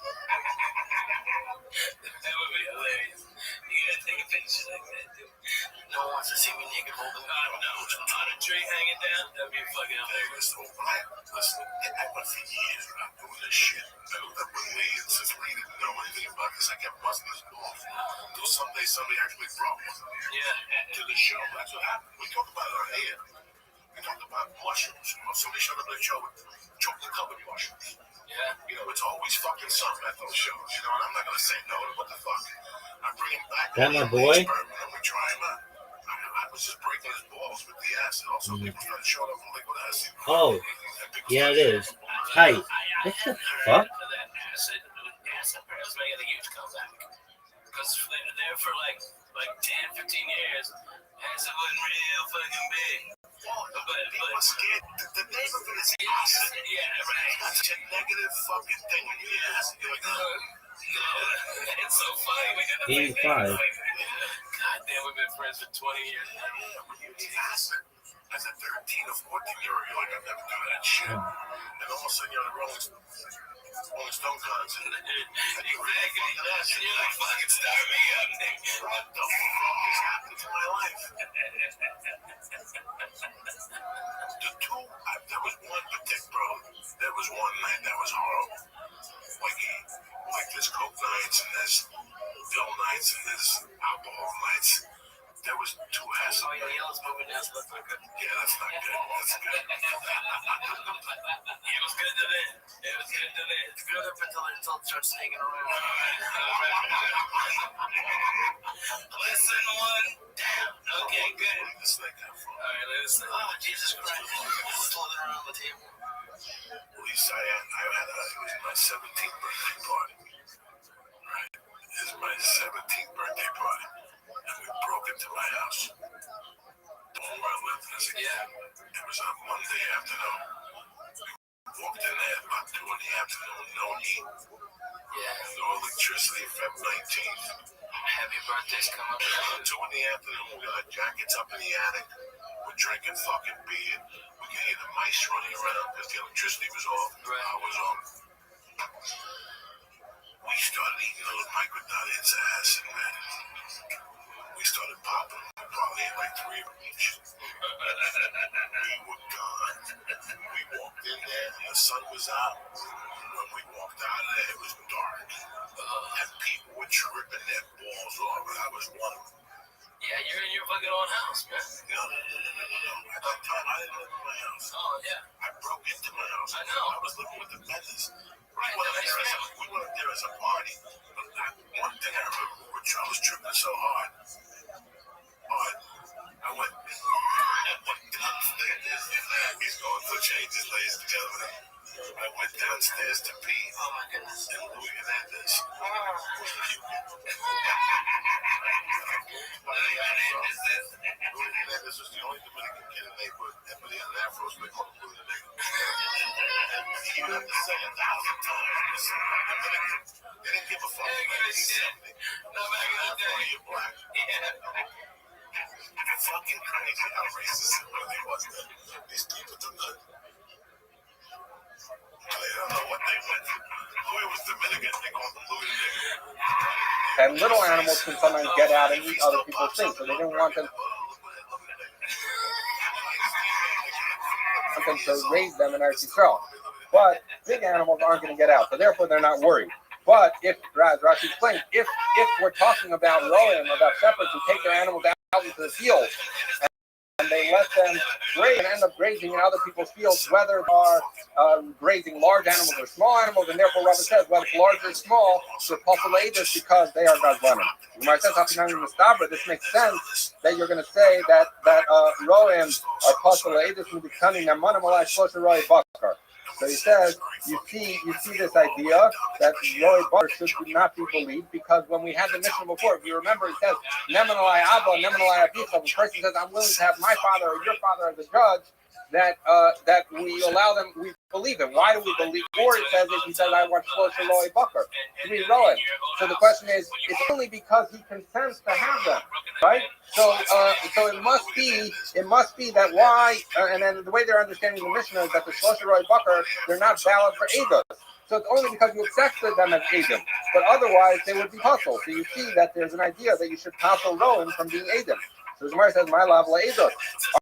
That would be hilarious. You gotta take a picture like that, dude. No one wants to see me naked holding on. No, on a tree hanging down, that'd be fucking hilarious. Listen, I went for years without doing this shit. That with me, since we didn't know anything about this, I kept busting his balls. Until someday somebody actually brought one to the show. That's what happened. We talked about it on air. We talked about mushrooms. Somebody showed up at the show with chocolate covered mushrooms. Yeah. It's always fucking something at those shows. And I'm not gonna say no to what the fuck. I bring him back. That my boy? And we try him out. I was just breaking his balls with the acid. Also, people started showing up with liquid acid. Oh, yeah, it is. Tight. What the fuck? For that acid is making a huge comeback. Because they're there for like 10, 15 years. Acid wasn't real fucking big. People are scared. The name of it is acid. Yeah, right. That's such a negative fucking thing when you hear acid. You're like, no. It's so funny. We did the 85. God damn, we've been friends for 20 years. Yeah, when you hear acid, as a 13 or 14-year-old, you're like, I've never done that shit. And all of a sudden, you're on the Rolling Stone concert. And you react to acid. You're like, fucking start me up, Nick. What the fuck is happening to my life? There was one particular, bro. There was one night that was horrible. Like there's coke nights and there's pill nights and there's alcohol nights. There was two asses. Oh, yeah, yellow's moving now, so that's not good. Yeah, that's not good. That's good. It was good to then. It was good to then. It's good up until it starts sneaking around. Lesson one down. Okay, good. It's like that for. All right, listen. Oh, Jesus Christ. Slithering around the table. Lisa, it was my 17th birthday party. Right? It was my 17th birthday party. And we broke into my house. The home where I lived as a kid. It was on Monday afternoon. We walked in there about 2 in the afternoon, no heat. No electricity, February 19th. Happy birthday's coming up. 2 in the afternoon, we got jackets up in the attic. We're drinking fucking beer. We can hear the mice running around because the electricity was off. The power was on. We started eating those microdot acid, man. We started popping. We probably ate like 3 of them each. We were gone. We walked in there and the sun was out. When we walked out of there, it was dark. And people were tripping their balls off. I was one of them. Yeah, you're in your fucking own house, man. No. At that time, I didn't live in my house. Oh, yeah. I broke into my house. I know. I was living with the Benners. We went up there as a party. But one thing I remember, I was tripping so hard. But I went downstairs. He's going for changes, ladies and gentlemen. I went downstairs to pee. Oh, my goodness. And Louis had this. This was the only Dominican kid in the neighborhood. Everybody had an afro, so they called him Louis the Nigga. You have to say 1,000 times. They didn't give a fuck. No, back in the day. You're black. Yeah. Fucking crazy how racist it really was. These people do not. I don't know what they went through. Louis was Dominican. They called him Louis the Nigga. And little animals can sometimes get out and eat other people's things, so they didn't want them to raise them in Eretz Yisrael. But big animals aren't going to get out, so therefore they're not worried. But if, as Rashi explains, if we're talking about roim, about shepherds who take their animals out into the field and they let them graze and end up grazing in other people's fields, whether they are grazing large animals or small animals, and therefore Rabbi says whether it's large or small, they're possible because they are gazlanim. Gemara says, this makes sense that you're going to say that roim are possible with the cunning and monomalai shlosha roi bakar. So he says, you see this idea that Roy Bar should not be believed because when we had the mission before, if you remember, it says, Nemanalai Abba, Nemanalai Abicha. The person says, I'm willing to have my father or your father as a judge, that we allow them, we believe him. Why do we believe? Or it says, he says, I want Shlosh Eloi Bakar, 3 Rowan. So the question is, it's only because he consents to have them, right? So it must be that why, and then the way they're understanding the Mishnah is that the Shlosh Eloi Bakar, they're not valid for Eidos. So it's only because you accepted them as Eidim. But otherwise, they would be hustle. So you see that there's an idea that you should hustle Rowan from being Eidim. So the Gemara says, "My love, Eidos."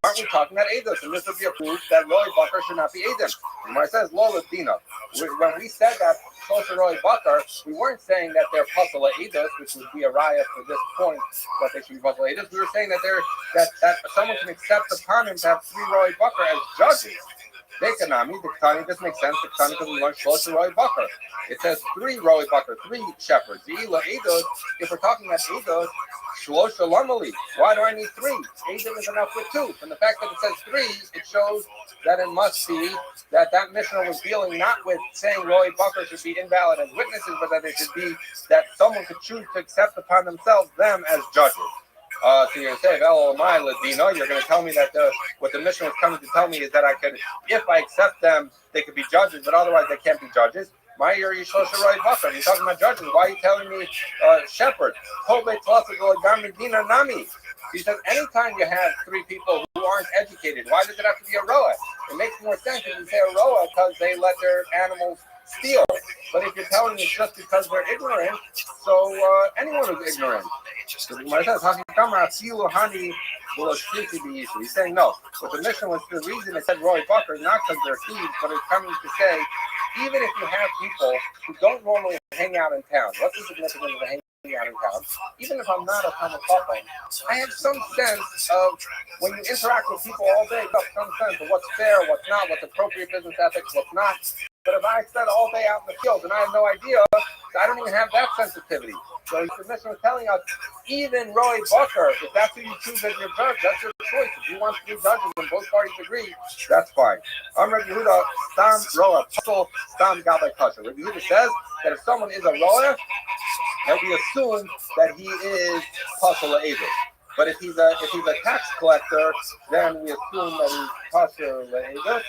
Aren't we talking about Eidos? And this would be a proof that Roy Bakar should not be Eidim. The Gemara says, "Lola Dina." When we said that Shlosh Roy Bakar, we weren't saying that they're Pasala Eidos, which would be a raya for this point that they should be Pasala Eidos. We were saying that someone can accept upon him to have 3 Roy Bakar as judges. Dekanami, the Ketani, this makes sense. The Ketani, because we learned Shlosh Roy Bakar. It says 3 Roy Bakar, 3 shepherds. The Ila Eidos, if we're talking about Eidos, Shlosh Lamali. Why do I need 3? Eidim is enough with 2. From the fact that it says 3, it shows that it must be that Mishnah was dealing not with saying Roy Bakar should be invalid as witnesses, but that it should be that someone could choose to accept upon themselves them as judges. So you're going to say, Elamai Ladino, you're going to tell me that what the mission was coming to tell me is that I could, if I accept them, they could be judges, but otherwise they can't be judges. My ear, you're talking about judges. Why are you telling me shepherd? He says, anytime you have three people who aren't educated, why does it have to be a roa? It makes more sense if you say a roa because they let their animals steal. But if you're telling me it's just because they're ignorant, so anyone who's ignorant. So the Gemara says, he's saying no. But the mission was the reason it said Roy Bucker, not because they're thieves, but it's coming to say, even if you have people who don't normally hang out in town, what's the significance of hanging out in town? Even if I'm not a Talmud Chacham, I have some sense of, when you interact with people all day, you have some sense of what's fair, what's not, what's appropriate business ethics, what's not. But if I spend all day out in the field and I have no idea, I don't even have that sensitivity. So the mission was telling us, even Roy Bucker, if that's who you choose as your judge, that's your choice. If you want to be judges and both parties agree, that's fine. I'm Rabbi Yehuda, Stam Roa, Puzzle, Stam Gabay Kasha. Rabbi Yehuda says that if someone is a Roa, that we assume that he is Puzzle Eber. But if he's a tax collector, then we assume that he's Puzzle Eber.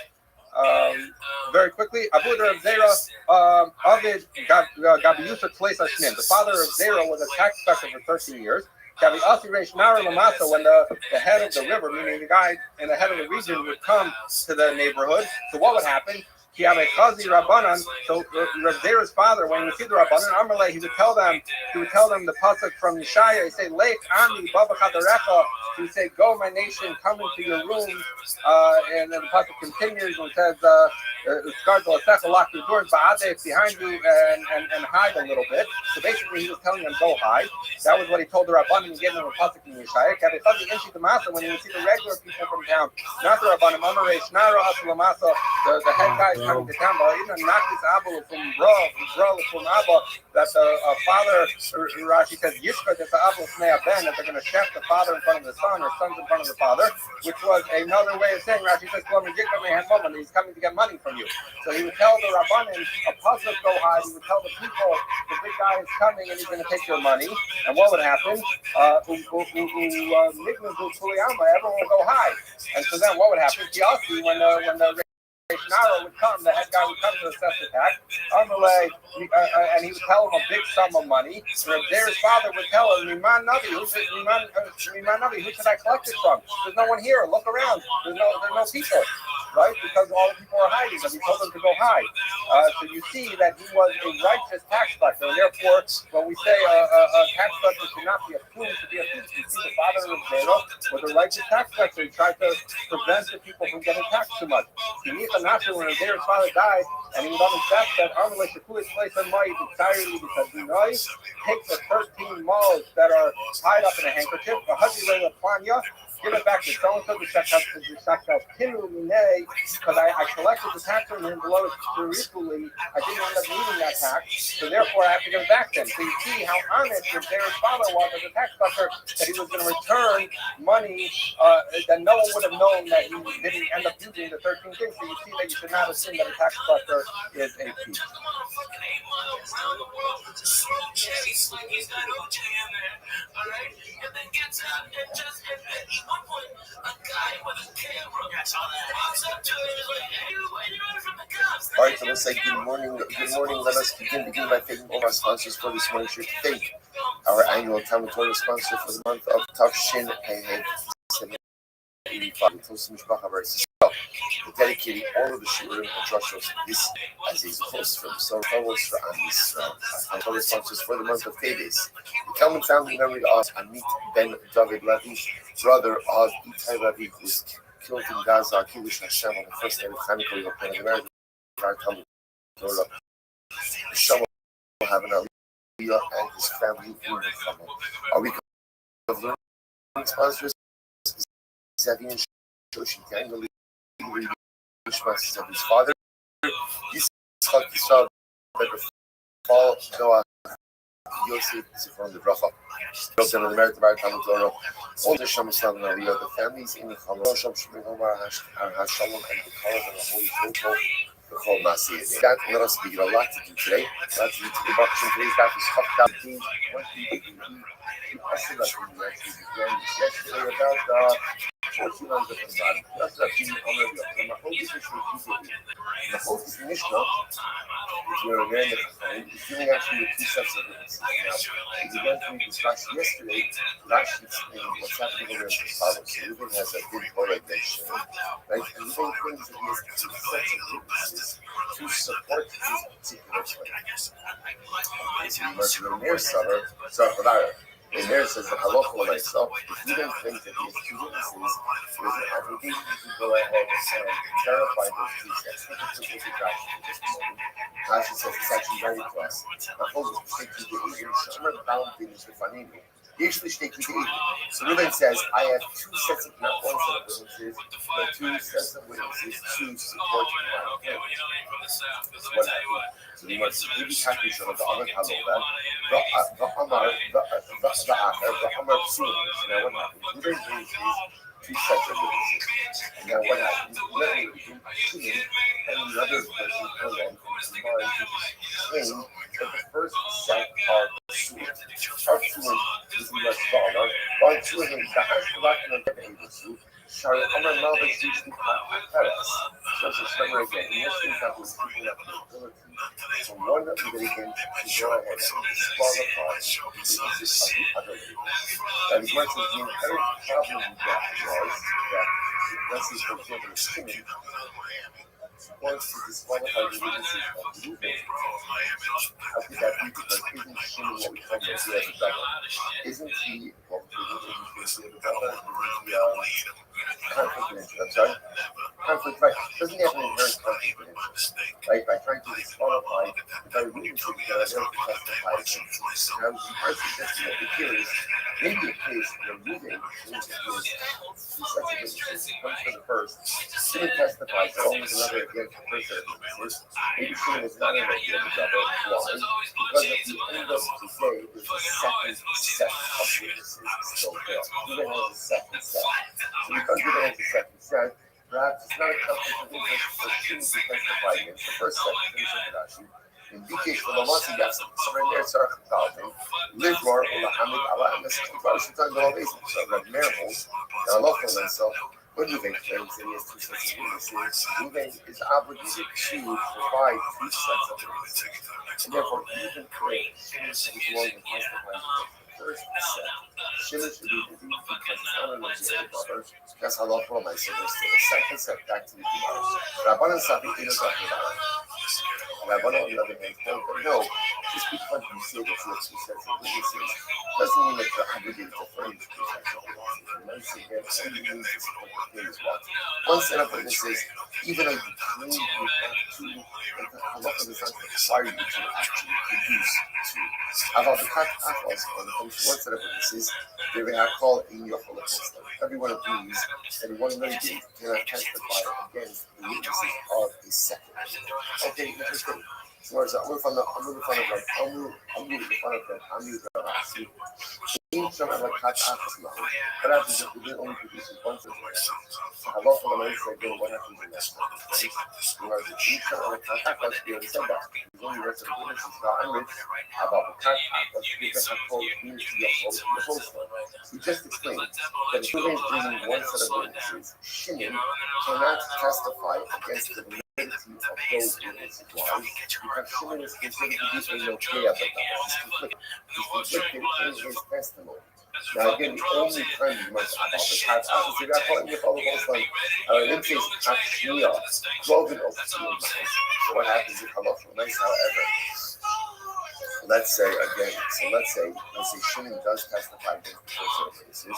Very quickly, Abu Zera, Avid Gabi Yusuf Tleis Hashnim. The father of Zera was a tax collector for 13 years. Gabi Asi Reish Nara Lamasa, when the head of the river, meaning the guy in the head of the region, would come to the neighborhood. So what would happen? So Rav Zera's father, when he see the Rabbanan, Amalei, he would tell them the pasuk from Yeshaya. He say, Lech Ami Baba Chadarecha. He would say, go my nation, come into your rooms. And then the pasuk continues and says, lock your doors behind you and hide a little bit. So basically he was telling them, go hide. That was what he told the Rabbanan. He gave them a pasuk in Yeshaya. When he would see the regular people from town, not the Rabbanan, the head guy coming to town, but even knock this Abba from Abba, that a father, Rashi says, Yishka, that the Abba from Ben, that they're going to shaft the father in front of the son, or sons in front of the father, which was another way of saying, Rashi says, he's coming to get money from you. So he would tell the Rabbanim, a puzzle go hide. He would tell the people, the big guy is coming and he's going to take your money. And what would happen? Everyone would go hide. And so then what would happen? When the Nara would come, the head guy would come to assess the tax, and he would tell him a big sum of money. And Zera's father would tell him, Miman Navi, who should I collect it from? There's no one here. Look around. There's no people, right? Because all the people are hiding, and he told them to go hide. So you see that he was a righteous tax collector, and therefore, when we say a tax collector should not be a fool, to be a thief, you see the father of Zera was a righteous tax collector. He tried to prevent the people from getting taxed too much. When Zera's father died, and he would understand that Amalei should put his place on Ma'id entirely because he knows take the 13 malls that are tied up in a handkerchief, give it back to so-and-so, because I collected the tax from him below equally. I didn't end up needing that tax, so therefore I have to give it back to him. So you see how honest Zera's father was as a tax collector, that he was going to return money that no one would have known that he didn't end up using the 13 things. So you see that you should not assume that a tax collector is a thief. All right, so let's say good morning. Let us begin by thanking all our sponsors for this morning's show. Thank our annual Talmud Torah sponsor for the month of Tafshin Pei 785. Dedicating all of the shiurim and drushos to this as a host from so fellows for Amis and fellow sponsors for the month of Teves. The Talmud family memory of Amit ben David Levi, brother of Itai Levi, who was killed in Gaza, Kiddush Hashem on the first day of Hanukkah. We will pray the merit of our Talmud Torah. Hashem will have an Aliyah and his family in the family. Our week of learning sponsors is Zevi and Shoshin Tangali. Mishmas of his father, Yitzchak Yisrael, Fall, Noah, Yosef, Zifron, the Bracha. Built on the merit of our Talmud Torah. All the Shem Islam and Aliyah, the families in the Chalom, Shem Shemim Omar, Hashalom, and the Kalav and the Holy Total. the whole Masiyah. Let us begin a lot to do today. A lot to do today. Today's daf is Chaf page 20. Yesterday about 14 on different body. That's the focus Mishnah is where we're in the Chachamim is doing actually two sets of witnesses. Now, as we went through this Rashi yesterday, Rashi explained what's happening over in the follow. So Reuben has a big Torah against Shimon, right? And Reuben claims that he has two sets of witnesses to support his particular claim. So he must remain Summer, Sarfadara. And there says that halacha l'maisa, if you don't think that these two witnesses, there's an obligation to go ahead and verify those two sets. Look at Rashi for just a moment. Rashi says it's actually very close. So Reuben says, I have two sets of, not one set of witnesses, but two sets of witnesses to support my claim. So what happened? So he wants to be happy to the other halacha. Now what happens? Reuben brings two sets of witnesses. Now what happens? And another person comes along and combines with claim that the first set are two. Are two is less dollar. One two is the hashtabakin of the Abraham. Shari Amar Malvich used to Paris. So it's a summary again. In this case, that was keeping up the ability. So one that we did again to go ahead and disqualify the witnesses of the other people. And as much as the inherent problem with that was that, let's say, for example, Shimon wants to disqualify the witnesses of the movement. How could that be? Because isn't Shimon what we call the double? Isn't he what we call the double? Conflict of interest. I'm sorry? Conflict, right? Doesn't he have an inherent conflict of interest? Right? By trying to disqualify the very witnesses that are there to testify against. Now, our suggestion over here is maybe a case where moving means that there's two sets of witnesses. One for the first. Shimon testifies that always another against the first set of witnesses. Maybe Shimon is not an idea of the double. Why? Because at the end of the day, there's a second set of witnesses still there. Reuben has a second set. So because Reuben has a second set, perhaps it's not a conflict of interest for Shimon to testify against the first set. In Bikesh for the Masi Yassim, so right there, Sarah Chalvin, Livmar, Ulahamid, Allah, and the 65 times all these. So I've got miracles, and I love for myself. When Reuben claims that he has two sets of witnesses, Reuben is obligated to provide two sets of witnesses. And therefore, even if Shimon is willing to testify against the first set, Shimon should be believed because it's not an legitimate brother. That's how love for myself is still a second set back to the Gemara. Rabban and Sabi, it is not Rabban, on the other hand, no, just because you say that you have two sets of witnesses doesn't mean that you're obligated to furnish two sets of witnesses. It means to support the claim as well. One set of witnesses, even though you claim you have two, the halacha does not require you to actually produce two. About the fact when it comes to one set of witnesses, they will not call in your holocaust. Everyone agrees that one litigant cannot testify against the witnesses of a second. Okay, interesting. So I'm in front of but after the only produces one set of witnesses. How about for the night again, what happens in that case? Each of the contact we already said that. There's only rest of the witnesses not enriched about the contact us we can call community of the host. We just explained that if Reuben is bringing one set of witnesses, Shimon cannot testify against the validity of those witnesses. Why? Because Shimon is considered to be a notary of the God. He's conflicted in his testimony. Now again, the only time you must about the cat so you're calling your fellow Muslim, in this case, Kashmir, clothing of Shimon. So what happens if halacha nice, however? Let's say Shimon does testify against the first set of witnesses.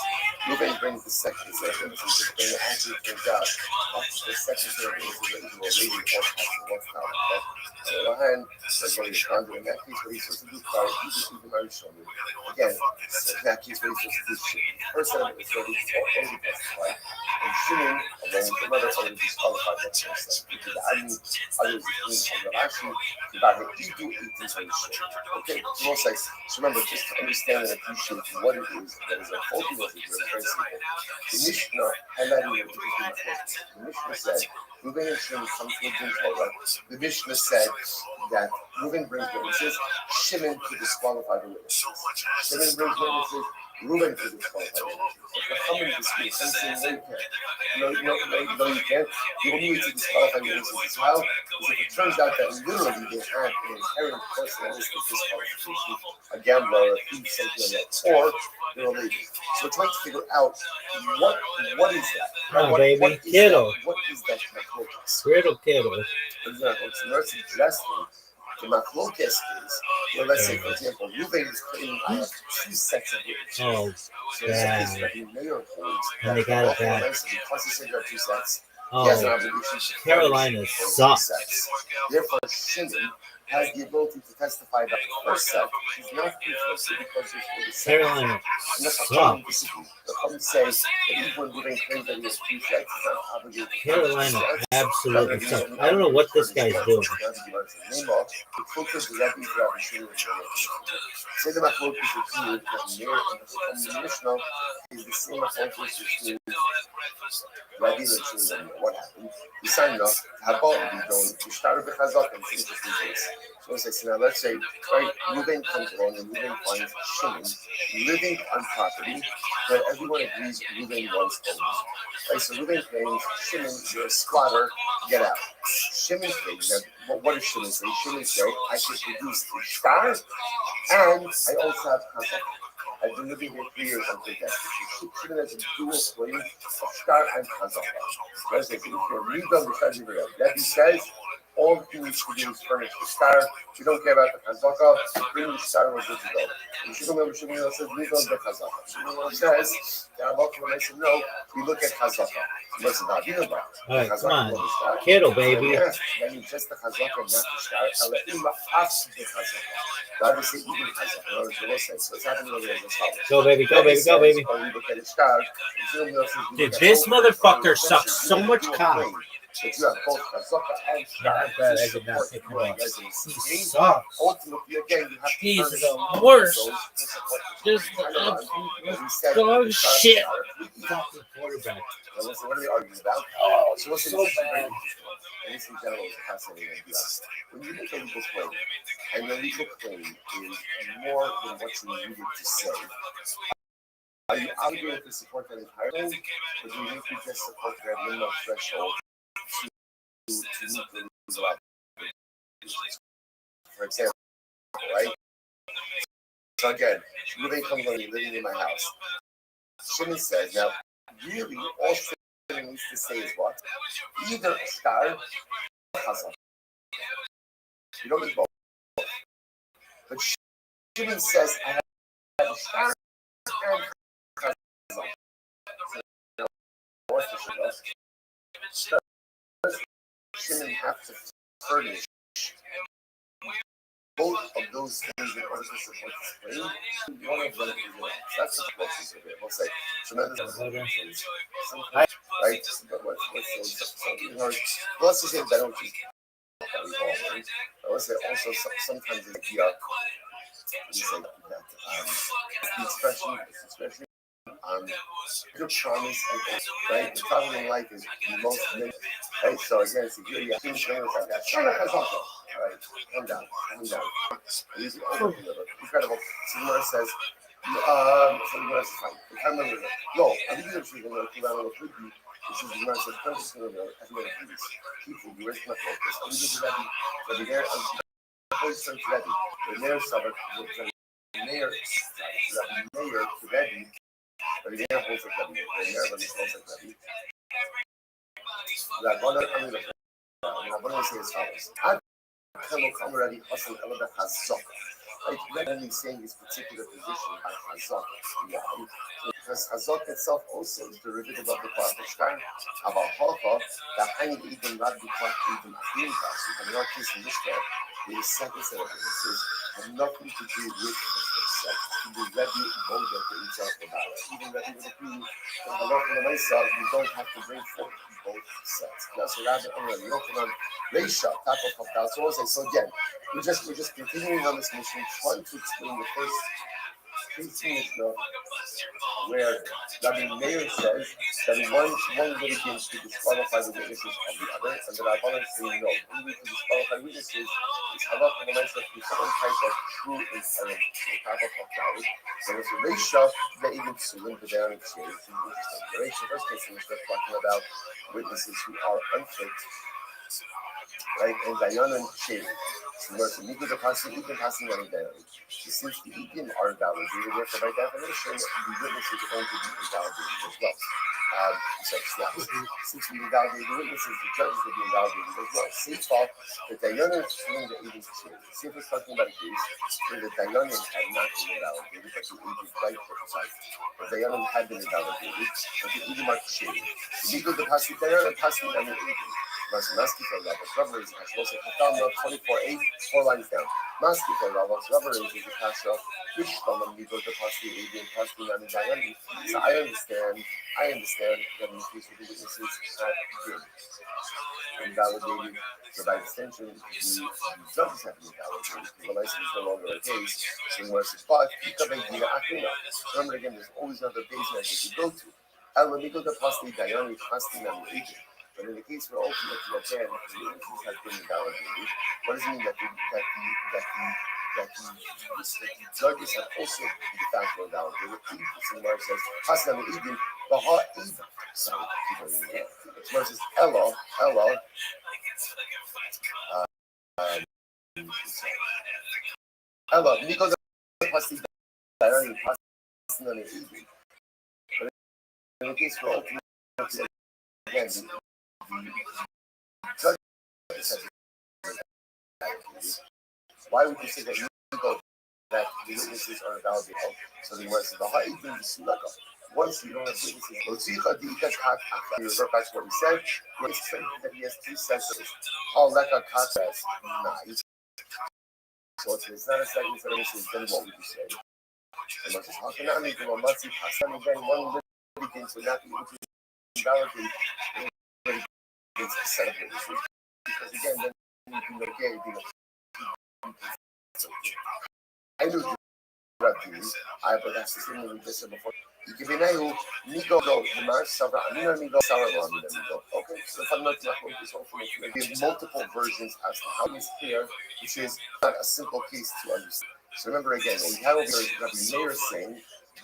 Reuben brings the second set of witnesses. Then it actually turns out the second set of witnesses that is a lady or pastor what's not okay. So on the hand, they're going to conduct in that case what he's supposed to do even very shortly. Again, in that case what he's supposed to do Shimon. First set of witnesses already testified. And Shimon, along with the mother, already disqualified that first set. Because I mean, others including from the Rashi, about the Edu 18 Okay, no sex. So remember, just to understand and appreciate what it is that is unfolding over here, it's very simple. The Mishnah highlighting the Mishnah said Reuben and Shimon come to a din Torah. The Mishnah said that Reuben brings witnesses, Shimon to disqualify the witnesses. Shimon brings witnesses, Reuben to disqualify the witnesses. If the Chachamim dispute, some say no, you can't. You will need to disqualify witnesses as well. Because if it turns out that literally they had an inherent personalistic disqualification, a gambler, a thief, something like that, or they're a lady. So we're trying to figure out what is that? Come on, baby. Kiddo. What is that machlokes? Riddle kiddo. Exactly. So they're suggesting the machlokes is, well, let's say, for example, Reuben is claiming I have two sets of witnesses. Oh, so there's a case that the mayor holds. And they got it back. Because he said there are two sets. He has an Oh, obligation to Carolina sucks. Therefore, Shimon has the ability to testify that the first set is not conflicted because there's the second Carolina set. sucks. The Chum says that even when Reuben claims that he has two sets, he's not obligated to Carolina absolutely sucks. I don't know what this guy's doing. Say the machlokes is repeated that Meir and the Mishnah is the same machlokes between Rabbi and Shimon. What happened? We signed up to have all of these going. We started with Chazak and it's an interesting case. So now let's say, right, Reuben comes along and Reuben finds Shimon living on property that everyone agrees Reuben once owned. Right, so Reuben claims, Shimon, you're a squatter, get out. Shimon claims that, what does Shimon say? Shimon say, I should produce the star, and I also have Chazak. I've been living here 3 years on Kiddush. Shimon has a dual claim of star and Chazak. Right, so if you read them, Rabbi says, all he needs to do is furnish the star. We don't care about the chazaka. Bring the star, we're good to go. And Shimon says, we don't do the chazaka. Shimon says, when I said no, we look at chazaka. Listen, all right, come on. Kiddo, baby. That means just the chazaka, not the star. Rabbi said, even chazaka. In other words, so it's happening over there. Go, baby, go, baby, go, baby. We look at the star. Dude, this motherfucker sucks so much cock. If you have both chazaka and star, I did not pick him up. He sucks. ultimately, again, you have to He's furnish the worst. Just dog shit. Fucking quarterback. What are they arguing about? Oh, so what's so bad. Ladies and gentlemen, it's a fascinating idea. When you make a legal claim, and the legal claim is more than what you needed to say, are you obligated to support that entirely, or do you need to just support that minimum threshold to meet the legal obligations? For example, right? So again, Reuben comes on, you're living in my house. Shimon says, now, really, all Shimon needs to say is what? Either a star or chazak. You don't need both. But Shimon says, I have a star and chazak. What's the Shimon? Shimon have to furnish both of those things in order to support this claim. One of them is that's the closest of it. We'll say tremendous right? But let's just say that which is let's say also sometimes the idea we say that the expression good promise and right. The problem in life is most right. So again, it's here you have things like that. Right, calm down. These are incredible. Simona says, Simona says, fine. No, I think it's really going to keep on with you. This is Simona says, come to Simona, everybody please. People, where's my focus? I'm just ready. But the mayor, I'm always ready. The mayor suburb, the mayor to ready. But the mayor holds it ready. The mayor holds it ready. I'm going to say as follows. Already hustle like only saying this particular position by Chazak, because Chazak itself also is derivative of the part of Stein. About Hocha, the Hani even not the part even Achim Kasu, but in our case in this case, the second set of witnesses have nothing to do with the first set. The Rebbe Moda for each other about it. Even Rebbe would agree that Halakha Lamaisa, you don't have to bring forth both sets. Now, so Rabbi Omer, Yochanan, Reisha, Taco Chaftal. So again, we're just continuing on this mission, trying to explain the first 15 minutes where Rabbi Meir says that one litigant to disqualify the witnesses of the other, and the Rabbanan say no. Only to disqualify witnesses is halach and the mindset through some type of true inherent power. So it's a ratio that even psulim the down and shade. It's interesting. The ratio first case we start talking about witnesses who are unfit, right? And dayan and shade. Similar to Miko the passing, even passing on a dayan. Since the Edim are invalidated, therefore by definition, the witnesses are going to be invalidated as well. Since we invalidated the witnesses, the judges will be invalidated as well. Same fault, the dayanim is doing the Edim shade. See if we're talking about a case where the dayanim had not been invalidated, but the Edim right precise. The dayanim had been invalidated, but the Edim are shade. Miko the passing dayanim passing on the Edim. Maski for levels, rubber is a cash. 24:8, 4 lines down. Maski for levels, rubber is a cash. Which from them you go to pass the Arabian, pass the Nami. So I understand that in the case of the witnesses have been invalidated. So by extension, the judges have been invalidated. The license is no longer a case. So where it's but remember again, there's always another base message you go to. Amigo the Pasti Diana Pasti Nami. But in the case where ultimately again the witnesses have been invalidated, what does it mean that the judges have also de facto invalidated? The Gemara says, "Hasna me'idin b'ha ida." Sorry, the Gemara says, "Ella." Ella, because the pasti diana pasna me'idin. But in the case where ultimately again why would you say that that the witnesses are invalidated? So the Gemara says, once you don't have witnesses, you revert back to what we said. It's saying that he has two senses. All leka says, so it's not a second sense, then what would you say? The Gemara says, how can I make a matzi pass? And then one begins with not able to invalidate against a set of witnesses. Because again, then you can make it. I knew Rabbi, but that's the thing we just said before. You can be now, Nigo, the Mar Savra, Amina Nigo, Saravon, Nigo. Okay, so if I'm not going to hopefully we have multiple versions as to how it's clear, which is not a simple case to understand. So remember again, what we have over here, Rabbi Meir saying,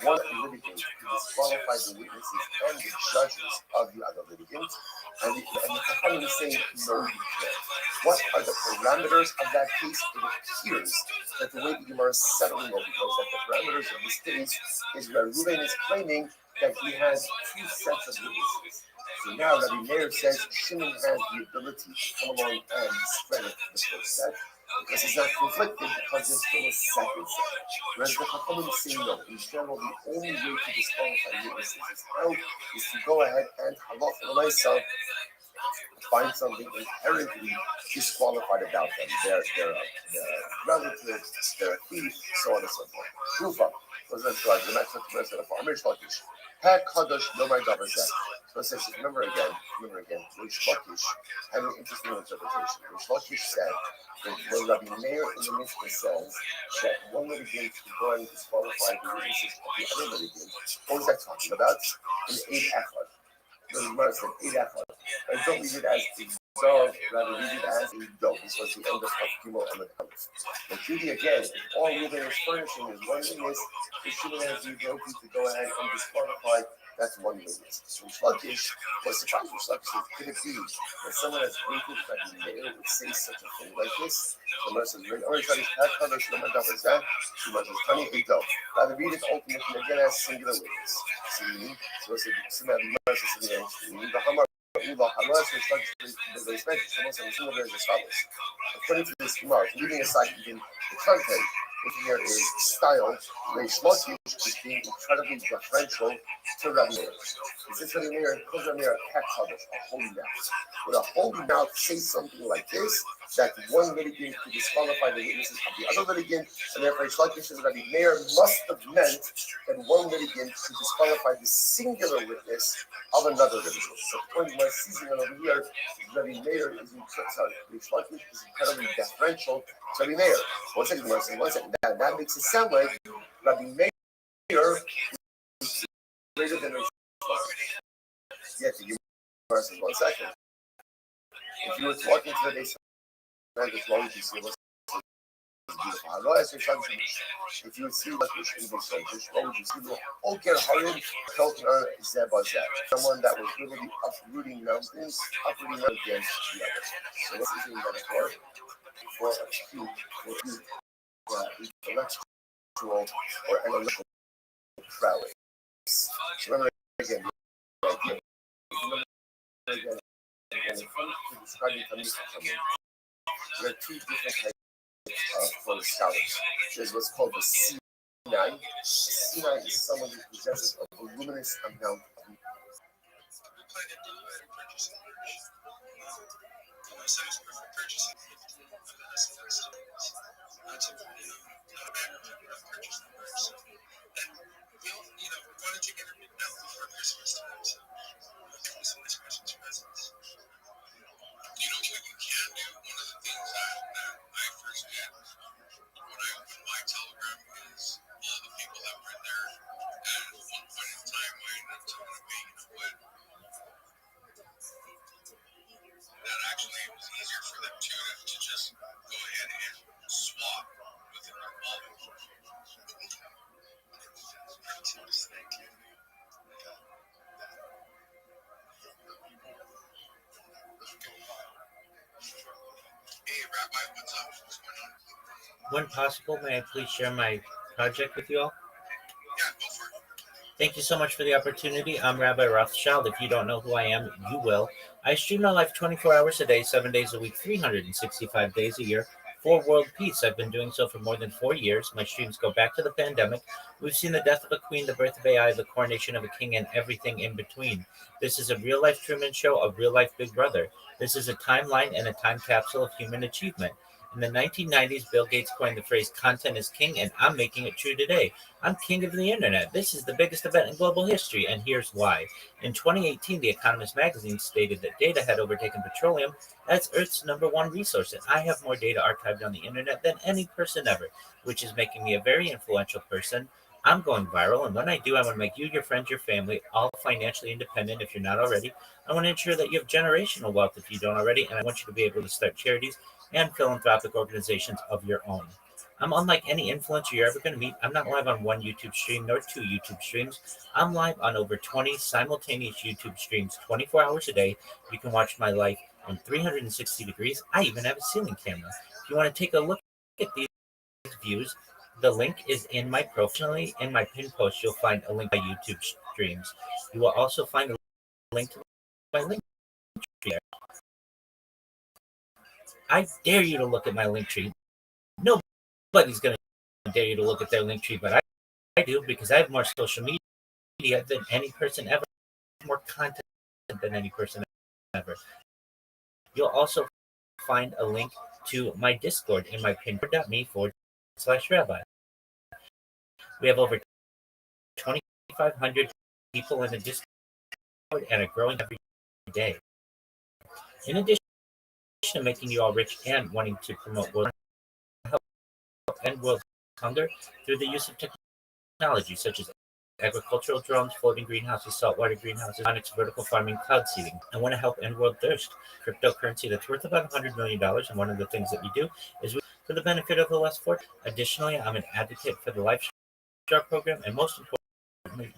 one litigant to disqualify the witnesses and the judges of the other litigants, and the Chachamim is saying, no, you can't. What are the parameters of that case? It appears that the way the Gemara is settling over those, that the parameters of this case is where Reuven is claiming that he has two sets of witnesses. So now Rabbi Meir says Shimon has the ability to come along and discredit the first set, because he's not conflicted because there's still a second set. Whereas the Chachamim is saying no. In general, the only way to disqualify witnesses is to go ahead and halach l'maisa find something inherently disqualified about them. They're relatives, they're a thief, so on and so forth. Rufa was a judge. The next one is a farmer. Had Kadosh no my government. So it says, remember again, Rish Lakish had an interesting interpretation. Rish Lakish said that when Rabbi Meir in the Mishnah says that one litigant can go and disqualify the witnesses of the other litigant, what was that talking about? An Eid Echad. The Gemara said Eid Echad. And don't read it as a dog, rather read it as a dog. This was the end of Gimel on the Tammuz. But Judy again, if all Reuven is furnishing is one witness, the Shimon has the ability to go ahead and disqualify. That's one witness. So Shlokish was surprised. Shlokish said, could it be that someone as wicked that Meir would say such a thing like this? The Gemara says, "When only trying to have coverage, no matter what that, she must have 28 though. Rather read it ultimately again as singular witness. See, so it's a similar Gemara says again. The Hamar, the Hamar says the respect is almost a single version as follows. According to this Gemara, leaving aside even the content. What here is style, Reish Lakish is being incredibly deferential to Rabbi Meir. Since Rabbi Meir calls Rabbi Meir a cat a holy mouth. Would a holy mouth say something like this, that one litigant could disqualify the witnesses of the other litigant, and therefore Reish Lakish says Rabbi Meir must have meant that one litigant could disqualify the singular witness of another litigant. So the point we're seizing on over here is Rabbi Meir is Reish Lakish is incredibly deferential to Rabbi Meir. One second. That makes it sound like Rabbi Meir is greater than a yeah, to you versus 1 second. If you were to walk into the base of the flow, you see what's beautiful. Agora essa chave if you see what this evil soldiers, what would you see? Okay, Harun Keltner Zebazet, someone that was literally uprooting mountains, uprooting them against the other. So this is a metaphor for a cube, intellectual or analytical prowess. So remember again, describing there are two different types for scholars. There's what's called the C9. C9 is someone who possesses a voluminous amount of When possible, may I please share my project with you all? Thank you so much for the opportunity. I'm Rabbi Rothschild. If you don't know who I am, you will. I stream my life 24 hours a day, 7 days a week, 365 days a year for world peace. I've been doing so for more than 4 years. My streams go back to the pandemic. We've seen the death of a queen, the birth of AI, the coronation of a king, and everything in between. This is a real-life Truman Show, a real-life Big Brother. This is a timeline and a time capsule of human achievement. In the 1990s, Bill Gates coined the phrase content is king, and I'm making it true today. I'm king of the internet. This is the biggest event in global history, and here's why. In 2018, The Economist magazine stated that data had overtaken petroleum as Earth's #1 resource, and I have more data archived on the internet than any person ever, which is making me a very influential person. I'm going viral, and when I do, I want to make you, your friends, your family, all financially independent if you're not already. I want to ensure that you have generational wealth if you don't already, and I want you to be able to start charities and philanthropic organizations of your own. I'm unlike any influencer you're ever going to meet. I'm not live on one YouTube stream nor 2 YouTube streams. I'm live on over 20 simultaneous YouTube streams 24 hours a day. You can watch my life in 360 degrees. I even have a ceiling camera. If you want to take a look at these views, the link is in my profile. In my pin post, you'll find a link to my YouTube streams. You will also find a link to my link tree there. I dare you to look at my link tree. Nobody's going to dare you to look at their link tree, but I do, because I have more social media than any person ever, more content than any person ever. You'll also find a link to my Discord in my pin.me/rabbi. We have over 2,500 people in the Discord and are growing every day. In addition to making you all rich and wanting to promote world health and world hunger through the use of technology such as agricultural drones, floating greenhouses, saltwater greenhouses, hydroponics, vertical farming, cloud seeding. I want to help end world thirst. Cryptocurrency that's worth about $100 million, and one of the things that we do is for the benefit of the less fortunate. Additionally, I'm an advocate for the LifeStar program, and most importantly,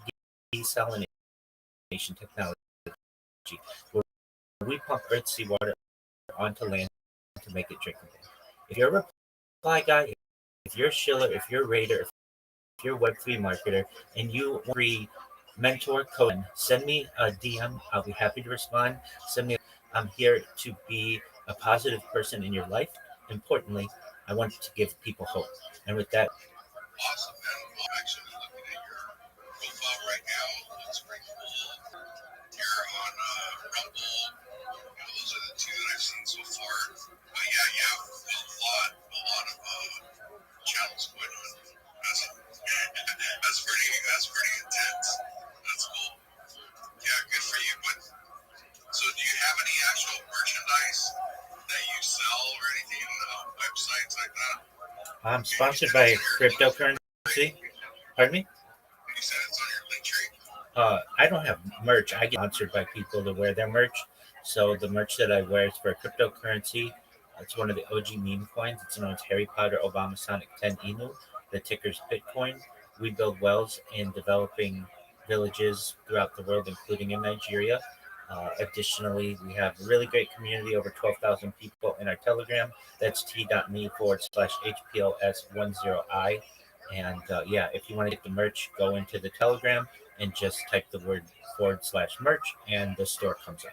desalination technology, where we pump Earth seawater onto land to make it drinkable. If you're a reply guy, if you're a shiller, if you're a raider, if you're a Web3 marketer, and you want free mentor code, send me a DM. I'll be happy to respond. I'm here to be a positive person in your life. Importantly, I want to give people hope. And with that, Awesome, man. I'm actually looking at your profile right now. It looks pretty cool. You're on Rumble. Those are the 2 that I've seen so far. But yeah, you have a lot of channels going on. That's pretty intense. That's cool. Yeah, good for you. But so, do you have any actual merchandise that you sell or anything on websites like that? I'm sponsored by cryptocurrency. Pardon me? You said it's on your link tree. I don't have merch. I get sponsored by people to wear their merch. So the merch that I wear is for cryptocurrency. It's one of the OG meme coins. It's known as Harry Potter Obama Sonic 10 Inu. The ticker's Bitcoin. We build wells in developing villages throughout the world, including in Nigeria. Additionally, we have a really great community, over 12,000 people in our Telegram. That's t.me/HPLS10I. And yeah, if you want to get the merch, go into the Telegram and just type the word /merch and the store comes up.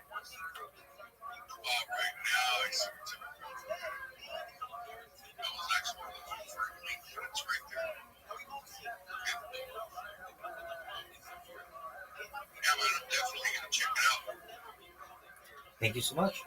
Thank you so much.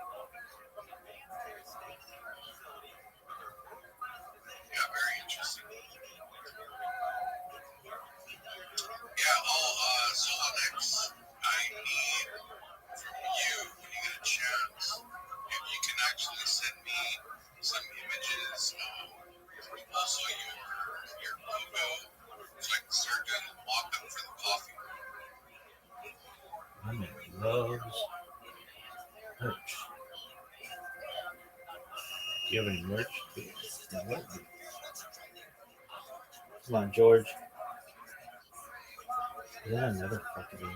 My man loves merch. Do you have any merch? Come on, George. Is that another fucking thing?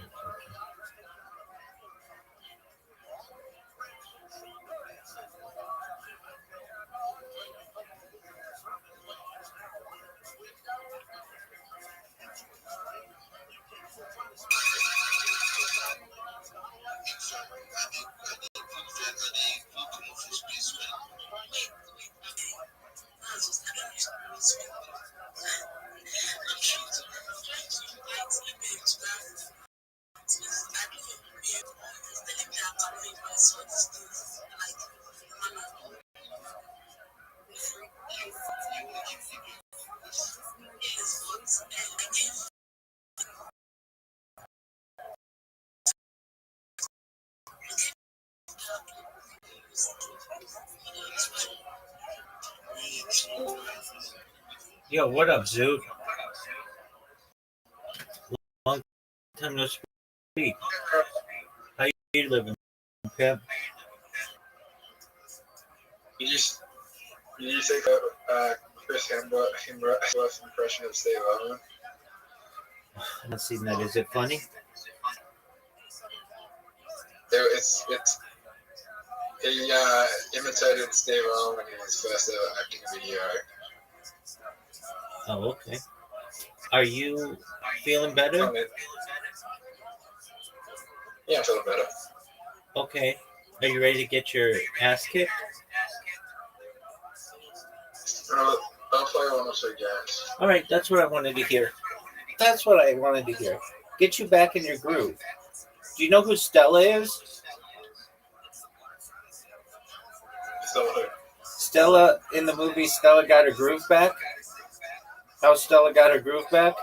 Yo, what up, Zoot? Long time no speak. How you living, pimp? You take Chris Hemsworth's impression of Steve Irwin? I've not seen that. Is it funny? He imitated Steve Irwin in his first ever acting video. Oh, okay. Are you feeling better? Yeah, I'm feeling better. Okay. Are you ready to get your ass kicked? I'll play one or two games. All right, that's what I wanted to hear. That's what I wanted to hear. Get you back in your groove. Do you know who Stella is? Stella in the movie Stella Got Her Groove Back? How Stella got her groove back?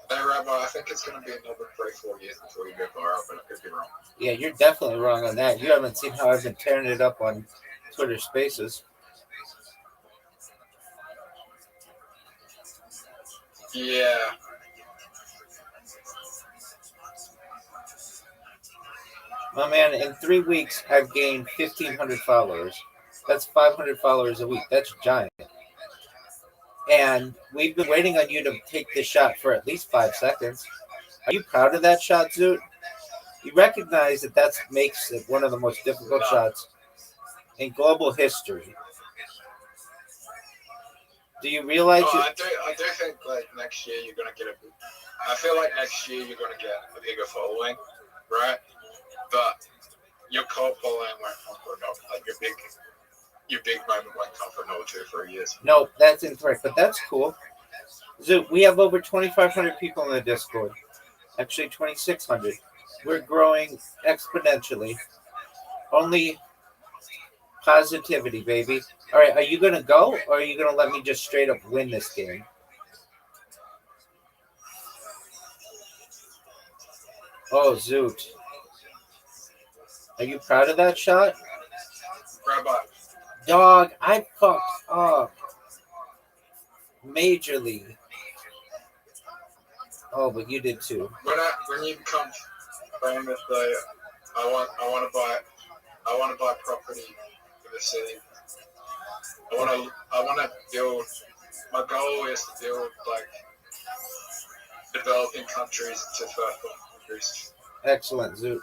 Hey, Rabbi, I think it's going to be another 3-4 years before you go viral, but I could be wrong. Yeah, you're definitely wrong on that. You haven't seen how I've been tearing it up on Twitter Spaces. Yeah. My man, in 3 weeks, I've gained 1,500 followers. That's 500 followers a week. That's giant. And we've been waiting on you to take this shot for at least 5 seconds. Are you proud of that shot, Zoot? You recognize that makes it one of the most difficult shots in global history. Do you realize? I do think like next year you're gonna get I feel like next year you're gonna get a bigger following, right? But your cult following won't come for like your big moment won't come for another 2-3 years. No, that's incorrect, but that's cool. Zoot, we have over 2,500 people in the Discord. Actually, 2,600. We're growing exponentially. Only positivity, baby. All right, are you going to go, or are you going to let me just straight up win this game? Oh, Zoot. Are you proud of that shot? Rabbi. Dog, I fucked up. Majorly. Oh, but you did too. When you become famous, though, I want to buy property for the city. I want to build. My goal is to build like developing countries to first world countries. Excellent, Zoot.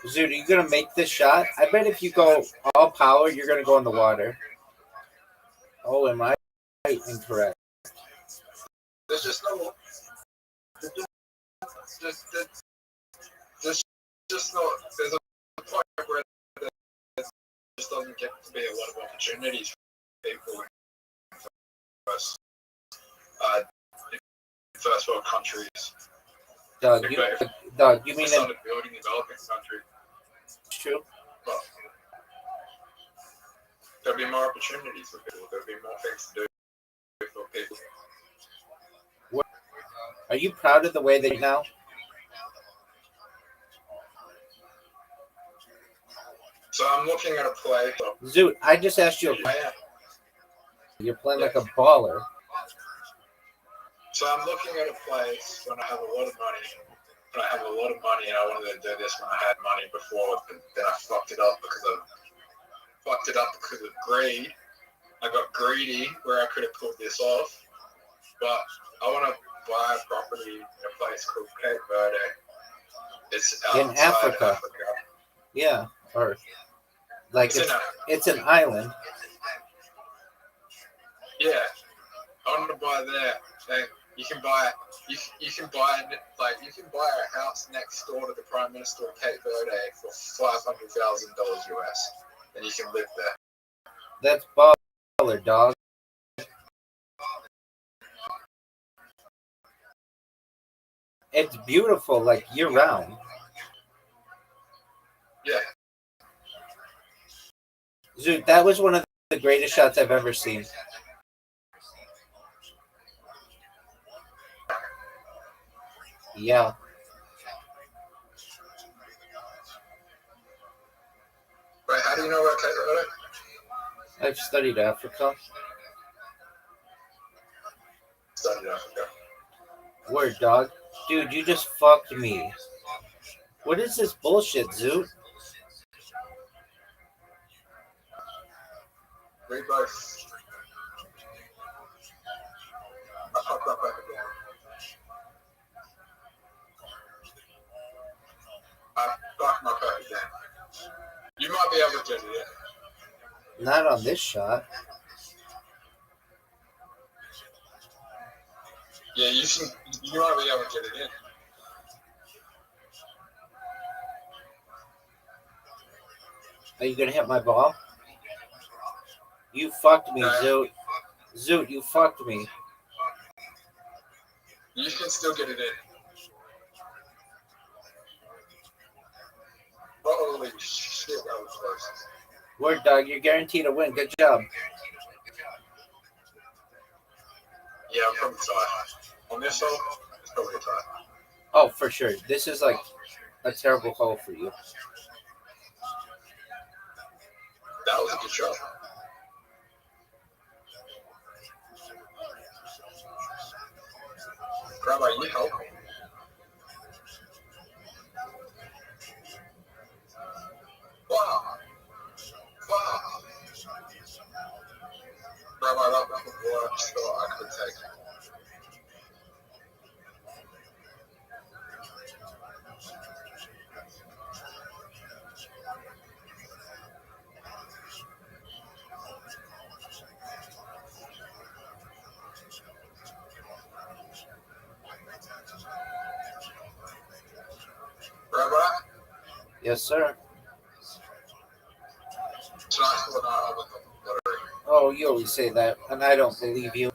Zoot, are you gonna make this shot? I bet if you go all power, you're gonna go in the water. Oh, am I incorrect? There's just no. There's just no. There's a point where there just doesn't get to be a lot of opportunities for people in first world countries. Doug, you mean started building developing country? True. But there'll be more opportunities for people. There'll be more things to do for people. Are you proud of the way that you now? So I'm looking at a play. Zoot, I just asked you. You're playing like a baller. So I'm looking at a place when I have a lot of money. When I have a lot of money, and I wanted to do this when I had money before, but then I fucked it up because of greed. I got greedy where I could have pulled this off, but I want to buy a property in a place called Cape Verde. It's in Africa. Yeah, or like it's an island. Yeah, I want to buy there. Like, you can buy a house next door to the Prime Minister of Cape Verde for $500,000 US, and you can live there. That's baller, dog. It's beautiful, like year round. Yeah. Zoot, that was one of the greatest shots I've ever seen. Yeah. Right, how do you know about Cape Verde? I've studied Africa. Studied Africa. Word, dog. Dude, you just fucked me. What is this bullshit, Zoot? We both. I popped up back again. I fucked my back again. You might be able to get it in. Not on this shot. Yeah, you might be able to get it in. Are you gonna hit my ball? You fucked me, Zoot. Zoot, you fucked me. You can still get it in. Holy shit, that was close. Word, dog, you're guaranteed a win. Good job. Yeah, I'm probably tied. On this hole, it's probably a tie. Oh, for sure. This is like a terrible hole for you. That was a good shot. Rabbi, you help me. Wow. Rabbi, that was the worst shot I could take. Rabbi? Yes, sir. Tonight's the night I won the lottery. Oh, you always say that, and I don't believe you.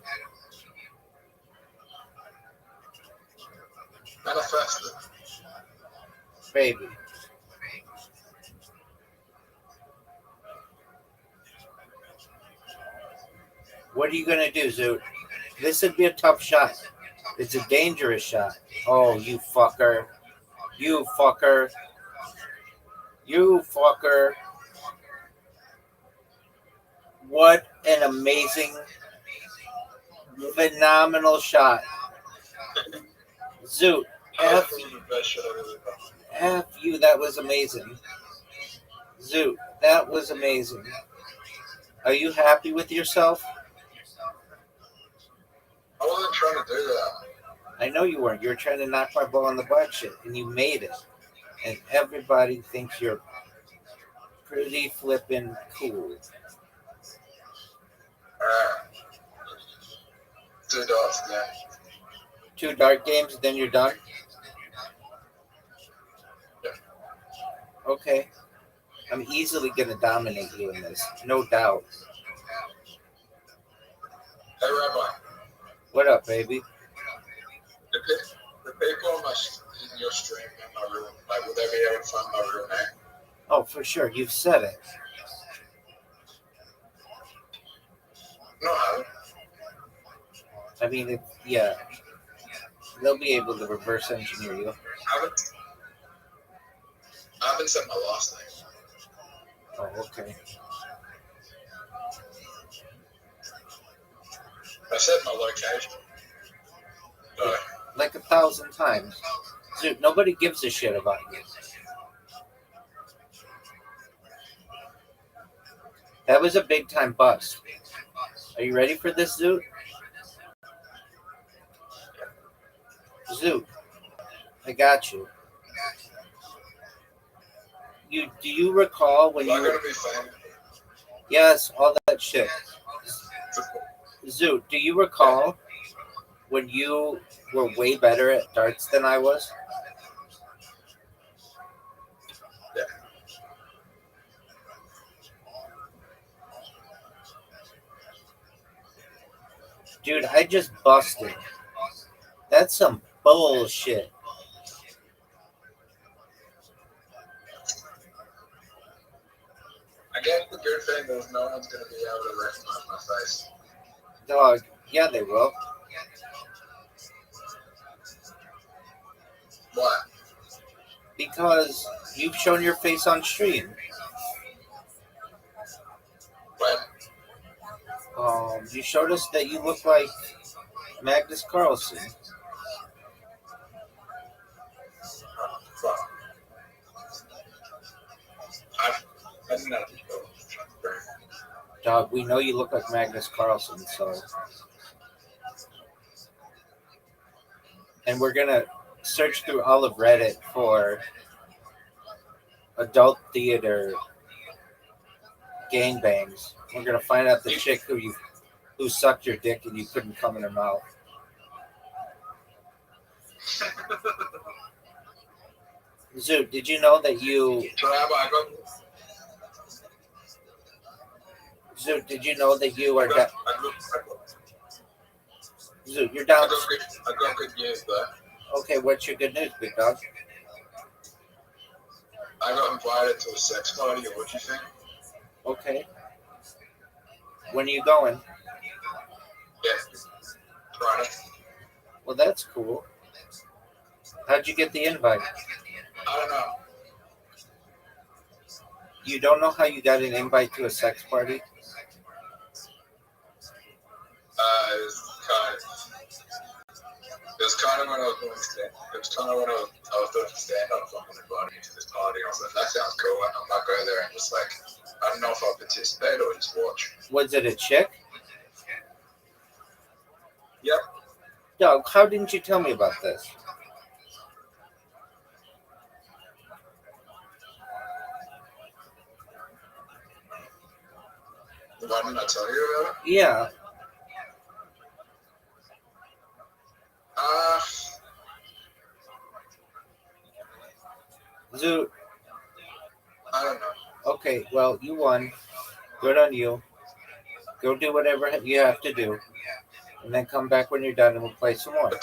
Manifested. Baby. What are you going to do, Zoot? This would be a tough shot. It's a dangerous shot. Oh, you fucker. You fucker. You fucker. What an amazing, phenomenal shot. Zoot, F, F you, that was amazing. Zoot, that was amazing. Are you happy with yourself? I wasn't trying to do that. I know you weren't. You were trying to knock my ball in the butt shit, and you made it. And everybody thinks you're pretty flippin' cool. Two dots again. 2 dart games, then you're done? Yeah. Okay. I'm easily going to dominate you in this. No doubt. Hey, Rabbi. What up, baby? The people in your stream in my room, like, would they be able to find my real name? Oh, for sure. You've said it. No, I haven't. I mean, yeah. They'll be able to reverse engineer you. I haven't said my last name. Oh, okay. I said my location. Like 1,000 times. Dude, nobody gives a shit about you. That was a big time bust. Are you ready for this, Zoot? Zoot, I got you. Do you recall when Am I you? gonna be famous? Yes, all that shit. Zoot, do you recall when you were way better at darts than I was? Yeah. Dude, I just busted. That's some bullshit. I guess the good thing is no one's gonna be able to recognize my face. Dog, yeah, they will. Why? Because you've shown your face on stream. When? You showed us that you look like Magnus Carlsen. Fuck. I didn't know. Dog, we know you look like Magnus Carlsen, so. And we're gonna search through all of Reddit for adult theater gangbangs. We're gonna find out the chick who sucked your dick and you couldn't come in her mouth. Zoot, did you know that you? Zoot, did you know that you are? Zoot, you're down. I got good news there. Okay, what's your good news, big dog? I got invited to a sex party. What you think? Okay. When are you going? Yeah. Friday. Well, that's cool. How'd you get the invite? I don't know. You don't know how you got an invite to a sex party? It was kind of when I was doing stand. It was kind of when I was doing stand up. Someone invited me to this party. I was like, that sounds cool. I might go there and just like, I don't know if I'll participate or just watch. Was it a chick? Yep. Doug, how didn't you tell me about this? Why didn't I tell you about it? Yeah. Zoot. I don't know. Okay, well, you won. Good on you. Go do whatever you have to do. And then come back when you're done and we'll play some more. Okay.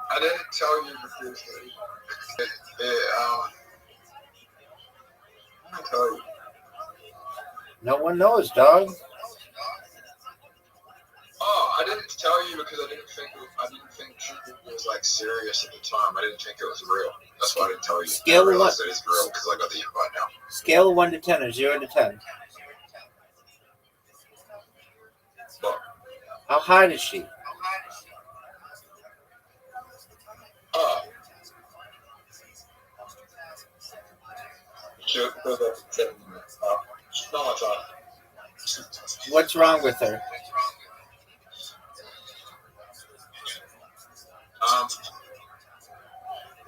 I didn't tell you because I didn't tell you. No one knows, dog. Oh, I didn't tell you because I didn't think she would be a was like serious at the time. I didn't think it was real. That's why I didn't tell you. Scale I of realized what? that it's real because I got the invite now. Scale of 1 to 10 or 0 to 10. But How hot is she? She's not much on. What's wrong with her?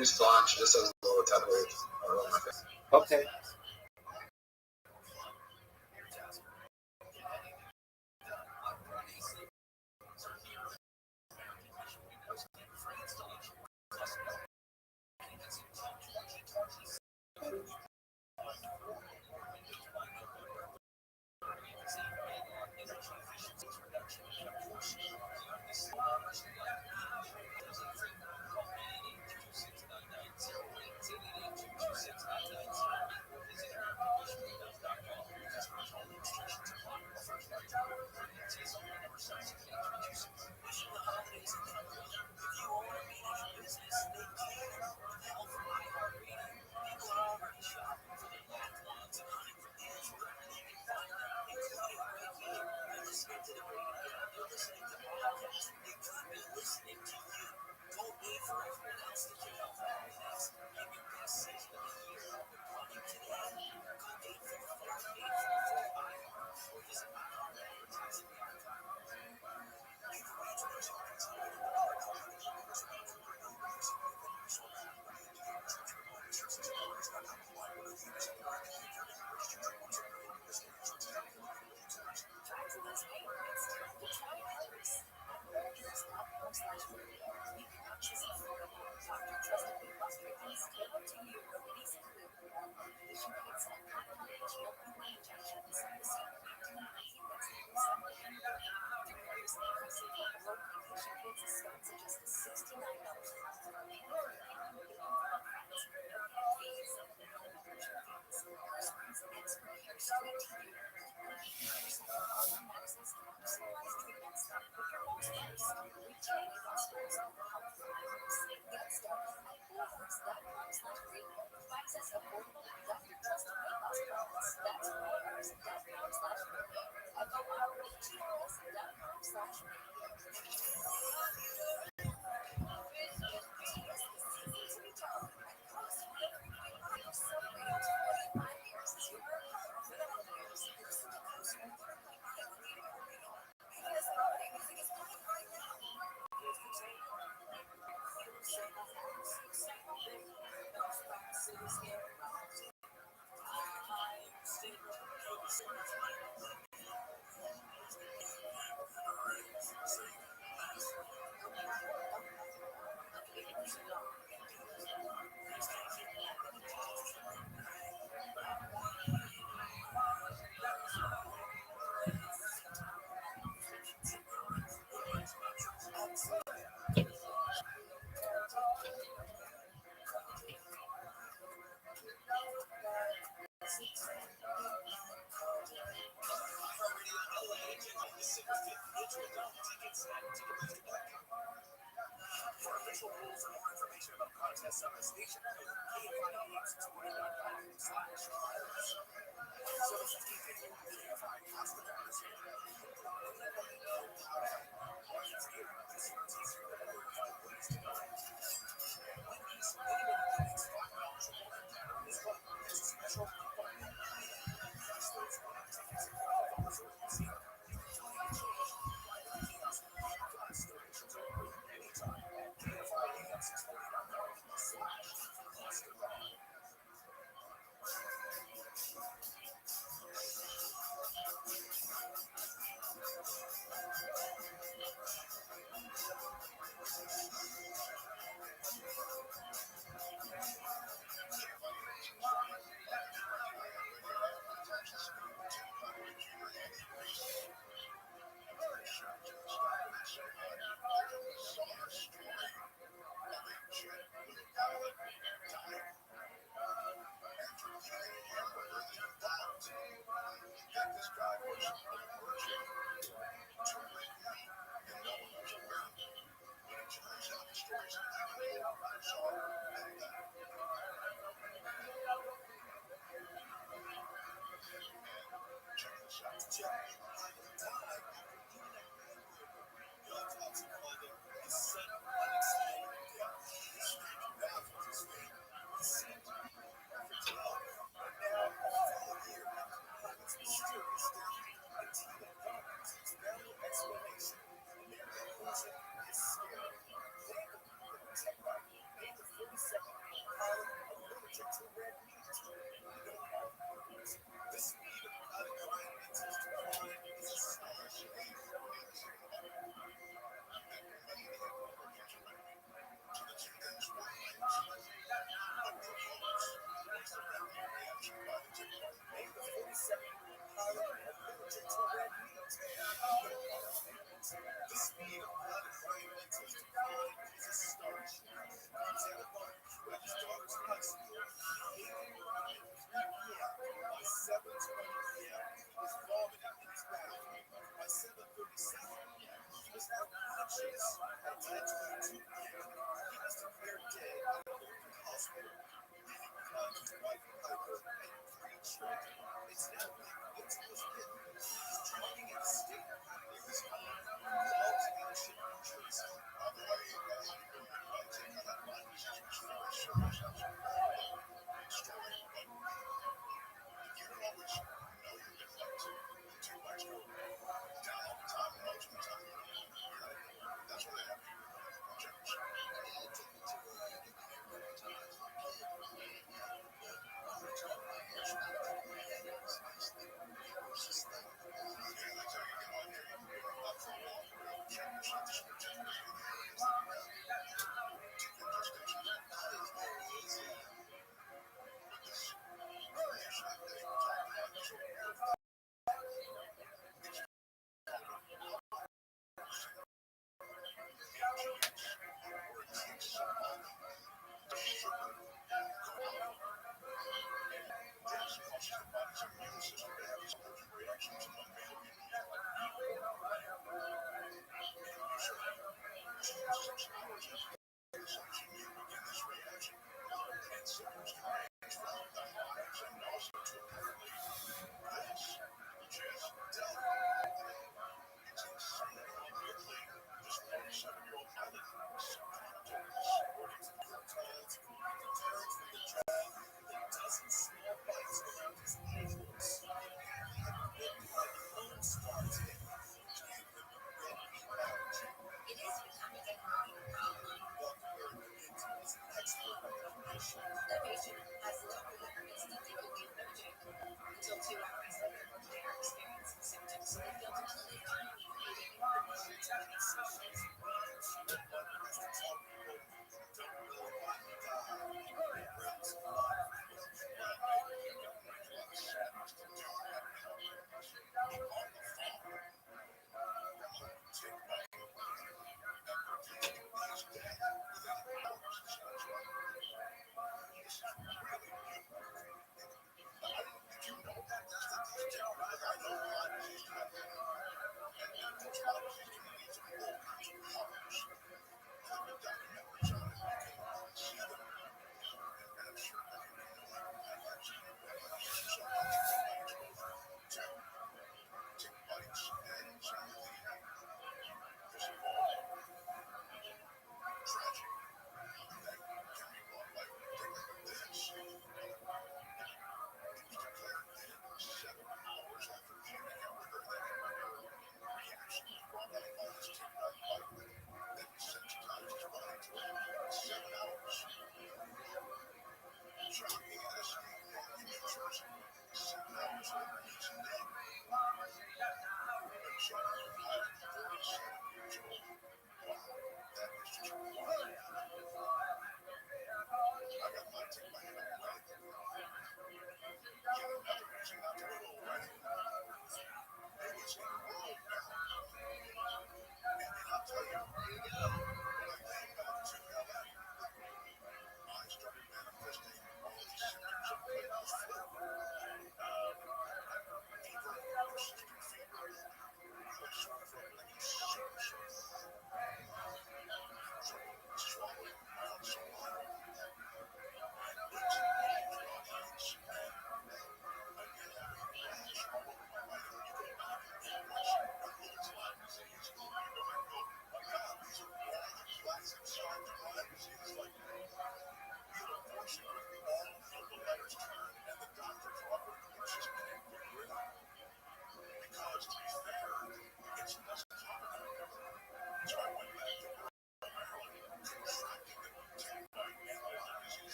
She's fine. She just has a little tattoo. Okay.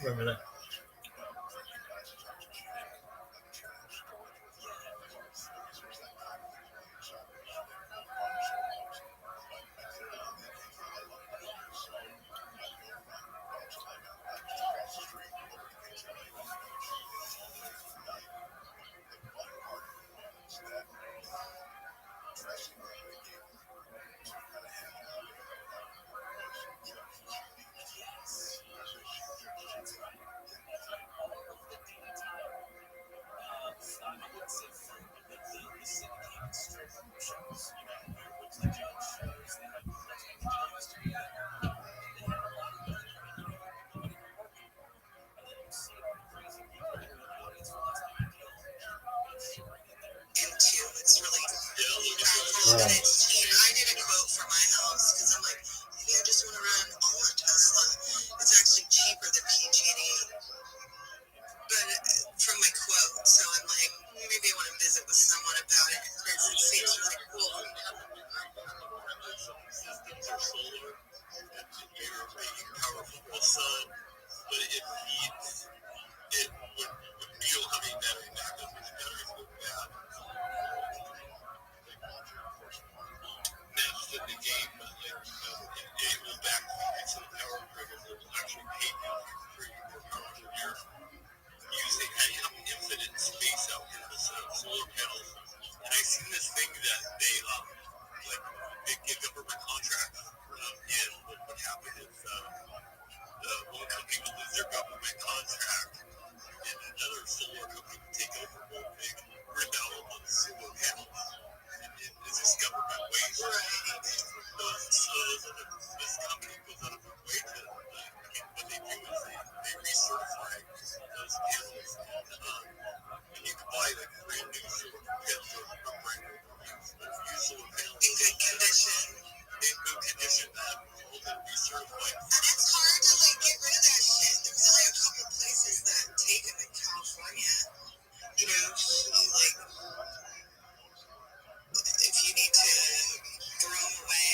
Remember that? Into it's really impactful Yeah. and it's cheap. I did a quote for my house because I'm like, maybe I just want to run all on Tesla. It's actually cheaper than PG&E, but from my quote, so I'm like, maybe I want to visit with someone about it because it seems really cool. Systems are solar, and you're making power from the sun, but it feeds it when you don't have any battery backup, when the batteries go bad. That's the game, but it will backfeed some power grid that will actually pay you for your power here. Using, I have infinite space out here to set up solar panels, and I seen this thing that they give government contracts, and what happened is one company would lose their government contract, and another solar company would take over, will rip out all the solar panels, and it's just government waste. This company goes out of their way to, what they do is they recertify those panels, and you can buy like brand new solar panels or brand new used solar panels In good condition. in good condition that have all been recertified. And it's hard to like get rid of that shit. There's only a couple places that take them in California. You know, you like if you need to throw them away.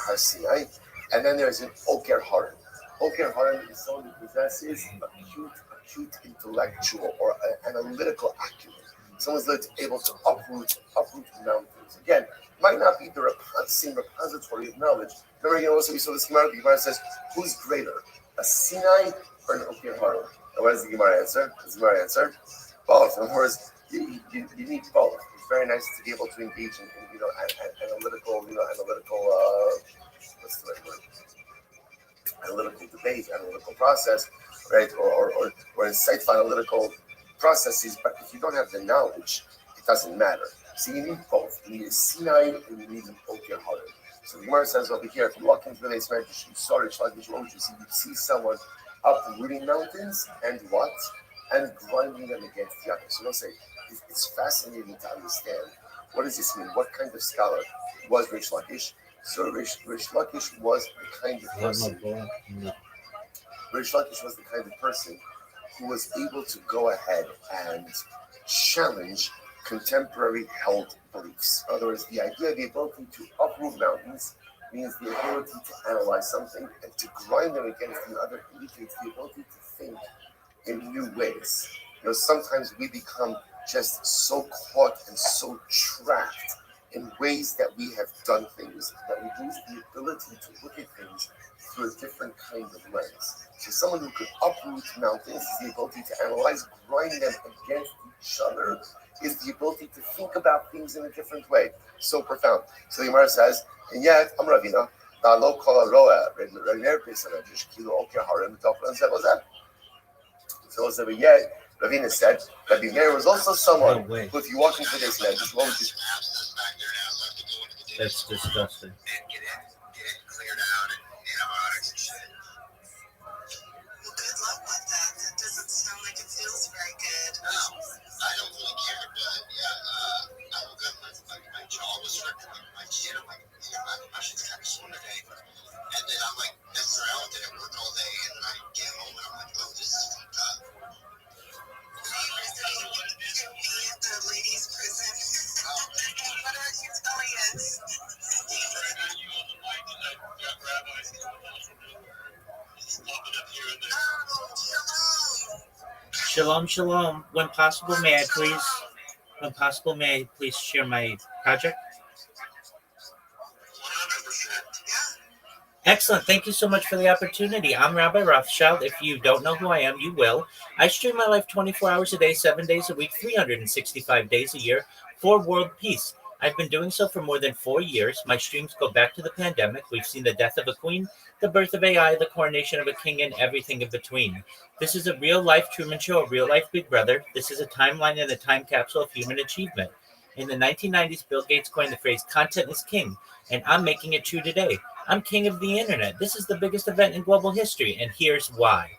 Har Sinai, and then there's an Oker Haran. Oker Haran is someone who possesses acute intellectual or analytical acumen. Someone's able to uproot mountains. Again, might not be the same repository of knowledge. Remember, also we saw this Gemara. The Gemara says, "Who's greater, a Sinai or an Oker Haran?" And what does the Gemara answer? Both. In other words, you need both. It's very nice to be able to engage in analytical, what's the right word? Analytical debate, analytical process, right? Or insightful analytical processes. But if you don't have the knowledge, it doesn't matter. So you need both. You need a Sinai and you need an Oker Haran. So the Gemara says over here, if you walk into the base medrash, you saw it, what would you see? You see someone uprooting mountains and what? And grinding them against the other. So they'll say, it's fascinating to understand. What does this mean? What kind of scholar was Rish Lakish? So Rish Lakish was the kind of person. Rish Lakish was the kind of person who was able to go ahead and challenge contemporary held beliefs. In other words, the idea, the ability to uproot mountains means the ability to analyze something, and to grind them against the other indicates the ability to think in new ways. Sometimes we become just so caught and so trapped in ways that we have done things that we lose the ability to look at things through a different kind of lens. So someone who could uproot mountains is the ability to analyze, grind them against each other, is the ability to think about things in a different way. So profound. So the Gemara says, and yet, I'm Ravina, lo kol haroa, re'ner pisamedrash, kilo oker harim, toflan zebozeh. So yet, Ravina said, Rabbi Meir was also someone who, if you walk into this medrash, what would you? That's disgusting. Get it cleared out and antibiotics and shit. Well, good luck with that. That doesn't sound like it feels very good. No, I don't really care, but yeah, I woke up, my jaw was hurting, my chin, I'm like, my shit's kind of sore today. And then I'm like, messing around with it at work all day, and then I get home and I'm like, oh, this is fucked up. The ladies' prison. What are you telling us? Shalom, shalom. When possible, may I please share my project? 100%. Excellent. Thank you so much for the opportunity. I'm Rabbi Rothschild. If you don't know who I am, you will. I stream my life 24 hours a day, 7 days a week, 365 days a year for world peace. I've been doing so for more than 4 years. My streams go back to the pandemic. We've seen the death of a queen, the birth of AI, the coronation of a king, and everything in between. This is a real-life Truman Show, a real-life Big Brother. This is a timeline and a time capsule of human achievement. In the 1990s, Bill Gates coined the phrase, content is king, and I'm making it true today. I'm king of the internet. This is the biggest event in global history, and here's why.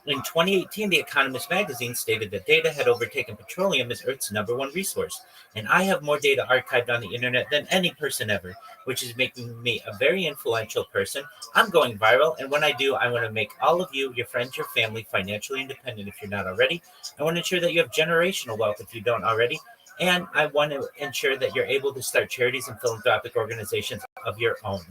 In 2018, The Economist magazine stated that data had overtaken petroleum as Earth's #1 resource, and I have more data archived on the internet than any person ever, which is making me a very influential person. I'm going viral, and when I do, I want to make all of you, your friends, your family, financially independent if you're not already. I want to ensure that you have generational wealth if you don't already, and I want to ensure that you're able to start charities and philanthropic organizations of your own.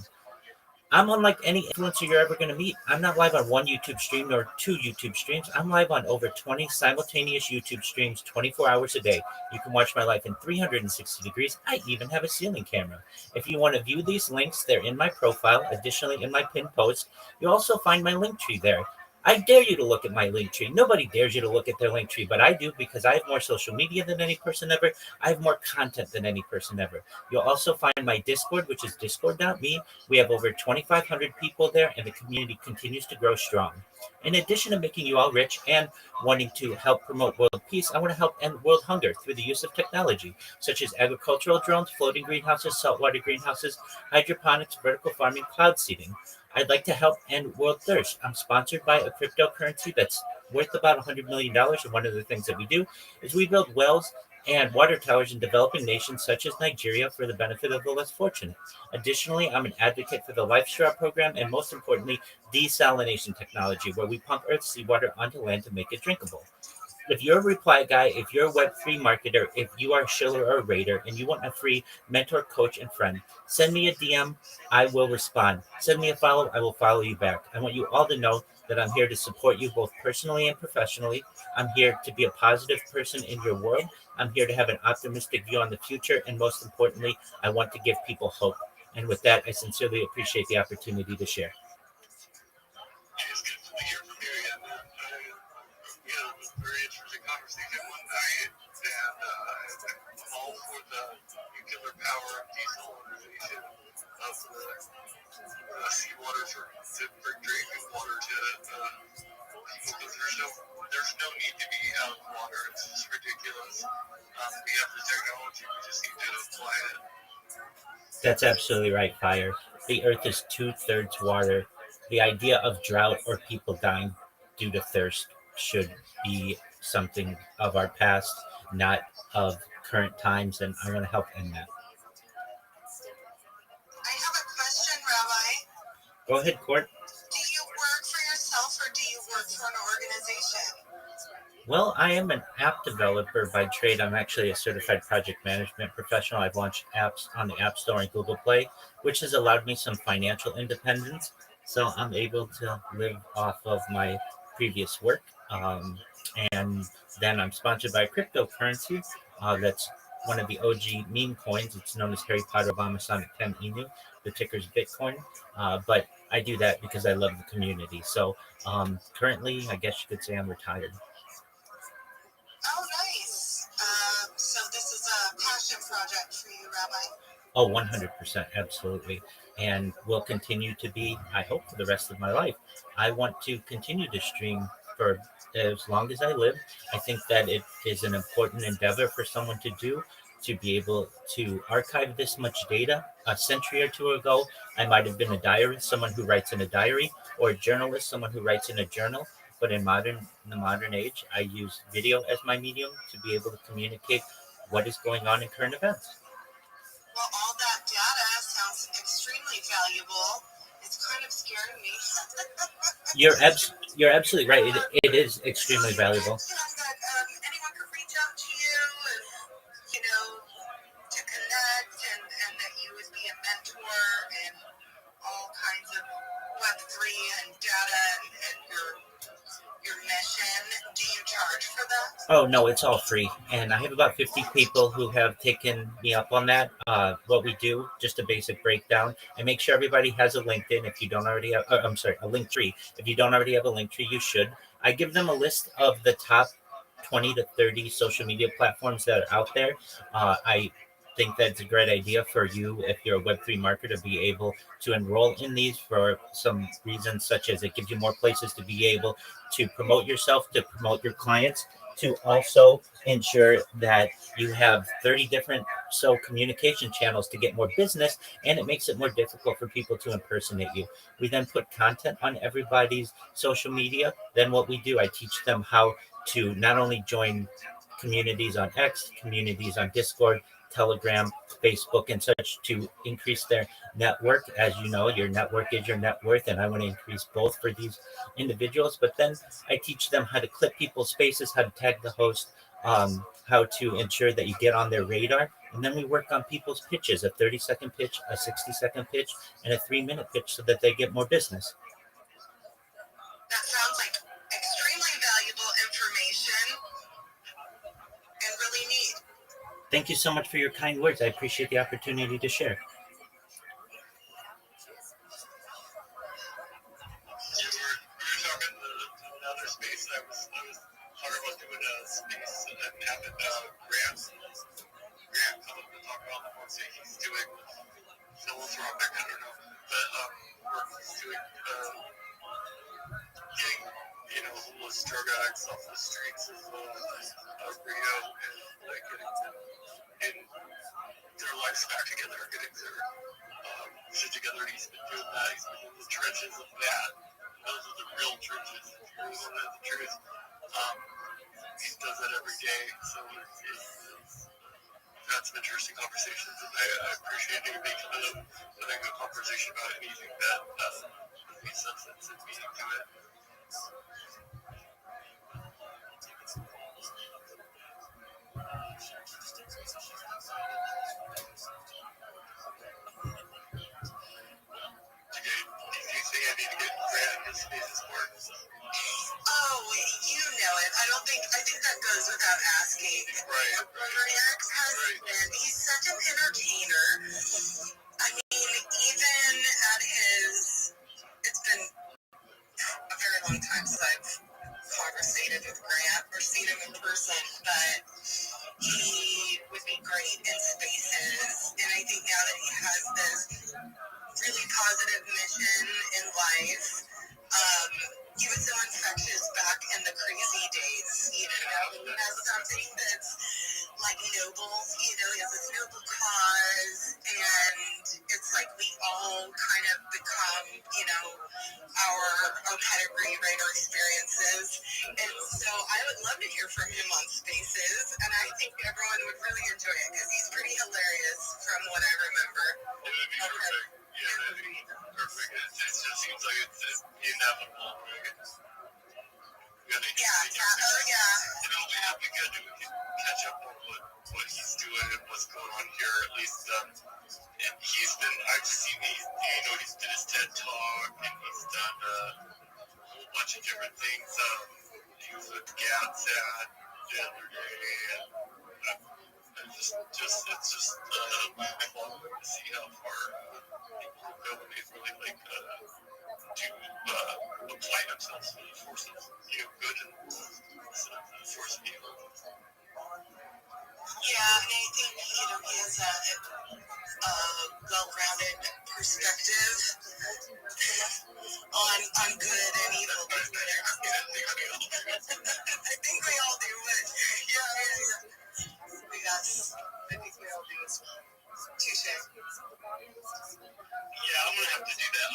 I'm unlike any influencer you're ever going to meet. I'm not live on one YouTube stream nor 2 YouTube streams. I'm live on over 20 simultaneous YouTube streams 24 hours a day. You can watch my life in 360 degrees. I even have a ceiling camera. If you want to view these links, they're in my profile. Additionally, in my pinned post, you'll also find my link tree there. I dare you to look at my link tree. Nobody dares you to look at their link tree, but I do because I have more social media than any person ever. I have more content than any person ever. You'll also find my Discord, which is discord.me. We have over 2,500 people there, and the community continues to grow strong. In addition to making you all rich and wanting to help promote world peace, I want to help end world hunger through the use of technology, such as agricultural drones, floating greenhouses, saltwater greenhouses, hydroponics, vertical farming, cloud seeding. I'd like to help end world thirst. I'm sponsored by a cryptocurrency that's worth about $100 million. And one of the things that we do is we build wells and water towers in developing nations such as Nigeria for the benefit of the less fortunate. Additionally, I'm an advocate for the Life Straw program and, most importantly, desalination technology, where we pump Earth's seawater onto land to make it drinkable. If you're a reply guy, if you're a Web3 marketer, if you are a shiller or a raider, and you want a free mentor, coach, and friend, send me a DM. I will respond. Send me a follow. I will follow you back. I want you all to know that I'm here to support you both personally and professionally. I'm here to be a positive person in your world. I'm here to have an optimistic view on the future. And most importantly, I want to give people hope. And with that, I sincerely appreciate the opportunity to share. It's good to hear from you. And, it was a very interesting conversation one night. And I'm all for the nuclear power desalinization of the seawater for drinking water to people, because there's no need to be out of water. It's just ridiculous. We have the technology. We just need to apply it. That's absolutely right, Fire. The earth is 2/3 water. The idea of drought or people dying due to thirst should be something of our past, not of current times, and I want to help end that. I have a question, Rabbi. Go ahead, Court. Do you work for yourself or do you work for an organization? Well, I am an app developer by trade. I'm actually a certified project management professional. I've launched apps on the App Store and Google Play, which has allowed me some financial independence. So I'm able to live off of my previous work. And then I'm sponsored by cryptocurrency. That's one of the OG meme coins. It's known as Harry Potter Obama Sonic 10 Inu. The ticker's Bitcoin. But I do that because I love the community. So currently, I guess you could say I'm retired. Oh, nice. So this is a passion project for you, Rabbi. Oh, 100%, absolutely. And will continue to be, I hope, for the rest of my life. I want to continue to stream for as long as I live. I think that it is an important endeavor for someone to do, to be able to archive this much data. A century or two ago, I might have been a diarist, someone who writes in a diary, or a journalist, someone who writes in a journal. But in the modern age, I use video as my medium to be able to communicate what is going on in current events. Well, all that data sounds extremely valuable. It's kind of scaring me. You're absolutely right. It is extremely valuable. That anyone could reach out to you and, to connect and that you would be a mentor in all kinds of Web3 and data and your mission. Do you charge for that? Oh no, it's all free, and I have about 50 people who have taken me up on that. What we do, just a basic breakdown. I make sure everybody has a LinkedIn. If you don't already have, I'm sorry, a Linktree. If you don't already have a Linktree, you should. I give them a list of the top 20 to 30 social media platforms that are out there. I think that's a great idea for you if you're a Web3 marketer to be able to enroll in these for some reasons, such as it gives you more places to be able to promote yourself, to promote your clients, to also ensure that you have 30 different communication channels to get more business, and it makes it more difficult for people to impersonate you. We then put content on everybody's social media. Then what we do, I teach them how to not only join communities on X, communities on Discord, Telegram, Facebook, and such to increase their network. As you know, your network is your net worth, and I want to increase both for these individuals. But then I teach them how to clip people's spaces, how to tag the host, how to ensure that you get on their radar. And then we work on people's pitches, a 30-second pitch, a 60-second pitch, and a 3-minute pitch so that they get more business. That sounds like extremely valuable information and really neat. Thank you so much for your kind words. I appreciate the opportunity to share. You were talking another space. I was talking about doing a space and having Grant come up and talk about the work that he's doing. Phyllis Rothschild, I don't know, but work he's doing, getting homeless drug addicts off the streets of Rio and getting them in their lives back together, getting their shit together. He's been doing that. He's been in the trenches of that. Those are the real trenches. If you really want to know the truth, he does that every day. So it's had some interesting conversations, and I appreciate you having a conversation about anything that has any substance and meaning to it. Oh, you know it. I think that goes without asking. Right. Mariac has been, he's such an entertainer. I mean, even at it's been a very long time since I've conversated with Grant or seen him in person, but he would be great in spaces. And I think now that he has this really positive mission in life, he was so infectious back in the crazy days, you know, he has something that's like noble, you know, he has this noble cause, and it's like we all kind of become, you know, our pedigree, right, our experiences. And so I would love to hear from him on Spaces, and I think everyone would really enjoy it because he's pretty hilarious from what I remember. It would be perfect. Yeah, that'd be perfect. It just seems like it's inevitable. Yeah. It'll be good if we can catch up on what he's doing and what's going on here. At least, and I've seen he's did his TED Talk and he's done a whole bunch of different things. He was with Gats the other day, and it's just fun to see how far people go when they really like to apply themselves to the forces, good and instead of the force of evil. Yeah, and I think, he has a well-rounded perspective on good and evil. I think we all do, but yeah. I think we all do as well. Touche. Yeah, I'm gonna have to do that.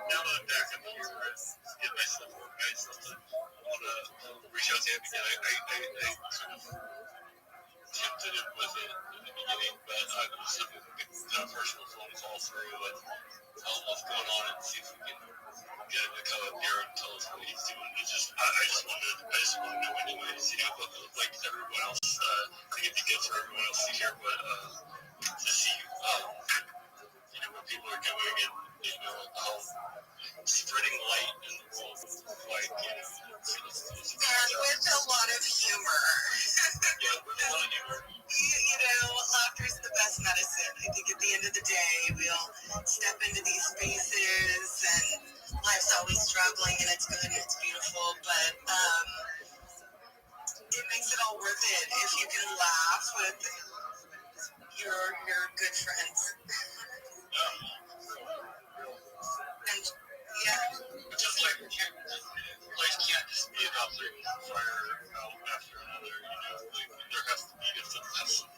Now that I'm back up here, get myself organized. I'm gonna reach out to him again. I sort of tempted him with it in the beginning, but I was done a personal phone call through and tell him what's going on and see if we can get him to come up here and tell us what he's doing. I just want to know anyways, what it looked like to everyone else. I get to get to everyone else to hear to see what people are doing and how spreading light in the world like and with a lot of humor. with a lot of humor. Laughter is the best medicine. I think at the end of the day, we'll step into these spaces and life's always struggling and it's good and it's beautiful, but it makes it all worth it if you can laugh with your good friends. And just like life can't just be about bringing fire out after another, there has to be a lesson.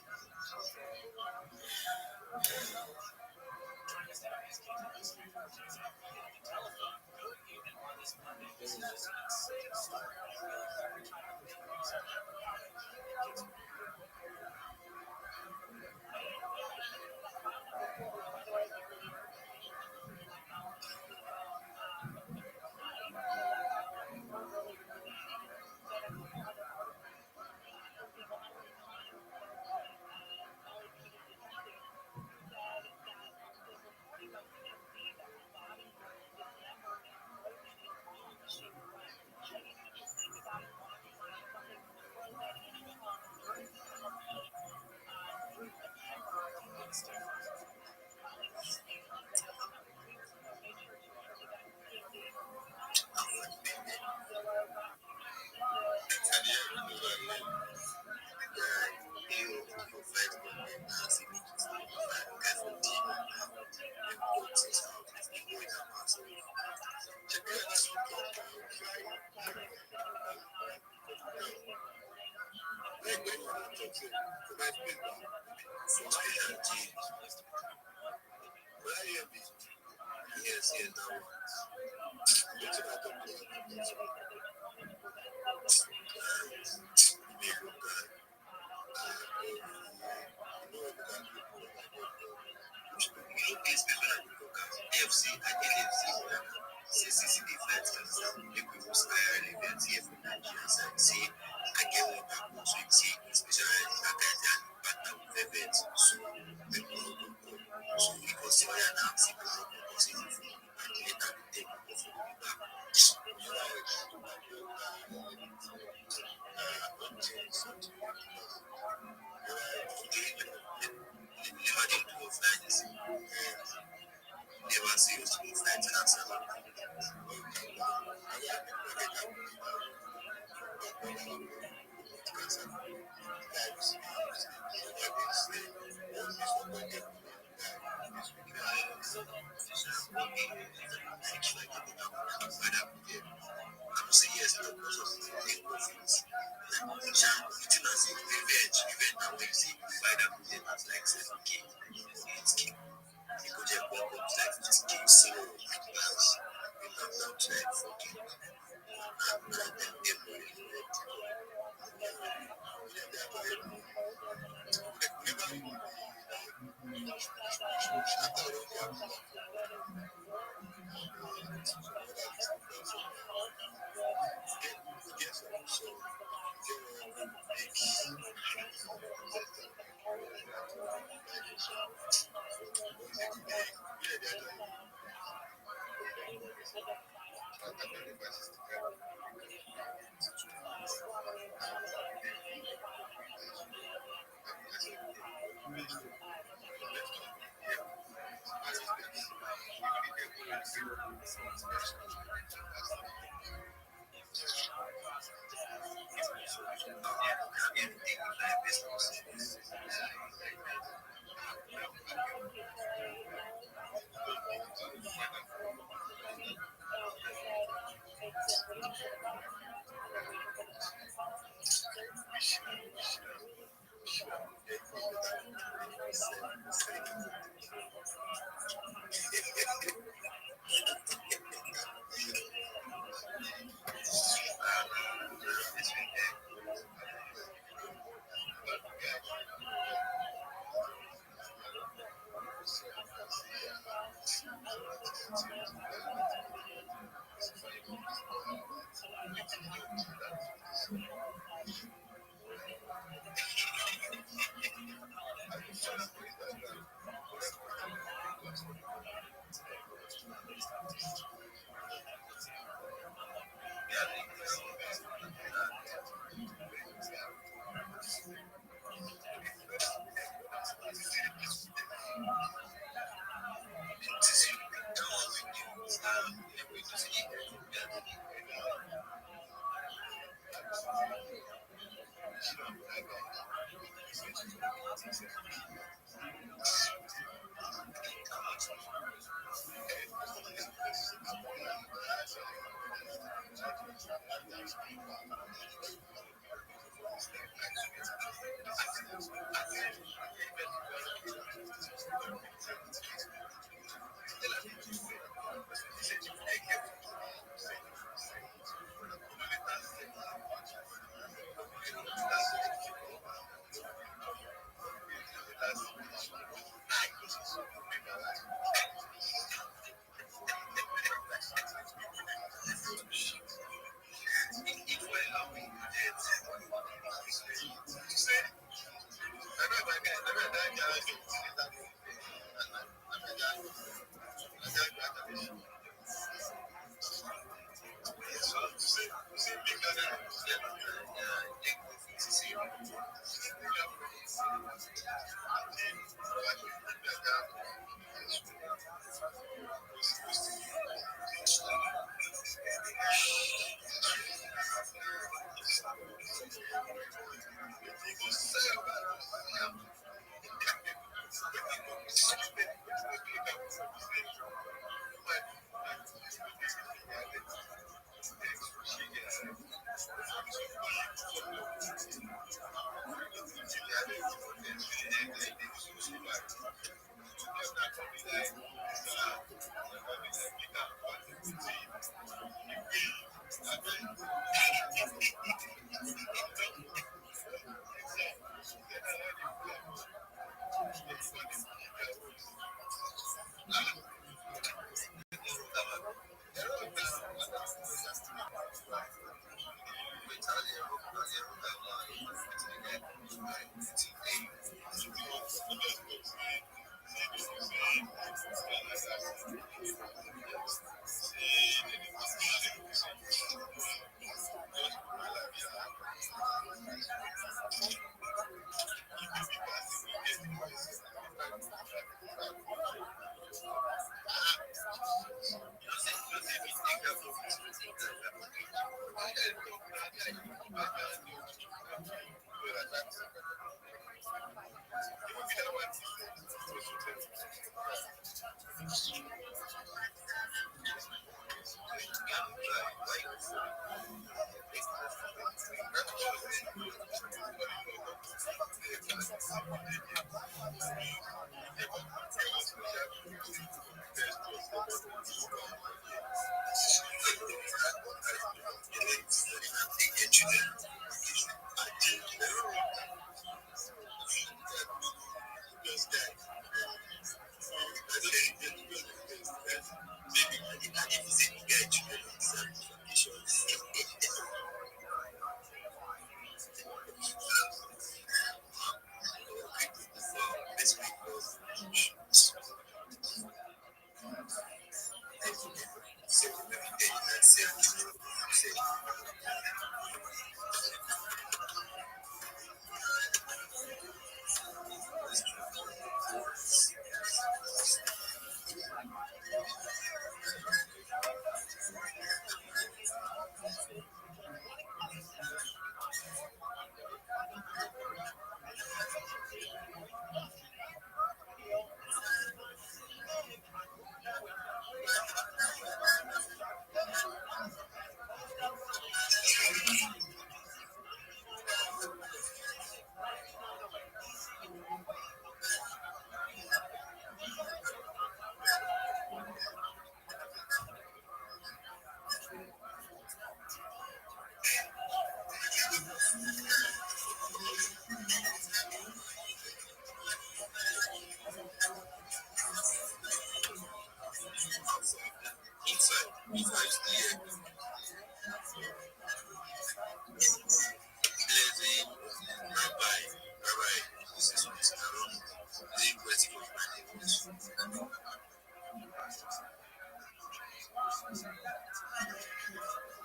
Rabbi, this is Mr. Aaron, the West Coast Management.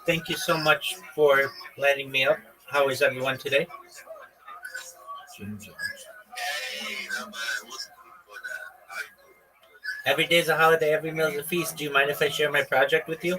Thank you so much for letting me up. How is everyone today? Hey, Rabbi, what's good for that? How you doing? Every day is a holiday, every meal is a feast. Do you mind if I share my project with you?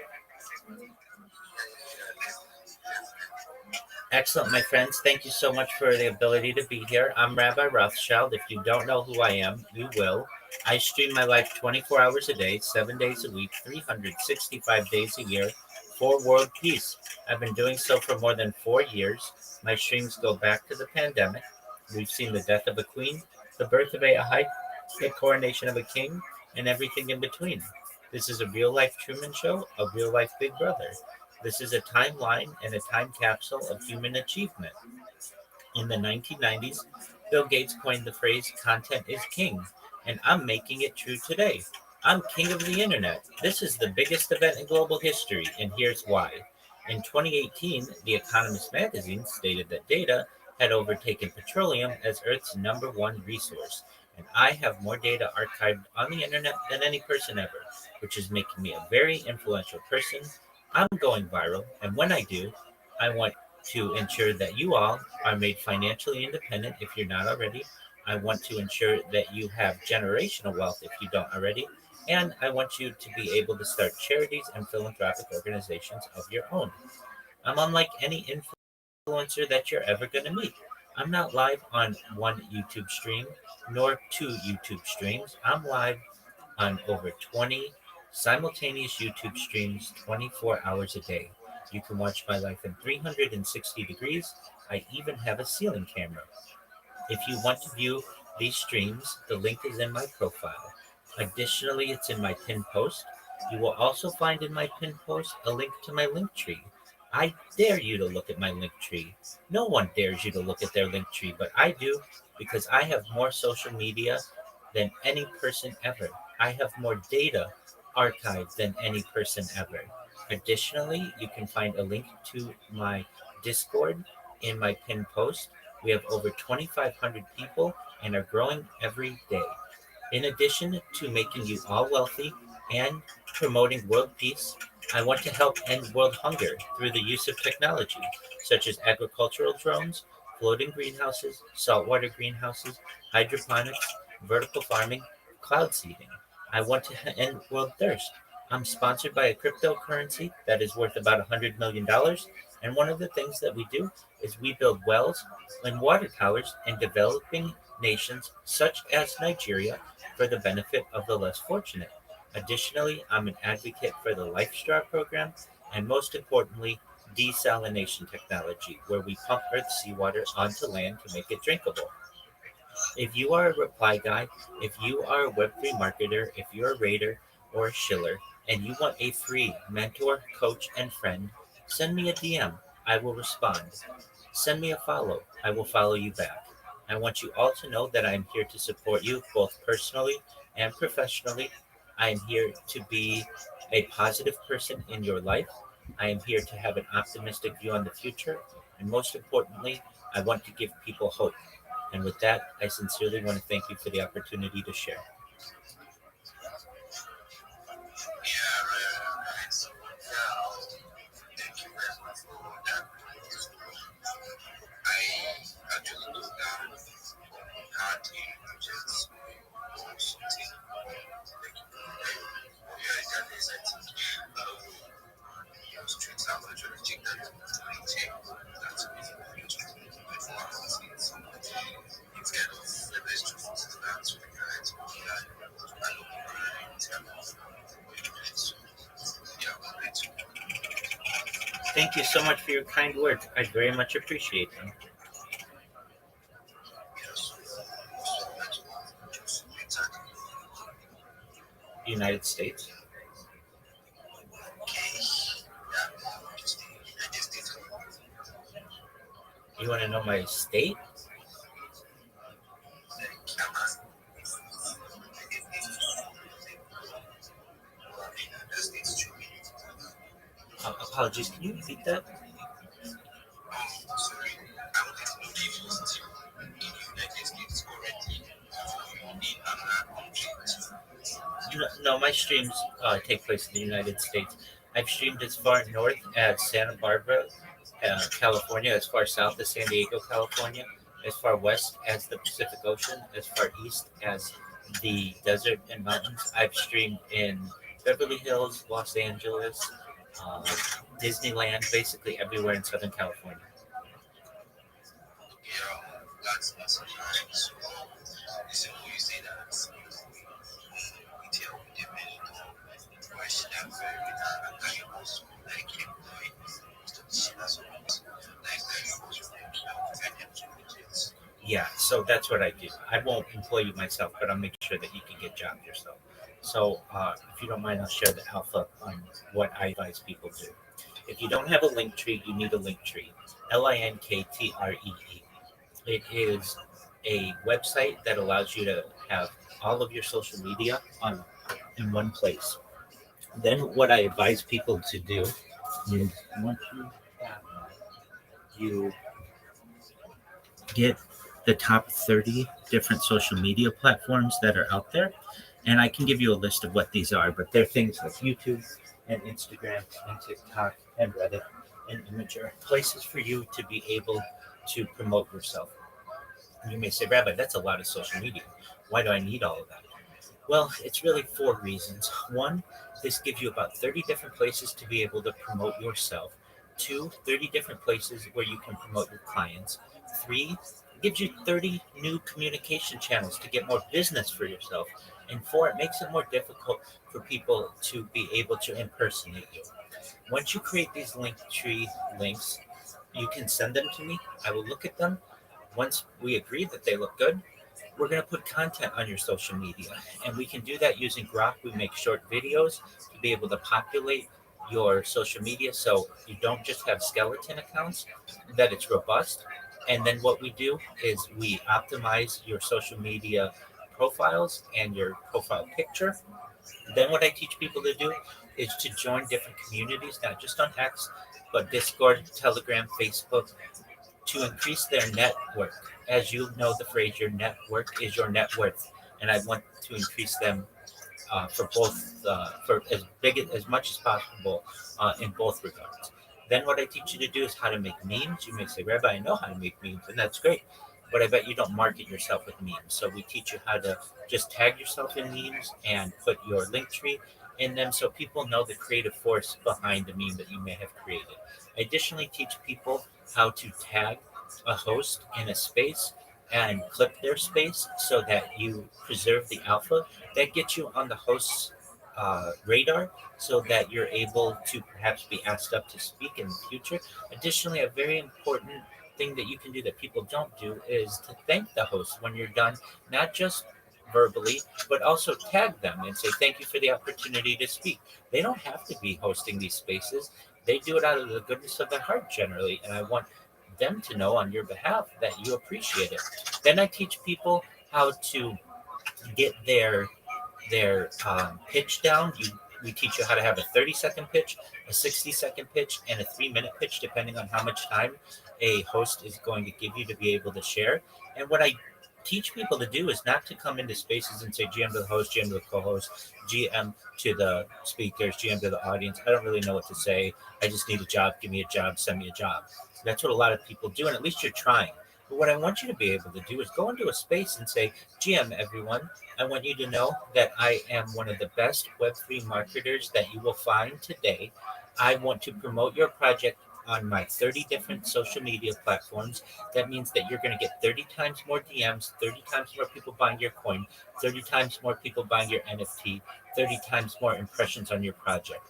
Excellent, my friends. Thank you so much for the ability to be here. I'm Rabbi Rothschild. If you don't know who I am, you will. I stream my life 24 hours a day, 7 days a week, 365 days a year for world peace. I've been doing so for more than 4 years. My streams go back to the pandemic. We've seen the death of a queen, the birth of a Ahai, the coronation of a king, and everything in between. This is a real life Truman Show, a real life Big Brother. This is a timeline and a time capsule of human achievement. In the 1990s, Bill Gates coined the phrase content is king, and I'm making it true today. I'm king of the internet. This is the biggest event in global history, and here's why. In 2018, The Economist magazine stated that data had overtaken petroleum as Earth's number one resource, and I have more data archived on the internet than any person ever, which is making me a very influential person. I'm going viral, and when I do, I want to ensure that you all are made financially independent if you're not already. I want to ensure that you have generational wealth if you don't already. And I want you to be able to start charities and philanthropic organizations of your own. I'm unlike any influencer that you're ever going to meet. I'm not live on one YouTube stream nor two YouTube streams. I'm live on over 20 simultaneous YouTube streams 24 hours a day. You can watch my life in 360 degrees. I even have a ceiling camera. If you want to view these streams, the link is in my profile. Additionally, it's in my pinned post. You will also find in my pinned post a link to my link tree. I dare you to look at my link tree. No one dares you to look at their link tree, but I do because I have more social media than any person ever. I have more data archived than any person ever. Additionally, you can find a link to my Discord in my pinned post. We have over 2,500 people and are growing every day. In addition to making you all wealthy and promoting world peace, I want to help end world hunger through the use of technology, such as agricultural drones, floating greenhouses, saltwater greenhouses, hydroponics, vertical farming, cloud seeding. I want to end world thirst. I'm sponsored by a cryptocurrency that is worth about $100 million. And one of the things that we do is we build wells and water towers in developing nations such as Nigeria for the benefit of the less fortunate. Additionally, I'm an advocate for the Life Straw program and most importantly, desalination technology, where we pump Earth's seawater onto land to make it drinkable. If you are a reply guy, if you are a Web3 marketer, if you're a raider or a shiller, and you want a free mentor, coach, and friend, send me a DM. I will respond. Send me a follow. I will follow you back. I want you all to know that I am here to support you both personally and professionally. I am here to be a positive person in your life. I am here to have an optimistic view on the future. And most importantly, I want to give people hope. And with that, I sincerely want to thank you for the opportunity to share. Yeah, right. So, thank you very much for that. I just looked down how to just something. Yeah, that is, I think, street psychology, I think that that's before I was in some instead of the best of that's when I had to be like, I look in terms of Thank you so much for your kind words. I very much appreciate them. United States. You want to know my state? Apologies. Can you repeat that? No, my streams take place in the United States. I've streamed as far north as Santa Barbara, California, as far south as San Diego, California, as far west as the Pacific Ocean, as far east as the desert and mountains. I've streamed in Beverly Hills, Los Angeles, uh, Disneyland, basically everywhere in Southern California. Yeah, so that's what I do. I won't employ you myself, but I'll make sure that you can get jobs yourself. So, if you don't mind, I'll share the alpha on what I advise people do. If you don't have a link tree, you need a link tree. LINKTREE. It is a website that allows you to have all of your social media on in one place. Then, what I advise people to do is once you have that, you get the top 30 different social media platforms that are out there. And I can give you a list of what these are, but they're things like YouTube and Instagram and TikTok and Reddit and Imgur, places for you to be able to promote yourself. You may say, Rabbi, that's a lot of social media. Why do I need all of that? Well, it's really four reasons. One, this gives you about 30 different places to be able to promote yourself. Two, 30 different places where you can promote your clients. Three, it gives you 30 new communication channels to get more business for yourself. And four, it makes it more difficult for people to be able to impersonate you. Once you create these link tree links, you can send them to me. I will look at them. Once we agree that they look good, we're going to put content on your social media. And we can do that using Grok. We make short videos to be able to populate your social media so you don't just have skeleton accounts, that it's robust. And then what we do is we optimize your social media profiles and your profile picture. Then what I teach people to do is to join different communities, not just on X, but Discord, Telegram, Facebook, to increase their network. As you know, the phrase "your network is your net worth," and I want to increase them for both, for as big as much as possible in both regards. Then what I teach you to do is how to make memes. You may say, Rabbi, I know how to make memes, and that's great. But I bet you don't market yourself with memes. So we teach you how to just tag yourself in memes and put your link tree in them so people know the creative force behind the meme that you may have created. I additionally teach people how to tag a host in a space and clip their space so that you preserve the alpha that gets you on the host's radar so that you're able to perhaps be asked up to speak in the future. Additionally, a very important thing that you can do that people don't do is to thank the host when you're done, not just verbally, but also tag them and say, thank you for the opportunity to speak. They don't have to be hosting these spaces. They do it out of the goodness of their heart generally. And I want them to know on your behalf that you appreciate it. Then I teach people how to get their pitch down. We teach you how to have a 30-second pitch, a 60-second pitch, and a 3-minute pitch, depending on how much time a host is going to give you to be able to share. And what I teach people to do is not to come into spaces and say GM to the host, GM to the co-host, GM to the speakers, GM to the audience. I don't really know what to say. I just need a job. Give me a job. Send me a job. That's what a lot of people do, and at least you're trying. But what I want you to be able to do is go into a space and say, GM, everyone, I want you to know that I am one of the best Web3 marketers that you will find today. I want to promote your project on my 30 different social media platforms. That means that you're going to get 30 times more DMs, 30 times more people buying your coin, 30 times more people buying your NFT, 30 times more impressions on your project.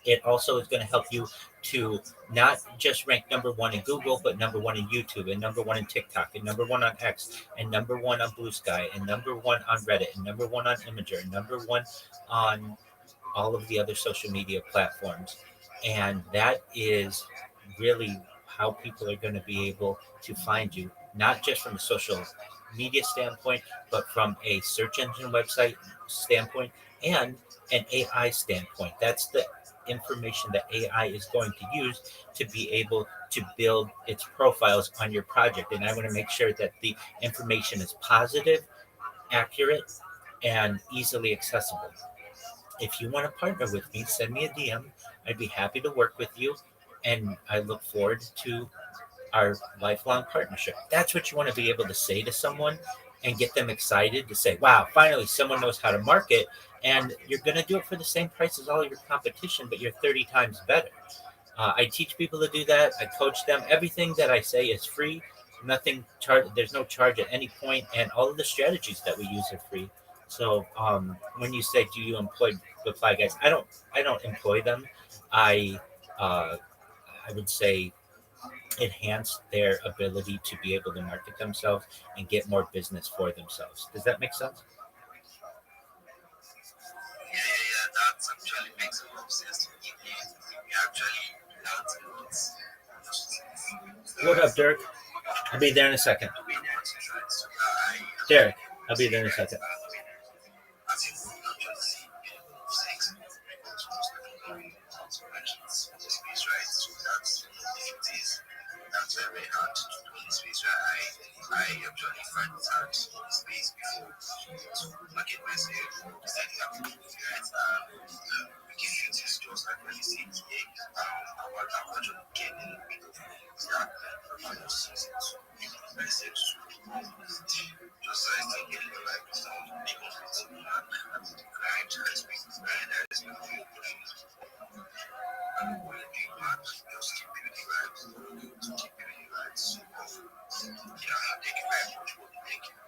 It also is going to help you to not just rank number one in Google, but number one in YouTube, and number one in TikTok, and number one on X, and number one on Blue Sky, and number one on Reddit, and number one on Imager, and number one on all of the other social media platforms. And that is really how people are going to be able to find you, not just from a social media standpoint, but from a search engine website standpoint and an AI standpoint. That's the information that AI is going to use to be able to build its profiles on your project. And I want to make sure that the information is positive, accurate, and easily accessible. If you want to partner with me, send me a DM. I'd be happy to work with you. And I look forward to our lifelong partnership. That's what you want to be able to say to someone and get them excited to say, wow, finally someone knows how to market. And you're going to do it for the same price as all your competition, but you're 30 times better. I teach people to do that. I coach them. Everything that I say is free. Nothing charge. There's no charge at any point, and all of the strategies that we use are free. So when you say, "Do you employ reply guys?" I don't employ them. I uh, I would say enhance their ability to be able to market themselves and get more business for themselves. Does that make sense? Yeah, that actually makes a lot of sense to me. We actually learned a lot. What up, Dirk? I'll be there in a second. Derek, I'll be there in a second. As you can actually see, sex interactions in the space, right? So that's one of the difficulties. That's very hard to do in space, right? I actually find it hard in the space before to market myself, setting up the right? We can use this just like when you see it here. I'm actually getting rid of that almost myself to people. Just so I can get the right sound, make us with the man, and the grind, I respect the grind, I respect the opportunity. I'm going to do that, just keep building right, to keep building right. So, yeah, thank you very much for the thank you.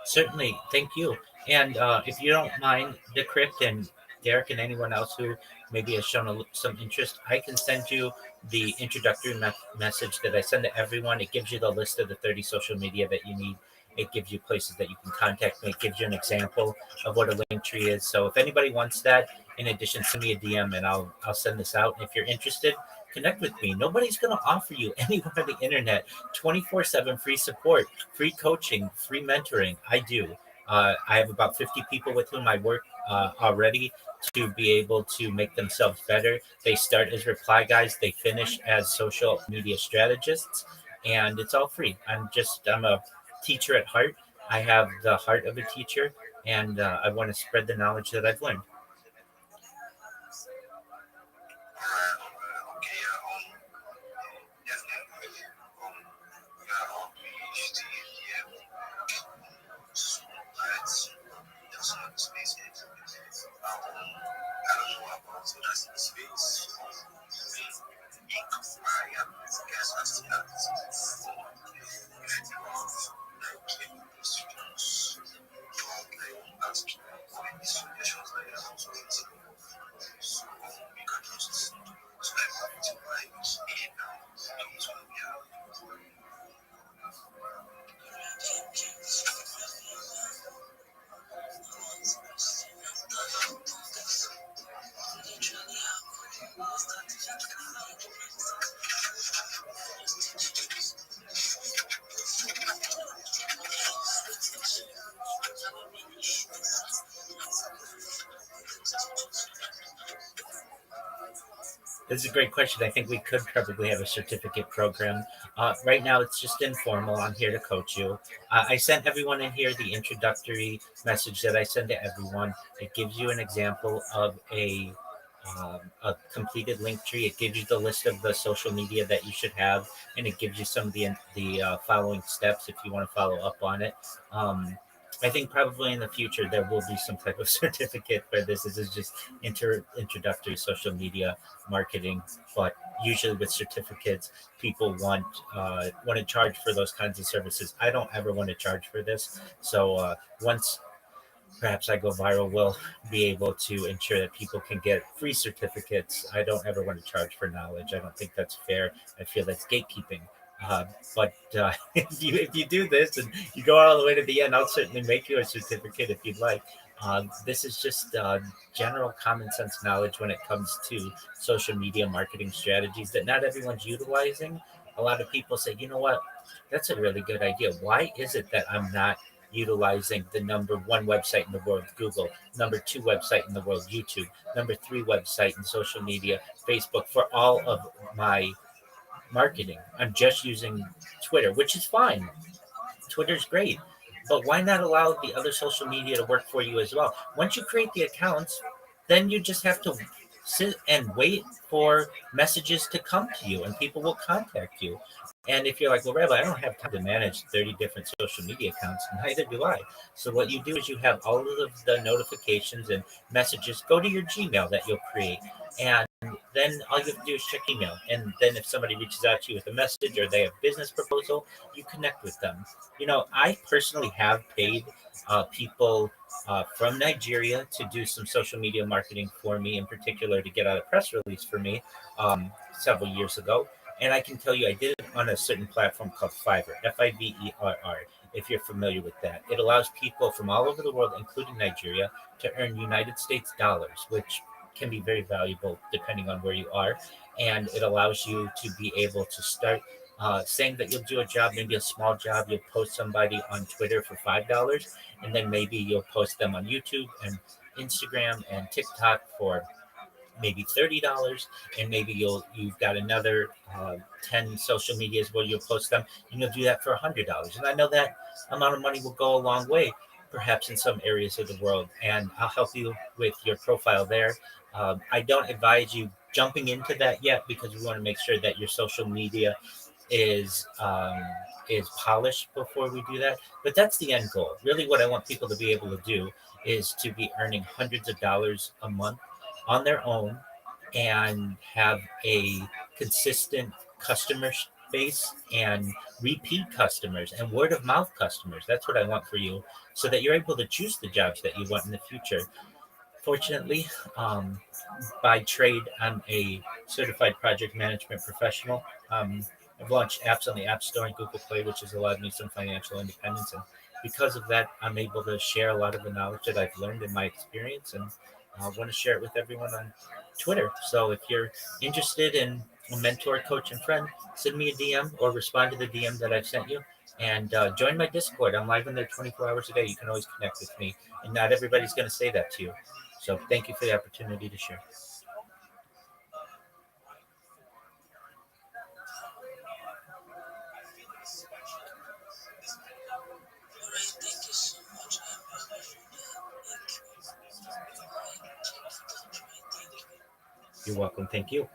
Certainly, thank you. And if you don't mind, Decrypt and Derek and anyone else who maybe has shown some interest, I can send you the introductory message that I send to everyone. It gives you the list of the 30 social media that you need. It gives you places that you can contact me. It gives you an example of what a link tree is. So if anybody wants that, in addition, send me a DM and I'll send this out. And if you're interested, connect with me. Nobody's going to offer you anywhere on the internet 24/7 free support, free coaching, free mentoring. I do. I have about 50 people with whom I work already to be able to make themselves better. They start as reply guys, they finish as social media strategists, and it's all free. I'm a teacher at heart. I have the heart of a teacher, and I want to spread the knowledge that I've learned. Okay, definitely. Yeah, we still here. So, that's not the space. I don't know about that's the space. I guess I still have this phone. If you have like any questions, that's for any suggestions that you have. This is a great question. I think we could probably have a certificate program. Right now, it's just informal. I'm here to coach you. I sent everyone in here the introductory message that I send to everyone. It gives you an example of a completed link tree. It gives you the list of the social media that you should have, and it gives you some of the following steps if you want to follow up on it. Um, I think probably in the future there will be some type of certificate for this. This is just introductory social media marketing, but usually with certificates, people want to charge for those kinds of services. I don't ever want to charge for this, so once perhaps I go viral, we'll be able to ensure that people can get free certificates. I don't ever want to charge for knowledge. I don't think that's fair. I feel that's gatekeeping. Uh, but if you do this and you go all the way to the end, I'll certainly make you a certificate if you'd like. This is just general common sense knowledge when it comes to social media marketing strategies that not everyone's utilizing. A lot of people say, you know what, that's a really good idea. Why is it that I'm not utilizing the number one website in the world, Google, number two website in the world, YouTube, number three website in social media, Facebook, for all of my marketing? I'm just using Twitter, which is fine. Twitter's great. But why not allow the other social media to work for you as well? Once you create the accounts, then you just have to sit and wait for messages to come to you and people will contact you. And if you're like, well, Rabbi, I don't have time to manage 30 different social media accounts, neither do I. So what you do is you have all of the notifications and messages go to your Gmail that you'll create. And then all you have to do is check email. And then if somebody reaches out to you with a message or they have a business proposal, you connect with them. I personally have paid people from Nigeria to do some social media marketing for me, in particular to get out a press release for me several years ago. And I can tell you, I did it on a certain platform called Fiverr, Fiverr. If you're familiar with that, it allows people from all over the world, including Nigeria, to earn United States dollars, which can be very valuable depending on where you are. And it allows you to be able to start saying that you'll do a job, maybe a small job. You'll post somebody on Twitter for $5, and then maybe you'll post them on YouTube and Instagram and TikTok for maybe $30, and maybe you've got another 10 social medias where you'll post them, and you'll do that for $100. And I know that amount of money will go a long way, perhaps in some areas of the world. And I'll help you with your profile there. I don't advise you jumping into that yet because we want to make sure that your social media is polished before we do that. But that's the end goal. Really, what I want people to be able to do is to be earning hundreds of dollars a month on their own and have a consistent customer base and repeat customers and word of mouth customers. That's what I want for you, so that you're able to choose the jobs that you want in the future. Fortunately, by trade, I'm a certified project management professional. I've launched apps on the App Store and Google Play, which has allowed me some financial independence. And because of that, I'm able to share a lot of the knowledge that I've learned in my experience. And I want to share it with everyone on Twitter. So if you're interested in a mentor, coach, and friend, send me a DM or respond to the DM that I've sent you. And join my Discord. I'm live in there 24 hours a day. You can always connect with me. And not everybody's going to say that to you. So thank you for the opportunity to share. Thank you so much, Rabbi, for that. You're welcome. Thank you.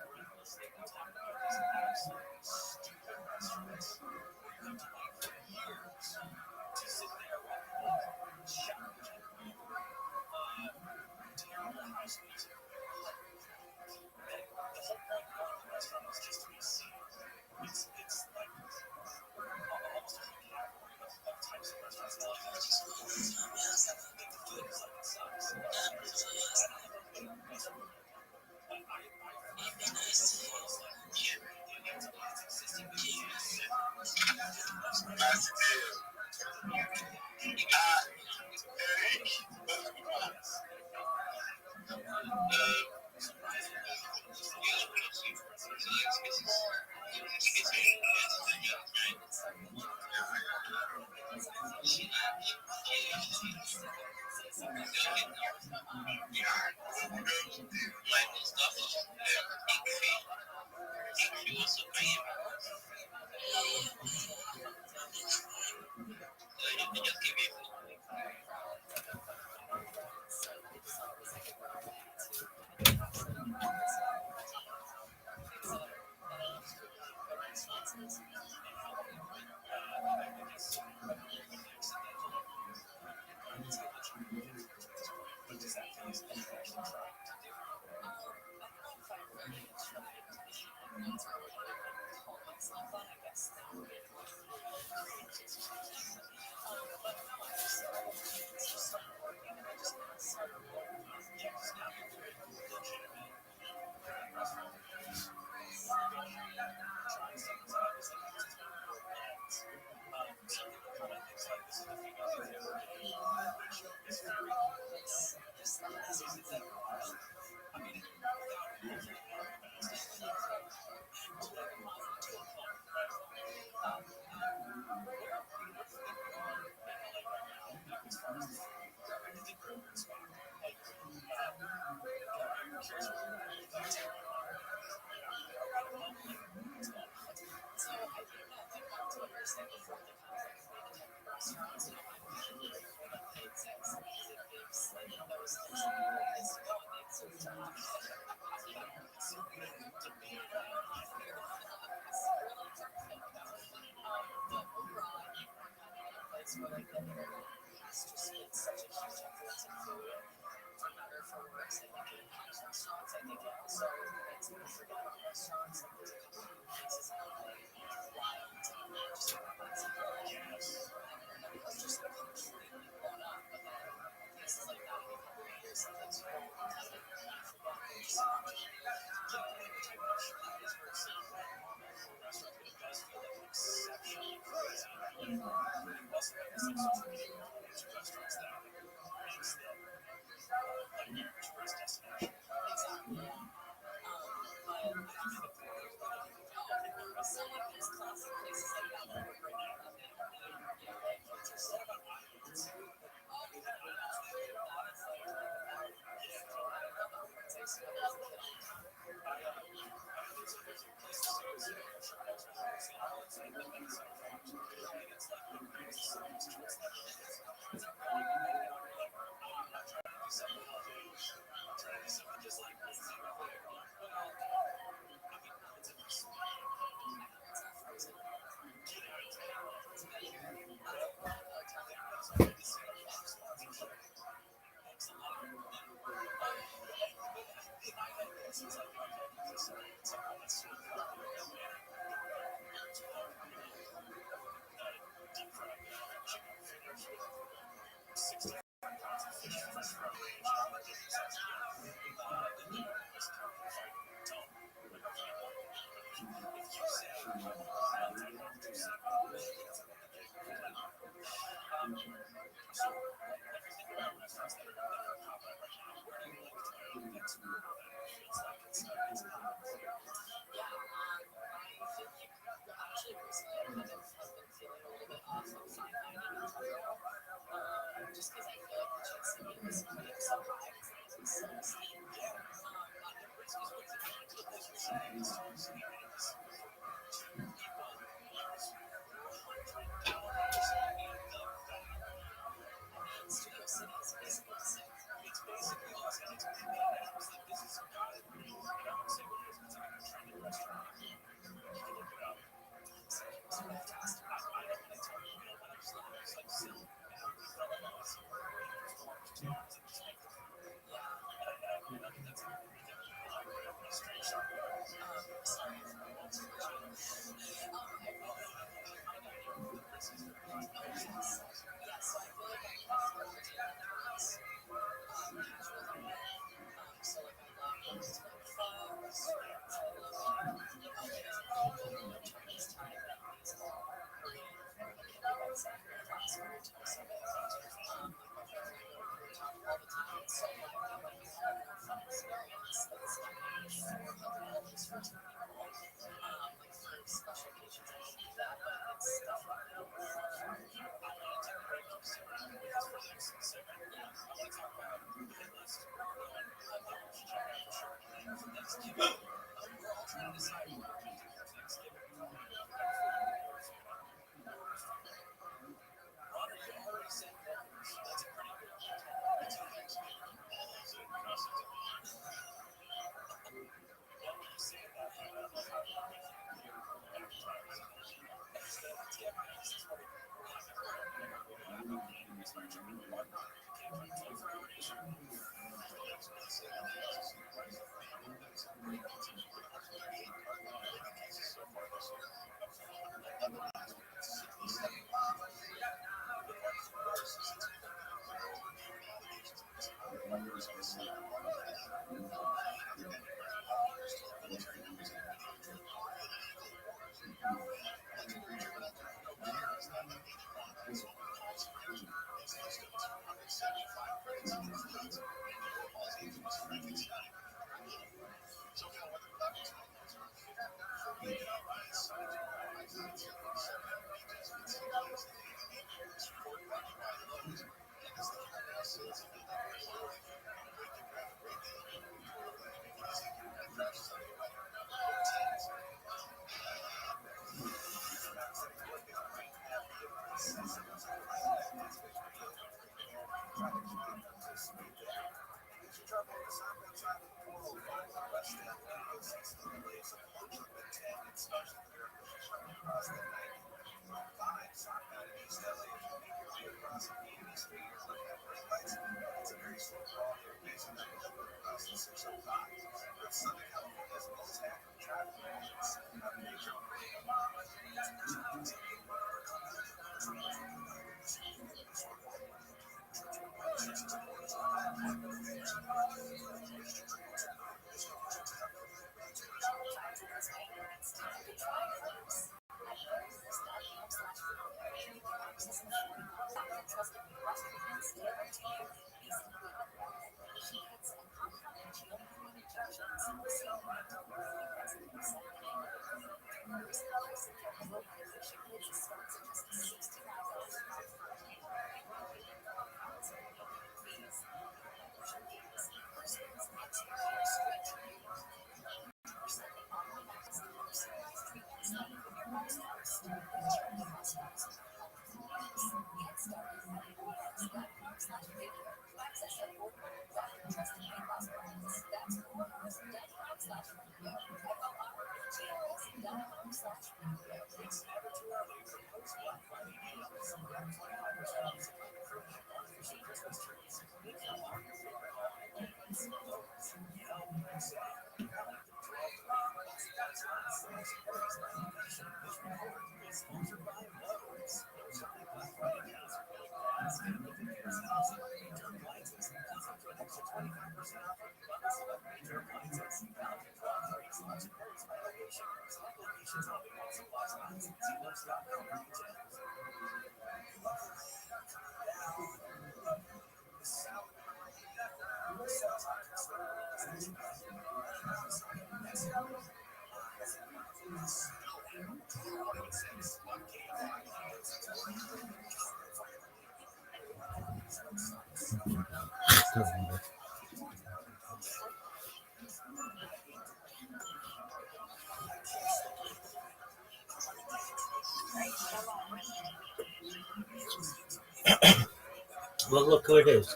Well, look who it is.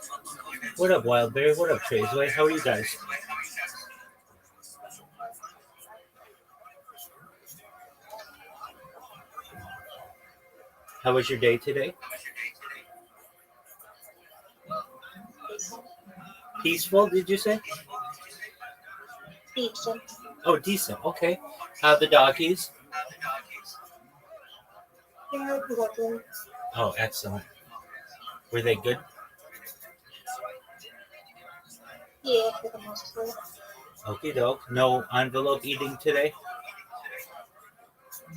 What up, Wildberry? What up, Trazeway? How are you guys? How was your day today? Peaceful, did you say? Decent. Oh, decent. Okay. How the doggies? Yeah, lovely. Oh, excellent. Were they good? Yeah, for the most part. Okie doke. No envelope eating today?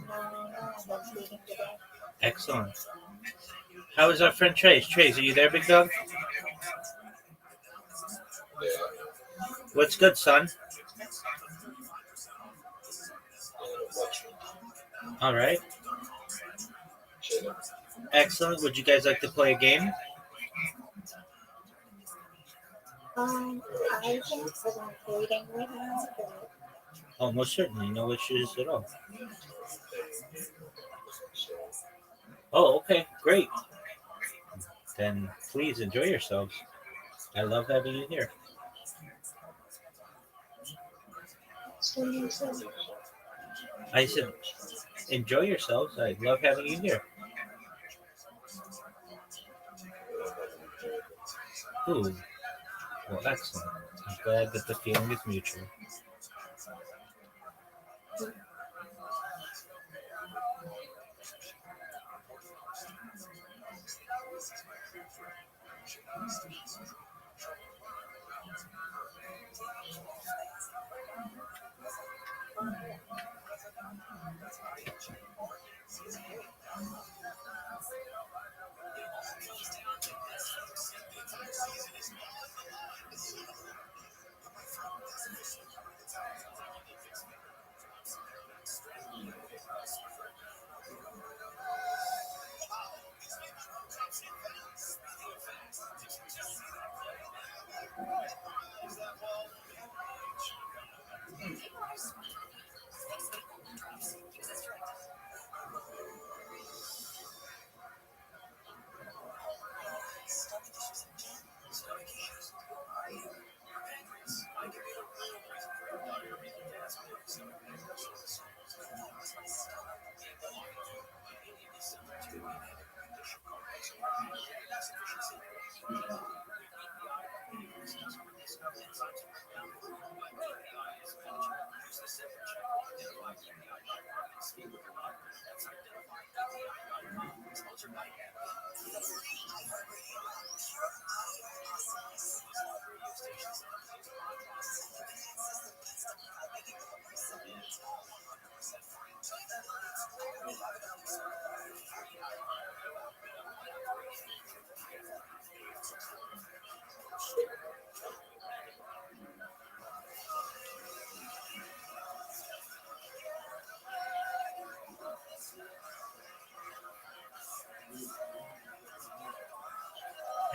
No, I'm not eating today. Excellent. How is our friend Trace? Trace, are you there, big dog? What's good, son? All right. Excellent. Would you guys like to play a game? I think because I'm reading right now, but Oh, most certainly. No issues at all. Oh, okay. Great. Then please enjoy yourselves. I love having you here. so I said, enjoy yourselves. I love having you here. Ooh, well, excellent. I'm glad that the feeling is mutual.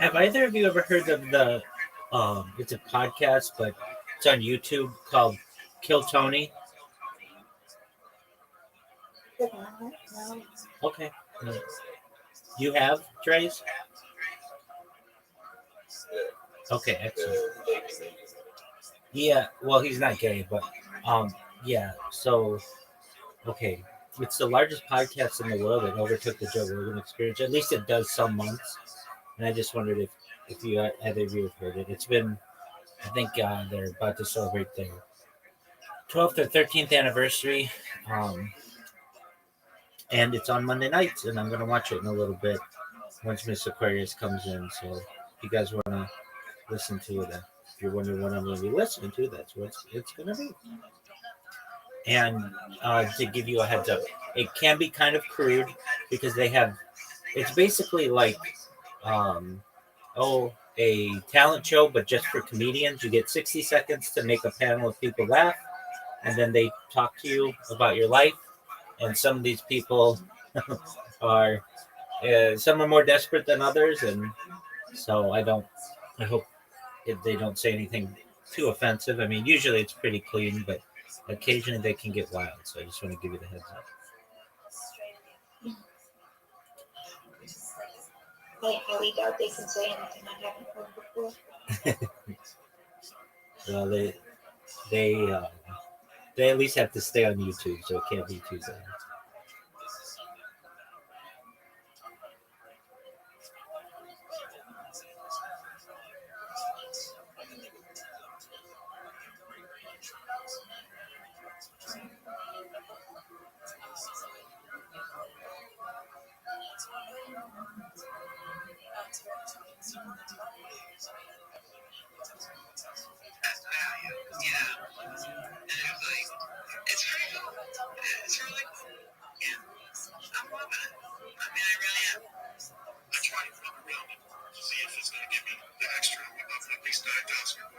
Have either of you ever heard of the? It's a podcast, but it's on YouTube called Kill Tony. No. Okay, you have Trace. Okay, excellent. Yeah, well, he's not gay, but yeah. So okay, it's the largest podcast in the world. It overtook the Joe Rogan Experience. At least it does some months. And I just wondered if you either of you have heard it. It's been, I think they're about to celebrate their 12th or 13th anniversary, and it's on Monday nights, and I'm gonna watch it in a little bit once Miss Aquarius comes in. So if you guys wanna listen to it, if you're wondering what I'm gonna be listening to, that's what it's gonna be. And to give you a heads up, it can be kind of crude because they have. It's basically like um, a talent show, but just for comedians. You get 60 seconds to make a panel of people laugh, and then they talk to you about your life. And some of these people are, some are more desperate than others, and so I hope they don't say anything too offensive. I mean, usually it's pretty clean, but occasionally they can get wild. So I just want to give you the heads up. I highly doubt they can say anything I haven't heard before. Well, they uh, they at least have to stay on YouTube, so it can't be too bad. It's pretty cool. It's really cool. Yeah, I'm loving it. I mean, I really am. I try to fuck around it to see if it's going to give me the extra above at least $9,000.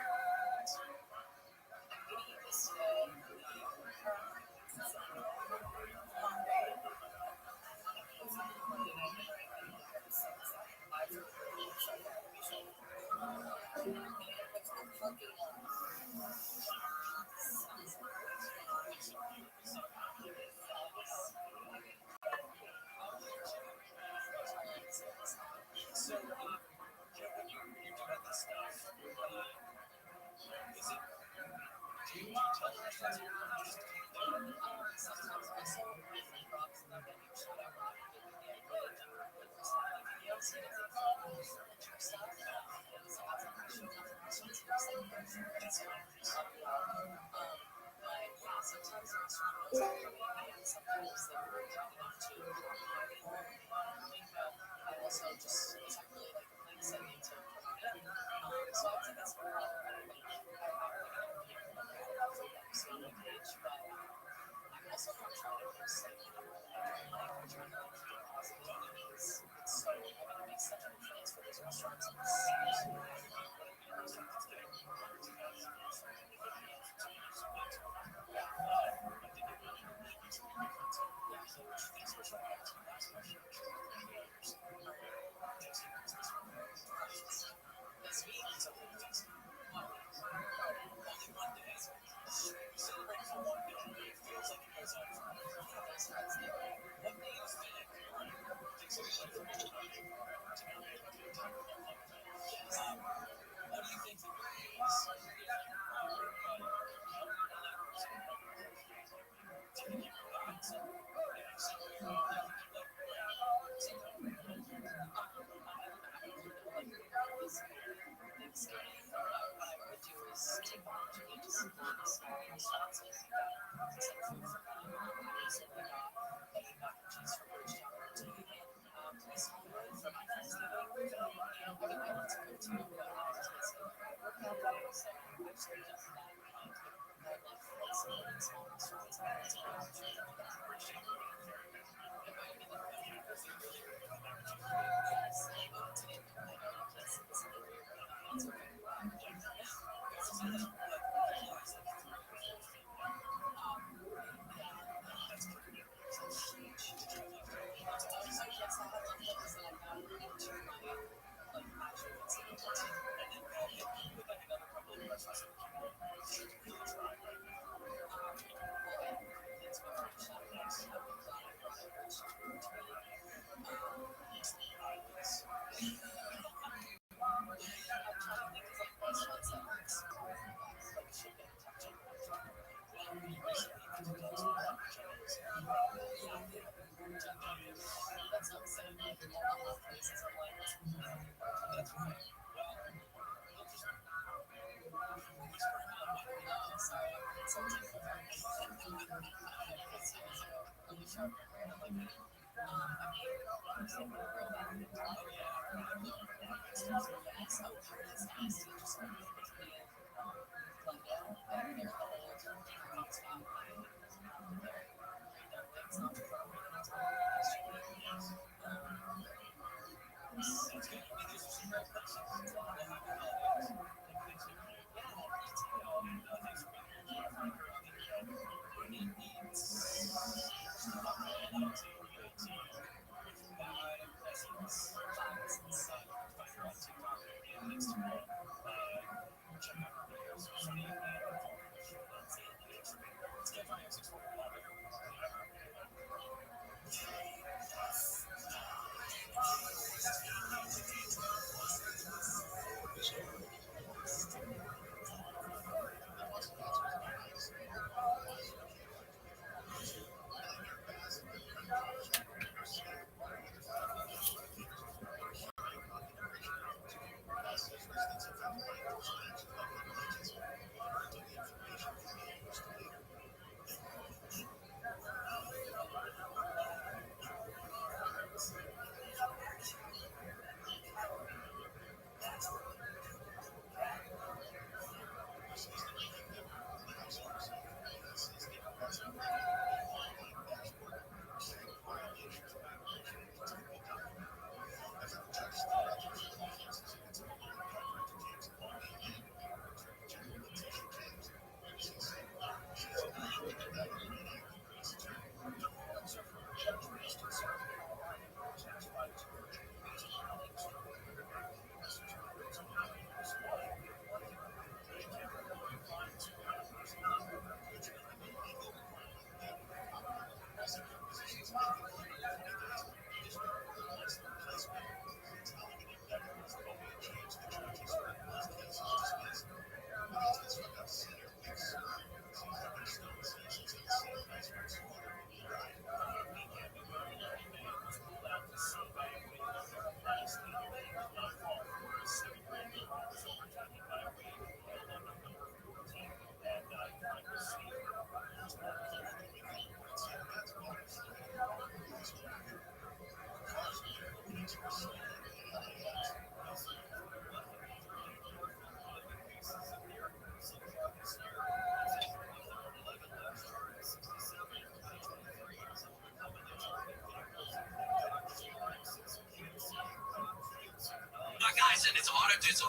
Guys, and it's hard to do so.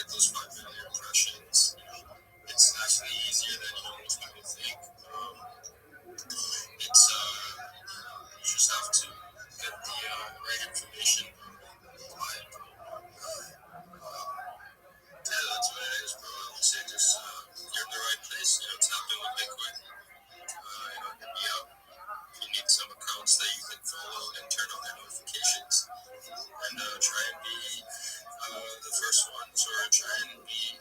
get those 5 million impressions, it's actually easier than most people think. It's you just have to get the right information. But yeah, that's what it is, bro. I would say just you're in the right place. Tap in with Bitcoin. Hit me up. If you need some accounts that you can follow and turn on their notifications, and try and be the first ones, or try and be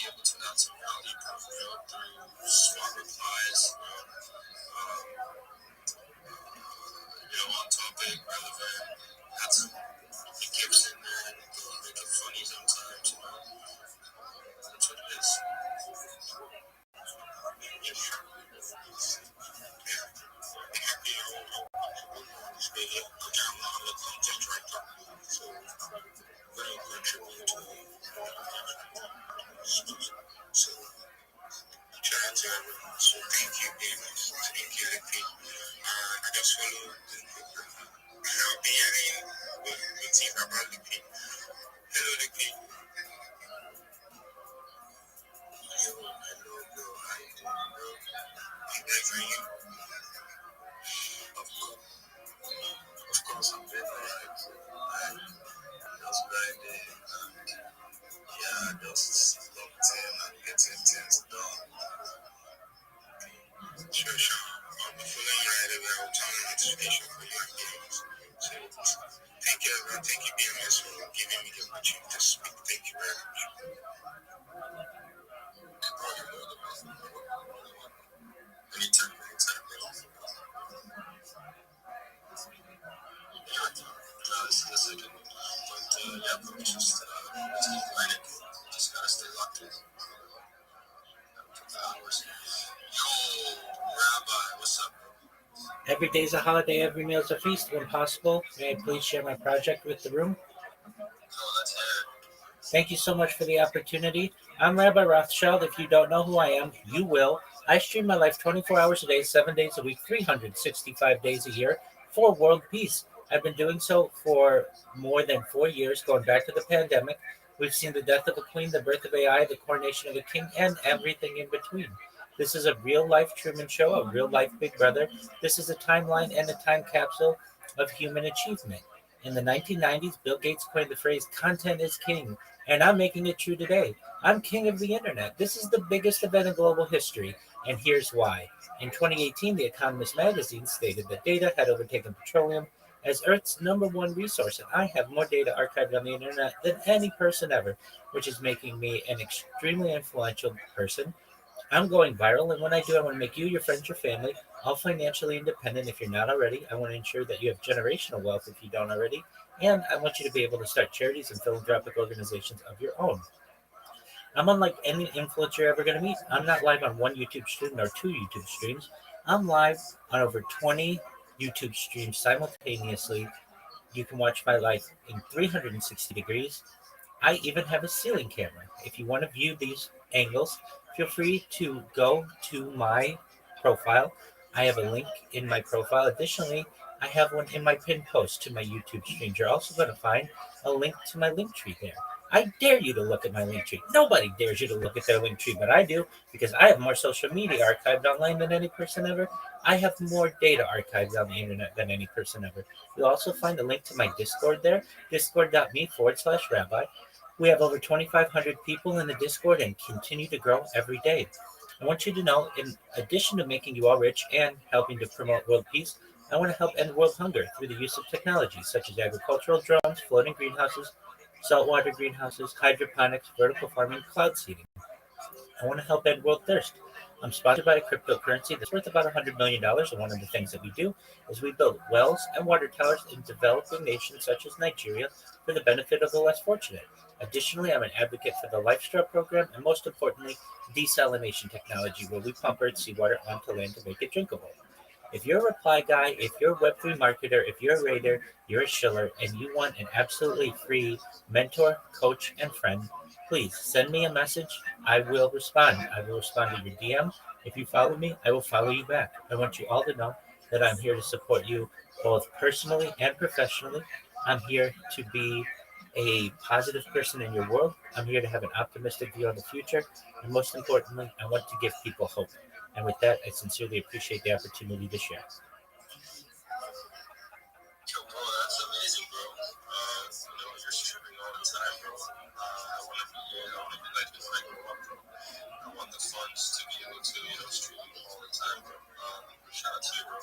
able to add some value through smart replies. On topic, relevant. Add some gifts in there and make it funny sometimes. That's what it is. So thank you, Davis. Thank you, Lippy. I just follow Rabbi with Team Rabbi Lippy. Hello, Lippy. Hello, bro. How you doing, bro? I'm good for you. Of course, I'm doing alright. Just grinding. Just locked in and getting things done. Sure. I'll be following you right away. I'll turn on notification for you and BMS. So, thank you, everyone. Thank you, BMS, for giving me the opportunity to speak. Thank you very much. Anytime, bro. Just a second. But, bro, just grinding. Just gotta stay locked in. Yo, Rabbi, what's up, bro? Every day is a holiday, every meal is a feast. When possible, may I please share my project with the room? Let's hear it. Thank you so much for the opportunity. I'm Rabbi Rothschild. If you don't know who I am, you will. I stream my life 24 hours a day, 7 days a week, 365 days a year for world peace. I've been doing so for more than 4 years, going back to the pandemic. We've seen the death of a queen, the birth of AI, the coronation of a king, and everything in between. This is a real life Truman Show, a real life Big Brother. This is a timeline and a time capsule of human achievement. In the 1990s, Bill Gates coined the phrase content is king, and I'm making it true today. I'm king of the internet. This is the biggest event in global history, and here's why. In 2018, The Economist magazine stated that data had overtaken petroleum as Earth's number one resource, and I have more data archived on the internet than any person ever, which is making me an extremely influential person. I'm going viral, and when I do, I want to make you, your friends, your family, all financially independent if you're not already. I want to ensure that you have generational wealth if you don't already, and I want you to be able to start charities and philanthropic organizations of your own. I'm unlike any influencer you're ever going to meet. I'm not live on one YouTube stream or two YouTube streams. I'm live on over 20 YouTube streams simultaneously. You can watch my life in 360 degrees. I even have a ceiling camera. If you want to view these angles, feel free to go to my profile. I have a link in my profile. Additionally, I have one in my pinned post to my YouTube streams. You're also going to find a link to my link tree there. I dare you to look at my link tree. Nobody dares you to look at their link tree, but I do because I have more social media archived online than any person ever. I have more data archived on the internet than any person ever. You'll also find a link to my Discord there, discord.me/rabbi. We have over 2,500 people in the Discord and continue to grow every day. I want you to know, in addition to making you all rich and helping to promote world peace, I want to help end world hunger through the use of technology such as agricultural drones, floating greenhouses, saltwater greenhouses, hydroponics, vertical farming, cloud seeding. I want to help end world thirst. I'm sponsored by a cryptocurrency that's worth about $100 million, and one of the things that we do is we build wells and water towers in developing nations such as Nigeria for the benefit of the less fortunate. Additionally, I'm an advocate for the LifeStraw program and, most importantly, desalination technology, where we pump Earth seawater onto land to make it drinkable. If you're a reply guy, if you're a Web3 marketer, if you're a raider, you're a shiller, and you want an absolutely free mentor, coach, and friend, please send me a message. I will respond. I will respond to your DM. If you follow me, I will follow you back. I want you all to know that I'm here to support you both personally and professionally. I'm here to be a positive person in your world. I'm here to have an optimistic view on the future. And most importantly, I want to give people hope. And with that, I sincerely appreciate the opportunity to share. Yo, bro, that's amazing, bro. You're streaming all the time, bro. I want to be like this, like, bro. I want the funds to be able to, stream all the time, bro. Shout out to you, bro.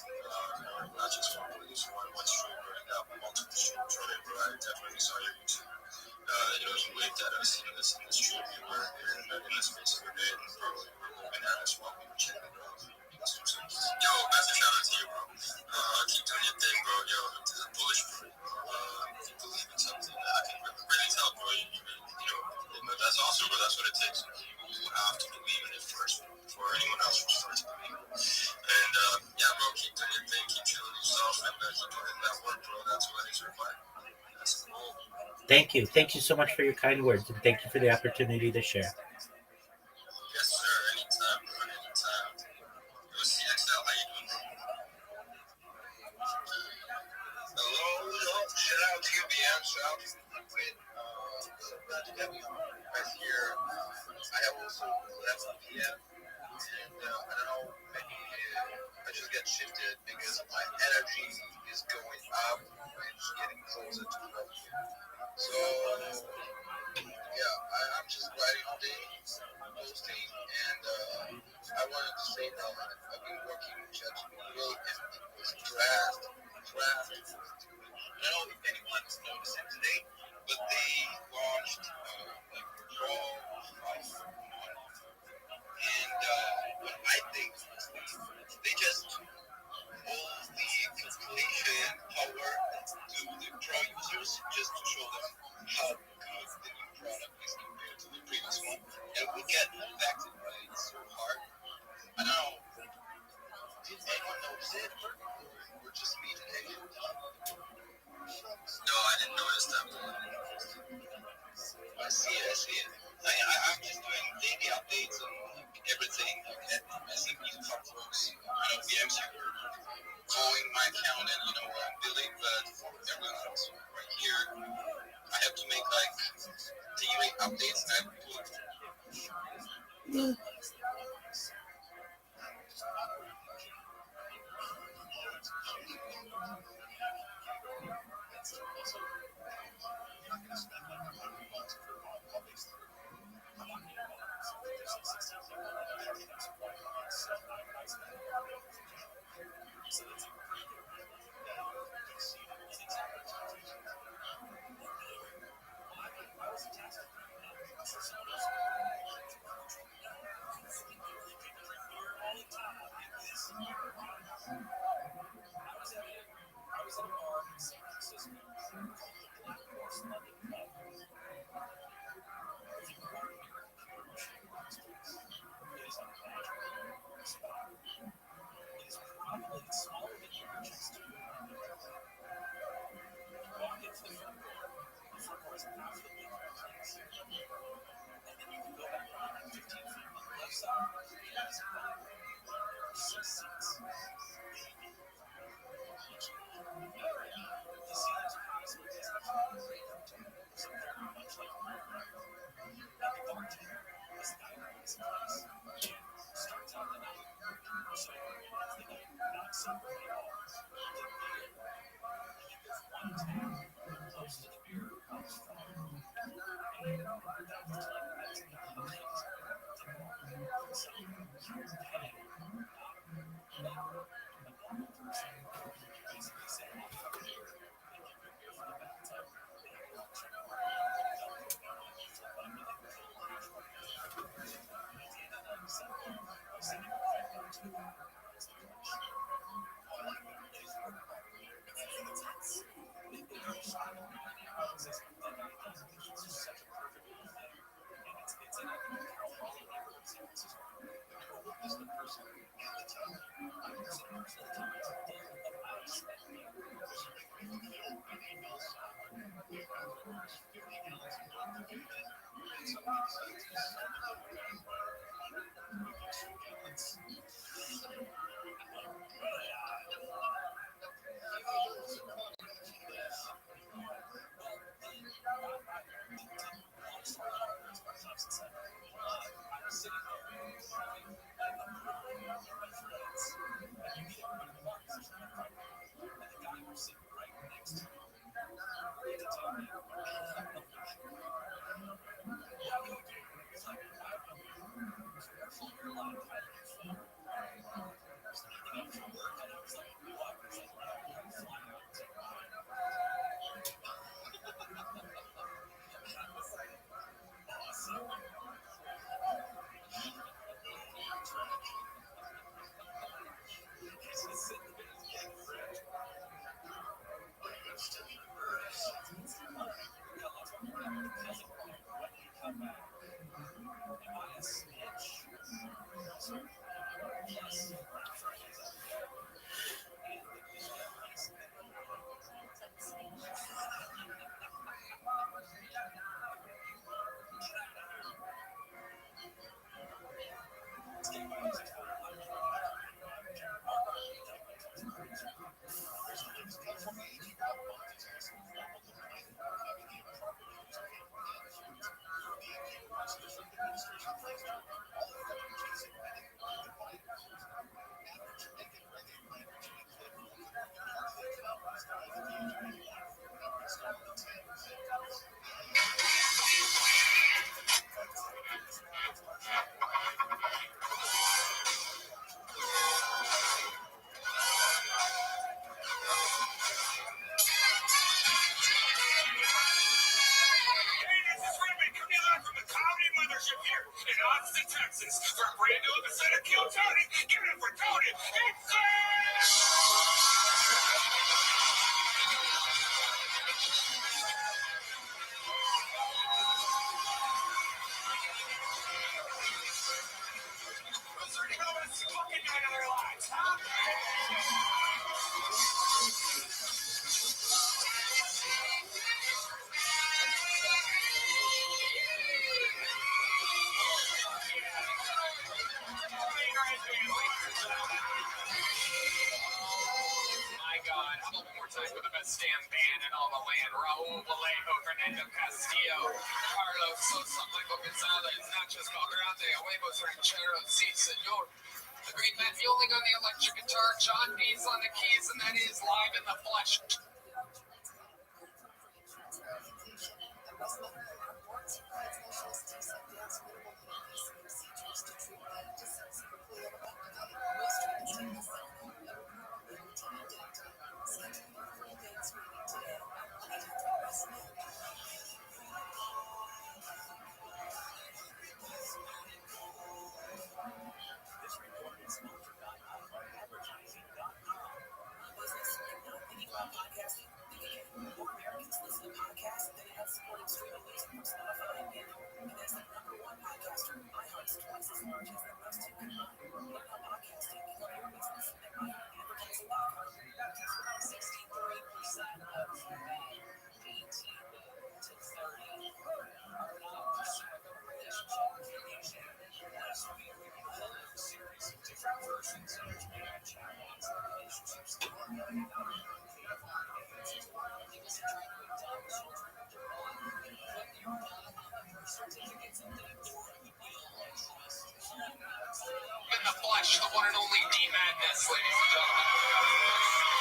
Not just one stream, bro. You got multiple streams running, bro. I definitely saw your YouTube. You waved at us in this stream. You were in the space of your day, and bro, you were moving at us while we were chilling, bro. Yo, massive shout out to you, bro. Keep doing your thing, bro. Yo, this is bullish, bro. You believe in something. I can really tell, bro. That's awesome, bro. That's what it takes. You have to believe in it first before anyone else will start to believe in it. And yeah, bro, keep doing your thing, keep chilling yourself, and keep putting that work, bro. That's what it's required. That's cool. Thank you. Thank you so much for your kind words, and thank you for the opportunity to share. Yes, sir. Anytime, bro. Anytime. Yo, CXL, how you doing, bro? Hello, shout out to you, BM. Shout out to you, Quinn. So glad to have you guys here. I have also left PM, and I don't know, maybe I just get shifted because my energy is going up and just getting closer to the So, yeah, I'm just writing all day, posting, and I wanted to say that I've been working with ChatGPT and it's draft. I don't know if anyone's noticed it today, but they launched Draw 5. And what I think they just hold the calculation power to the Draw users just to show them how good the new product is compared to the previous one. And we'll get affected by it so hard. I don't know. Did anyone notice it? Or just me today? No, I didn't notice that. I see it. I'm just doing daily updates on everything. I see these folks, VMs were following my account and where I'm billing, but for everyone else right here, I have to make daily updates and Texas, for a brand new episode of Kill Tony. Give it up for Tony. Who's already the best fucking night of their lives, huh? My God, how about one more time for the best damn band in all the land? Raul Vallejo, Fernando Castillo, Carlos Sosa, Michael Gonzalez, Nachos Valgrande, Huevos Rancheros, Si Senor. The great Matt Fielding on the electric guitar, John Bees on the keys, and that is live in the flesh. In the flesh, the one and only D-Madness, ladies and gentlemen.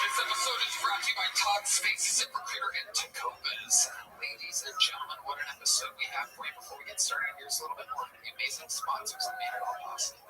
This episode is brought to you by Todd Space, ZipRecruiter, and Tacobas. Ladies and gentlemen, what an episode we have for you. Before we get started, here's a little bit more from the amazing sponsors that made it all possible.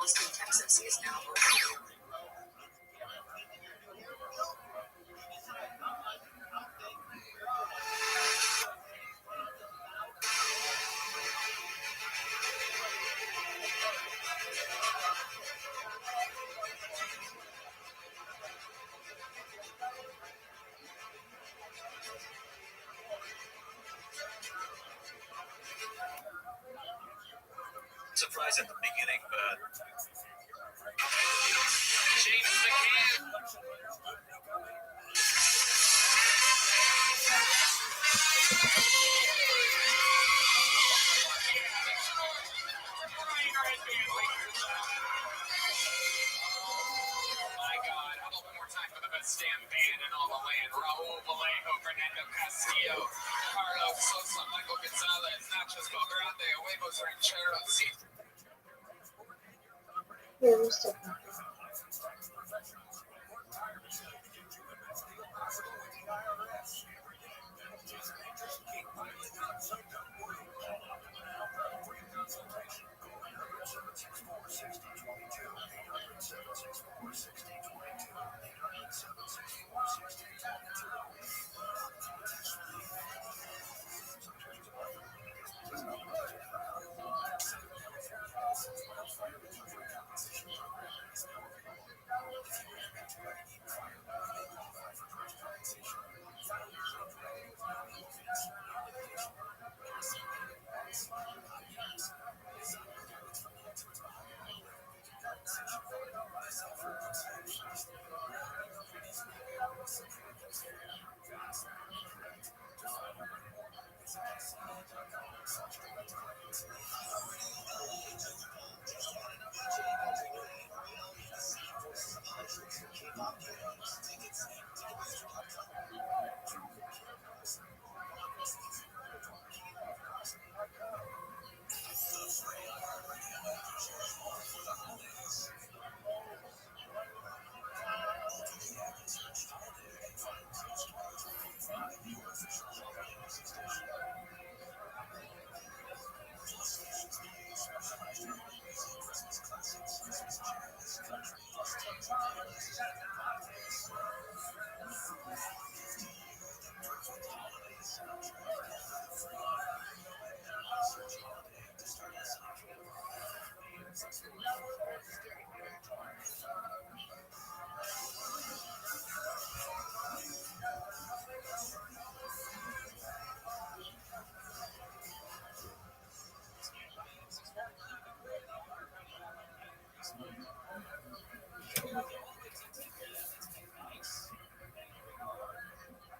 Austin, Texas is now open. Surprise at the beginning, but James McCann. My God, how about one more time for the best damn band in all the land? Raul Vallejo, Fernando Castillo, Carlos Sosa, Michael Gonzalez, Nachos Valgrande, Huevos Rancheros, Si.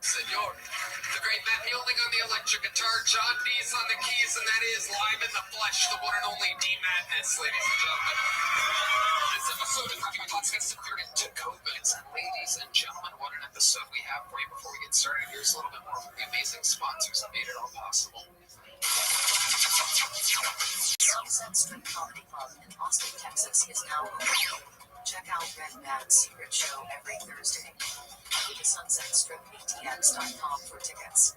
Senor, the great Matt Fielding on the electric guitar, John Dees on the keys, and that is live in the flesh, the one and only D Madness, ladies and gentlemen. This episode is brought to you by Podcast Security to COVID. Ladies and gentlemen, what an episode we have for you. Before we get started, here's a little bit more from the amazing sponsors that made it all possible. Sunset Strip Comedy Club in Austin, Texas is now open. Check out Red Mad's secret show every Thursday. Go to sunsetstrippatx.com for tickets.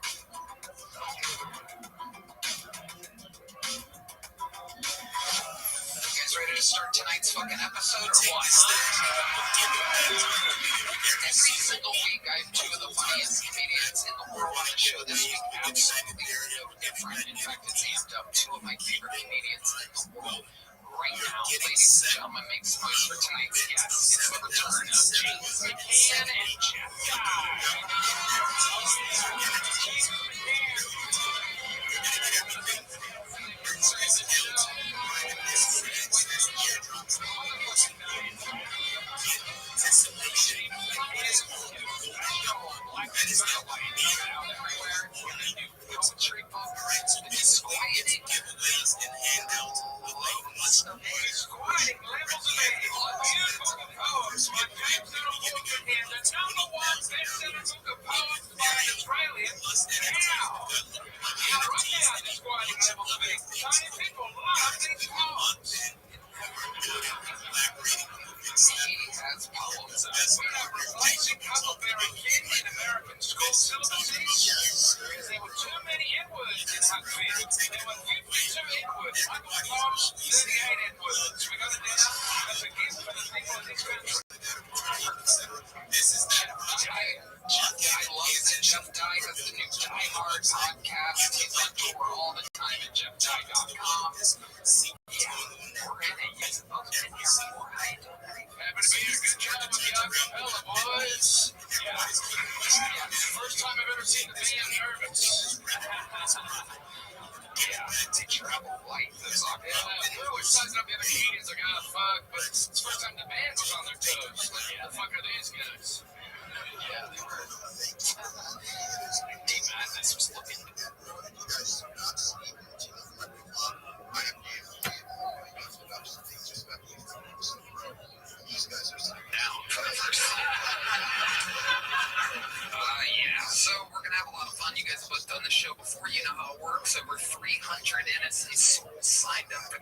You guys ready to start tonight's fucking episode or what? Every single week I have two of the funniest comedians in the world on the show. This week, absolutely no different. In fact, it's amped up. Two of my favorite comedians in the world right now. Ladies and gentlemen, make some noise for tonight's guests. It's the return of James McCann and Jeff poetry book. It's quieting. Squatting levels of age. Beautiful poems by James McCann. The number one best-selling book of poems by an Australian. Now, right now, the squatting levels of age. Tiny people love these poems. He has poems. We are replacing Huckleberry Finn in American school syllabuses because there were too many N-words in Huckleberry. There were 52 N-words. Michael Fox, 38 N-words. We got it down as a gift for the people in this country. I love that Jeff Dye has the new Die Hard podcast. He's on tour all the time at jeffdye.com. Yeah, we're gonna use those in here before I do that. Having to be a good job with the acapella, boys. Yeah. First time I've ever seen the band nervous. Yeah, they travel light. That's all. Yeah, we're always sizing up the other comedians like, ah, fuck, but it's the first time the band was on their toes. Like, yeah, the fuck are these guys? Yeah, they were. Hey, man, this was looking. Yeah, so we're gonna have a lot of fun. You guys have both done the show before. You know how it works. Over 300 NSA souls signed up.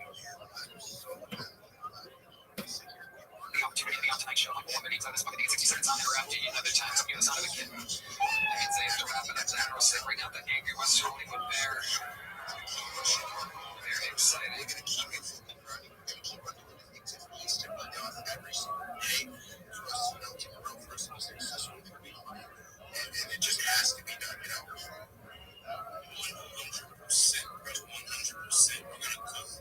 The opportunity to be on tonight's show. I'm one minute inside this fucking 60 seconds on it, or after another time. Some of the sound of a kid. I can say after wrapping up that, we're sitting right now the angry West Hollywood Bear. Very excited. We're gonna keep it running. We're gonna keep running with the things that we used to run on every single day. For us to know tomorrow, for us to stay successful for me. And it just has to be done, you know. 100%. 100%. We're gonna cook.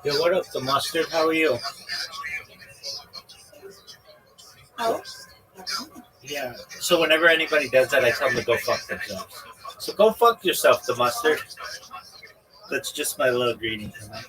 Yo, what up, the mustard? How are you? Oh, Yeah. So whenever anybody does that, I tell them to go fuck themselves. So go fuck yourself, the mustard. That's just my little greeting tonight.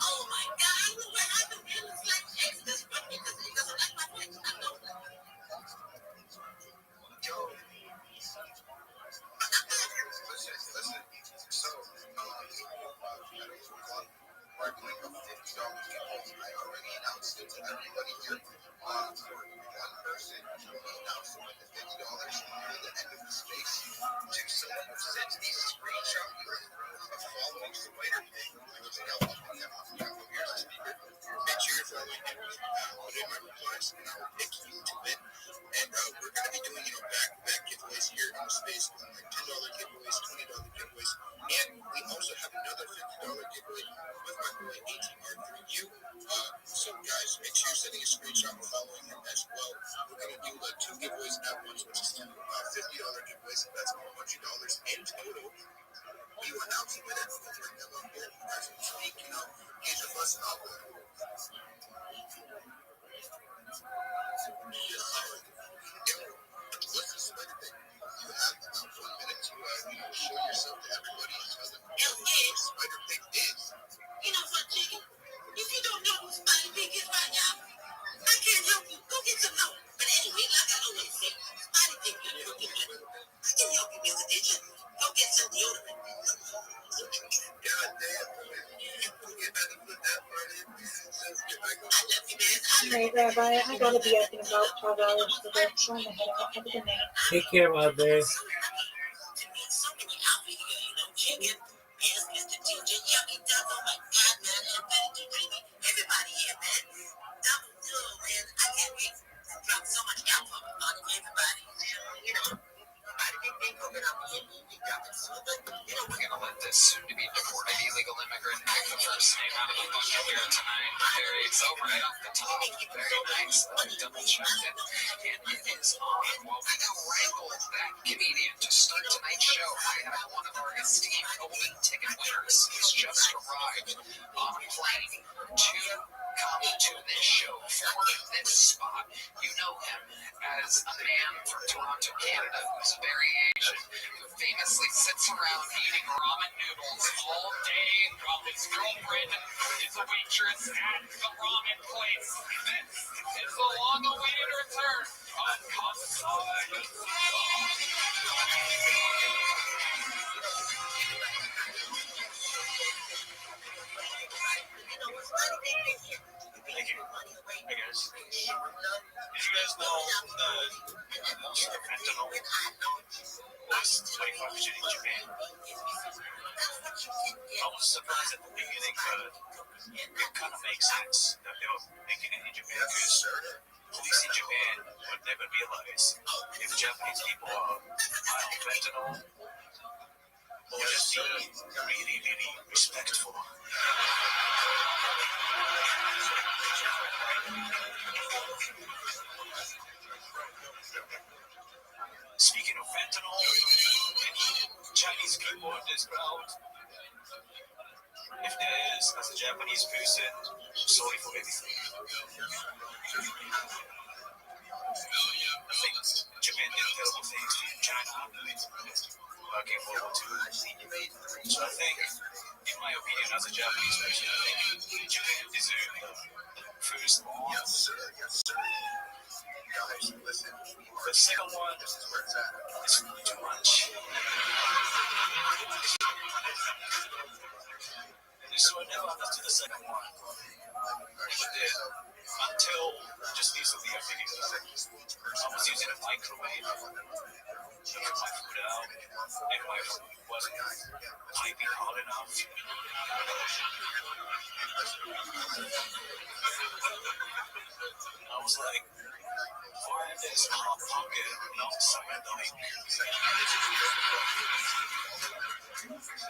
oh my God! What happened? It looks like Exodus because he doesn't like my face. I know. announced it to everybody here. For one person to announce them with the $50 through the end of the space to someone who sends a screenshot of following Spider Pig, who is now up on that off couple of years as speaker. Make sure you're following him. Put in my replies and I will pick you to win. And we're going to be doing, back-to-back giveaways here in the space, like $10 giveaways, $20 giveaways, and we also have another $50 giveaway with my boy ATR through you. So guys, make sure you're sending a screenshot and following him as well. We're going to do like 2 giveaways at once, which is $50 giveaways. That's $100 in total. You announce the winner, we'll bring them up here as we speak. Here's your first novel. What's the spider thing? You have about 1 minute to show yourself to everybody and tell them what spider thing is. You know what, Chicken? If you don't know who Spider Pig is right now, I can't help you. Go get to know. But anyway, like I always say, Spider Pig is looking good. I can help you, Mr. Ditcher. Go get some deodorant. God damn. You better put that part in. I love you, man. Right, Rabbi, I gotta be up in about 12 hours for this. So I'm gonna head out. Have a good night. Take care, Mother. So lucky to meet so many out here, Chicken. Yes, Mr. Ginger, Yucky Duck. Oh my God, man. Infinity Dreamy. Everybody here, man. Double Dog, man. I can't wait. Drop so much alcohol on everybody. Spider Pig ain't coming up here. We're gonna let this soon-to-be deported illegal immigrant pick the first name out of the bucket here tonight. It's over right off the top. Very nice. Double-checked it. And it is on. Well, we now wrangled that comedian to start tonight's show. I have one of our esteemed golden ticket winners who's just arrived on a plane to come to this show for this spot. You know him as a man from Toronto, Canada, who's very Asian, who famously sits around eating ramen noodles all day while his girlfriend is a waitress at the ramen place. This is the long-awaited return of Kansai. Thank you. Hey guys. Did you guys know the fentanyl was 25% in Japan? I was surprised at the beginning, but it kind of makes sense that they were making it in Japan because police in Japan would never realize if Japanese people are high on fentanyl or just really, really respectful. Speaking of fentanyl, any Chinese people in this crowd? If there is, as a Japanese person, sorry for everything. I think Japan did terrible things to China back in World War II. So I think, in my opinion, as a Japanese person, I think Japan deserves first law. Guys, listen. The second one is really too much. So I never understood the second one. But then, until just recently, I figured I was using a microwave to get my food out, and my food wasn't piping hot enough. I was like, why is this hot pocket not summertime?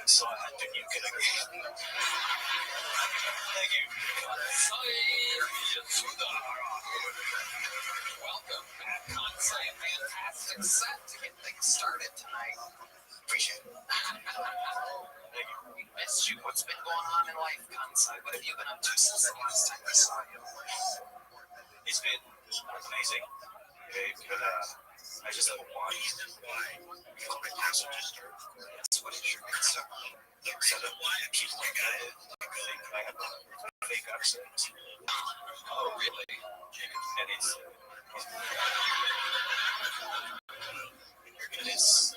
So I had to nuke it again. Thank you. Welcome back, Kansai. Fantastic set to get things started tonight. Appreciate it. Thank you. We missed you. What's been going on in life, Kansai? What have you been up to since the last time we saw you? It's been amazing. Okay, but I just have a wife. We call it house register. That's what it should be. So I keep looking at it. I have a fake accent. Oh, really? And it's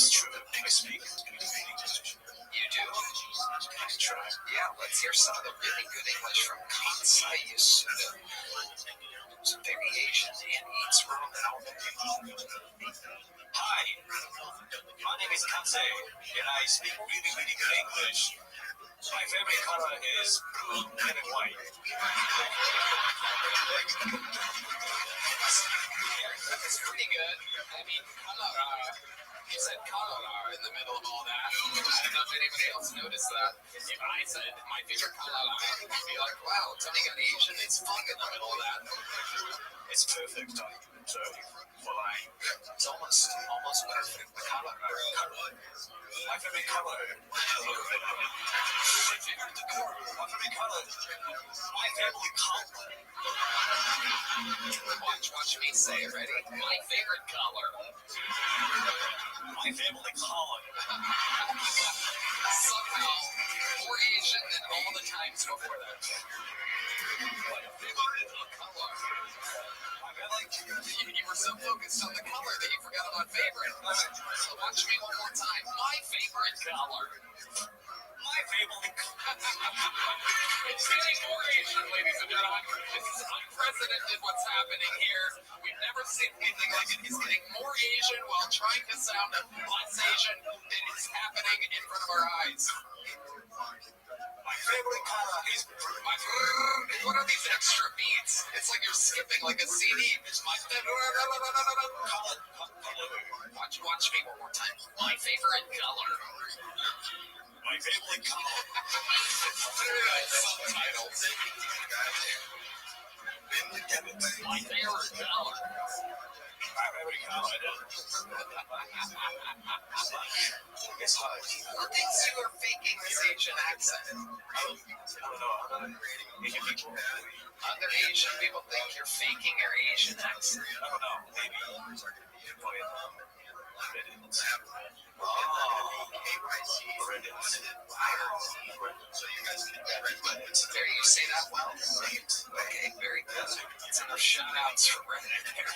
It's true. I speak. You do? I try. Yeah, let's hear some of the really good English from Kansai Yasuda. Some variation and eats wrong. Hi, my name is Kansai, and I speak really, really good English. My favorite color is blue and white. It's pretty good. I mean, color. You said color in the middle of all that. I don't know if anybody else noticed that. If I said my favorite color, you'd be like, wow, Tony got Asian. It's fun in the middle of that. It's perfect. So, it's almost perfect. The color. My favorite color. My favorite color. My favorite color. Watch me say it. Ready? My favorite color. My favorite color. Somehow more Asian than all the times before that. My favorite color. You were so focused on the color that you forgot about favorite. So watch me one more time. My favorite color. My favorite color. It's getting more Asian, ladies and gentlemen. This is unprecedented what's happening here. We've never seen anything like it. He's getting more Asian while trying to sound less Asian. It is happening in front of our eyes. My favorite color is what are these extra beats? It's like you're skipping like a CD. It's my favorite color. Watch me one more time. My favorite color. My favorite color. Subtitles. My favorite color. My favorite color. It's hard. Who thinks you are faking this Asian accent? I don't know. Asian people. Other Asian people think you're faking your Asian accent. I don't know. Maybe. There you say that well. Okay, very good. That's enough shout outs for Reddit there.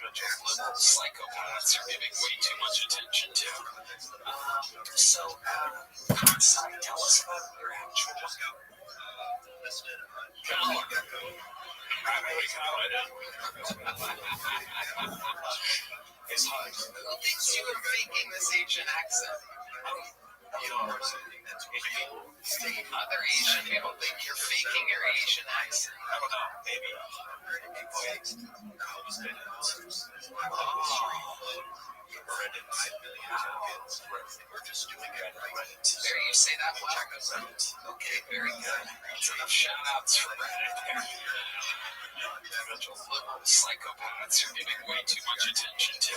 Little psychopaths are giving way too much attention to. Kansai, tell us about your actual color. It's hard. Who thinks you are faking this Asian accent? Other Asian people think you're faking your Asian accent. I don't know. Maybe. There you say that well. Okay, very good. That's enough shout outs for Reddit there. Little psychopaths are giving way too much attention to.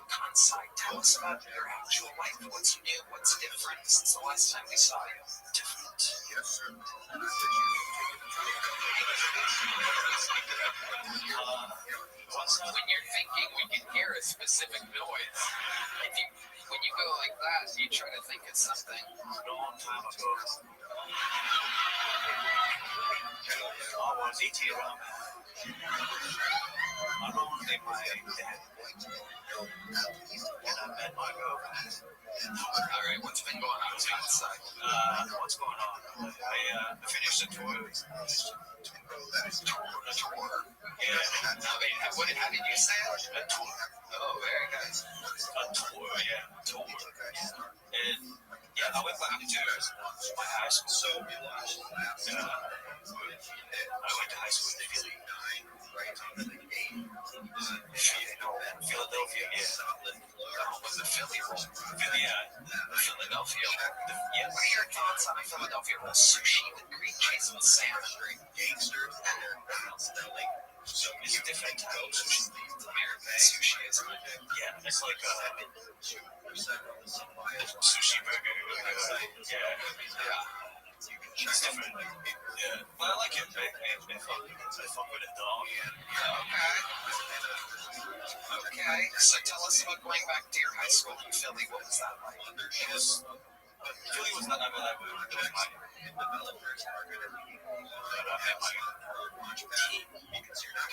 Kansai, tell us about your actual life. What's new? What's different since the last time we saw you? Different. Yes, sir. When you're thinking, we can hear a specific noise. When you go like that, you try to think of something. A long time ago. I was 18 around. I don't want to name my dad. And I met my girlfriend. Alright, what's been going on outside? What's going on? I finished a tour. A tour? Yeah. How did you say it? A tour. Oh, very good. A tour, yeah. A tour. And yeah, I went back to my high school. I went to high school in Philly. Philadelphia, yeah. Was it Philly roll? Philadelphia. Yeah, what are your thoughts on a Philadelphia roll? Sushi with green cheese and salmon. Gangsters. It's a different type of sushi. American sushi, isn't it? Yeah, it's like sushi burger. Yeah. It's different. Yeah, but I like it. I fuck with it though. Okay. So tell us about going back to your high school in Philly. What was that like? Philly was not that bad. It was my developers.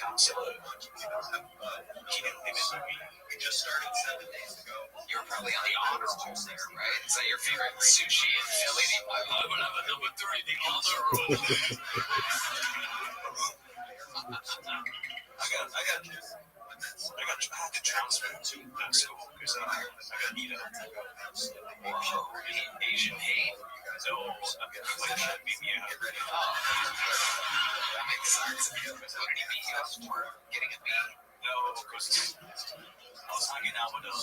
Counselor. You're probably on the honor roll there, right? Is that your favorite sushi in Philly? I would have a number 3, the honor roll. I had to transfer to that school because I got beat up. Whoa, Asian hate? No, my dad beat me up. Oh, that makes sense. What did he beat you up for? Getting a B? No, because I was hanging out with a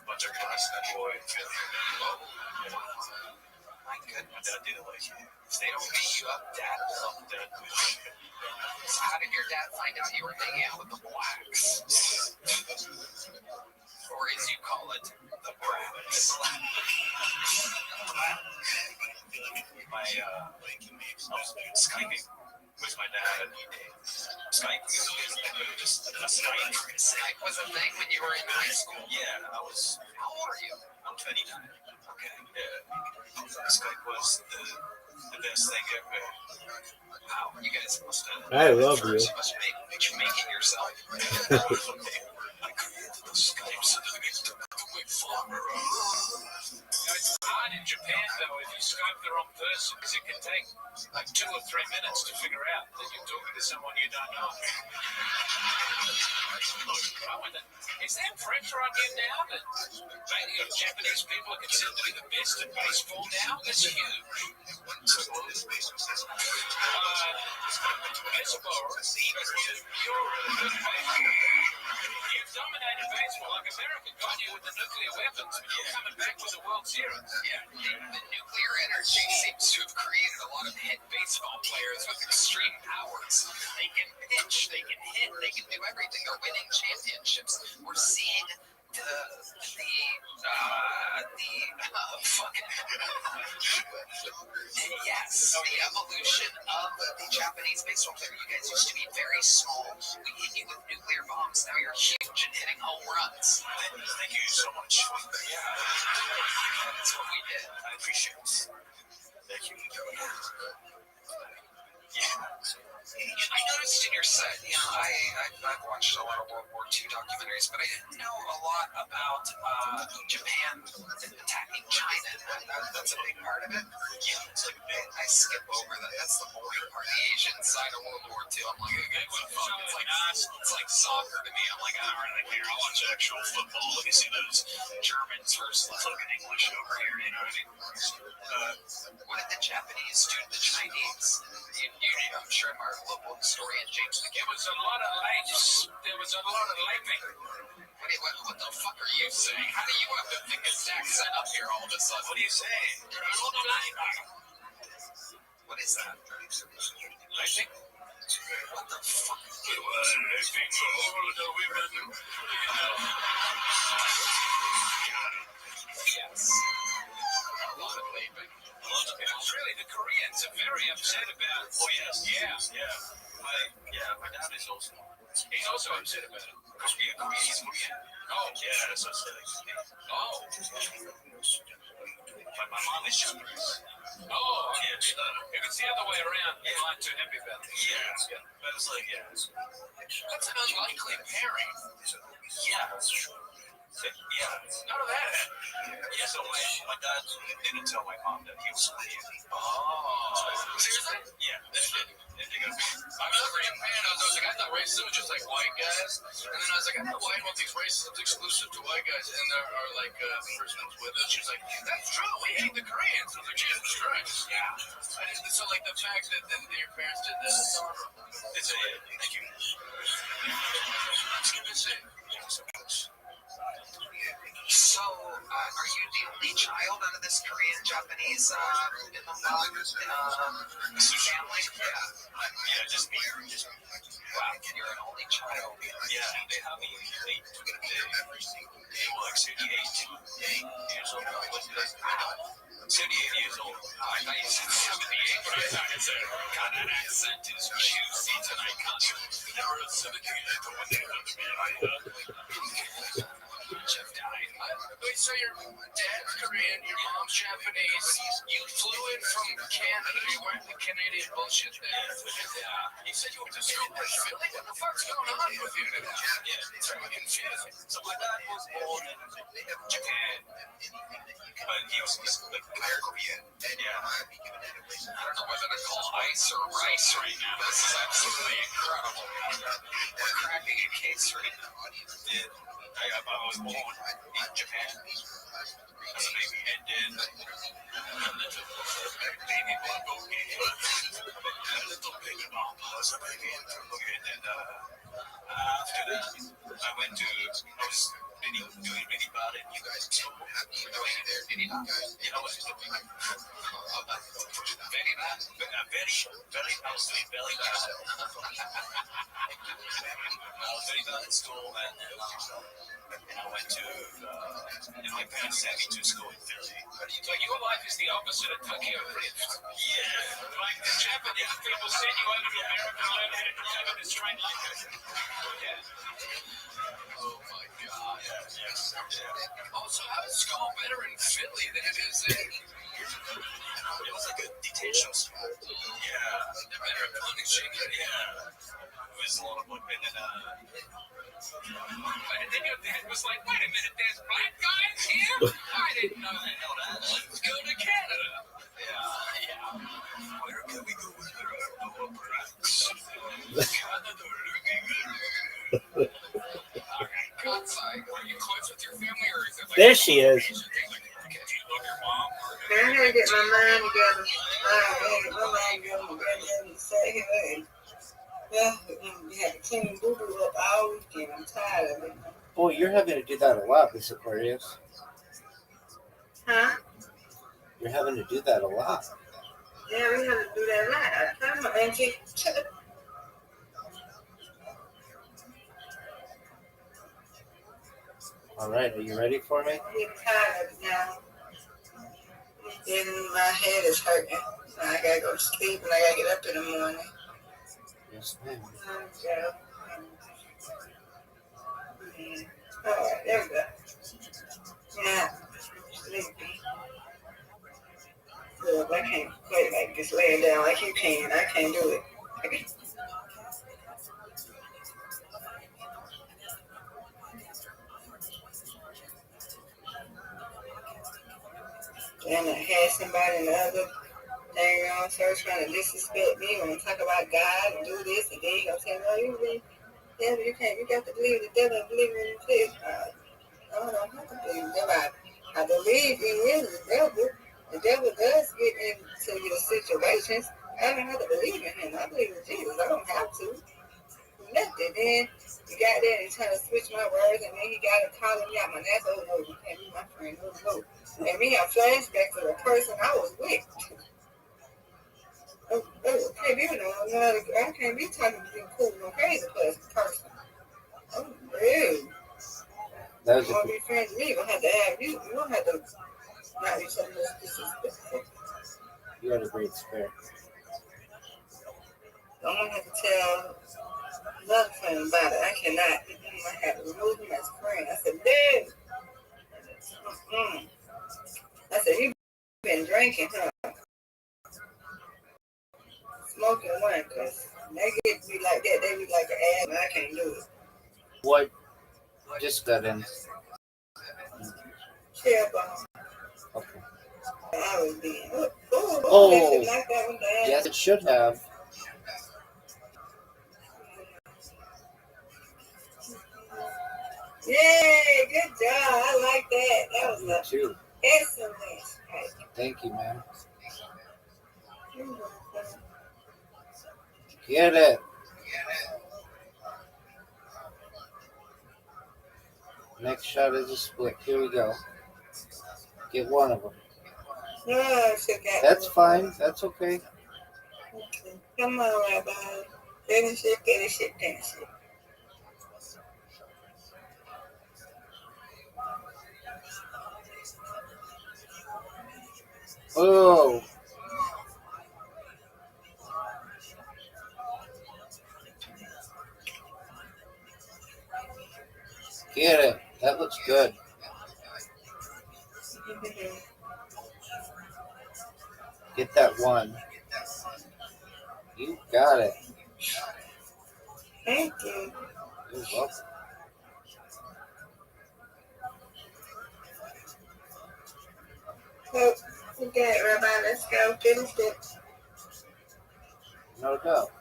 bunch of guys that boy in Philly. Oh, my goodness. My dad didn't like it. If they don't beat you up, Dad will love Dad. So how did your dad find out you were hanging out with the blacks? Or as you call it, the brats. I was Skyping with my dad. Skype was just a Skype. Skype was a thing when you were in high school? Yeah, I was. How old are you? I'm 29. Okay. Yeah. Skype was the best thing ever. Wow, you guys must have. I love you. You must make it yourself. I created the Skype so that it's the way farmer. It's hard in Japan though if you Skype the wrong person because it can take like 2 or 3 minutes to figure out that you're talking to someone you don't know. I wonder, is there pressure on you now that Japanese people are considered to be the best at baseball now? That's huge. Baseball, you're really good at baseball. You've dominated baseball like America got you with the nuclear weapons, but you're coming back with the World Series. Yeah, the nuclear energy seems to have created a lot of hit baseball players with extreme powers. They can pitch, they can hit, they can do everything. They're winning championships. We're seeing the evolution of the Japanese baseball player. You guys used to be very small. We hit you with nuclear bombs. Now you're huge and hitting home runs. Thank you so much. Yeah, that's what we did. I appreciate it. Thank you. Yeah. I noticed in your set, I've watched a lot of World War II documentaries, but I didn't know a lot about Japan attacking China. That's a big part of it. Yeah, it's like I skip over that. That's the boring part, the Asian side of World War II. I'm like, okay, it's like soccer to me. I'm like, I don't really care. I watch actual football. Let me see those Germans versus fucking English over here. You know what I mean? What did the Japanese do to the Chinese? I'm sure our local historian James. There was a lot of lapes. There was a lot of laping. What the fuck are you saying? How do you have the thickest accent up here all of a sudden? What are you saying? What is that? Laping? What the fuck? It was laping all the women. Yes. A lot of laping. It's really the Koreans are very upset about. Oh yes, yeah. My dad is also. He's also upset about it. Because he's Korean. Oh yeah, that's upsetting. Oh. My mom is Japanese. Oh yeah. If it's the other way around, you're not too happy about it. Yeah. But it's like that's an unlikely pairing. Yeah. Yeah, none of that. Yeah, so my dad didn't tell my mom that he was Korean. Oh, seriously? Yeah, I remember in Japan, I was like, I thought racism was just like white guys, and then I was like, I don't know why everyone thinks racism is exclusive to white guys, and there are like the person was with us. She's like, that's true, we hate the Koreans. I was like, Jesus Christ. Yeah. So like the fact that your parents did this, it's a thank you. So, are you the only child out of this Korean-Japanese family? Yeah, just me. Wow, you're an only child. Yeah, they have me. They were like 78 years old. 78 years old. I thought you said 78, but I thought it's God, that accent is juicy tonight, Connie. They were 78 when they come to me. Jeff died. Wait, so your dad's Korean, your mom's Japanese. You flew in from Canada. You weren't the Canadian bullshit there. Yeah. You said you went to school in Philly? What the fuck's going on with you? Yeah, it's really confusing. So my dad was born in Japan. But he was like Korean. Yeah. I don't know whether to call ice or rice right now. This is absolutely incredible. We're cracking a case right now. I was born in Japan as a baby, and then a little baby bumbo gave a little baby bump as a baby, and then after that, I was doing really bad in school. Very bad, I was doing very bad. I was very bad in school, and I went to, and my parents sent me to school in Philly. So your life is the opposite of Tokyo Drift. Yeah. Like the Japanese people send you over to America and learn how to drive in a straight line. Yeah. Oh my God. Yeah. Also, how is school better in Philly than it is in? It was like a detention spot. Yeah. They're better at punishing. Yeah. It was a lot of fun. And then your dad was like, wait a minute, there's black guys here? I didn't know that. Let's go to Canada. Yeah. Where can we go with our blacks? Canada looking good. Okay, God's sake, are you close with your family or is it like... There she is. Do you love your mom? I gotta get my mind together. And say, hey, yeah, we had to clean boo-boo up all weekend. I'm tired of it. Boy, you're having to do that a lot, Miss Aquarius. Huh? You're having to do that a lot. Yeah, we have to do that right. I told my auntie, All right, are you ready for me? I'm getting tired of it now. And my head is hurting. So I gotta go to sleep and I gotta get up in the morning. Yes, ma'am. All right, there we go. Yeah, sleepy. Look, I can't quite like just laying down like you can. I can't do it. And I had somebody in the other thing on church trying to disrespect me when talk about God and do this and then he gonna say, no, you really, yeah, you can't, you got to believe in the devil and believe in the faith. I don't have to believe in the devil. I believe in the devil. The devil does get into your situations. I don't have to believe in him. I believe in Jesus. I don't have to. Nothing. Then you got there and trying to switch my words, and then he got to calling me out my ass. Oh no, you can't be my friend. Oh no. And me have flashbacks to the person I was with. Oh, can't be I can't be talking to you cool no crazy person. Oh no. That was You want to be friends with me? You don't have to have you. You don't have to not be so much disrespectful. You had a great spirit. I'm gonna have to tell another friend about it. I cannot. I have to remove him as a friend. I said, dude. I said, you been drinking, huh? Smoking one, because they get to be like that. They be like an ass, and I can't do it. What? Just got in. Chill bomb. Okay. I was being. Oh, Knock that one down. yes, it should have. Yay, good job. I like that. That was You too. excellent. Thank you, man. Get it. Next shot is a split. Here we go. Get one of them. No, That's fine. That's okay. Okay. Come on, Rabbi. Finish it. Oh. Get it. That looks good. Get that one. You got it. Thank you. You're welcome. So, okay, Rabbi, let's go finish it. No doubt.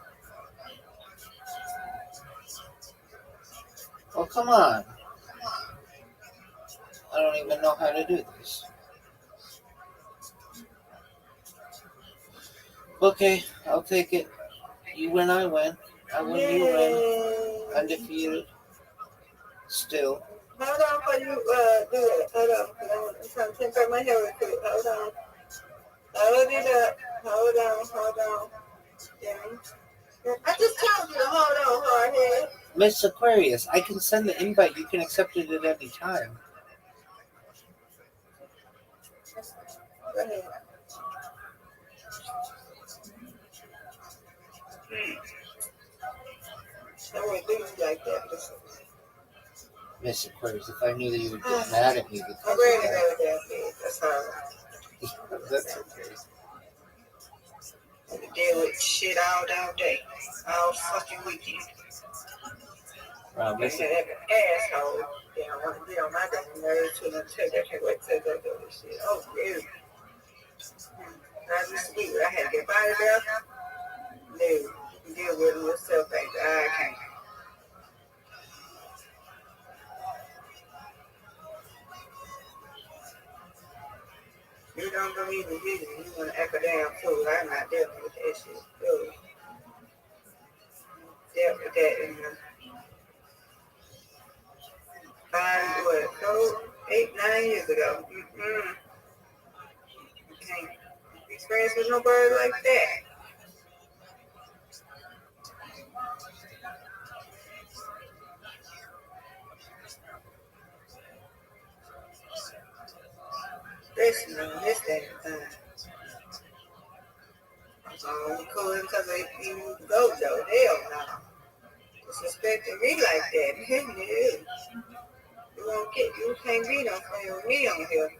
Oh, come on. I don't even know how to do this. Okay, I'll take it. You win, I win. I win, you win. Yay. Undefeated. Still. Hold on for you, do it. Hold on. I'm trying to take out my hair real quick. Hold on. Hold it up. Hold on. Yeah. I just told you to hold on, hard head. Miss Aquarius, I can send the invite. You can accept it at any time. Go ahead. I wouldn't do you like that. Listen. Miss Aquarius, if I knew that you would get mad at me because I'm of ready to that. go there, kid. That's all. That's okay. I had to deal with shit all damn day. All fucking weekend. Miss That asshole. They don't want to get on my damn nerves to them tell they can't wait till they do this shit. Oh, dude. I used to be where I had to get body there. No, you can deal with it yourself, baby. I can't. You don't believe in Jesus, you want to act a damn fool. I'm not dealing with that shit. Really. Dealt with that in the 8, 9 years ago. You can't be friends with nobody like that. Especially on this damn time. We call him because he moved to go, though. Hell no. Disrespecting me like that. You can't be no friend with me on here.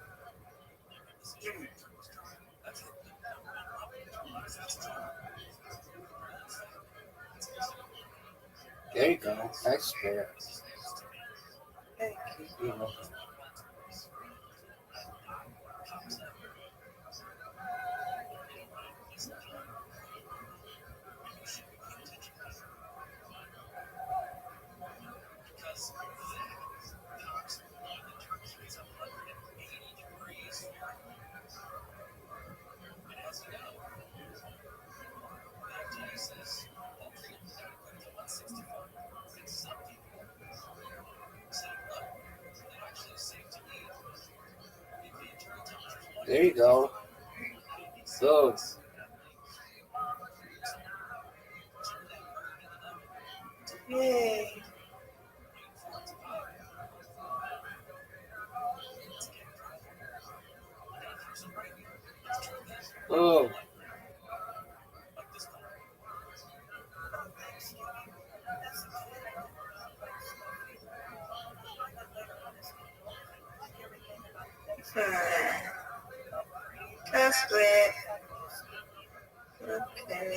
There you go. That's fair. Thank you. You're welcome. There you go. Go. Yay. Oh. That's good. Okay.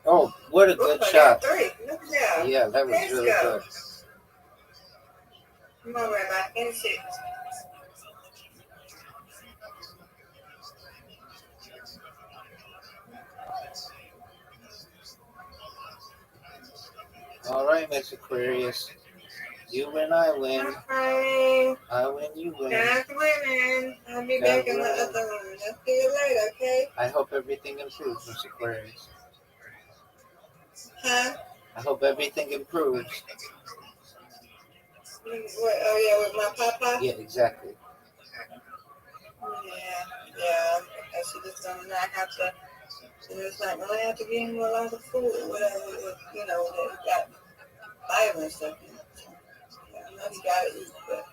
Oh, what a good shot. 3. Look at that. Yeah, that was Let's really go. good. Come on, Rabbi. Finish it. All right, Miss Aquarius. You win, I win. Okay. I win, you win. God's winning. I'll be God back in the willing. other room. I'll see you later, okay? I hope everything improves, Miss Aquarius. Huh? I hope everything improves. What? Oh, yeah, with my papa? Yeah, exactly. Yeah. She just gonna not have to. She just not gonna have to give him a lot of food or whatever. You know, that he got fiber and stuff in it. So, yeah, I know he gotta eat, but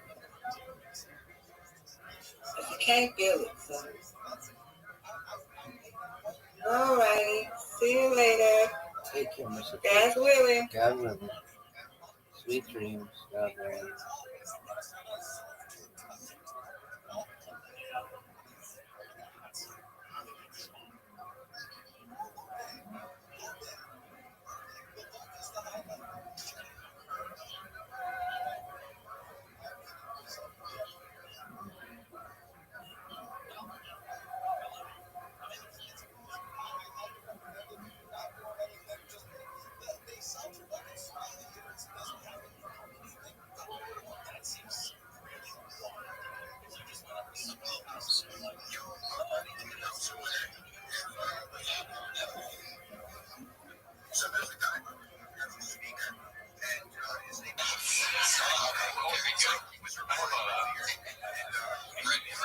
he can't feel it. So, alrighty. See you later. Take care, Miss Aquarius. God's willing. God willing. Sweet dreams, Rabbi.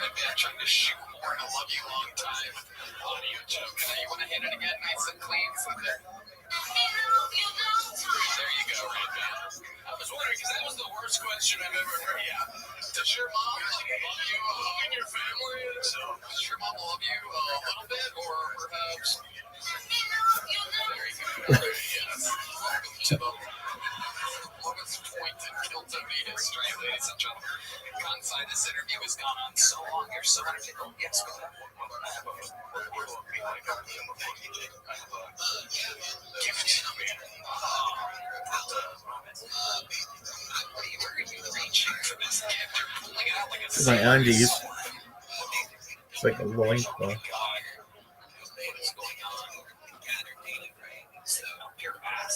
I'm trying to shoot more I love you long time. Audio joke. You want to hit it again nice and clean? There you go, Rabbi. I was wondering, because that was the worst question I've ever heard. Yeah. Does your mom love you and your family? So, does your mom love you a little bit, or perhaps? There you go. Yes. Welcome to the lowest point in Kiltony history, ladies and gentlemen. Kansai, this interview has gone on so long. You're so entertaining. Yes, go ahead. I have a gift to me. Where are you reaching for this gift? You're pulling it out like a My undies. It's like a loincloth. What is going on?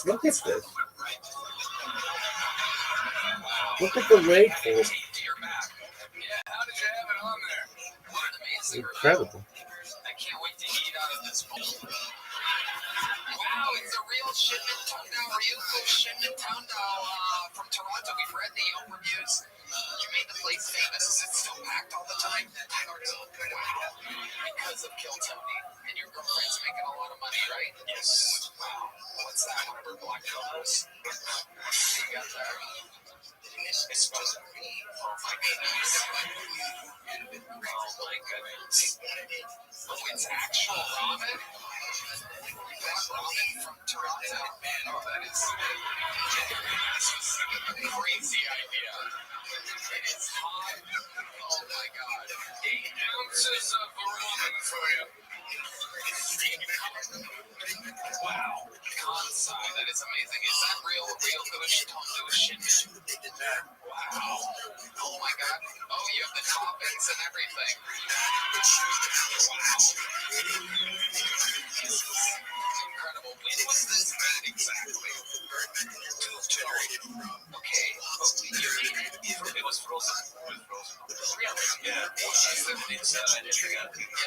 Look at this. Look at the leg fold. Yeah, how did you have it on there? What an amazing Incredible. I can't wait to eat out of this bowl. Wow, it's a real shipment Tundao, Ryuko shipment Tundao from Toronto. We've read the Yelp reviews. You made the place famous. Is it still packed all the time? Wow. Because of Kill Tony. And your girlfriend's making a lot of money, right? Yes. Wow. What's that? One of her black colors? You got that. It's supposed to be. Oh my goodness. Oh my goodness. Oh, it's actual ramen? That ramen from Toronto? Oh, that is a crazy idea. It is hot. Oh my god. 8 ounces of ramen for you. Wow. Kansai, that is amazing. Is that real Tondo shipment? Wow. Oh my god. Oh, you have the toppings and everything. Wow. Incredible. When was this made exactly? Okay. It was frozen. Really? Yeah. Yeah,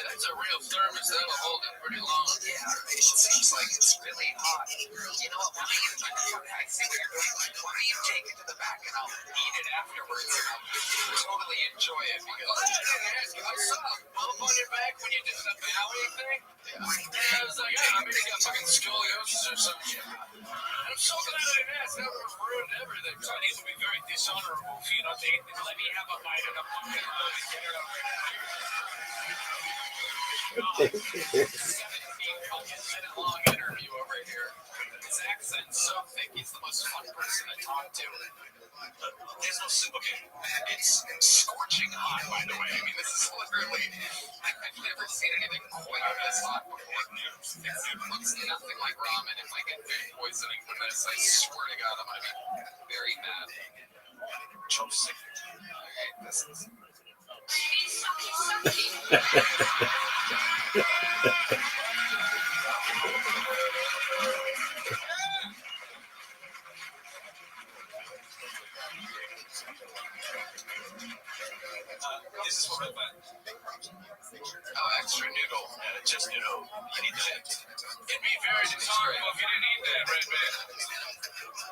that's a real thermos. That'll hold it pretty long. Yeah. It seems like it's really hot. You know what? I see what you're doing. Why don't you take it to the back and I'll eat it afterwards and I'll totally enjoy it because I saw a bump on your back when you did the Bowie thing. Yeah. And I was like, I'm gonna get fucking scoliosis or some shit. I'm so glad I didn't ask. That would have ruined everything. So it would be very dishonorable for you not to eat this. Let me have a bite of the fucking get it over now. 17-minute-long interview over here. His accent's so thick, he's the most fun person to talk to. There's no soup. Okay, it's scorching hot, by the way. I mean, this is literally, I've never seen anything quite this hot before. It looks nothing like ramen. If I get food poisoning from this, I swear to God, I'm going to be very mad. Chopstick. Okay, this is... This is what I find. Oh, extra noodle. Just noodle. You need that. It'd be very dishonorable if you didn't eat that, Red Man.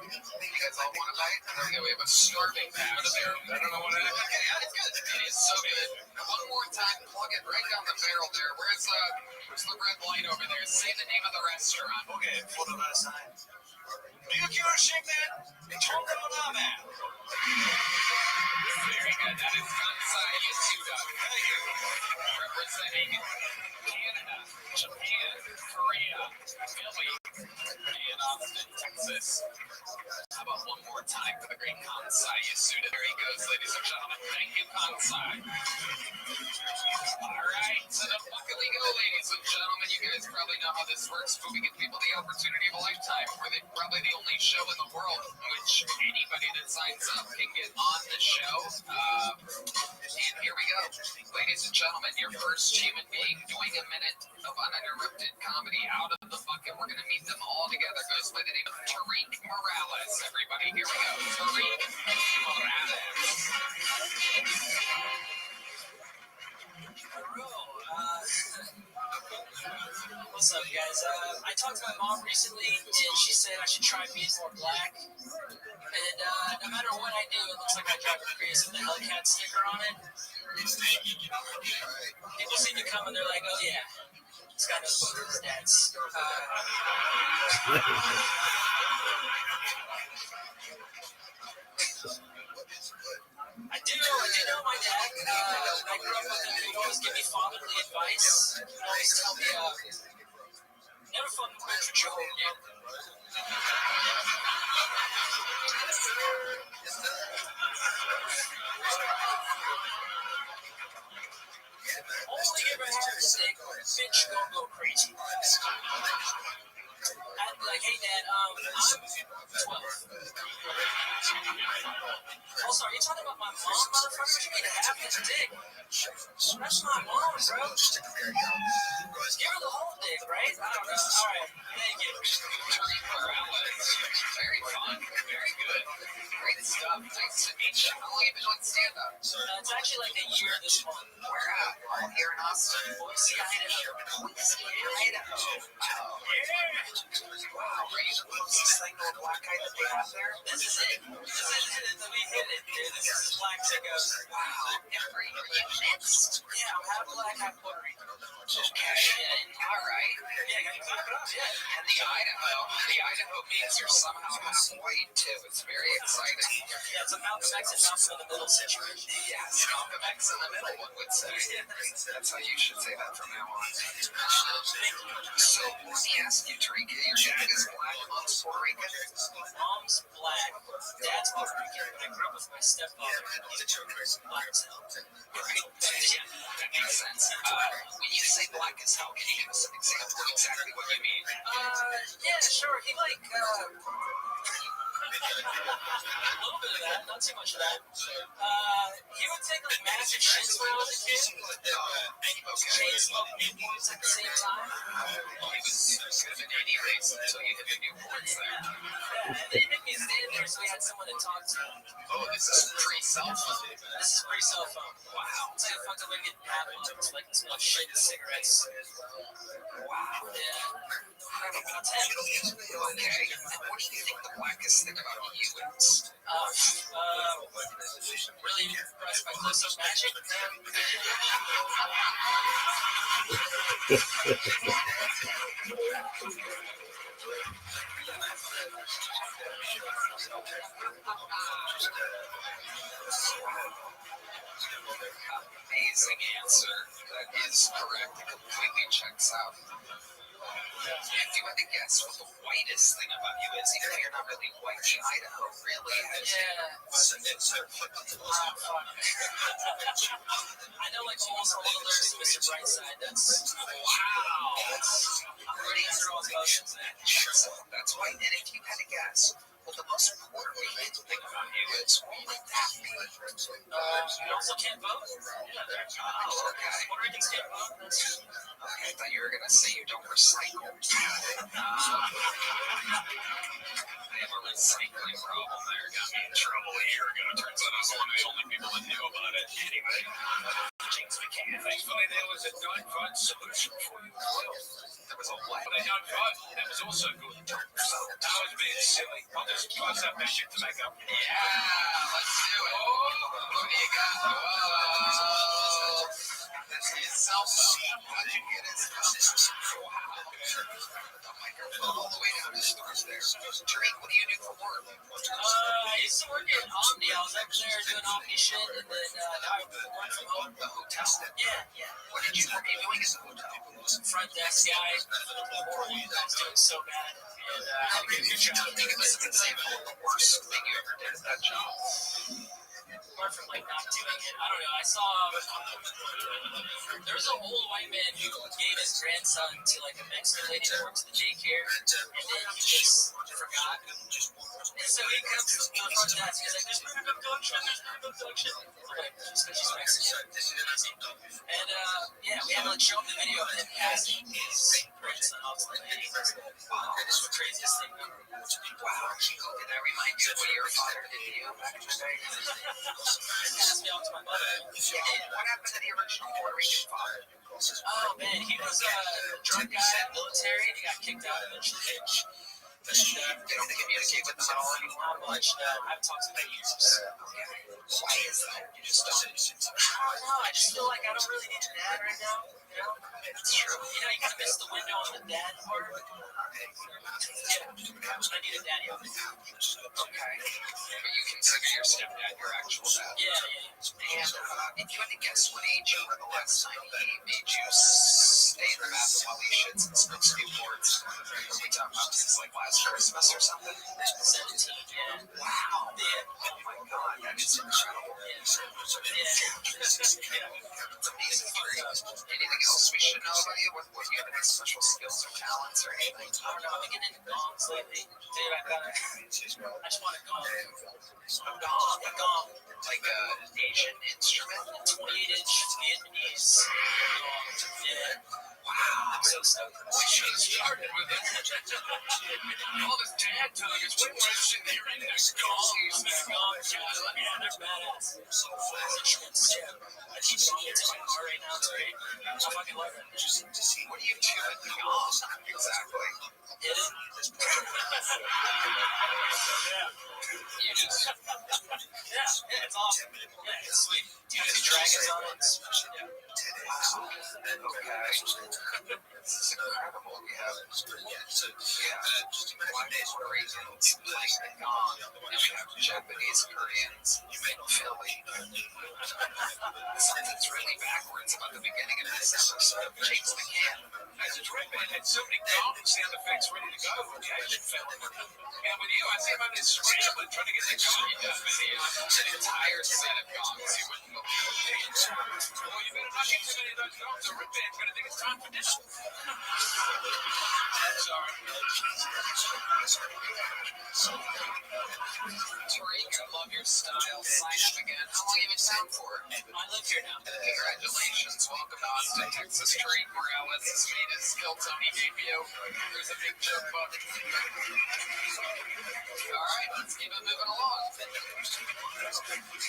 You guys all want a bite? Okay, we have a starving pass there. I don't know what it is. Okay, yeah, it's good. It is so good. One more time, plug it right down the barrel there. Where's the red light over there? Say the name of the restaurant. Okay, for the last time. Ryukyo shipment Tundao ramen. Very good. That is Kansai Yasuda. Representing Canada, Japan, Korea, Philly, and Austin, Texas. How about one more time for the great Kansai Yasuda? There he goes, ladies and gentlemen. Thank you, Kansai. All right, to the bucket we go, ladies and gentlemen. You guys probably know how this works, but we give people the opportunity of a lifetime. We're probably the only show in the world in which anybody that signs up can get on the show. And here we go. Ladies and gentlemen, your first human being doing a minute of uninterrupted comedy out of the bucket. We're going to meet them all together. Goes by the name of Tariq Morales. Everybody, here we go. Tariq Morales. What's up, guys? I talked to my mom recently, and she said I should try being more black. And no matter what I do, it looks like I drive a Prius with the Hellcat sticker on it. People see me come and they're like, "Oh yeah, this guy knows what his dad's." I do know my dad. I grew up with him, and he'd always give me fatherly advice. He'd always tell me, never fucking quit your job, dude. Only ever had a stick, bitch, don't go crazy. I'd be like, "Hey, Dad, I'm 12. Also, are you talking about my mom, motherfucker? You mean half his dick? That's my mom, bro. Give her the whole dick, right? I don't know. All right, thank you. Very fun. Very good. Great stuff. Nice to meet you. How long have you been doing stand-up? It's actually like a year this month. Where at? All here in Austin. Boise, Idaho. Boise, Idaho. Wow. Wow. Are you the closest thing to a black guy that they have there? This is it. We hit it, dude. This is black sickos. Wow. Are you mixed? Yeah, I'm half black, half Puerto Rican. Okay. All right. Yeah. And the Idaho means you're somehow half white too. It's very exciting. Yeah, it's a Malcolm X and Malcolm in the Middle situation. Yes, Malcolm X in the middle, one would say. That's how you should say that from now on. So let me ask you, Tariq, your dad is black, mom's Puerto Rican? Mom's black, dad's Puerto Rican. I grew up with my stepfather. He's black as hell. Right. Yeah, that makes sense. When you say black as hell, can you give us an example of exactly what you mean? Yeah, sure. He like, a little bit of that, not too much of that. He would take like massive shits when I was a kid. Chain smoke Newports at the same time. He was good at any race until you hit the Newports there. Yeah, and they didn't make me stand there, so we had someone to talk to. Oh, this is pre-cell phone. This is pre-cell phone. Wow. It's like a fucked up way to get padlocked, like this much shit and cigarettes. Wow. Yeah. Incredible. Okay. And what do you think the blackest thing about you is? Really impressed by close-up magic. Amazing answer. That is correct. It completely checks out. If you had to guess what the whitest thing about you is, even though you're not really white, Idaho really has I know like almost all the lyrics of Mr. Brightside. That's wow. That's these are all emotions. That's white. And if you had to guess what the most Puerto Rican thing about you is, what would that be? You also can't vote. Oh, okay. Puerto Ricans can't vote. Okay, I thought you were going to say you don't recycle. I have a recycling problem there. Got me in trouble a year ago. Turns out I was one of the only people that knew about it. Anyway, James McCann. Thankfully, there was a non-fun solution for you. There was a what? A non-fun. That was also good. I was being silly. I'll just toss up that shit to make up. Yeah, let's do it. Oh, what do you got? Whoa. That's his cell phone. How did you get his phone? Wow. The microphone all the way down his nose there. Tariq, what do you do for work? I used to work at Omni. I was up there doing Omni shit, and then now I work from home. The hotel. Yeah. What are you doing in the hotel? Front desk guy. I was doing so bad. And I had to get a new job. Give us an example of the worst thing you ever did at that job. Apart from like not doing it, I don't know. I saw there was an old white man who gave his grandson to like a Mexican lady that works at the daycare, and then he just forgot. And so he comes to the front desk. He's like, "There's been an abduction. There's been an abduction." I'm like, "Just because she's Mexican." And yeah, we had to like show him the video of him passing his grandson off to the lady. Wow, that's the craziest thing ever. Wow. Did that remind you of what your father did to you back in the day? Passed me off to my mother. What happened to the original Puerto Rican father? Oh man, he was a drunk guy in the military, and he got kicked out eventually. You don't communicate with them at all anymore? Not much. I haven't talked to him in years. Why is that? You just don't. I don't know. I just feel like I don't really need a dad right now. You know? It's true. You know, you kind of miss the window on the dad part. Yeah. I need a daddy. Okay. But you consider your stepdad your actual dad? Yeah. And if you had to guess what age you were the last time he made you stay in the bathroom while he shits and smokes Newports? Are we talking about since like last Christmas or something? 17, yeah. Wow. Yeah. Oh my God, that is incredible. Yeah. It's amazing for you. Anything else we should know about you? What you have any special skills or talents or anything? I don't know. I've been getting into gongs lately. Dude, I just want a gong. A gong. A gong. Like an Asian instrument? 28-inch Vietnamese gong. Yeah. Wow. I'm so stoked. We should have started with it. All this dad talk is way more interesting than hearing this gong. Yeah, they're badass. Instruments, yeah. I keep gongs in my car right now. It's great. I fucking love it. What do you do with the gong? Exactly. Hit it. You just... Yeah, it's awesome. Yeah, it's sweet. You have dragons on it. Wow. Okay. This is incredible. Yeah. One day's crazy. Like the gong. And we have Japanese, Koreans, Philly. Something's really backwards about the beginning of this episode. James McCann. As a direct man, had so many gong sound effects ready to go. And with you, I see him on this scrambling, trying to get the gong done. An entire set of gongs. You wouldn't believe it. Well, you better not get too many of those gongs. The rip band's going to think it's time for dinner. Sorry. Tariq, I love your style. Sign up again. How long have you been sound for? I live here now. Congratulations. Welcome to Austin, Texas. Tariq Morales has made his Hilltony debut. There's a big jump up. All right, let's keep it moving along. A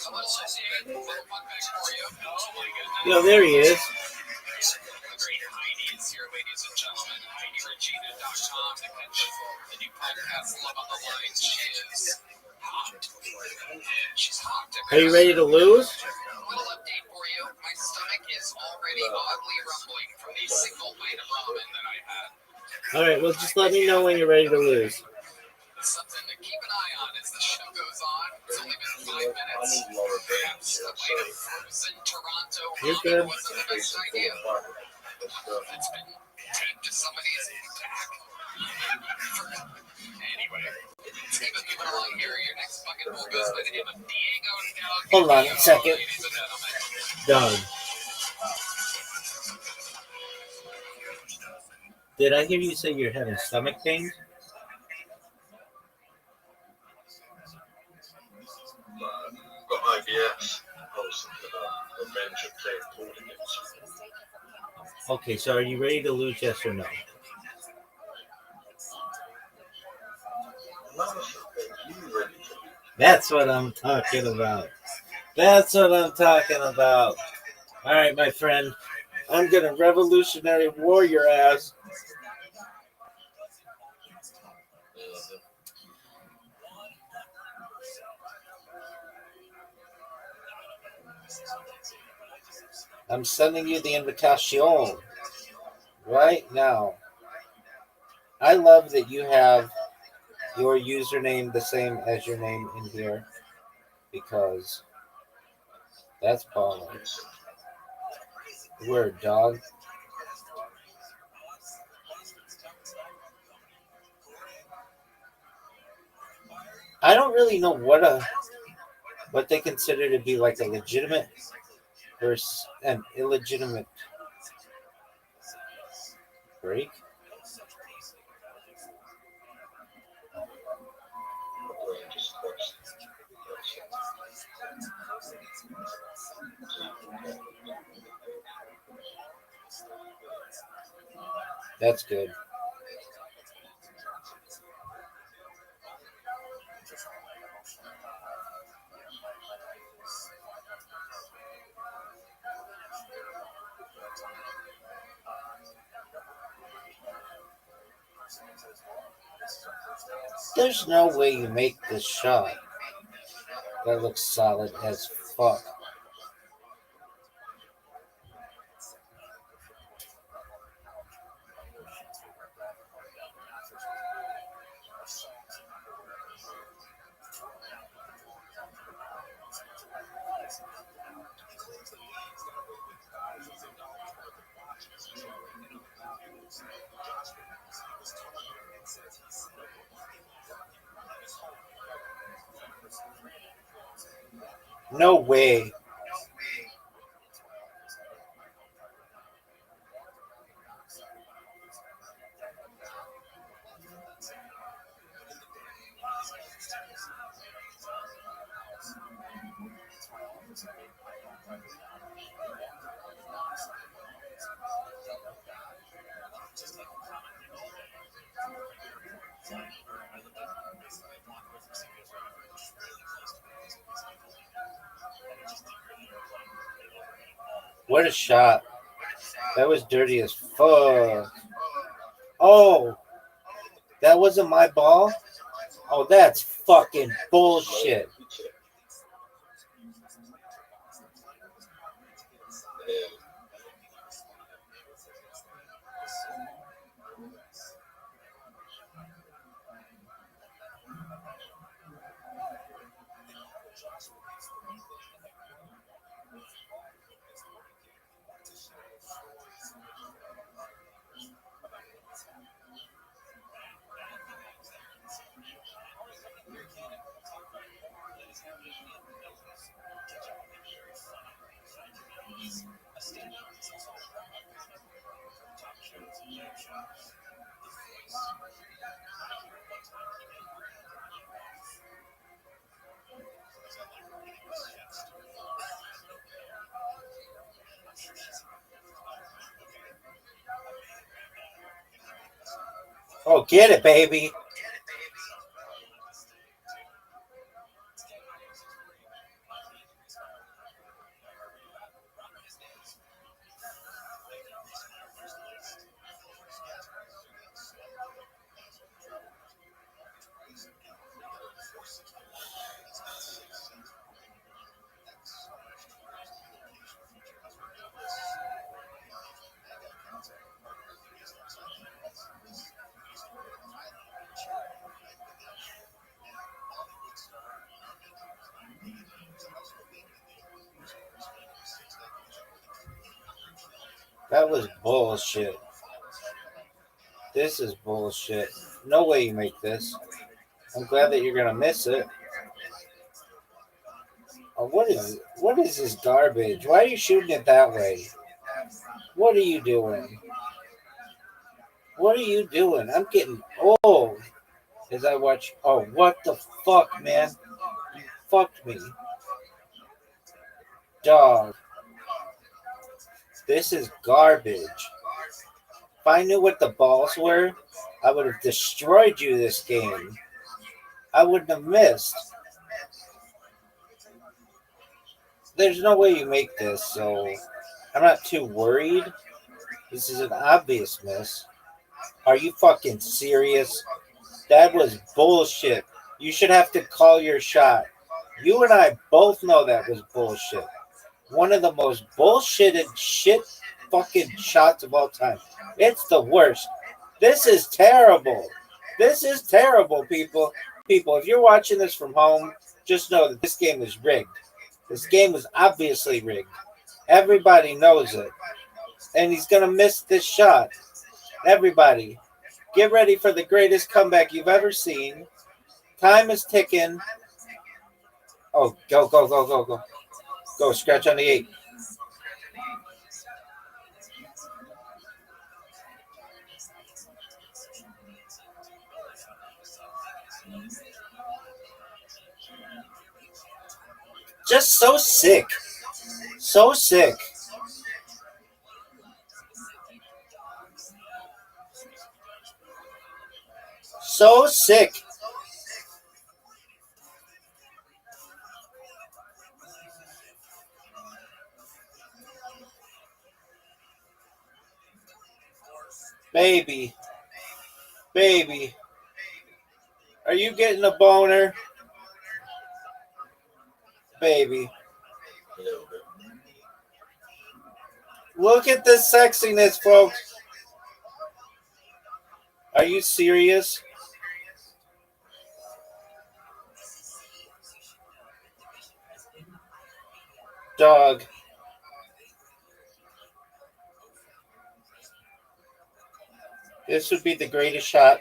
little associated, a little fun fact for you. Oh my goodness. Yo, there he is. The great Heidi is here, ladies and gentlemen. HeidiRegina.com to catch the new podcast Love on the Line. She is hot. She's hot. Are you ready to lose? Little update for you. My stomach is already oddly rumbling from the single bite of ramen that I had. All right, well, just let me know when you're ready to lose. Something to keep an eye on as the show goes on. It's only been 5 minutes. Perhaps a bite of frozen Toronto You're ramen good. wasn't the best idea. It's been taped to somebody's back. Anyway, let's keep it moving along here. Your next bucket will goes by the name of Diego Doug. Hold on a second. Ladies and gentlemen. Doug. Did I hear you say you're having stomach pain? Got IBS. I was thinking about revenge of playing pool against. Okay, so are you ready to lose, yes or no? That's what I'm talking about. That's what I'm talking about. All right, my friend. I'm going to revolutionary war your ass. I'm sending you the invitation right now. I love that you have your username the same as your name in here. because that's baller. Word, dog. I don't really know what they consider to be like a legitimate versus an illegitimate break. That's good. There's no way you make this shot. That looks solid as fuck. No way. What a shot. That was dirty as fuck. Oh, that wasn't my ball? Oh, that's fucking bullshit. Oh, get it, baby. That was bullshit. This is bullshit. No way you make this. I'm glad that you're gonna miss it. Oh, what is this garbage? Why are you shooting it that way? What are you doing? What are you doing? I'm getting old as I watch. Oh, what the fuck, man? You fucked me. Dog. This is garbage. If I knew what the balls were, I would have destroyed you this game. I wouldn't have missed. There's no way you make this, so I'm not too worried. This is an obvious miss. Are you fucking serious? That was bullshit. You should have to call your shot. You and I both know that was bullshit. One of the most bullshitted shit fucking shots of all time. It's the worst. This is terrible. This is terrible, people. People, if you're watching this from home, just know that this game is rigged. This game is obviously rigged. Everybody knows it. And he's going to miss this shot. Everybody, get ready for the greatest comeback you've ever seen. Time is ticking. Oh, go, go, go, go, go. Go, scratch on the 8. Just so sick. So sick. So sick. Baby. Baby. Are you getting a boner? Baby. A little bit. Look at this sexiness, folks. Are you serious? Dog. This would be the greatest shot.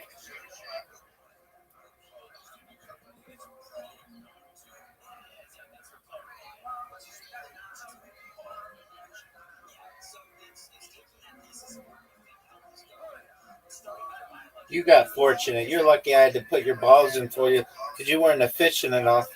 You got fortunate. You're lucky I had to put your balls in for you because you weren't efficient enough.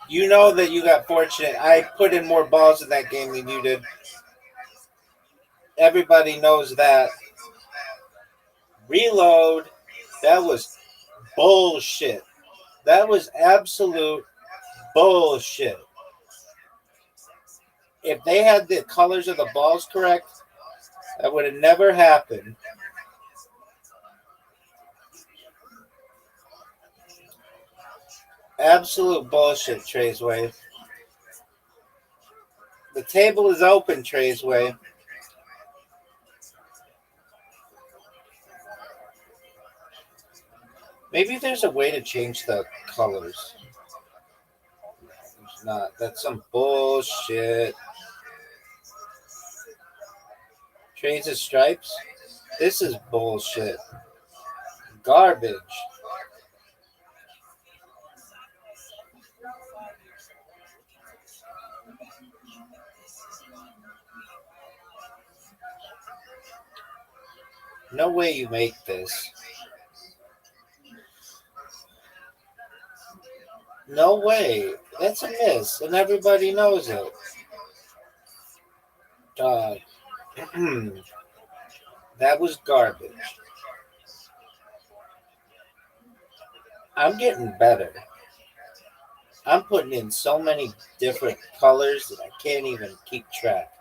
You know that you got fortunate. I put in more balls in that game than you did. Everybody knows that. Reload. That was bullshit. That was absolute bullshit. If they had the colors of the balls correct, that would have never happened. Absolute bullshit, Traceway. The table is open, Traceway. Maybe there's a way to change the colors. There's not. That's some bullshit. Trades and stripes? This is bullshit. Garbage. No way you make this. No way. That's a miss, and everybody knows it. Dog. That was garbage. I'm getting better. I'm putting in so many different colors that I can't even keep track.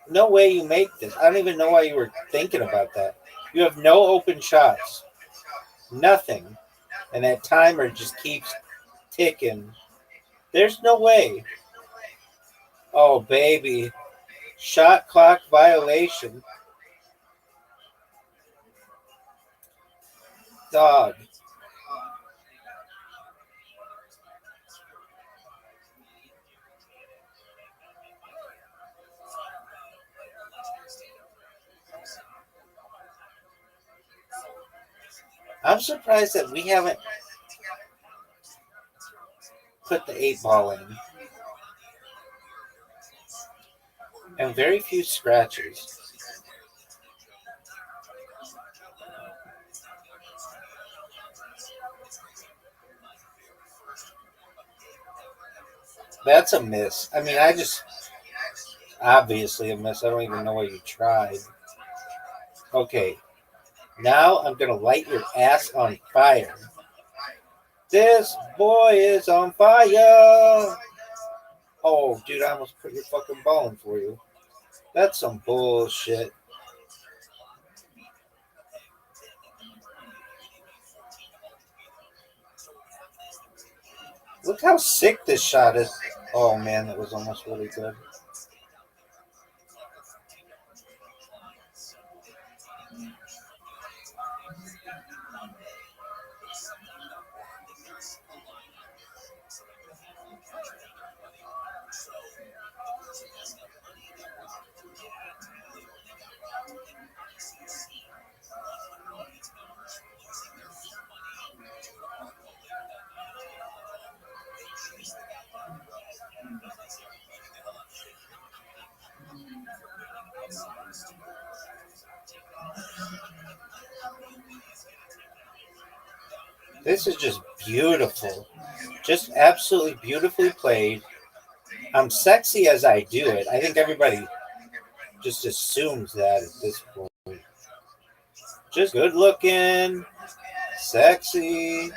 No way you make this. I don't even know why you were thinking about that. You have no open shots. Nothing. And that timer just keeps ticking. There's no way. Oh, baby. Shot clock violation. Dog. I'm surprised that we haven't put the 8-ball in. And very few scratches. That's a miss. I mean, obviously a miss. I don't even know why you tried. Okay. Now I'm going to light your ass on fire. This boy is on fire. Oh, dude, I almost put your fucking ball in for you. That's some bullshit. Look how sick this shot is. Oh man, that was almost really good. This is just beautiful. Just absolutely beautifully played. I'm sexy as I do it. I think everybody just assumes that at this point. Just good looking, sexy,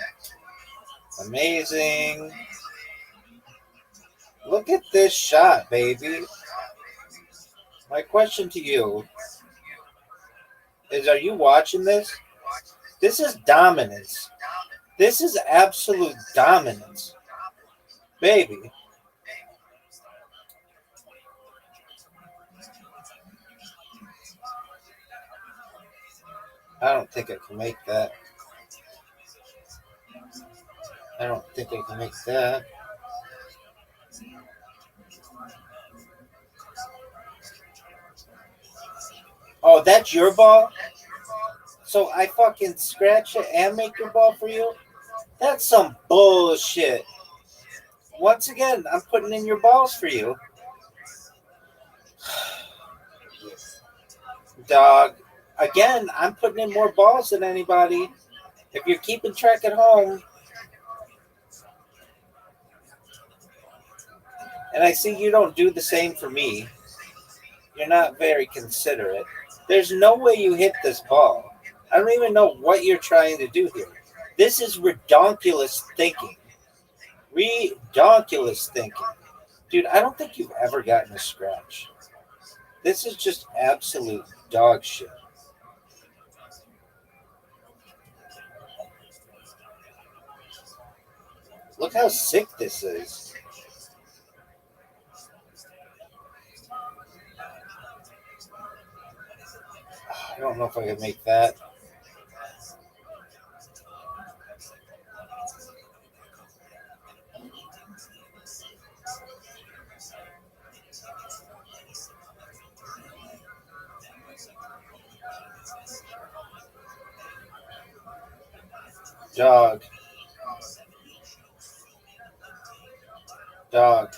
amazing. Look at this shot, baby. My question to you is, are you watching this? This is dominance. This is absolute dominance. Baby. I don't think I can make that. I don't think I can make that. Oh, that's your ball? So I fucking scratch it and make your ball for you? That's some bullshit. Once again, I'm putting in your balls for you. Dog. Again, I'm putting in more balls than anybody. If you're keeping track at home, and I see you don't do the same for me, you're not very considerate. There's no way you hit this ball. I don't even know what you're trying to do here. This is redonkulous thinking. Redonkulous thinking. Dude, I don't think you've ever gotten a scratch. This is just absolute dog shit. Look how sick this is. I don't know if I can make that. Dog. Dog.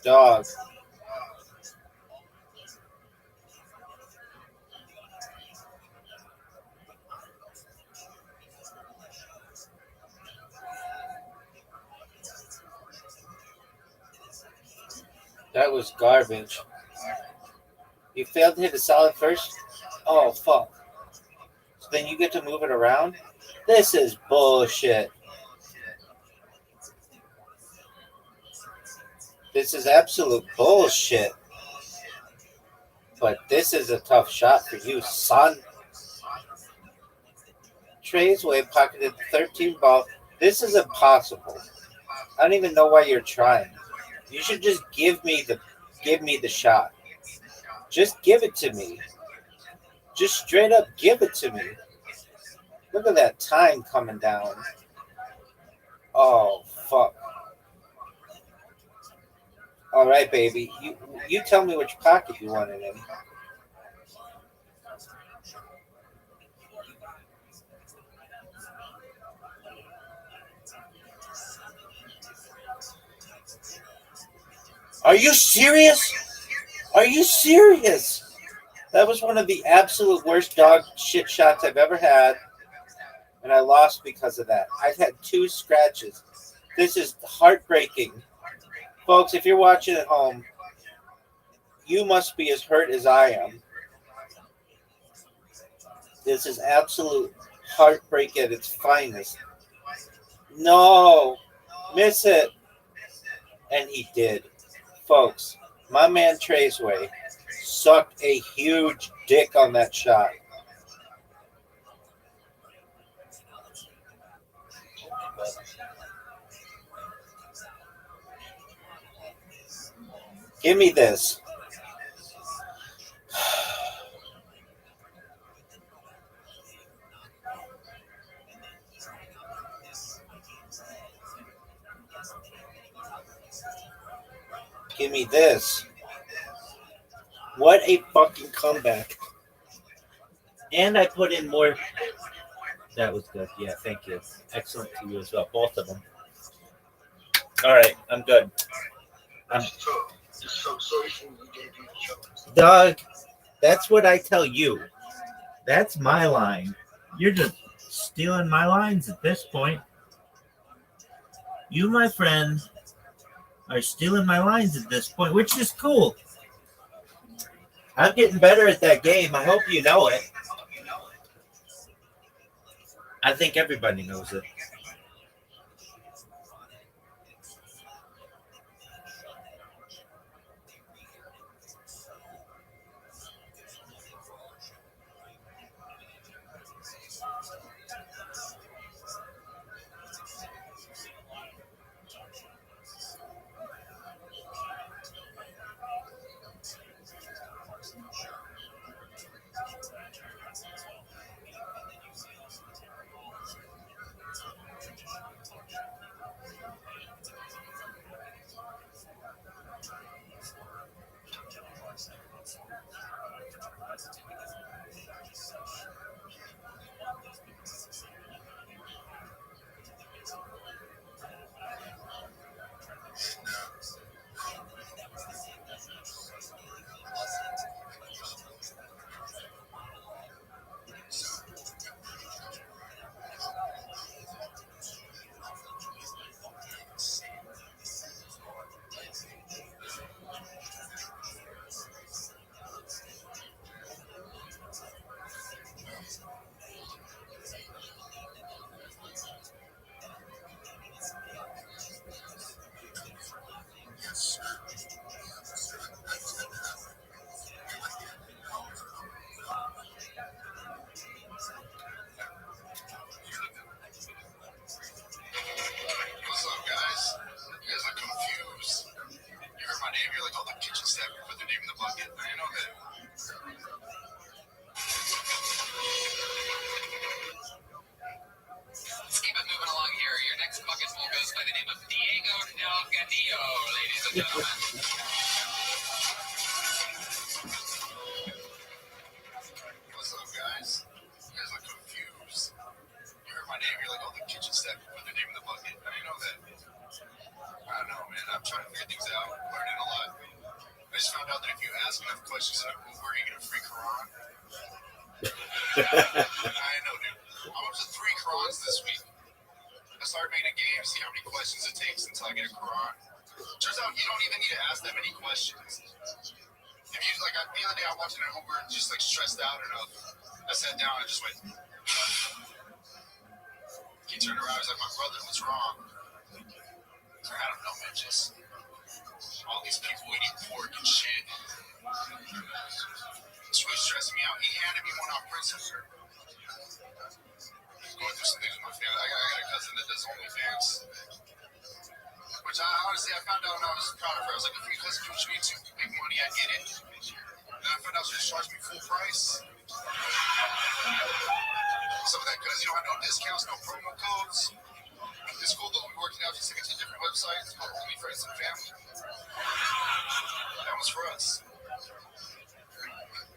Dog. That was garbage. You failed to hit a solid first? Oh, fuck. So then you get to move it around? This is bullshit. This is absolute bullshit. But this is a tough shot for you, son. Trey's way pocketed 13 ball. This is impossible. I don't even know why you're trying. You should just give me the shot. Just give it to me. Just straight up give it to me. Look at that time coming down. Oh fuck. All right, baby. You tell me which pocket you want it in. Are you serious? Are you serious? That was one of the absolute worst dog shit shots I've ever had, and I lost because of that. I've had 2 scratches. This is heartbreaking. Folks, if you're watching at home, you must be as hurt as I am. This is absolute heartbreak at its finest. No, miss it. And he did. Folks, my man Traceway sucked a huge dick on that shot. Give me this. Give me this. What a fucking comeback. And I put in more. That was good. Yeah, thank you. Excellent to you as well. Both of them. All right, I'm good. Just felt sorry for you gave you the chance. Doug, that's what I tell you. That's my line. You're just stealing my lines at this point. You, my friend, are stealing my lines at this point, which is cool. I'm getting better at that game. I hope you know it. I think everybody knows it. What's up, guys? You guys look confused. You heard my name, you're like, oh, the kitchen staff put their name in the bucket. I didn't know that. Let's keep it moving along here. Your next bucket full goes by the name of Diego Del Castillo, ladies and gentlemen. What's up, guys? You guys look confused. You heard my name, you're like, oh, the kitchen staff put their name in the bucket. I didn't know that. I don't know, man. I'm trying to figure things out. Learning a lot. I just found out that if you ask enough questions in an Uber, you get a free Quran. I know, dude. I'm up to 3 Qurans this week. I started making a game, see how many questions it takes until I get a Quran. Turns out you don't even need to ask that many questions. If you, like, the other day I watched an Uber just, like, stressed out enough. I sat down and just went, he turned around, he's like, my brother, what's wrong? I don't know, man, just all these people eating pork and shit. It's really stressing me out. He handed me one off principle. Going through some things with my family. I got a cousin that does OnlyFans. Which I honestly, I found out when I was proud of her. I was like, if you cousin do what you need to make money, I get it. And I found out she just charged me full price. Some of that because you don't have no discounts, no promo codes. It's cool though, we worked it out just to get to different websites, but only friends and family. That was for us.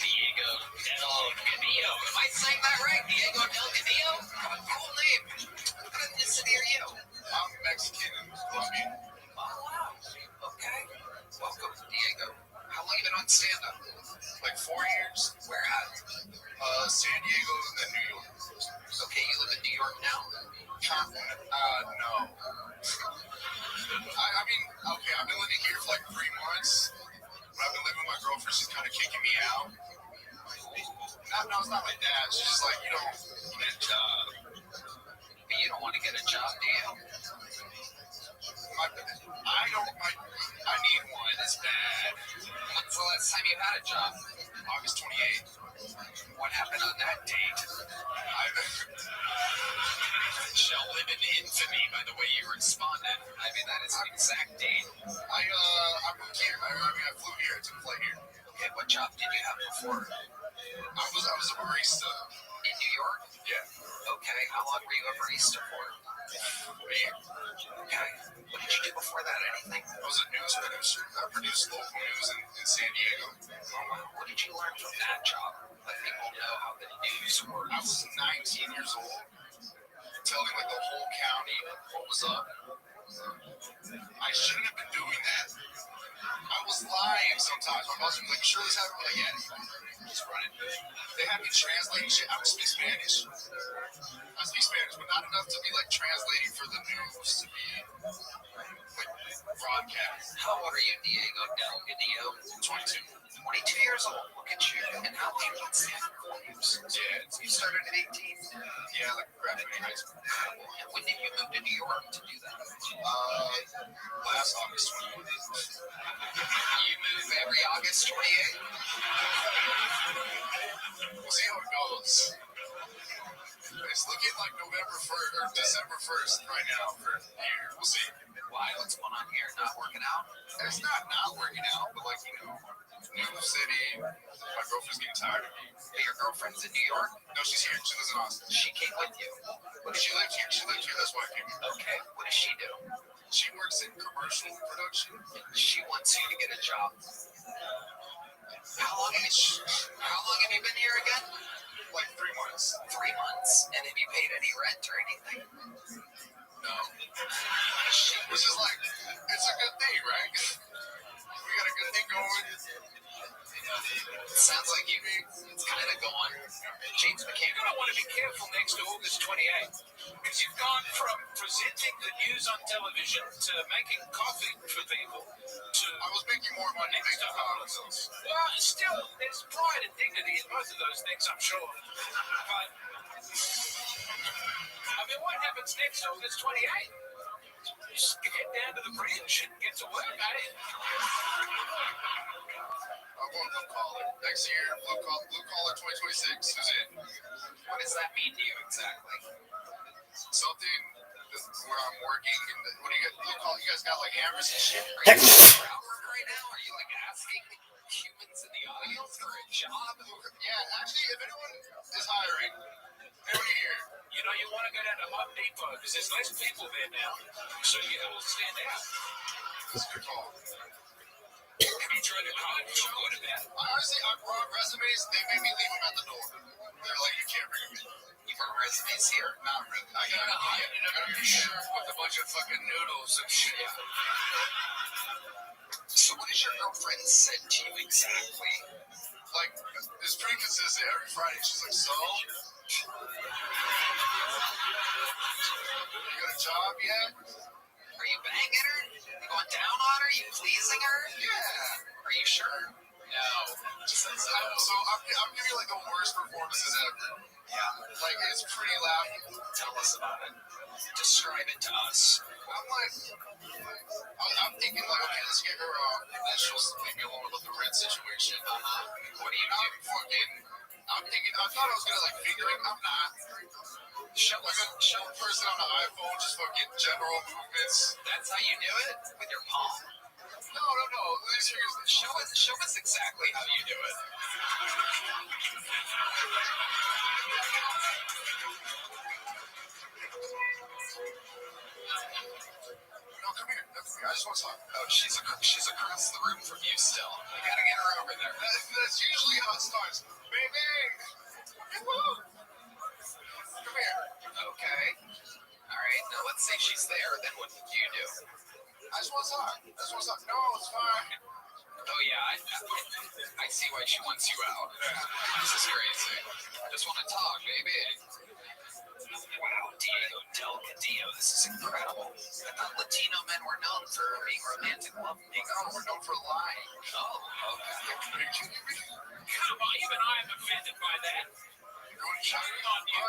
Diego Del Castillo. Am I saying that right? Diego Del Castillo? Cool name. What ethnicity are you? I'm Mexican and Colombian. Oh, wow. Okay. Welcome, Diego. How long you been on stand-up? Like 4 years. Where at? San Diego and then New York. Okay, you live in New York now? No. I mean, okay, I've been living here for like 3 months. But I've been living with my girlfriend. She's kind of kicking me out. No, it's not like that. She's just like, you don't get a job. But you don't want to get a job, do you? I need one. It's bad. When's the last time you had a job? August 28th. What happened on that date? Shall live in infamy by the way you responded. I mean, that is an exact date. I moved here. I flew here. I took a flight here. Okay, what job did you have before? I was a barista. In New York? Yeah. Okay, how long were you a barista for? A year. Okay. What did you do before that? Anything? I was a news producer. I produced local news in San Diego. Oh, wow. What did you learn from that job? Let people know how the news works. I was 19 years old. Telling like the whole county what was up. I shouldn't have been doing that. I was lying sometimes. My boss would be like, "Sure this happened?" Like, yeah, just run it. They have me translating shit. I don't speak Spanish. I speak Spanish, but not enough to be like translating for the news to be like broadcast. How old are you, Diego Del Gadillo? 22. 22 years old. Look at you. And how long you stand for news? Yeah, you started at 18. Yeah, like graduating high school. And when did you move to New York to do that? Last August 28th. You move every August 28th? We'll see how it goes. It's looking like November 1st or December 1st right now for the year. We'll see. Why? What's going on here? Not working out? It's not working out, but like, you know, new city. My girlfriend's getting tired of me. Hey, your girlfriend's in New York? No, she's here. She lives in Austin. She came with you? She lived here. That's why I came here. Okay. What does she do? She works in commercial production. She wants you to get a job. How long have you been here again? Like 3 months. 3 months. And have you paid any rent or anything? No. Which is like, it's a good thing, right? We got a good thing going. It sounds like it's kind of going. James McCain, you're going to want to be careful next to August 28th. Because you've gone from presenting the news on television to making coffee for people to... I was making more money making coffee. Well, still, there's pride and dignity in both of those things, I'm sure. But, I mean, what happens next August 28th? Just get down to the bridge and get to work, eh? I'm going blue collar next year. Blue collar 2026 is it. What does that mean to you exactly? Something where I'm working. And what do you got? Blue collar? You guys got like hammers and shit? Are you around work right now? Are you like asking humans in the audience for a job? Yeah, actually, if anyone is hiring, anyone here, you know, you want to go down to Home Depot because there's less people there now, so you will stand out. That's a good call. Have you tried to call it? Feel good about it. Honestly, I brought resumes. They made me leave them at the door. They're like, you can't bring them in. You brought resumes here? Not really. I gotta be sure with a bunch of fucking noodles and shit. So what has your girlfriend said to you exactly? Like, it's pretty consistent every Friday. She's like, so? You got a job yet? Are you banging her? You going down on her? You pleasing her? Yeah. Are you sure? No. So I'm giving you like the worst performances ever. Yeah. Like, it's pretty loud. Tell us about it. Describe it to us. I'm thinking like, okay, let's get her initials, maybe along about the rent situation. What do you do? I thought I was gonna like figure it. I'm not. Show a person on the iPhone, just fucking general movements. That's how you do it? With your palm? No. Seriously. Show us exactly how you do it. No, come here. I just want to talk. Oh, she's across the room from you still. I gotta get her over there. That's usually how it starts. Baby! Come here. Okay. Alright, now let's say she's there. Then what do you do? I just want to talk. No, it's fine. Oh, yeah, I see why she wants you out. This is crazy. Just want to talk, baby. Wow, Diego Del Cadillo, this is incredible. I thought Latino men were known for being romantic lovemaking. No, we're known for lying. Oh, okay. Come on, even I'm offended by that. Shouting on you.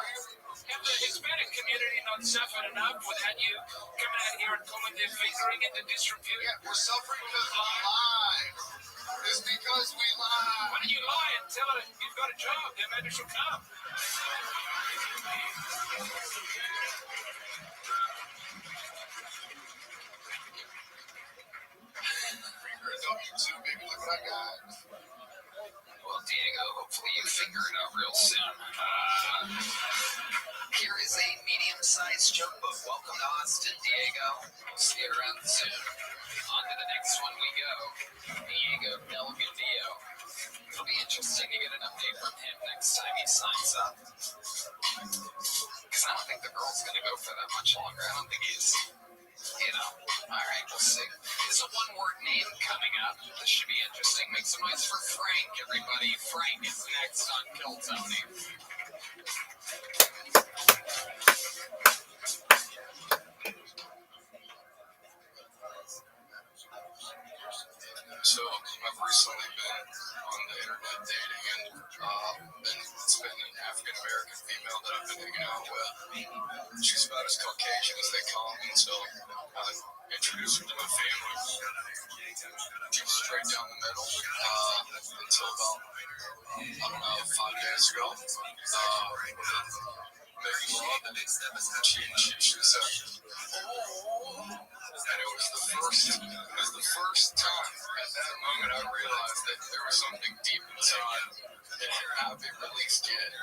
Have the Hispanic community not suffered enough without you coming out here and pulling their fingering into disrepute? Yeah, we're suffering because we lie. It's because we lie. Why don't you lie and tell her you've got a job, then maybe she'll come. Too big, look what I got. Well, Diego, hopefully you figure it out real soon. Here is a medium-sized joke book. Welcome to Austin, Diego. See you around soon. On to the next one we go. Diego Delgadillo. It'll be interesting to get an update from him next time he signs up. Because I don't think the girl's going to go for that much longer. I don't think he's, all right, we'll see. There's a one-word name coming up. This should be interesting. Make some noise for Frank, everybody. Frank is next on Kill Tony. So I've recently been on the internet dating, and it's been an African American female that I've been hanging out with. She's about as Caucasian as they come, and so I introduced her to my family. She was straight down the middle until about, I don't know, 5 days ago. Making love, and she was and it was the first time at that moment I realized that there was something deep inside that hadn't been released yet.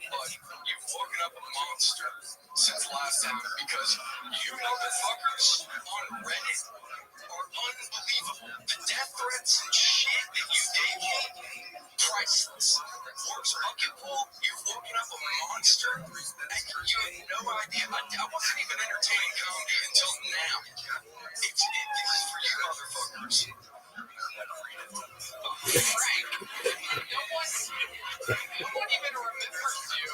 But you've woken up a monster since last time because you motherfuckers on Reddit are unbelievable. The death threats and shit that you gave me, priceless. Works bucket pool, you've woken up a monster. You have no idea. I wasn't even entertaining comedy until now. It's for you motherfuckers. Frank, no one even remembers you.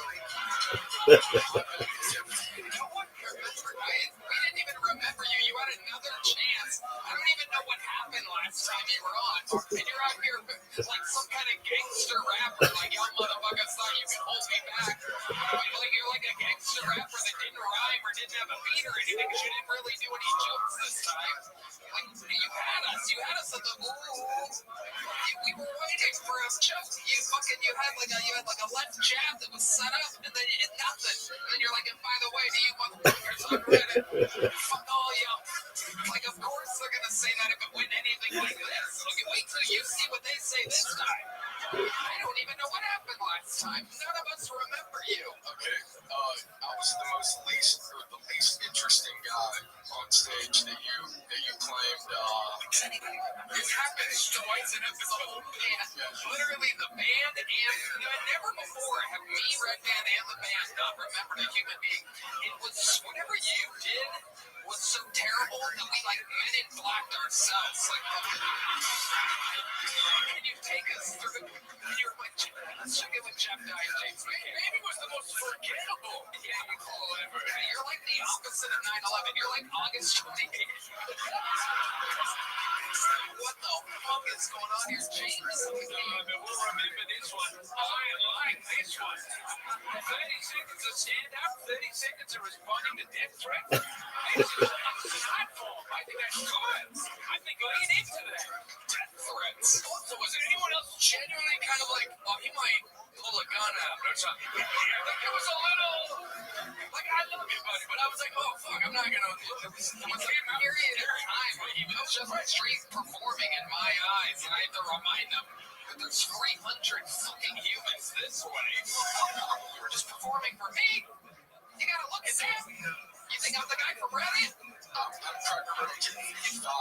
No one remembers. We didn't even remember you. You had another chance. I don't even know what happened last time you were on. And you're out here like some kind of gangster rapper. Like, y'all motherfuckers thought you could hold me back. Like, you're like a gangster rapper that didn't rhyme or didn't have a beat or anything because you didn't really do any jokes this time. Like, you had us. You had us at the we were waiting for a joke. You had like a left jab that was set up, and then nothing. And then you're like, and by the way, do you motherfuckers on Reddit? Fuck all y'all. Like, of course they're gonna say that if it went anything like this. Look, wait till you see what they say this time. I don't even know what happened last time. None of us remember you. Okay, I was the least interesting guy on stage that you claimed. It happened twice in episode. Literally the band and never before have me, Red Band, and the band not remembered a human being. It was whatever you did was so terrible that we like Men in Blacked ourselves. Like, can you take us through? You're like, let's check in with Jeff Dye and James McCann. Maybe was the most forgettable call ever. You're like the opposite of 9/11. You're like August 28th. What the fuck is going on here, James? We'll remember this one. I like this one. 30 seconds of stand-up, 30 seconds of responding to death threats. This is insightful. I think that's good. I think lean into that. Death threats. Also, was there anyone else genuinely kind of like, oh, he might pull a gun out or something? Like, it was a little, like, I love you, buddy, but I was like, oh, fuck, I'm not gonna do it. It was like a period of time where he was just like straight performing in my eyes, and I had to remind them that there's 300 fucking humans this way. You were just performing for me. You gotta look at that. You think I'm the guy from Reddit? I'm Kirk Real Kid 55.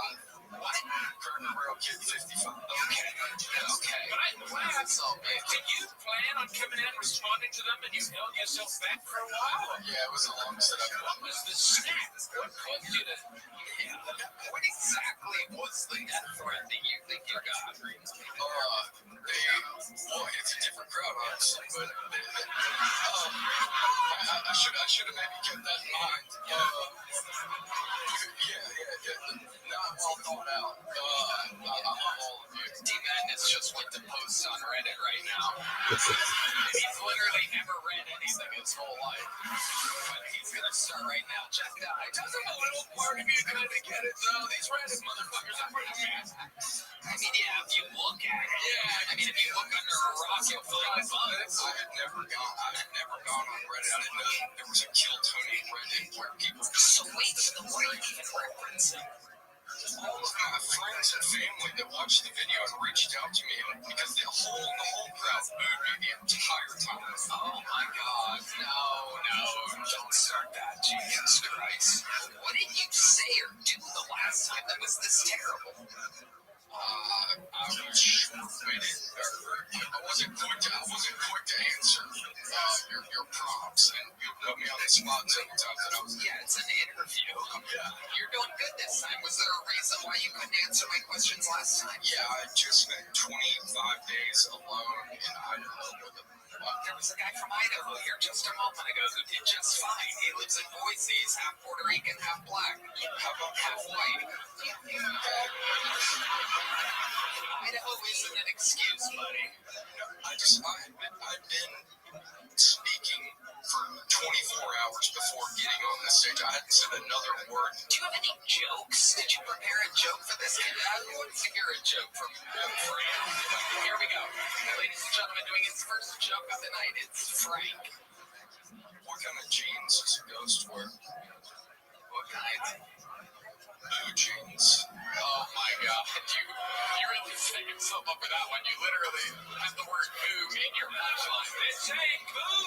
What? Kirk Real Kid 55. Okay. Well, that's all big. Did you plan on coming in and responding to them and you held yourself back for a while? Yeah, it was a long setup. What was the snap? What caused you to... Yeah. What exactly was the death threat that you think you got? Well, it's a different crowd, honestly, but I should have maybe kept that in mind. Not well thought out. I'm all of you. D-Madness just went to post on Reddit right now. He's literally never read anything his whole life. But he's gonna start right now. Check it out. Doesn't a little part of you kind of get it though? These random motherfuckers are pretty mad. I mean, yeah, if you look at it. Yeah, I mean, if you look under a rock, you'll find bugs. I had never gone on Reddit. I didn't know there was a Kill Tony Reddit where people. So wait, what are you even referencing? All of my friends and family that watched the video and reached out to me because the whole crowd booed me the entire time. Oh my God! No! Don't start that, Jesus Christ! What did you say or do the last time that was this terrible? I was short-witted. I wasn't quick to answer your prompts, and you put me on the spot several times. And I was, yeah, it's an interview. Yeah. You're doing good this time. Was there a reason why you couldn't answer my questions last time? Yeah, I just spent 25 days alone in Idaho with a. There was a guy from Idaho here just a moment ago who did just fine. He lives in Boise. He's half Puerto Rican, half black. How about half white? Idaho isn't an excuse, buddy. I've been speaking for 24 hours before getting on this stage. I hadn't said another word. Do you have any jokes? Did you prepare a joke for this kid? I want to hear a joke from Frank. Here we go. Ladies and gentlemen, doing his first joke of the night. It's Frank. What kind of jeans does a ghost wear? What kind? Blue jeans. Oh my God. You really set yourself up for that one. You literally have the word boo in your punchline. This ain't boo.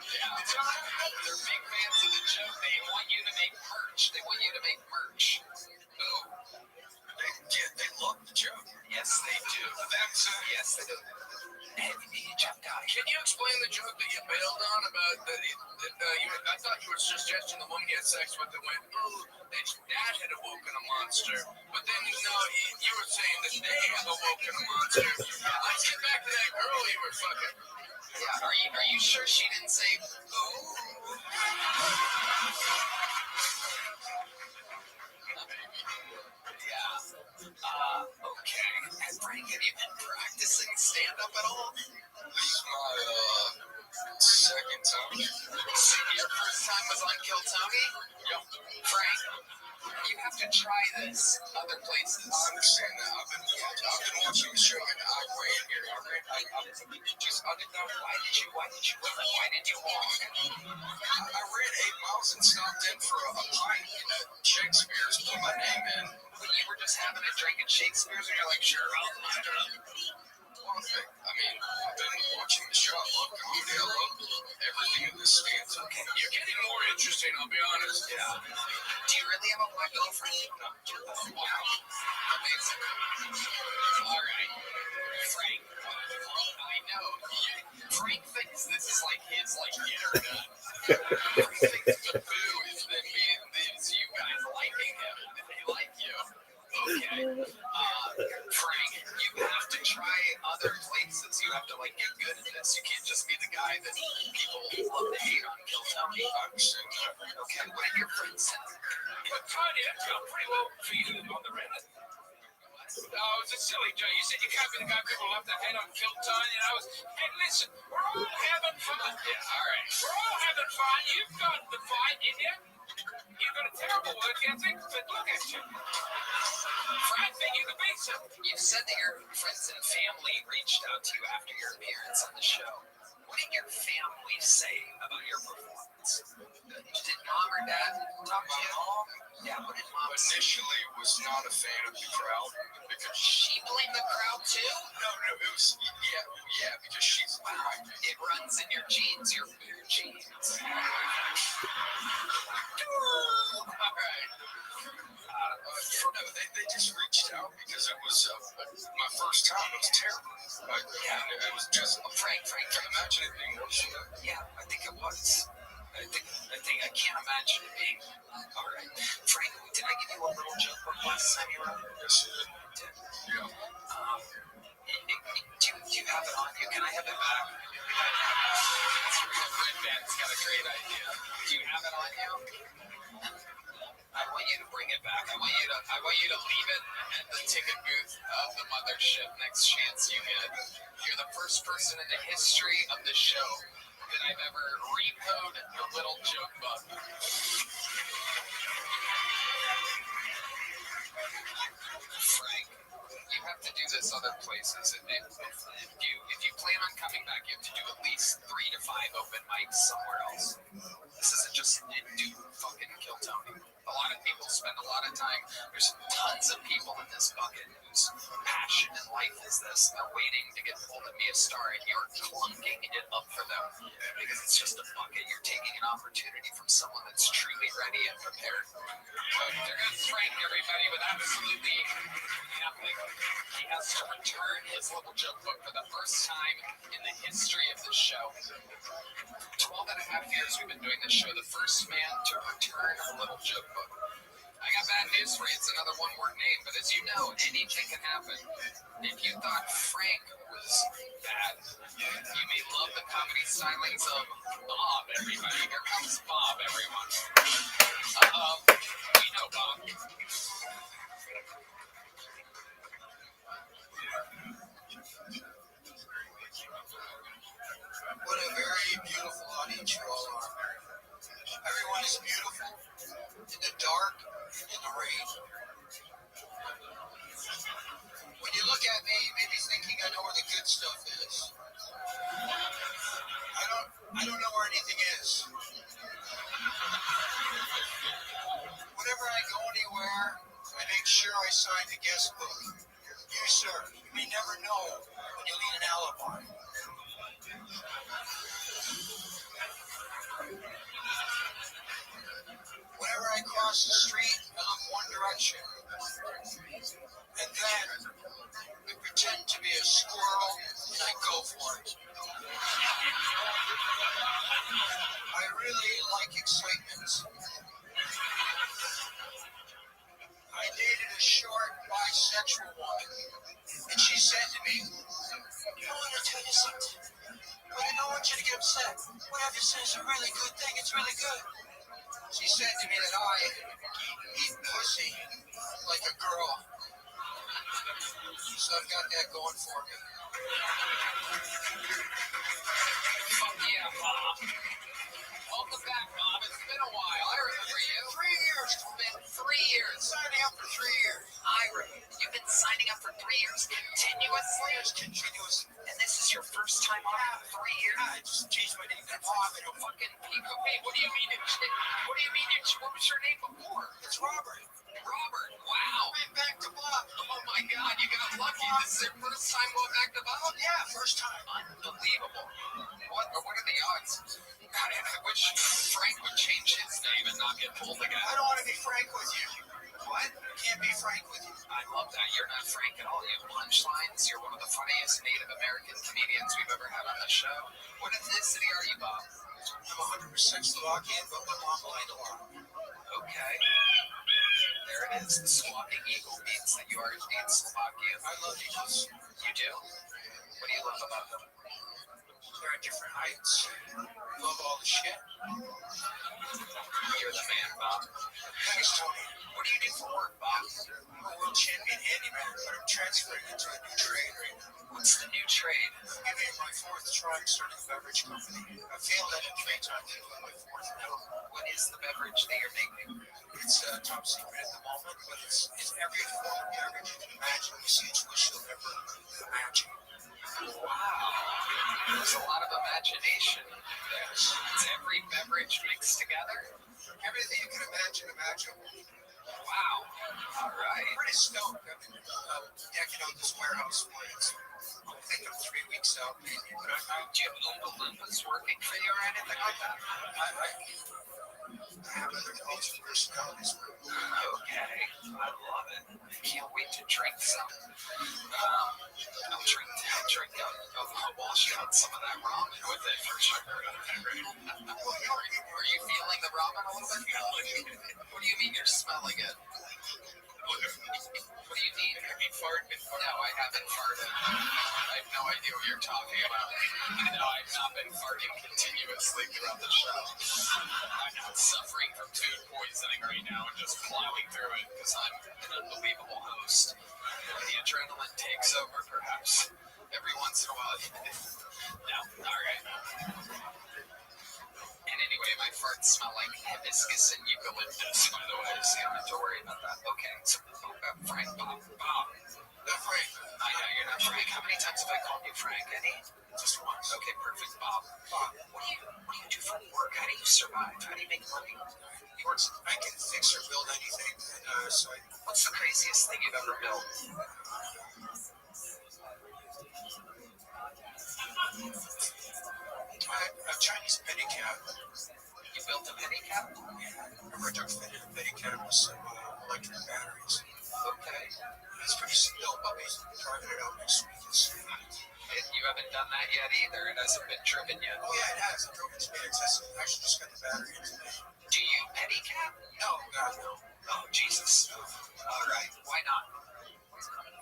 Yeah. They're big fans of the joke. They want you to make merch. Boo. They love the joke. Yes, they do. Yes, they do. Hey, Jeff guy. Can you explain the joke that you bailed on about that? I thought you were suggesting the woman he had sex with that went, that dad had awoken a monster. But then, you were saying that they have awoken a monster. Let's get back to that girl you were fucking. Yeah, are you sure she didn't say, ooh? Yeah. Okay. And Frank, have you been practicing stand-up at all? This is my second time. So your first time was on Kill Tony? Yep. Frank, you have to try this other places. I understand that. I've been watching the show and I ran here. I didn't know. Why did you walk? I ran 8 miles and stopped in for a pint at Shakespeare's, put my name in. You were just having a drink at Shakespeare's and you're like, sure, I'll line it up. I've been watching the show. I love comedy. I love everything in this stance. Okay. You're getting more interesting, I'll be honest. Yeah. Do you really have a black girlfriend? No. Wow. Amazing. All right. Frank. I know. Frank thinks this is like his, internet. Frank thinks the boo is them being these, you guys liking him. They like you. Okay. Frank, you have to try other places. You have to get good at this. You can't just be the guy that people love to hate on Kill Tony. Okay, what did your friends say? Tony, that's pretty well for you on the Reddit. Oh, it's a silly joke. You said you can't be the guy people love to hate on Kill Tony. Hey, listen, we're all having fun. Yeah, all right. We're all having fun. You've got the fight in you. You've got a terrible work ethic, but look at you. I think you could be something. You said that your friends and family reached out to you after your appearance on the show. What did your family say about your performance? Did mom or dad talk to you? Mom? Yeah, what did mom say? Initially was not a fan of the crowd because she blamed the crowd too? No, it was because she's wow. It runs in your genes, your weird genes. All right. They just reached out because it was my first time. It was terrible. It was just Frank. Imagine it being worse. Yeah, I think it was. I think I can't imagine it being. All right, Frank. Did I give you a little joke from last time you were on? Yes, you did. Yeah. Do you have it on you? Can I have it back? It's a real good man. It's got a great idea. Do you have it on you? I want you to bring it back. I want you to leave it at the ticket booth of the mothership next chance you get. You're the first person in the history of the show that I've ever repoed the little joke book. Frank, you have to do this other places. If you plan on coming back, you have to do at least 3 to 5 open mics somewhere else. This isn't just do fucking Kill Tony. A lot of people spend a lot of time. There's tons of people in this bucket whose passion in life is this. They're waiting to get pulled and be a star, and you're clunking it up for them because it's just a bucket. You're taking an opportunity from someone that's truly ready and prepared. There goes Frank, everybody, with absolutely nothing. He has to return his little joke book for the first time in the history of this show. 12 and a half years we've been doing this show, the first man to return a little joke book. I got bad news for you. It's another one-word name, but as you know, anything can happen. If you thought Frank was bad, you may love the comedy stylings of Bob, everybody. Here comes Bob, everyone. We know Bob. What a very beautiful audience you all are. Everyone is beautiful in the dark, in the rain. When you look at me, you may be thinking I know where the good stuff is. I don't know where anything is. Whenever I go anywhere, I make sure I sign the guest book. You, sir, you may never know when you need an alibi. Whenever I cross the street, I look one direction. And then I pretend to be a squirrel and I go for it. I really like excitement. I dated a short bisexual woman, and she said to me, I want to tell you something, but I don't want you to get upset. What I have to say is a really good thing. It's really good. She said to me that I eat pussy like a girl. So I've got that going for me. Fuck yeah, Bob. Welcome back, Bob. It's been a while. I remember you. 3 years. It's been 3 years. Signing up for 3 years. You've been signing up for 3 years continuously? Yes, continuous. And this is your first time on in 3 years? I just changed my name to Bob. I don't Fucking people. Wait, what do you mean? What was your name before? It's Robert. Robert. Wow. Went back to Bob. Oh my God, you got lucky. This is your first time going back to Bob? Yeah, first time. Unbelievable. What are the odds? God, I wish Frank would change his name and not get pulled again. I don't want to be frank with you. What? Can't be frank with you. I love that. You're not Frank at all. You have punchlines. You're one of the funniest Native American comedians we've ever had on the show. What ethnicity are you, Bob? I'm 100% Slovakian, but my mom lied a lot. Okay. There it is. The squawking eagle means that you are indeed Slovakian. I love eagles. You do? What do you love about them? They're at different heights. Love all the shit. You're the man, Bob. Thanks, Tony. What do you do for work, Bob? I'm a world champion handyman, but I'm transferring into a new trade right now. What's the new trade? I'm giving it my 4th try starting a beverage company. I failed at it 3 times until my 4th now. What is the beverage that you're making? It's top secret at the moment, but it's every form of beverage you can imagine. You see, it's wish you'll never imagine. Wow. There's a lot of imagination. Yes. It's every beverage mixed together. Everything you can imagine, imaginable. Wow. All right. I'm pretty stoked. I've been decking out this warehouse plans. I think I'm 3 weeks out, maybe. But Do you have Oompa Loompas working for you or anything like that? I have other alternate personalities. Okay. I love it. Can't wait to drink some. I'll drink. I'll wash out some of that ramen with it for sure. Are you feeling the ramen a little bit? What do you mean you're smelling it? What do you mean? Have you farted? No, I haven't farted. I have no idea what you're talking about. No, I've not been farting continuously throughout the show. I'm not suffering from food poisoning right now and just plowing through it because I'm an unbelievable host. The adrenaline takes over, perhaps, every once in a while. No, all right. And anyway, my farts smell like hibiscus and eucalyptus, by the way, so you don't have to worry about that. Okay, so Frank, Bob. Frank. I know you're not Frank. How many times have I called you Frank, Eddie? Just once. Okay, perfect. Bob, what do you do for work? How do you survive? How do you make money? He works. I can fix or build anything. What's the craziest thing you've ever built? A Chinese pedicab. You built a pedicab? Remember, I fitted a pedicab with some electric batteries. Okay. It's pretty simple, but we're driving it out next week. You haven't done that yet either. It hasn't been driven yet. Oh, yeah, it has. I drove it today. I actually just got the battery in today. Do you pedicab? No, God, no. Oh, Jesus. All right. Why not?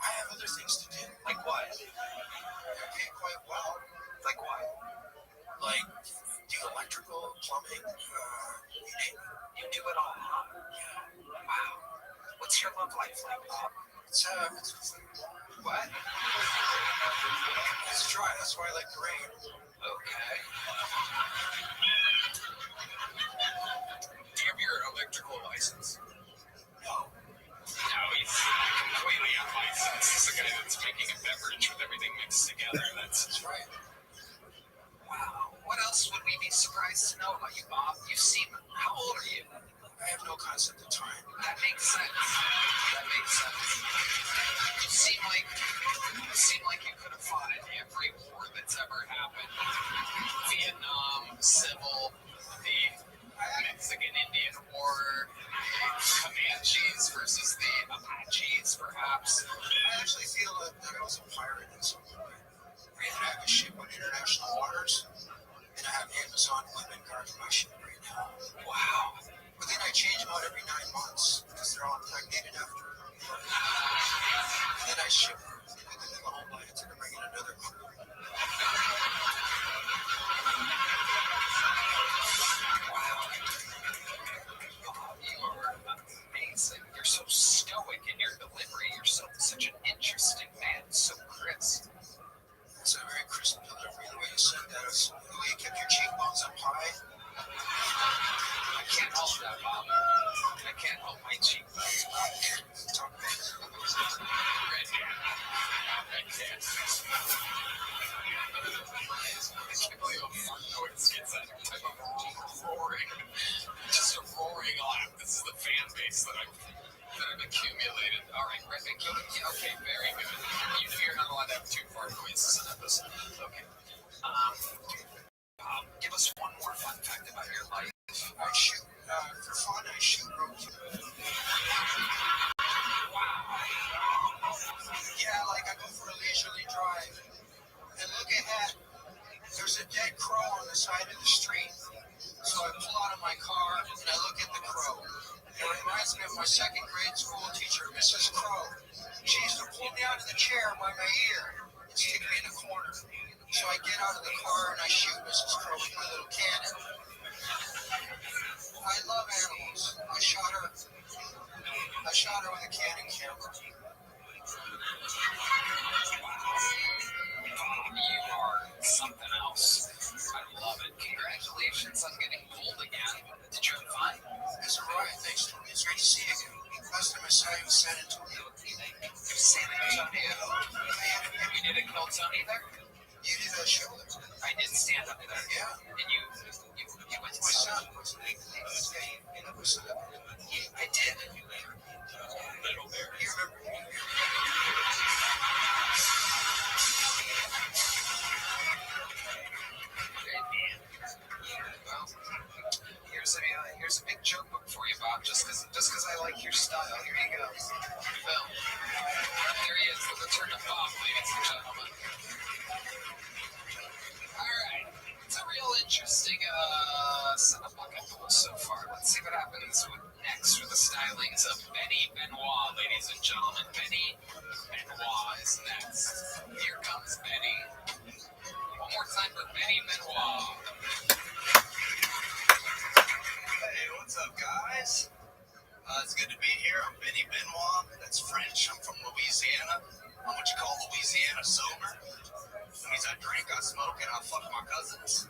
I have other things to do. Like what? I pay quite well. Like what? Like do electrical, plumbing, you name it. You do it all, huh? Yeah. Wow. What's your love life like, Bob? It's what? It's dry. That's why I like the rain. Okay. Do you have your electrical license? No. No, he's completely unlicensed. He's the guy that's making a beverage with everything mixed together. That's right. Wow. What else would we be surprised to know about you, Bob? You seem... How old are you? I have no concept of time. That makes sense. You seem like you could have fought in every war that's ever happened. Vietnam, Civil, the Mexican-Indian War, Comanches versus the Apaches, perhaps. I actually feel that I was a pirate in some way. I have a ship on international waters, and I have Amazon women guarding my ship right now. Wow. But then I change them out every 9 months, because they're all impregnated after. And then I ship them within the homeland to bring in another crew. Wow. You are amazing. You're so stoic in your delivery. You're such an interesting man, so crisp. It's a very crisp delivery, the way you said that. The way you kept your cheekbones up high. I can't help that, Bob. I can't help my cheekbones. Talk about it. Red cat. I can't believe a fart noise gets that type of roaring. Just a roaring laugh. This is the fan base that I've accumulated. All right, Rabbi, okay, very good. You know you're not allowed to have 2 fart noises in this. Okay. Give us one more fun fact about your life. I shoot, for fun, I shoot rope. Wow. Yeah, like I go for a leisurely drive. And look ahead. There's a dead crow on the side of the street. So I pull out of my car and I look at the crow. It reminds me of my 2nd grade school teacher, Mrs. Crow. She used to pull me out of the chair by my ear and stick me in a corner. So I get out of the car and I shoot Mrs. Crow with my little cannon. I love animals. I shot her with a Canon camera. Bob, you are something else. I love it. Congratulations on getting gold again. Did you have fun? It's all right. Thanks, Tony. It's great to see you again. Last time I saw you was San Antonio. San Antonio? We did a Kill Tony there? You did a show there. I did stand up there. Yeah. And you went to my son. You know my son? I did. Little Bear. You remember me? Well, here's a big joke book for you, Bob. Just because I like your style. Here you go. Boom. There he is. The return of Bob, ladies and gentlemen. All right. It's a real interesting set of bucket pulls so far. Let's see what happens next with the stylings of Benny Benoit, ladies and gentlemen. Benny Benoit is next. Here comes Benny. One more time for Benny Benoit. Hey, what's up, guys? It's good to be here. I'm Benny Benoit. That's French. I'm from Louisiana. I'm what you call Louisiana sober. That means I drink, I smoke, and I fuck my cousins.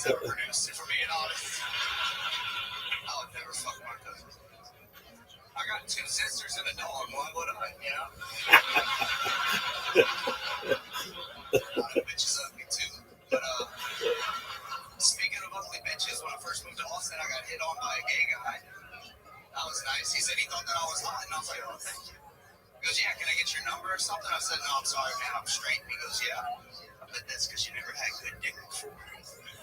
that's ever produced. And for being honest, I would never fuck my cousin. I got 2 sisters and a dog. Why would I? You know? A lot of bitches ugly too. But speaking of ugly bitches, when I first moved to Austin, I got hit on by a gay guy. That was nice. He said he thought that I was hot, and I was like, oh, thank you. He goes, yeah, can I get your number or something? I said, no, I'm sorry, man, I'm straight. He goes, yeah, I bet that's because you never had good dick before.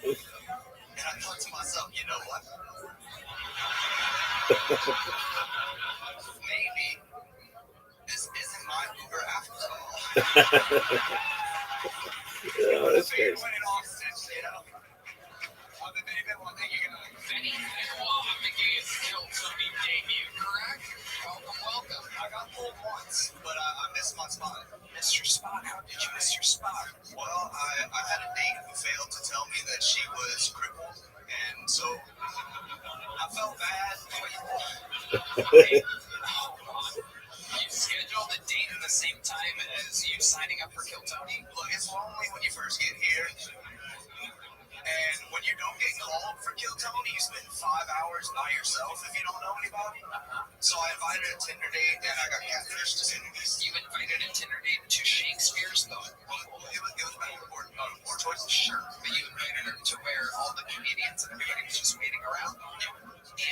And I thought to myself, you know what? Maybe this isn't my Uber after all. Oh, that's Fade good. when it all sits, you know? I've been Benny Benoit, thank you guys. Benny Benoit begins Kill Tony debut, correct? Welcome. I got pulled once, but I missed my spot. Missed your spot? How did you miss your spot? Well, I had a date who failed to tell me that she was crippled, and so I felt bad. Wait, hold on. You scheduled a date at the same time as you signing up for Kill Tony? Look, it's lonely when you first get here. And when you don't get called for Kill Tony, you spend 5 hours by yourself if you don't know anybody. So I invited a Tinder date, and I got catfished to Tinder date. You invited a Tinder date to Shakespeare's, though? It was back before more choices. Sure, but you invited her to where all the comedians and everybody was just waiting around?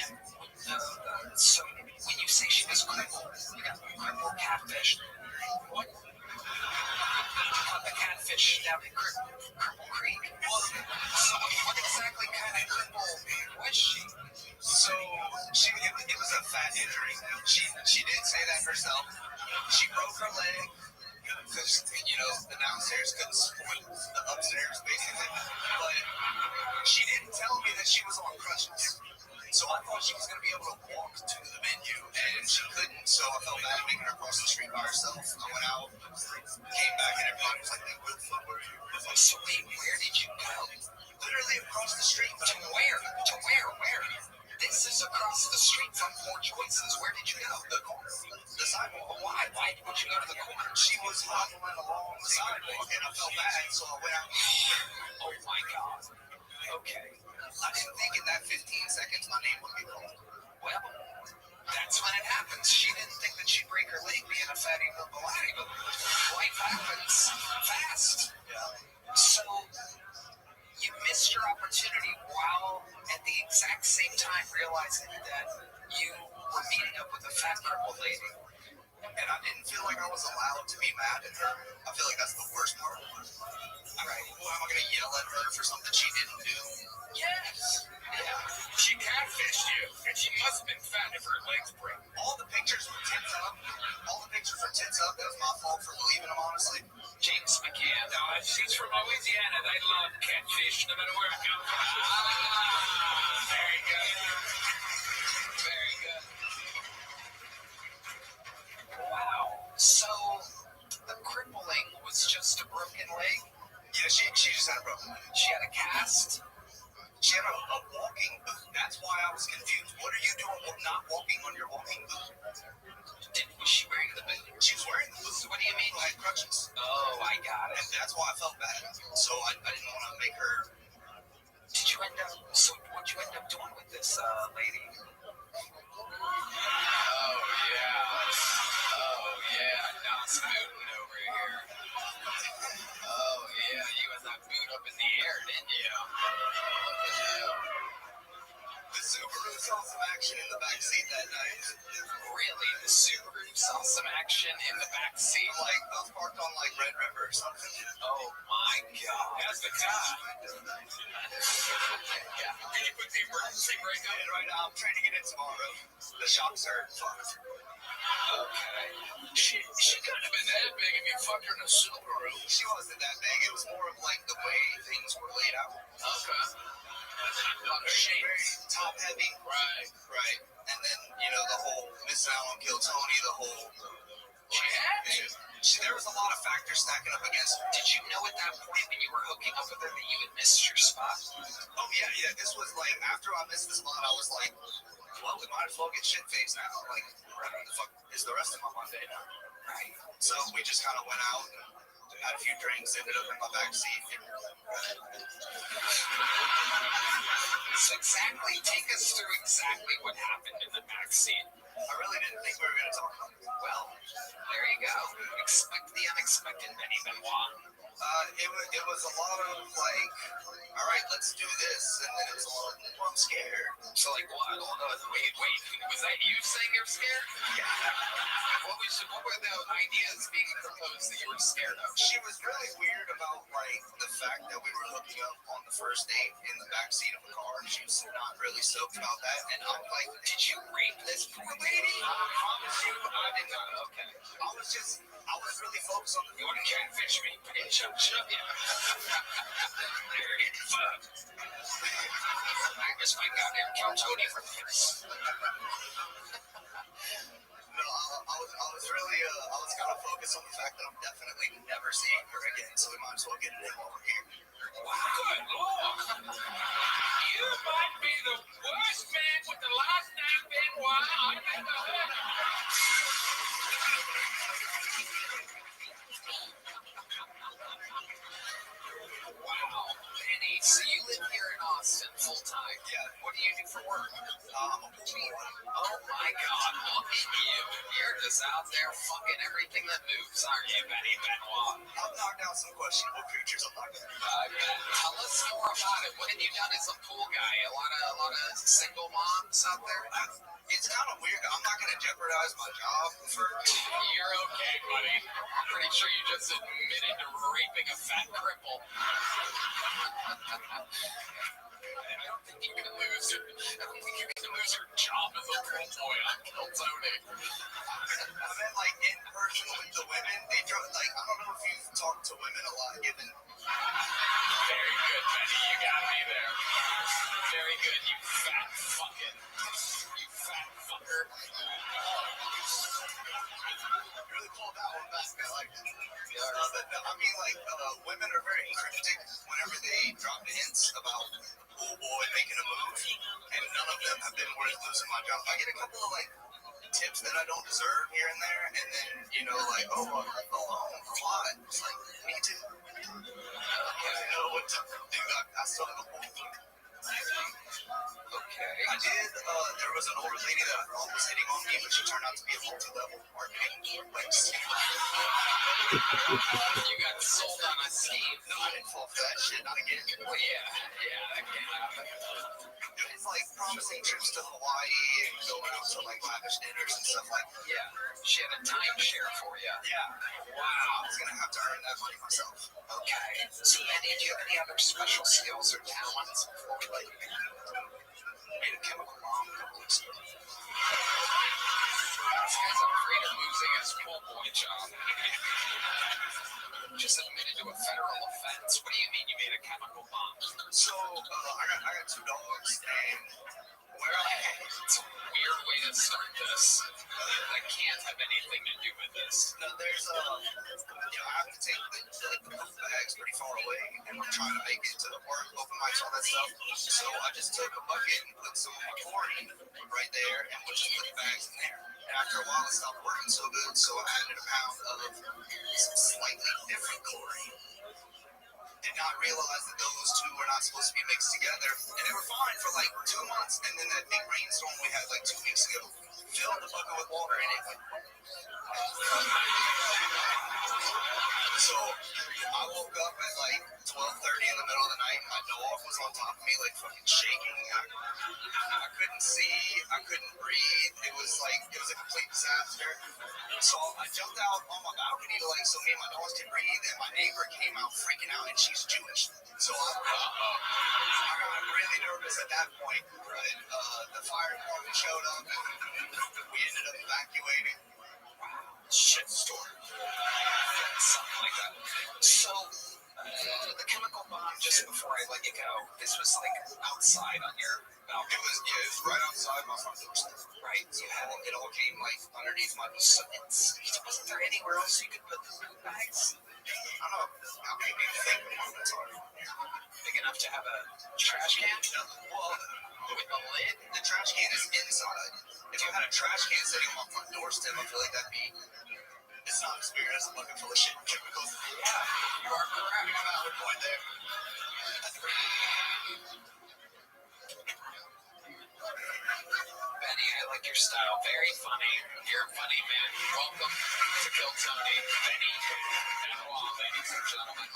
And so when you say she was crippled, you got crippled catfish. What? You caught the catfish down in Cripple Creek. So what exactly kind of cripple was she? So it was a fat injury. She did say that herself. She broke her leg because the downstairs couldn't support the upstairs basically. But she didn't tell me that she was on crutches. So I thought she was going to be able to walk to the venue, and she couldn't. So I felt bad making her cross the street by herself. I went out, came back, and everybody was like, "Where the fuck were you?" So wait, where did you go? Literally across the street. To where? To where? Where? This is across the street from Four Choices. Where did you go? The corner. The sidewalk. Why? Why would you go to the corner? She was hobbling along the sidewalk, and I felt bad, so I went out. Oh my God. Okay. I didn't think in that 15 seconds my name would be called. Well, that's when it happens. She didn't think that she'd break her leg being a fatty little body, but life happens fast. So you missed your opportunity while at the exact same time realizing that you were meeting up with a fat crippled lady. And I didn't feel like I was allowed to be mad at her. I feel like that's the worst part. All right, well, am I going to yell at her for something she didn't do? Yes. Yeah. She catfished you, and she must have been fat if her legs break. All the pictures were tits up. All the pictures were tits up. That was my fault for believing them, honestly. James McCann. No, she's from Louisiana. They love catfish no matter where it comes from. Very good. Very good. Wow. So the crippling was just a broken leg? Yeah, she just had a broken leg. She had a cast? She had a walking boot. That's why I was confused. What are you doing not walking on your walking boot? Was she wearing the boot? She was wearing the boot. So what do you mean? I had crutches. Oh, I got it. And that's why I felt bad. So I didn't want to make her. Did you end up? So what'd you end up doing with this lady? Oh yeah, Nas booting over here. Oh yeah, you had that boot up in the air, didn't you? The Subaru saw some action in the back seat that night. Really? The Subaru saw some action in the back seat? Like, I was parked on, like, Red River or something. Oh, my God. That's the car. Yeah. Did you put the emergency brake on? Right now, I'm trying to get in tomorrow. The shocks are fucked. Okay. She couldn't have been that big if you fucked her in a Subaru. She wasn't that big. It was more of, like, the way things were laid out. Okay. A lot of shapes. Top heavy. Right. And then, the whole missing out on Kill Tony, the whole... There was a lot of factors stacking up against her. Did you know at that point when you were hooking up with her that you had missed your spot? Oh, yeah. This was, like, after I missed the spot, I was like, well, we might as well get shit-faced now. Like, the fuck is the rest of my Monday now? Right. So we just kind of went out and had a few drinks, ended up in my back seat. So exactly, take us through exactly what happened in the back seat. I really didn't think we were going to talk about it. Well, there you go. Expect the unexpected, Benny Benoit. It was a lot of like, all right, let's do this, and then it was a lot of, well, I'm scared. So like what? Wait, was that you saying you're scared? Yeah. What were the ideas being proposed that you were scared of? She was really weird about like the fact that we were hooking up on the first date in the back seat of a car. She was not really stoked about that, and I'm like, did you rape this poor lady? I promise you, I did not. Okay. I was really focused on the. You want to catfish me? Shut up, yeah. They're getting fucked. I guess my goddamn couch Tony for this. No, I was really, I was kind of focused on the fact that I'm definitely never seeing her again, so we might as well get it in while we're here. Wow, good lord. You might be the worst man with the last name Benoit I've ever heard of. Wow, Benny, so you live here in Austin full time? Yeah. What do you do for work? I'm a between. Oh my God, look at you. You're just out there fucking everything that moves, aren't you, Benny Benoit? I've knocked down some questionable creatures. I'm not gonna. Tell us more about it. What have you done as a pool guy? A lot of single moms out there? It's kind of weird. I'm not gonna jeopardize my job for. You're okay, buddy. I'm pretty sure you just admitted to raping a fat cripple. I don't think you can lose it. I don't think you can lose your job as a pool boy on Kiltony. I meant like in person with the women. They try like I don't know if you've talked to women a lot, given. Very good, Benny. You got me there. Very good, you fat fucking. You fat fucker. Really pulled that one back. I like it. I mean, like, women are very cryptic whenever they drop hints about the pool boy making a move, and none of them have been worth losing my job. I get a couple of, like, tips that I don't deserve here and there, and then, you know, like, oh, why? It's like, me too. I don't know what to do. I still have a pool. Okay. I did, there was an older lady that I thought was hitting on me, but she turned out to be a multi-level marketing, like, you got sold on a scheme. No, I didn't fall for that shit, not again. Well, yeah, that can't happen. It's like promising trips to Hawaii and going out to like lavish dinners and stuff like that. Yeah, she had a timeshare for you. Yeah. Wow. I was going to have to earn that money myself. Okay. So, Andy, do you have any other special skills or talents before we let you go? Made a chemical bomb a couple weeks ago. This guy's afraid of losing his pool boy job. Just admitted to a federal offense. What do you mean you made a chemical bomb? So, I got two dogs, and where I am, It's a weird way to start this. That can't have anything to do with this. no, there's I have to take the bags pretty far away, and I'm trying to make it to the work, open mics, all that stuff. So I just took a bucket and put some of my chlorine right there, and we'll just put the bags in there. And after a while, it stopped working so good, so I added a pound of some slightly different chlorine. Did not realize that those two were not supposed to be mixed together, and they were fine for like 2 months. And then that big rainstorm we had like 2 weeks ago filled the bucket with water in it. So I woke up at like 12:30 in the middle of the night. My dog was on top of me, like fucking shaking. I couldn't see. I couldn't breathe. It was a complete disaster. So I jumped out on my balcony to so me and my dogs could breathe. And my neighbor came out freaking out, and she's Jewish. So I got really nervous at that point. Right? The fire department showed up, and we ended up evacuating. Shitstorm. Something like that. So, the chemical bomb, just before I let you go, this was like outside on your balcony. It was right outside my front door. Right. You had It all came underneath my. So wasn't there anywhere else you could put the poop bags? I don't know how big you think apartments are. Big enough to have a trash can? Well, With the lid? the trash can is inside. If you had a trash can sitting on my front doorstep, I feel like that'd be It's not experience. I'm looking full of shit and chemicals. Yeah, you are correct. You have a good point there. Benny, I like your style. Very funny. You're a funny man. Welcome to Kill Tony. Benny Benoit, ladies and gentlemen.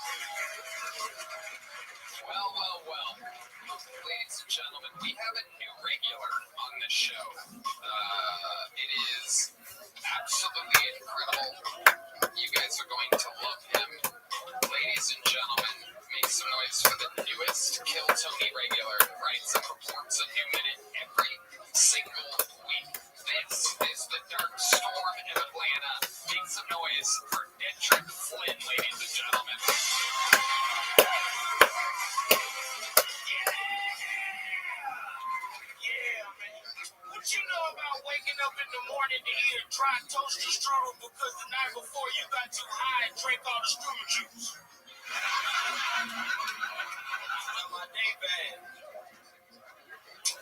Well. Ladies and gentlemen, we have a new regular on this show. It is absolutely incredible. You guys are going to love him. Ladies and gentlemen, make some noise for the newest Kill Tony regular. Writes and reports a new minute every single week. This is the Dark Storm in Atlanta. Make some noise for Dedrick Flynn, ladies and gentlemen. What you know about waking up in the morning to eat a dry toaster strudel because the night before you got too high and drank all the strudel juice? Well, my day bad.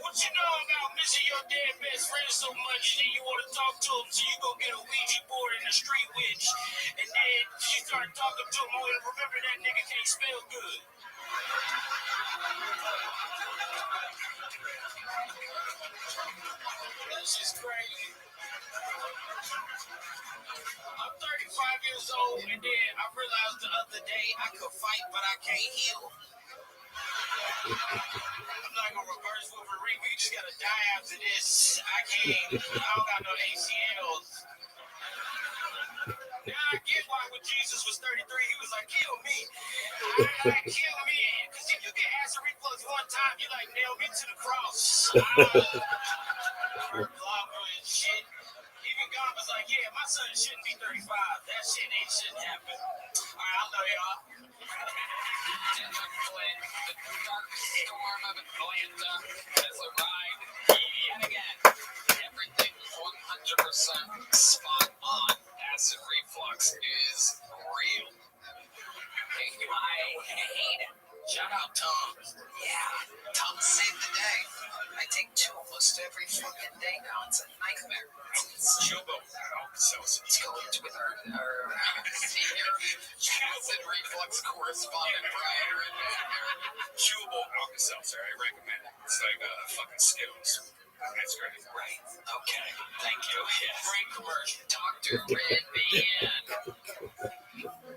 What you know about missing your dead best friend so much that you want to talk to him, so you go get a Ouija board and a street witch, and then you start talking to him, and remember that nigga can't spell good. This is crazy. I'm 35 years old, and then I realized the other day I could fight, but I can't heal. I'm not gonna reverse Wolverine. We just gotta die after this. I don't got no ACLs. Now I get why when Jesus was 33, he was like, kill me. Kill me. Because if you get acid reflux one time, you like nail me to the cross. Shit. Even God was like, yeah, my son shouldn't be 35. That shouldn't happen. All right, I love y'all. Dedrick Flynn, the Dark Storm of Atlanta, has arrived yet again. Everything 100% spot on. Acid reflux is real. I hate it. Shout out Tom. Yeah, Tom saved the day. I take 2 almost every fucking day now. It's a nightmare. Jubo, it's going with our senior acid reflux correspondent, Brian. Jubo Alka-Seltzer, I recommend it. It's like fucking Skittles. That's great. Right. Okay. Thank you. Yes. Great commercial. Dr. Redman.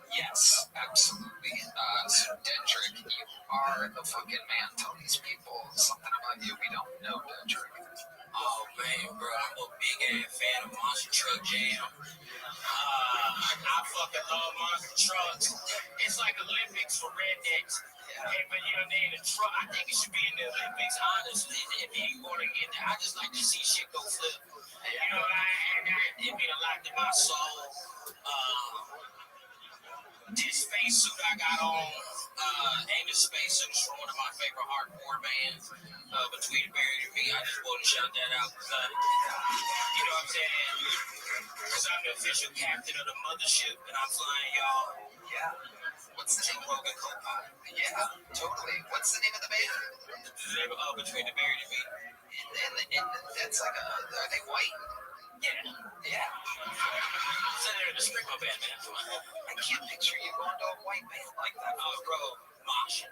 Yes, absolutely. So Dedrick, you are the fucking man. Tell these people something about you we don't know, Dedrick. Oh man, bro, I'm a big ass fan of Monster Truck Jam. I fucking love monster trucks. It's like Olympics for rednecks. Hey, but you know, they in the truck. I think it should be in the Olympics, honestly. If you want to get there, I just like to see shit go flip. You know, it mean a lot to my soul. This spacesuit I got on, Amos spacesuit is from one of my favorite hardcore bands, Between Buried and Me. I just want to shout that out because, you know what I'm saying? Because I'm the official captain of the mothership and I'm flying y'all. Yeah. What's the name of Rogan Co-Pilot? Yeah, totally. What's the name of the band? The name of Between the Buried and Me. And that's like are they white? Yeah. So they're the Sprinkle Band, man. I can't picture you going to a white band like that. Oh, bro, Mosh.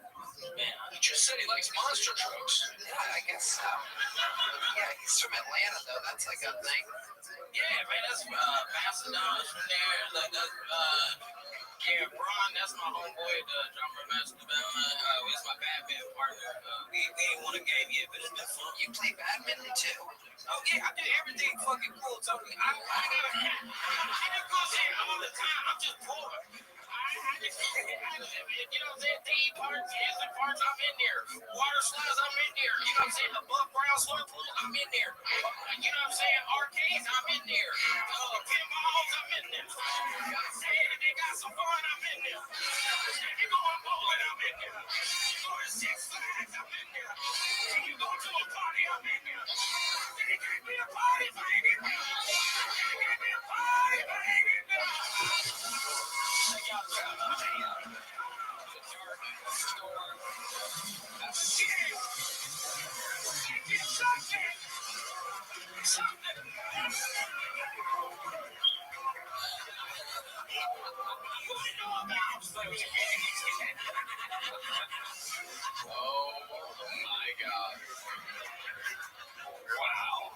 Man, He just said he likes monster trucks. Yeah, I guess so. Yeah, he's from Atlanta, though. That's like a thing. yeah, man, that's Mastodon's from there. Like, yeah, Braun, that's my homeboy, the drummer, Mastodon. He's my Batman partner. We ain't won a game yet, but it's been fun. You play badminton, too? Oh, yeah, I do everything fucking cool, Tony. I do cool shit all the time. I'm just poor. I just, you know what I'm saying? Theme parts, instant parts, I'm in there. Water slides, I'm in there. You know what I'm saying? Above ground swimming pool, I'm in there. You know what I'm saying? Arcades, I'm in there. Pinballs, I'm in there. You know what I'm saying? If they got some fun, I'm in there. If you going bowling, I'm in there. You go to Six Flags, I'm in there. If you go to a party, I'm in there. It can't be a party, baby. It can't be a party, baby. Check out the Dark Storm. Oh my God. Wow.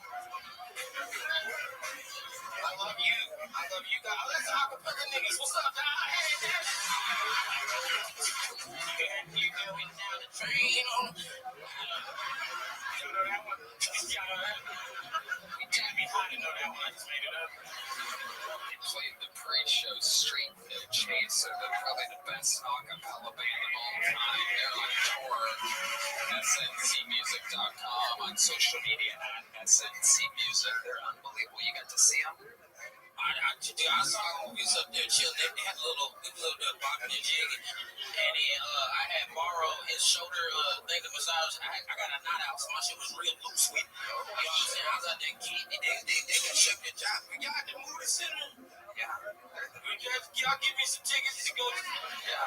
I love you. I love you guys. Let's talk about the niggas. What's up, guys? You going down the train, you know? You know that one? You me hot to know that one. I just made it up. They played the pre-show Street No Chaser. They're probably the best acapella band of all time. They're on tour. SNCmusic.com, on social media at SNCmusic. They're unbelievable. You got to see them? I saw him. He was up there chilling. They had a little bopping and jigging. And then I had borrowed his shoulder thing to massage. I got a knot out, so my shit was real loose with. You know what I'm saying? I was out there getting it. They got shipped the job. We got the movie center. Yeah. Y'all give me some tickets to go. Yeah.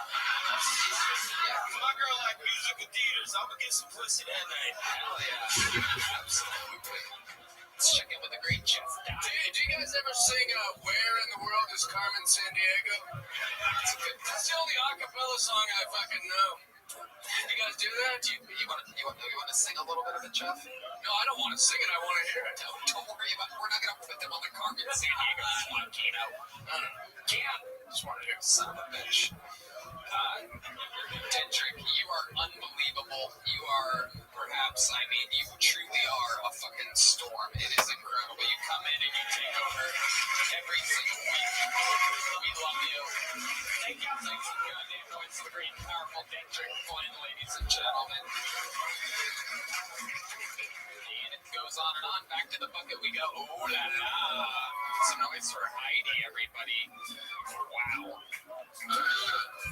My girl like musical theaters. I'm gonna get some pussy that night. Hell yeah. Absolutely. Let's check in with the great Jeff. Do you guys ever sing Where in the World is Carmen Sandiego? That's the only acapella song I fucking know. You guys do that? You want to sing a little bit of it, Jeff? No, I don't want to sing it. I want to hear it. Don't worry about it. We're not going to put them on the Carmen Sandiego spot, Keno. Just want to hear son of a bitch. Dendrick, you are unbelievable. You are, perhaps, I mean, you truly are a fucking storm. It is incredible. You come in and you take over every single week. We love you. Thank you. Thanks for the goddamn noise for the great, powerful Dendrick Flynn, ladies and gentlemen. And it goes on and on. Back to the bucket we go. Ooh la la. Some noise for Heidi, everybody. Wow.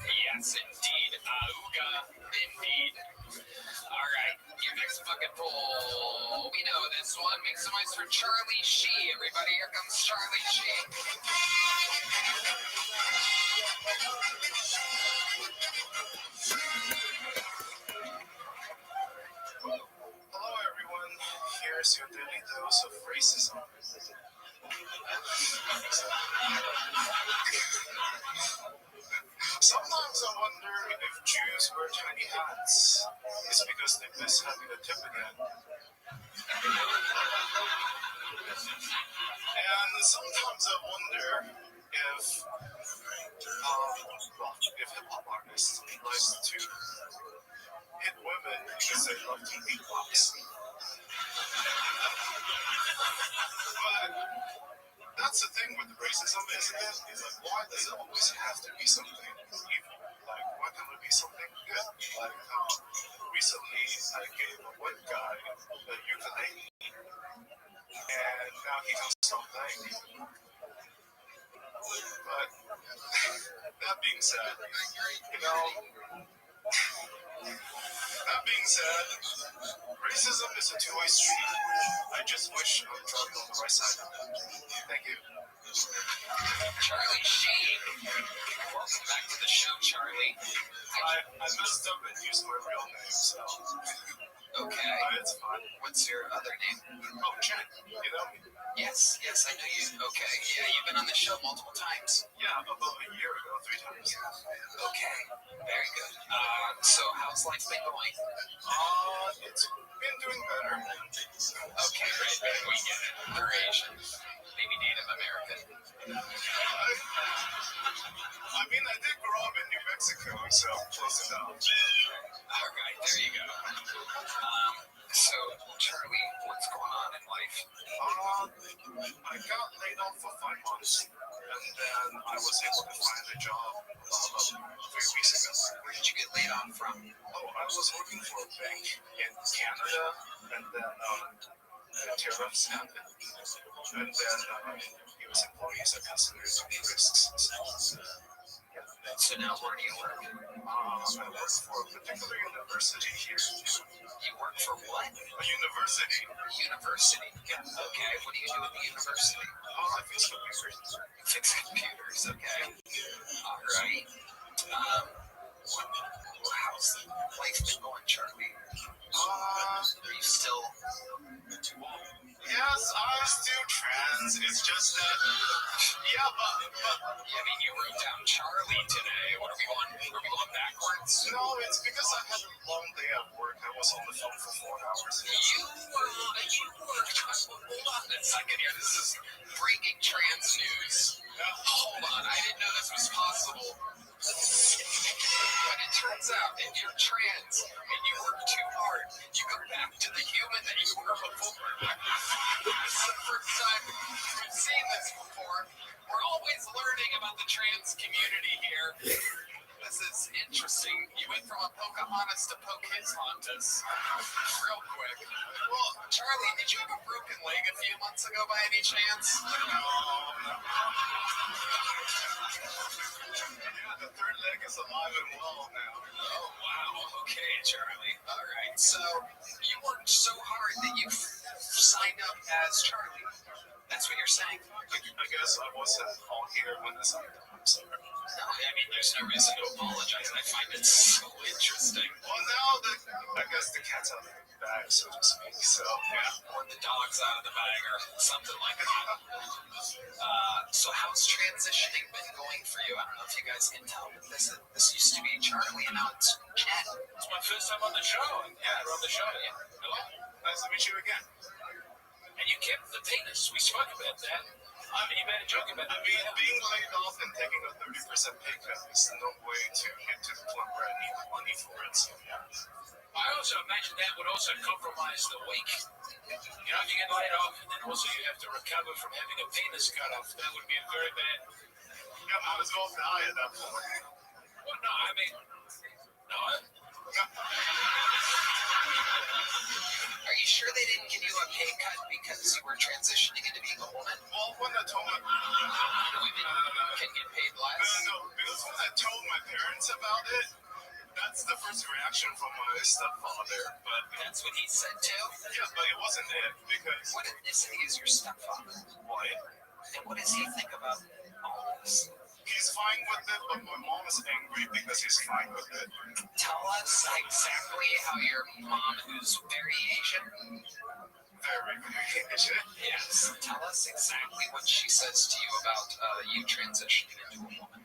Yes, indeed. Auga, indeed. All right, your next bucket pull. We know this one. Make some noise for Charlie Shee, everybody. Here comes Charlie Shee. Hello, everyone. Here's your daily dose of racism. Sometimes I wonder if Jews wear tiny hats. It's because they miss having a tip again. And sometimes I wonder if hip-hop artists like to hit women because they love to beatbox. But that's the thing with racism, isn't it? Is like, why does it always have to be something evil? Like, why can't it be something good? Like, recently I gave a white guy a ukulele, and now he can stop playing. But that being said, racism is a two-way street. I just wish I was on the right side of it. Thank you. Charlie Sheen. Welcome back to the show, Charlie. I messed up and used my real name, so. Okay. It's fine. What's your other name? Oh, Ken. You know me? Yes, I know you. Okay. Yeah, you've been on the show multiple times. Yeah, about a year ago, 3 times. Okay. Very good. So how's life been going? It's been doing better. Okay, right. We get it. You're Asian. Maybe Native American. I mean, I did grow up in New Mexico, so close enough. All right, there you go. So, Charlie, what's going on in life? I got laid off for 5 months, and then I was able to find a job about 3 weeks ago. Where did you get laid off from? Oh, I was working for a bank in Canada, and then the tariffs happened, and then U.S. employees are considered to be risks. So now where do you work? I work for a particular university here. You work for what? A university. University? Yeah. Okay, what do you do at the university? I fix computers. Fix computers, okay. All right. How's life been going, Charlie? Are you still... Yes, I'm still trans. It's just that... Yeah, but... I mean, you wrote down Charlie. Charlie today? What are we going backwards? No, it's because I had a long day at work. I was on the phone for 4 hours. You were. Hold on a second here. This is breaking trans news. Hold on, I didn't know this was possible. But it turns out if you're trans and you work too hard, you go back to the human that you were before. This is the first time we've seen this before. We're always learning about the trans community here. This is interesting. You went from a Pocahontas to Pocahontas real quick. Well, Charlie, did you have a broken leg a few months ago by any chance? Yeah, the third leg is alive and well now. Oh, wow. Okay, Charlie. All right. So you worked so hard that you signed up as Charlie. That's what you're saying? I guess I wasn't all here when I signed up. I'm sorry. No, I mean, there's no reason to apologize. I find it so interesting. Well, now I guess the cat's out of the bag, so to speak. So, yeah. Or the dog's out of the bag or something like that. So how's transitioning been going for you? I don't know if you guys can tell, but this used to be Charlie and now it's Jen. It's my first time on the show. Yeah, You're on the show. Yeah. Hello. Nice to meet you again. And you kept the penis. We spoke about that. You made a joke about I it. mean, being laid off and taking a 30% pay cut is no way to get to the point where I need the money for it. So, yeah. I also imagine that would also compromise the week. You know, if you get laid off and then also you have to recover from having a penis cut off, that would be very bad. Yeah, I was going to die at that point. Well, no, I mean, no. Are you sure they didn't give you a pay cut because you were transitioning into being a woman? Well, when I told my Women can get paid less. No, because when I told my parents about it, that's the first reaction from my stepfather. But That's what he said too? yeah, but it wasn't it because What ethnicity is your stepfather? white. And what does he think about all this? He's fine with it, but my mom is angry because he's fine with it. Tell us exactly how your mom, who's very Asian, Very, very Asian. yes, tell us exactly what she says to you about you transitioning into a woman.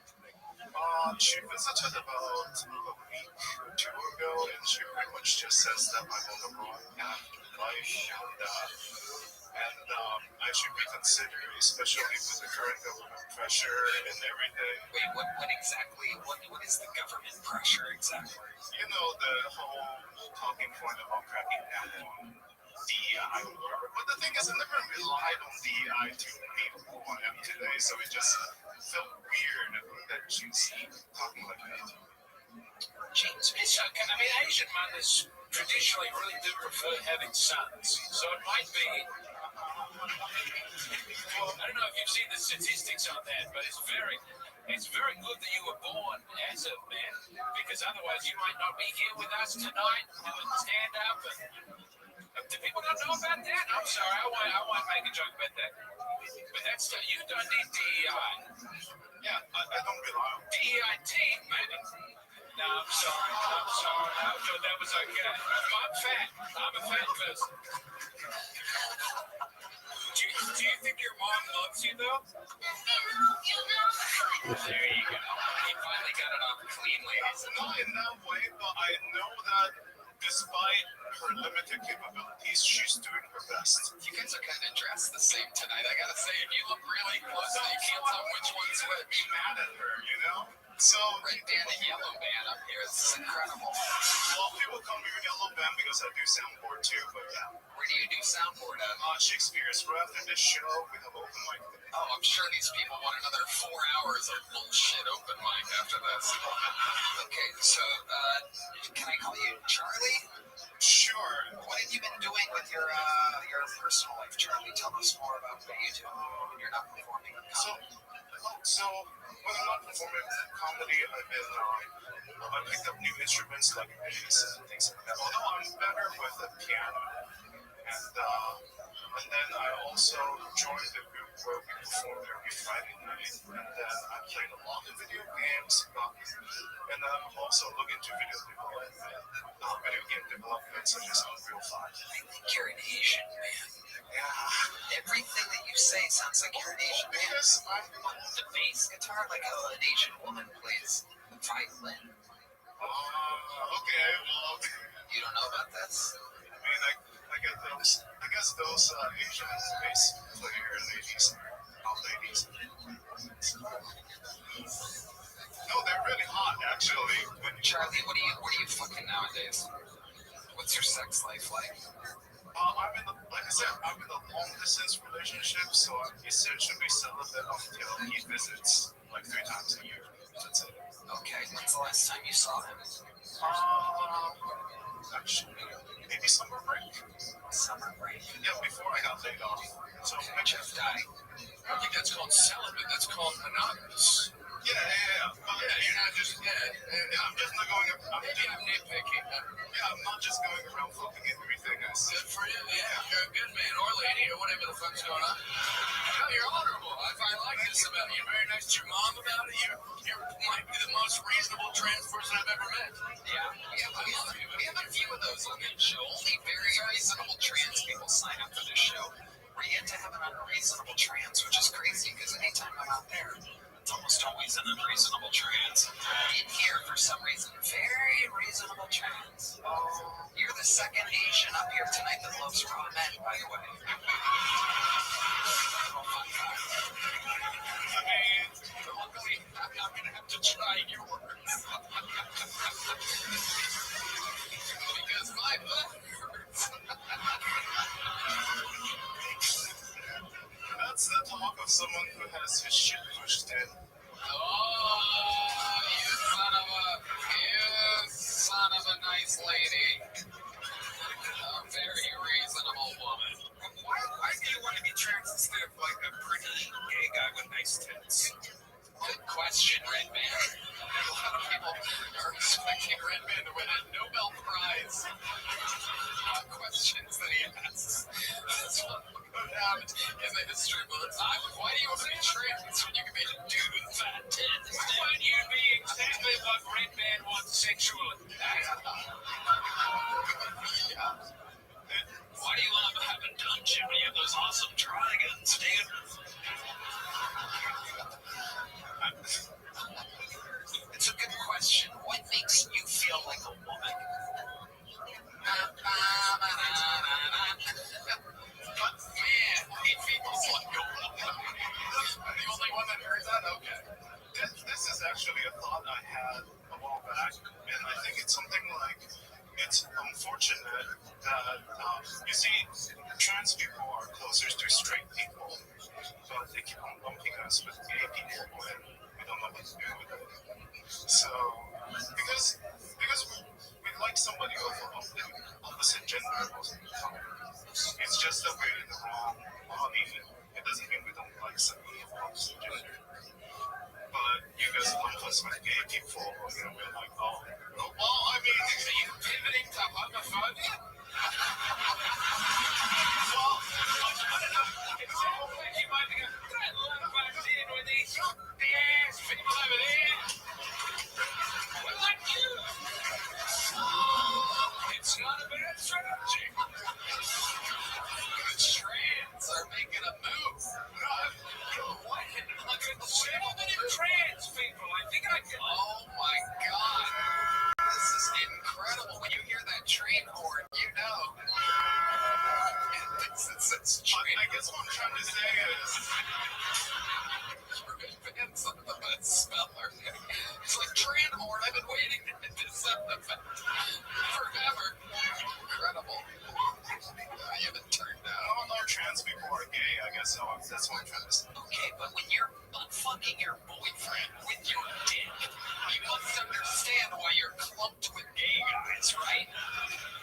She visited about a week or two ago, and she pretty much just says that I'm on the wrong path in life, and I should be considered, especially with the current government pressure and everything. Wait, what exactly? What is the government pressure exactly? You know, the whole talking point about cracking down on DEI or whatever. But the thing is, I never relied on DEI to meet who I am today, so it just felt weird that she's talking like that. It's okay. I mean, Asian mothers traditionally really do prefer having sons. So it might be, I don't know if you've seen the statistics on that, but it's very good that you were born as a man, because otherwise you might not be here with us tonight doing stand-up. Do people not know about that? I'm sorry, I won't make a joke about that. But that's, you don't need DEI. Yeah, I don't rely on DEIT, maybe. No, I'm sorry. I thought that was okay. I'm fat. I'm a fat person. Do you think your mom loves you, though? There you go. He finally got it off clean, ladies. Not in that way, but I know that despite her limited capabilities, she's doing her best. You guys are kind of dressed the same tonight. I gotta say, if you look really close, you can't tell which one's which. Be mad at her, you know? So, Red band and yellow band up here. This is incredible. well, people call me Yellow Band because I do soundboard too, but yeah. Where do you do soundboard at? Shakespeare's right after this show, we have open mic day. Oh, I'm sure these people want another 4 hours of bullshit open mic after this. Okay, so, can I call you Charlie? Sure. What have you been doing with your personal life, Charlie? Tell us more about what you do when you're not performing. So when I'm not performing comedy, I've been I picked up new instruments like bass and things like that. Although I'm better with the piano, and then I also joined the group where we performed every Friday night, and then I played a lot of video games, and I'm also looking to video game development such as Unreal 5. I think you're an Asian man. Yeah. Everything that you say sounds like you're an Asian man. Because I'm The bass guitar, like how an Asian woman plays the violin. okay, well, You don't know about this? I mean, I get those. I guess those Asian bass player ladies, not ladies. No, they're really hot actually. When Charlie, what are you fucking nowadays? What's your sex life like? I'm in the, like I said, I'm in a long distance relationship, so I'm essentially celibate until he visits like 3 times a year. That's it. Okay, when's the last time you saw him? Actually, maybe summer break. Summer break. Yeah, before I got laid off. So Jeff died. I don't think that's called celibate. That's called monogamous. yeah. You're not just I'm just not going. maybe I'm nitpicking. I'm not just going around fucking everything I see. Good for you. Yeah, you're a good man or lady or whatever the fuck's going on. No, you're honorable. I like this about you. You're very nice to your mom about it. You might be the most reasonable trans person I've ever met. Yeah, we have a few of those on this show. Only very reasonable trans people sign up for this show. We're yet to have an unreasonable trans, which is crazy because anytime I'm out there, it's almost always an unreasonable trans. In here, for some reason, very reasonable trans. You're the second Asian up here tonight that loves raw men, by the way. Oh my God. I mean, Luckily, I'm not going to have to try your words. Because my butt hurts. that's the talk of someone who has his shit pushed in. Oh, you son of a nice lady. A very reasonable woman. Why do you want to be trans instead of like a pretty gay guy with nice tits? Good question, Red Man. A lot of people are expecting Red Man to win a Nobel Prize. Questions that he asks. That's what would happen in the history books. Why do you want to be trans when you can be a dude with fat tits? Why would you be exactly what Red Man wants sexually? Why do you want to have a dungeon when you have those awesome dragons, dude? It's a good question. What makes you feel like a woman? But man, he feels like a woman. I'm the only one that heard that? Okay. This is actually a thought I had a while back, and I think it's something like, it's unfortunate that, you see, trans people are closer to straight people, but they keep on lumping us with gay people when we don't know what to do with it. So, because we like somebody of opposite gender most of the time. It's just that we're in the wrong body. It doesn't mean we don't like somebody of opposite gender. But you guys lump us with gay people, and we're like, oh. Well, I mean, are you pivoting to homophobia? Well, I don't know. It's almost you might be going, I love what I'm seeing with these ass people over there. Well, like you. It's not a bad strategy. The trans are making a move. What? Look at the women and trans people. I think I can. Oh my God. This is incredible. When you hear that train horn, you know. It's train. I guess what I'm trying to say is, It's the best speller. It's like train horn. I've been waiting to sound effect forever. Incredible. You haven't turned out. all our trans people are gay, I guess, so that's what I'm trying to say. Okay, but when you're butt fucking your boyfriend with your dick, you must understand why you're clumped with gay guys, right?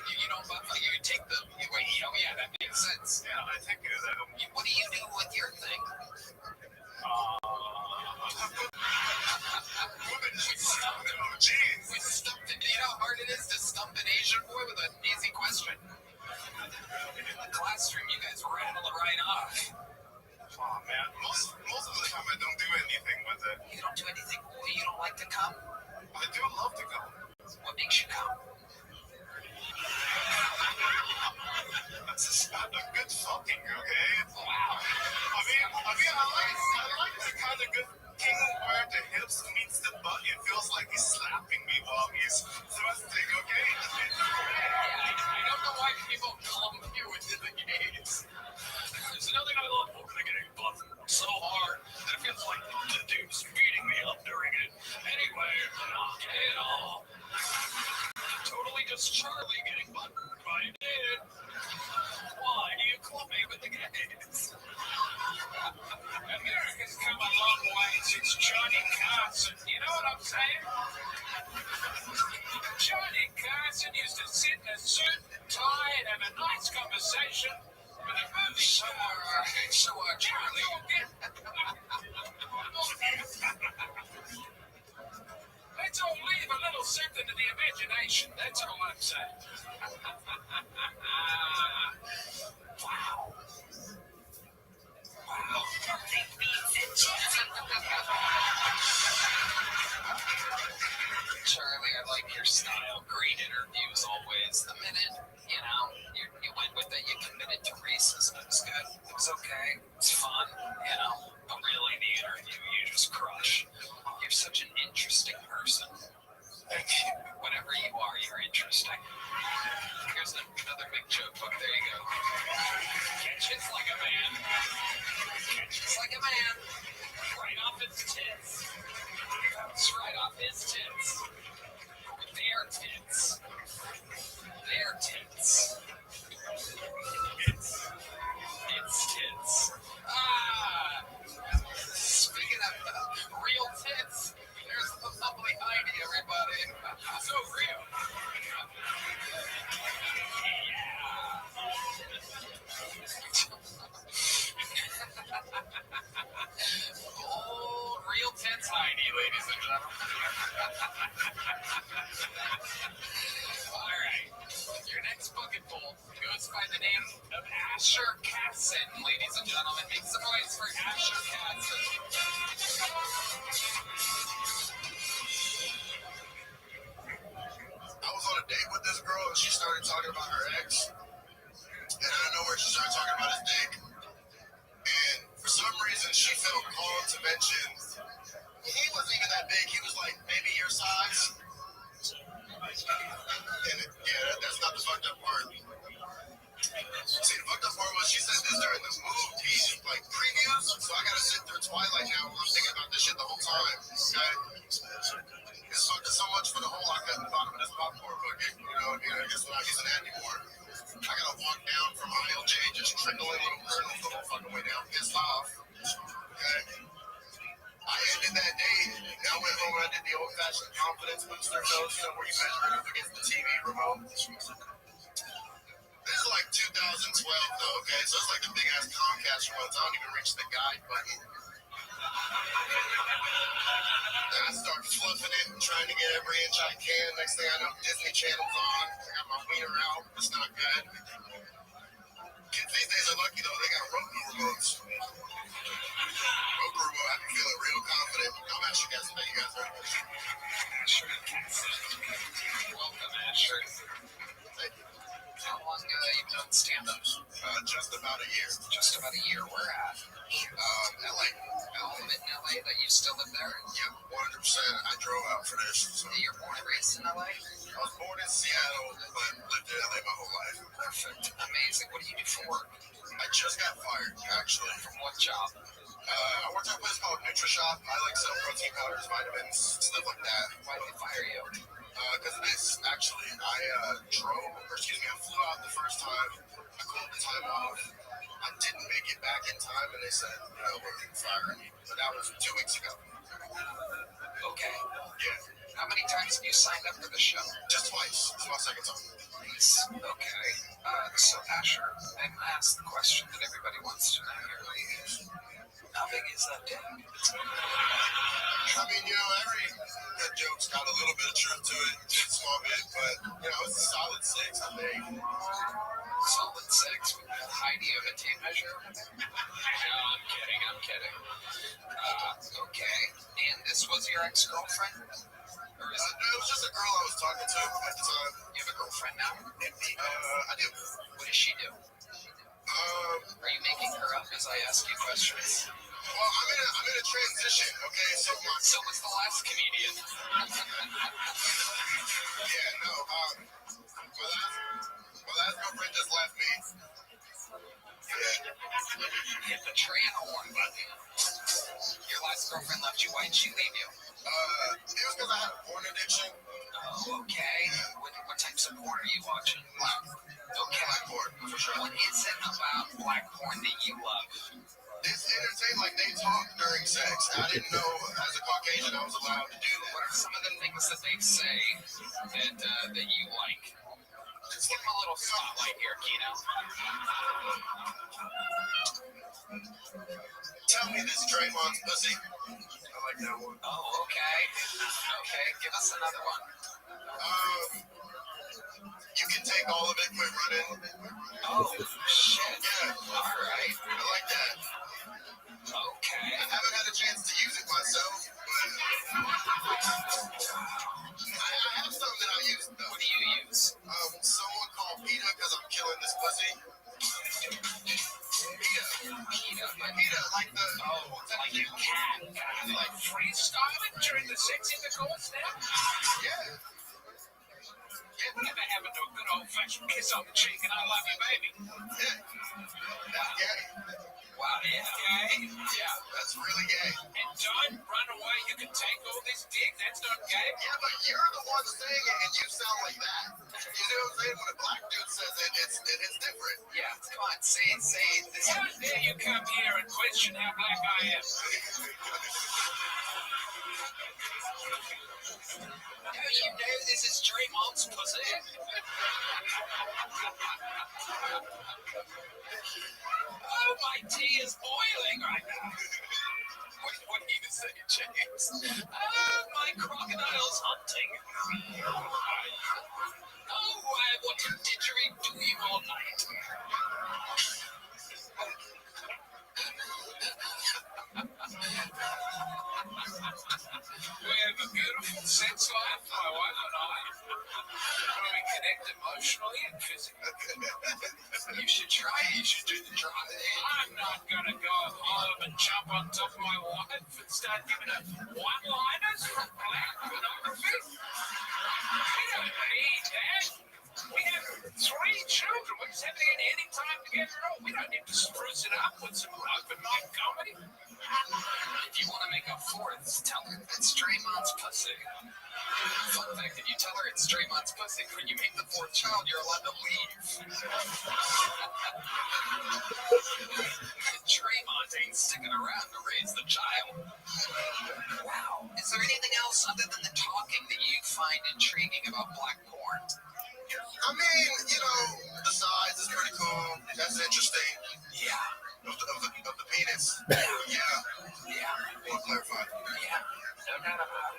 You don't butt fuck, you take the, wait, oh yeah, that makes sense. Yeah, I think that. What do you do with your thing? We stumped it. You know how hard it is to stump an Asian boy with an easy question? In the classroom, you guys rattle it right off. Oh man. Most of the time I don't do anything with it. You don't do anything. You don't like to come? I do love to go. What makes you come? That's just not a good fucking, okay? Wow. I like the kind of good king where the hips meets the butt. It feels like he's slapping me while he's thrusting, okay? I don't know why people come here within the gates. There's nothing I love more than getting buffed so hard that it feels like the dude's beating me up during it. Anyway, not at all. Totally just Charlie getting butt by Dad. Why do you club me with the gays? America's come a long way since Johnny Carson. You know what I'm saying? Johnny Carson used to sit in a suit and tie and have a nice conversation with a movie star. So, Charlie. Let's all leave a little something to the imagination. That's all I'm saying. Wow. Charlie, I like your style. Great interviews always. The minute, you went with it, you committed to racism. It was good. It was okay. It's fun, But really, the interview, you just crush. You're such an interesting person. Thank you. Whatever you are, you're interesting. Here's another big joke book. There you go. Catches like a man. Just like a man. Right off his tits. It's right off his tits. Their tits. Their tits. It's tits. Speaking of real tits, there's the lovely Heidi, everybody. So real. Oh, real tits Heidi, ladies and gentlemen. All right. Your next bucket full goes by the name of Asher Casson, ladies and gentlemen. Make some noise for Asher Casson. I was on a date with this girl and she started talking about her ex. And out of nowhere, she started talking about his dick. And for some reason, she felt called to mention he wasn't even that big. He was like maybe your size. And that's not the fucked up part. See, the fucked up part was she said this during the movie, like previews. So I gotta sit through Twilight now. I'm thinking about this shit the whole time. Okay. It's fucked up so much for the whole I couldn't thought of it as popcorn bucket. I guess we're not using that anymore. I gotta walk down from aisle J, just trickling little kernels the whole fucking way down, pissed off. Okay. I ended that day, and I went home and I did the old-fashioned confidence booster dose, where you measure it up against the TV remote. This is like 2012 though, okay? So it's like the big-ass Comcast remote. I don't even reach the guide button. And I start fluffing it and trying to get every inch I can. Next thing I know, Disney Channel's on. I got my wiener out. It's not good. Kids these days are lucky though. They got Roku remotes. Roku remote had me feeling real confident. I'm actually guessing that you guys heard this. Asher Casson. Welcome, Asher. Thank you. How long you done stand-up? Just about a year. Just about a year. Where at? LA. In LA, that you still live there? Yep, 100%. I drove out for this. So. You're born and raised in LA? I was born in Seattle, but lived in LA my whole life. Perfect. Amazing. What do you do for work? I just got fired, actually. From what job? I worked at a place called NutriShop. I sell protein powders, vitamins, stuff like that. Why did they fire you? Because of this, actually. I flew out the first time. I called the time off. I didn't make it back in time, and they said, we're firing me. But that was 2 weeks ago. Okay. Yeah. How many times have you signed up for the show? Just twice. This is my second time. Nice. Okay. So, Asher, I'm going to ask the question that everybody wants to know here. How big is that dick? I mean, every good joke's got a little bit of truth to it. Just a small bit, but, it's a solid 6, I think. Solid sex with Heidi of a tape measure? No, I'm kidding. Okay. And this was your ex-girlfriend? Or is it? No, it was just a girl I was talking to at the time. You have a girlfriend now? I do. What does she do? Are you making her up as I ask you questions? Well, I'm in a transition, okay? So was the last comedian. yeah, no, my last girlfriend just left me. Yeah. Hit the train horn button. Your last girlfriend left you. Why did she leave you? It was because I had a porn addiction. Oh, okay. What types of porn are you watching? Black. Okay. Black porn, for sure. What is it about black porn that you love? It's entertaining, like they talk during sex. I didn't know as a Caucasian I was allowed to do that. What are some of the things that they say that you like? Just give them a little spotlight here, Keno. Tell me this Draymond's pussy. I like that one. Oh, okay. Okay, give us another one. You can take all of it, quit running. Oh, shit. Yeah. All right. I like that. Okay. I haven't had a chance to use it myself, but I have some that I use, though. What do you use? Someone called PETA because I'm killing this pussy. PETA, like the... Oh, like you can. Like freestyling during the sex intercourse now? Yeah. Whatever happened to a good old-fashioned kiss on the cheek and I love you, baby? Yeah. That's gay. Wow, it's gay? Yeah, that's really gay. And don't run away. You can take all this dick. That's not gay. Yeah, but you're the one saying it and you sound like that. You know what I'm saying? When a black dude says it, it's different. Yeah, come on, say this. How dare you come here and question how black I am? No, you know this is Draymond's pussy. Oh, my tea is boiling right now. What do you say, James? Oh, my crocodile's hunting. Oh, I want to didgeridoo you all night. We have a beautiful sex life, my wife and I. We connect emotionally and physically. You should try it. You should do the drive. I'm not going to go home and jump on top of my wife and start giving her one-liners from black pornography. We don't need that. We have 3 children. We're just having any time together at all. We don't need to spruce it up with some open mic comedy. If you want to make up for it, tell her it's Draymond's pussy. Fun fact, if you tell her it's Draymond's pussy, when you make the 4th child, you're allowed to leave. Draymond ain't sticking around to raise the child. Wow. Is there anything else other than the talking that you find intriguing about black porn? I mean, you know, the size is pretty cool. That's interesting. Yeah. Of the penis. Yeah. Want to clarify? Yeah. No doubt about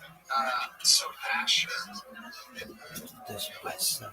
it. So Asher. This was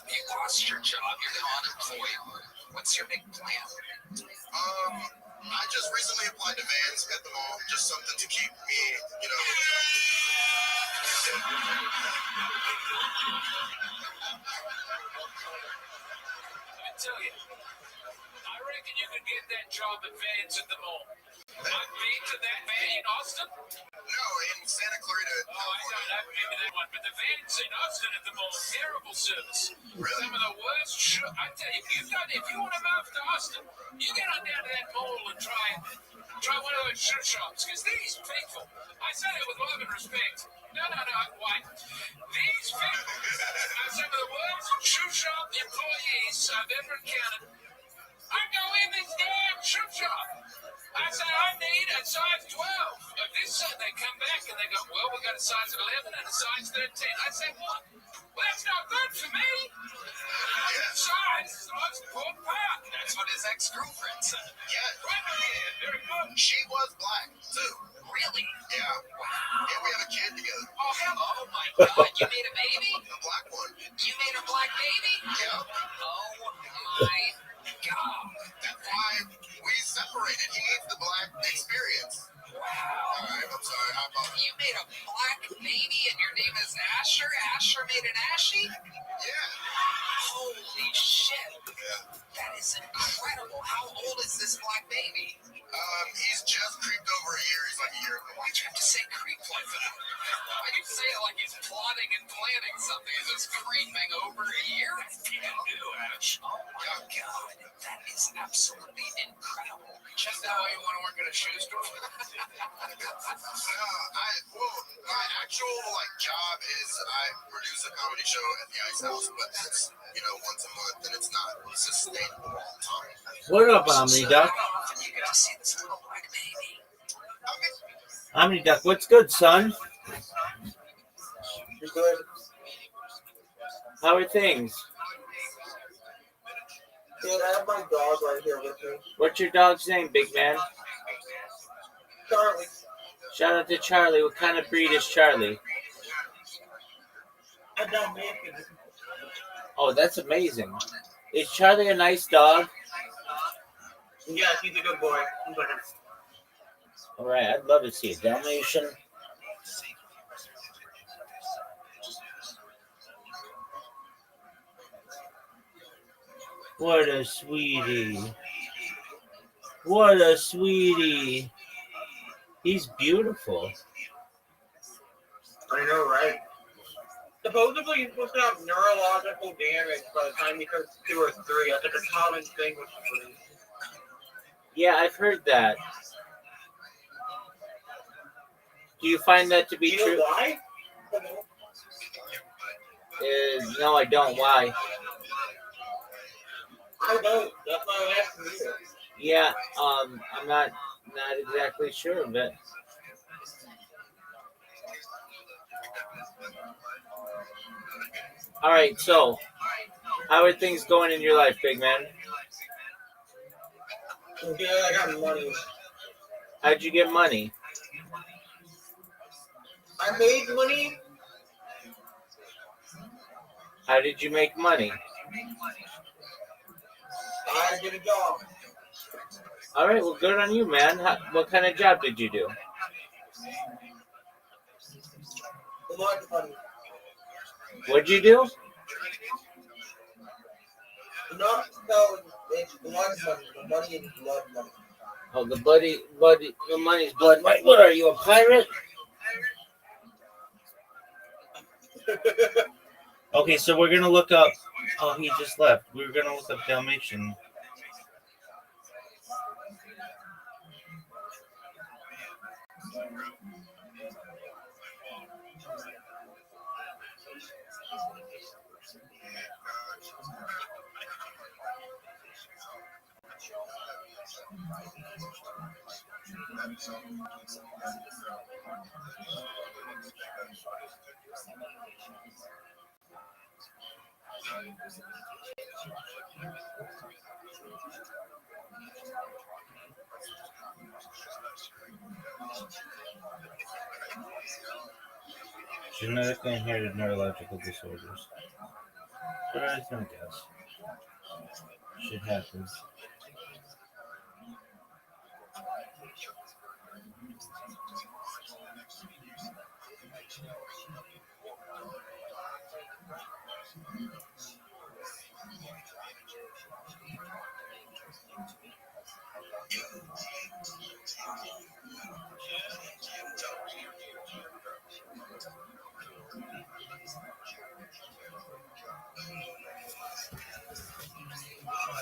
You lost your job. You're now unemployed. What's your big plan? I just recently applied to Vans at the mall. Just something to keep me, you know. I tell you, I reckon you could get that job at Vans at the mall. I've been to that van in Austin. No, in Santa Clarita. Oh, I know, maybe that one. But the Vans in Austin at the mall, terrible service. Really? Some of the worst. I tell you, if you want to move to Austin, you get on down to that mall and try one of those shoe shops. Because these people, I say it with love and respect. No, why? These people are some of the worst shoe shop employees I've ever encountered. I go in this damn shoe shop. I say, I need a size 12 of this, and they come back and they go, well, we got a size 11 and a size 13. I say, what? Well, that's not good for me. Size is the most important part. That's what his ex-girlfriend said. Yeah. Right here, very good. She was black, too. Really? Yeah. Wow. And we have a kid together. Oh, hello. Oh, my God. You made a baby? A black one. You made a black baby? Yeah. Oh, my God. That's why we separated. He needs the black experience. Wow. All right, I'm sorry. I apologize. You made a black baby and your name is Asher? Asher made an Ashy? Yeah. Holy shit. That is incredible. How old is this black baby? He's just creeped over a year. He's like a year ago. Why'd you have to say creep like that? Why'd you say it like he's plotting and planning something? Is this creeping over a year? Damn new, Ash. Oh my god. That is absolutely incredible. Is that why you want to work at a shoe store? My actual job is I produce a comedy show at the Ice House, but that's once a month, and it's not sustainable all the time. What up, Omni Duck? How often you get to see this little black baby? Omni Duck, what's good, son? You're good. How are things? Dude, I have my dog right here with me. What's your dog's name, big man? Charlie. Shout out to Charlie. What kind of breed is Charlie? I don't make it. Oh, that's amazing. Is Charlie a nice dog? Yeah, he's a good boy. All right, I'd love to see a Dalmatian. What a sweetie. What a sweetie. He's beautiful. I know, right? Supposedly, you're supposed to have neurological damage by the time you turn 2 or 3. That's like a common thing with trees. Yeah, I've heard that. Do you find that to be Do you true? know why? No, I don't. Why? I don't. That's why I'm asking you. Yeah, I'm not exactly sure of it. All right, so how are things going in your life, big man? Yeah, I got money. How'd you get money? I made money. How did you make money? I did a job. All right, well, good on you, man. What kind of job did you do? A lot of money. What'd you do? It's blood money. The money is blood money. Oh, the money's blood. What are you, a pirate? Okay, so we're gonna look up. Oh, he just left. We were gonna look up Dalmatian. Genetically inherited neurological disorders. I guess. Shit happens.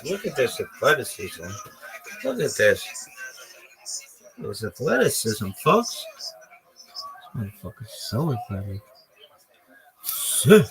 Look at this athleticism. Look at this. This athleticism, folks. This motherfucker's so athletic. Sick.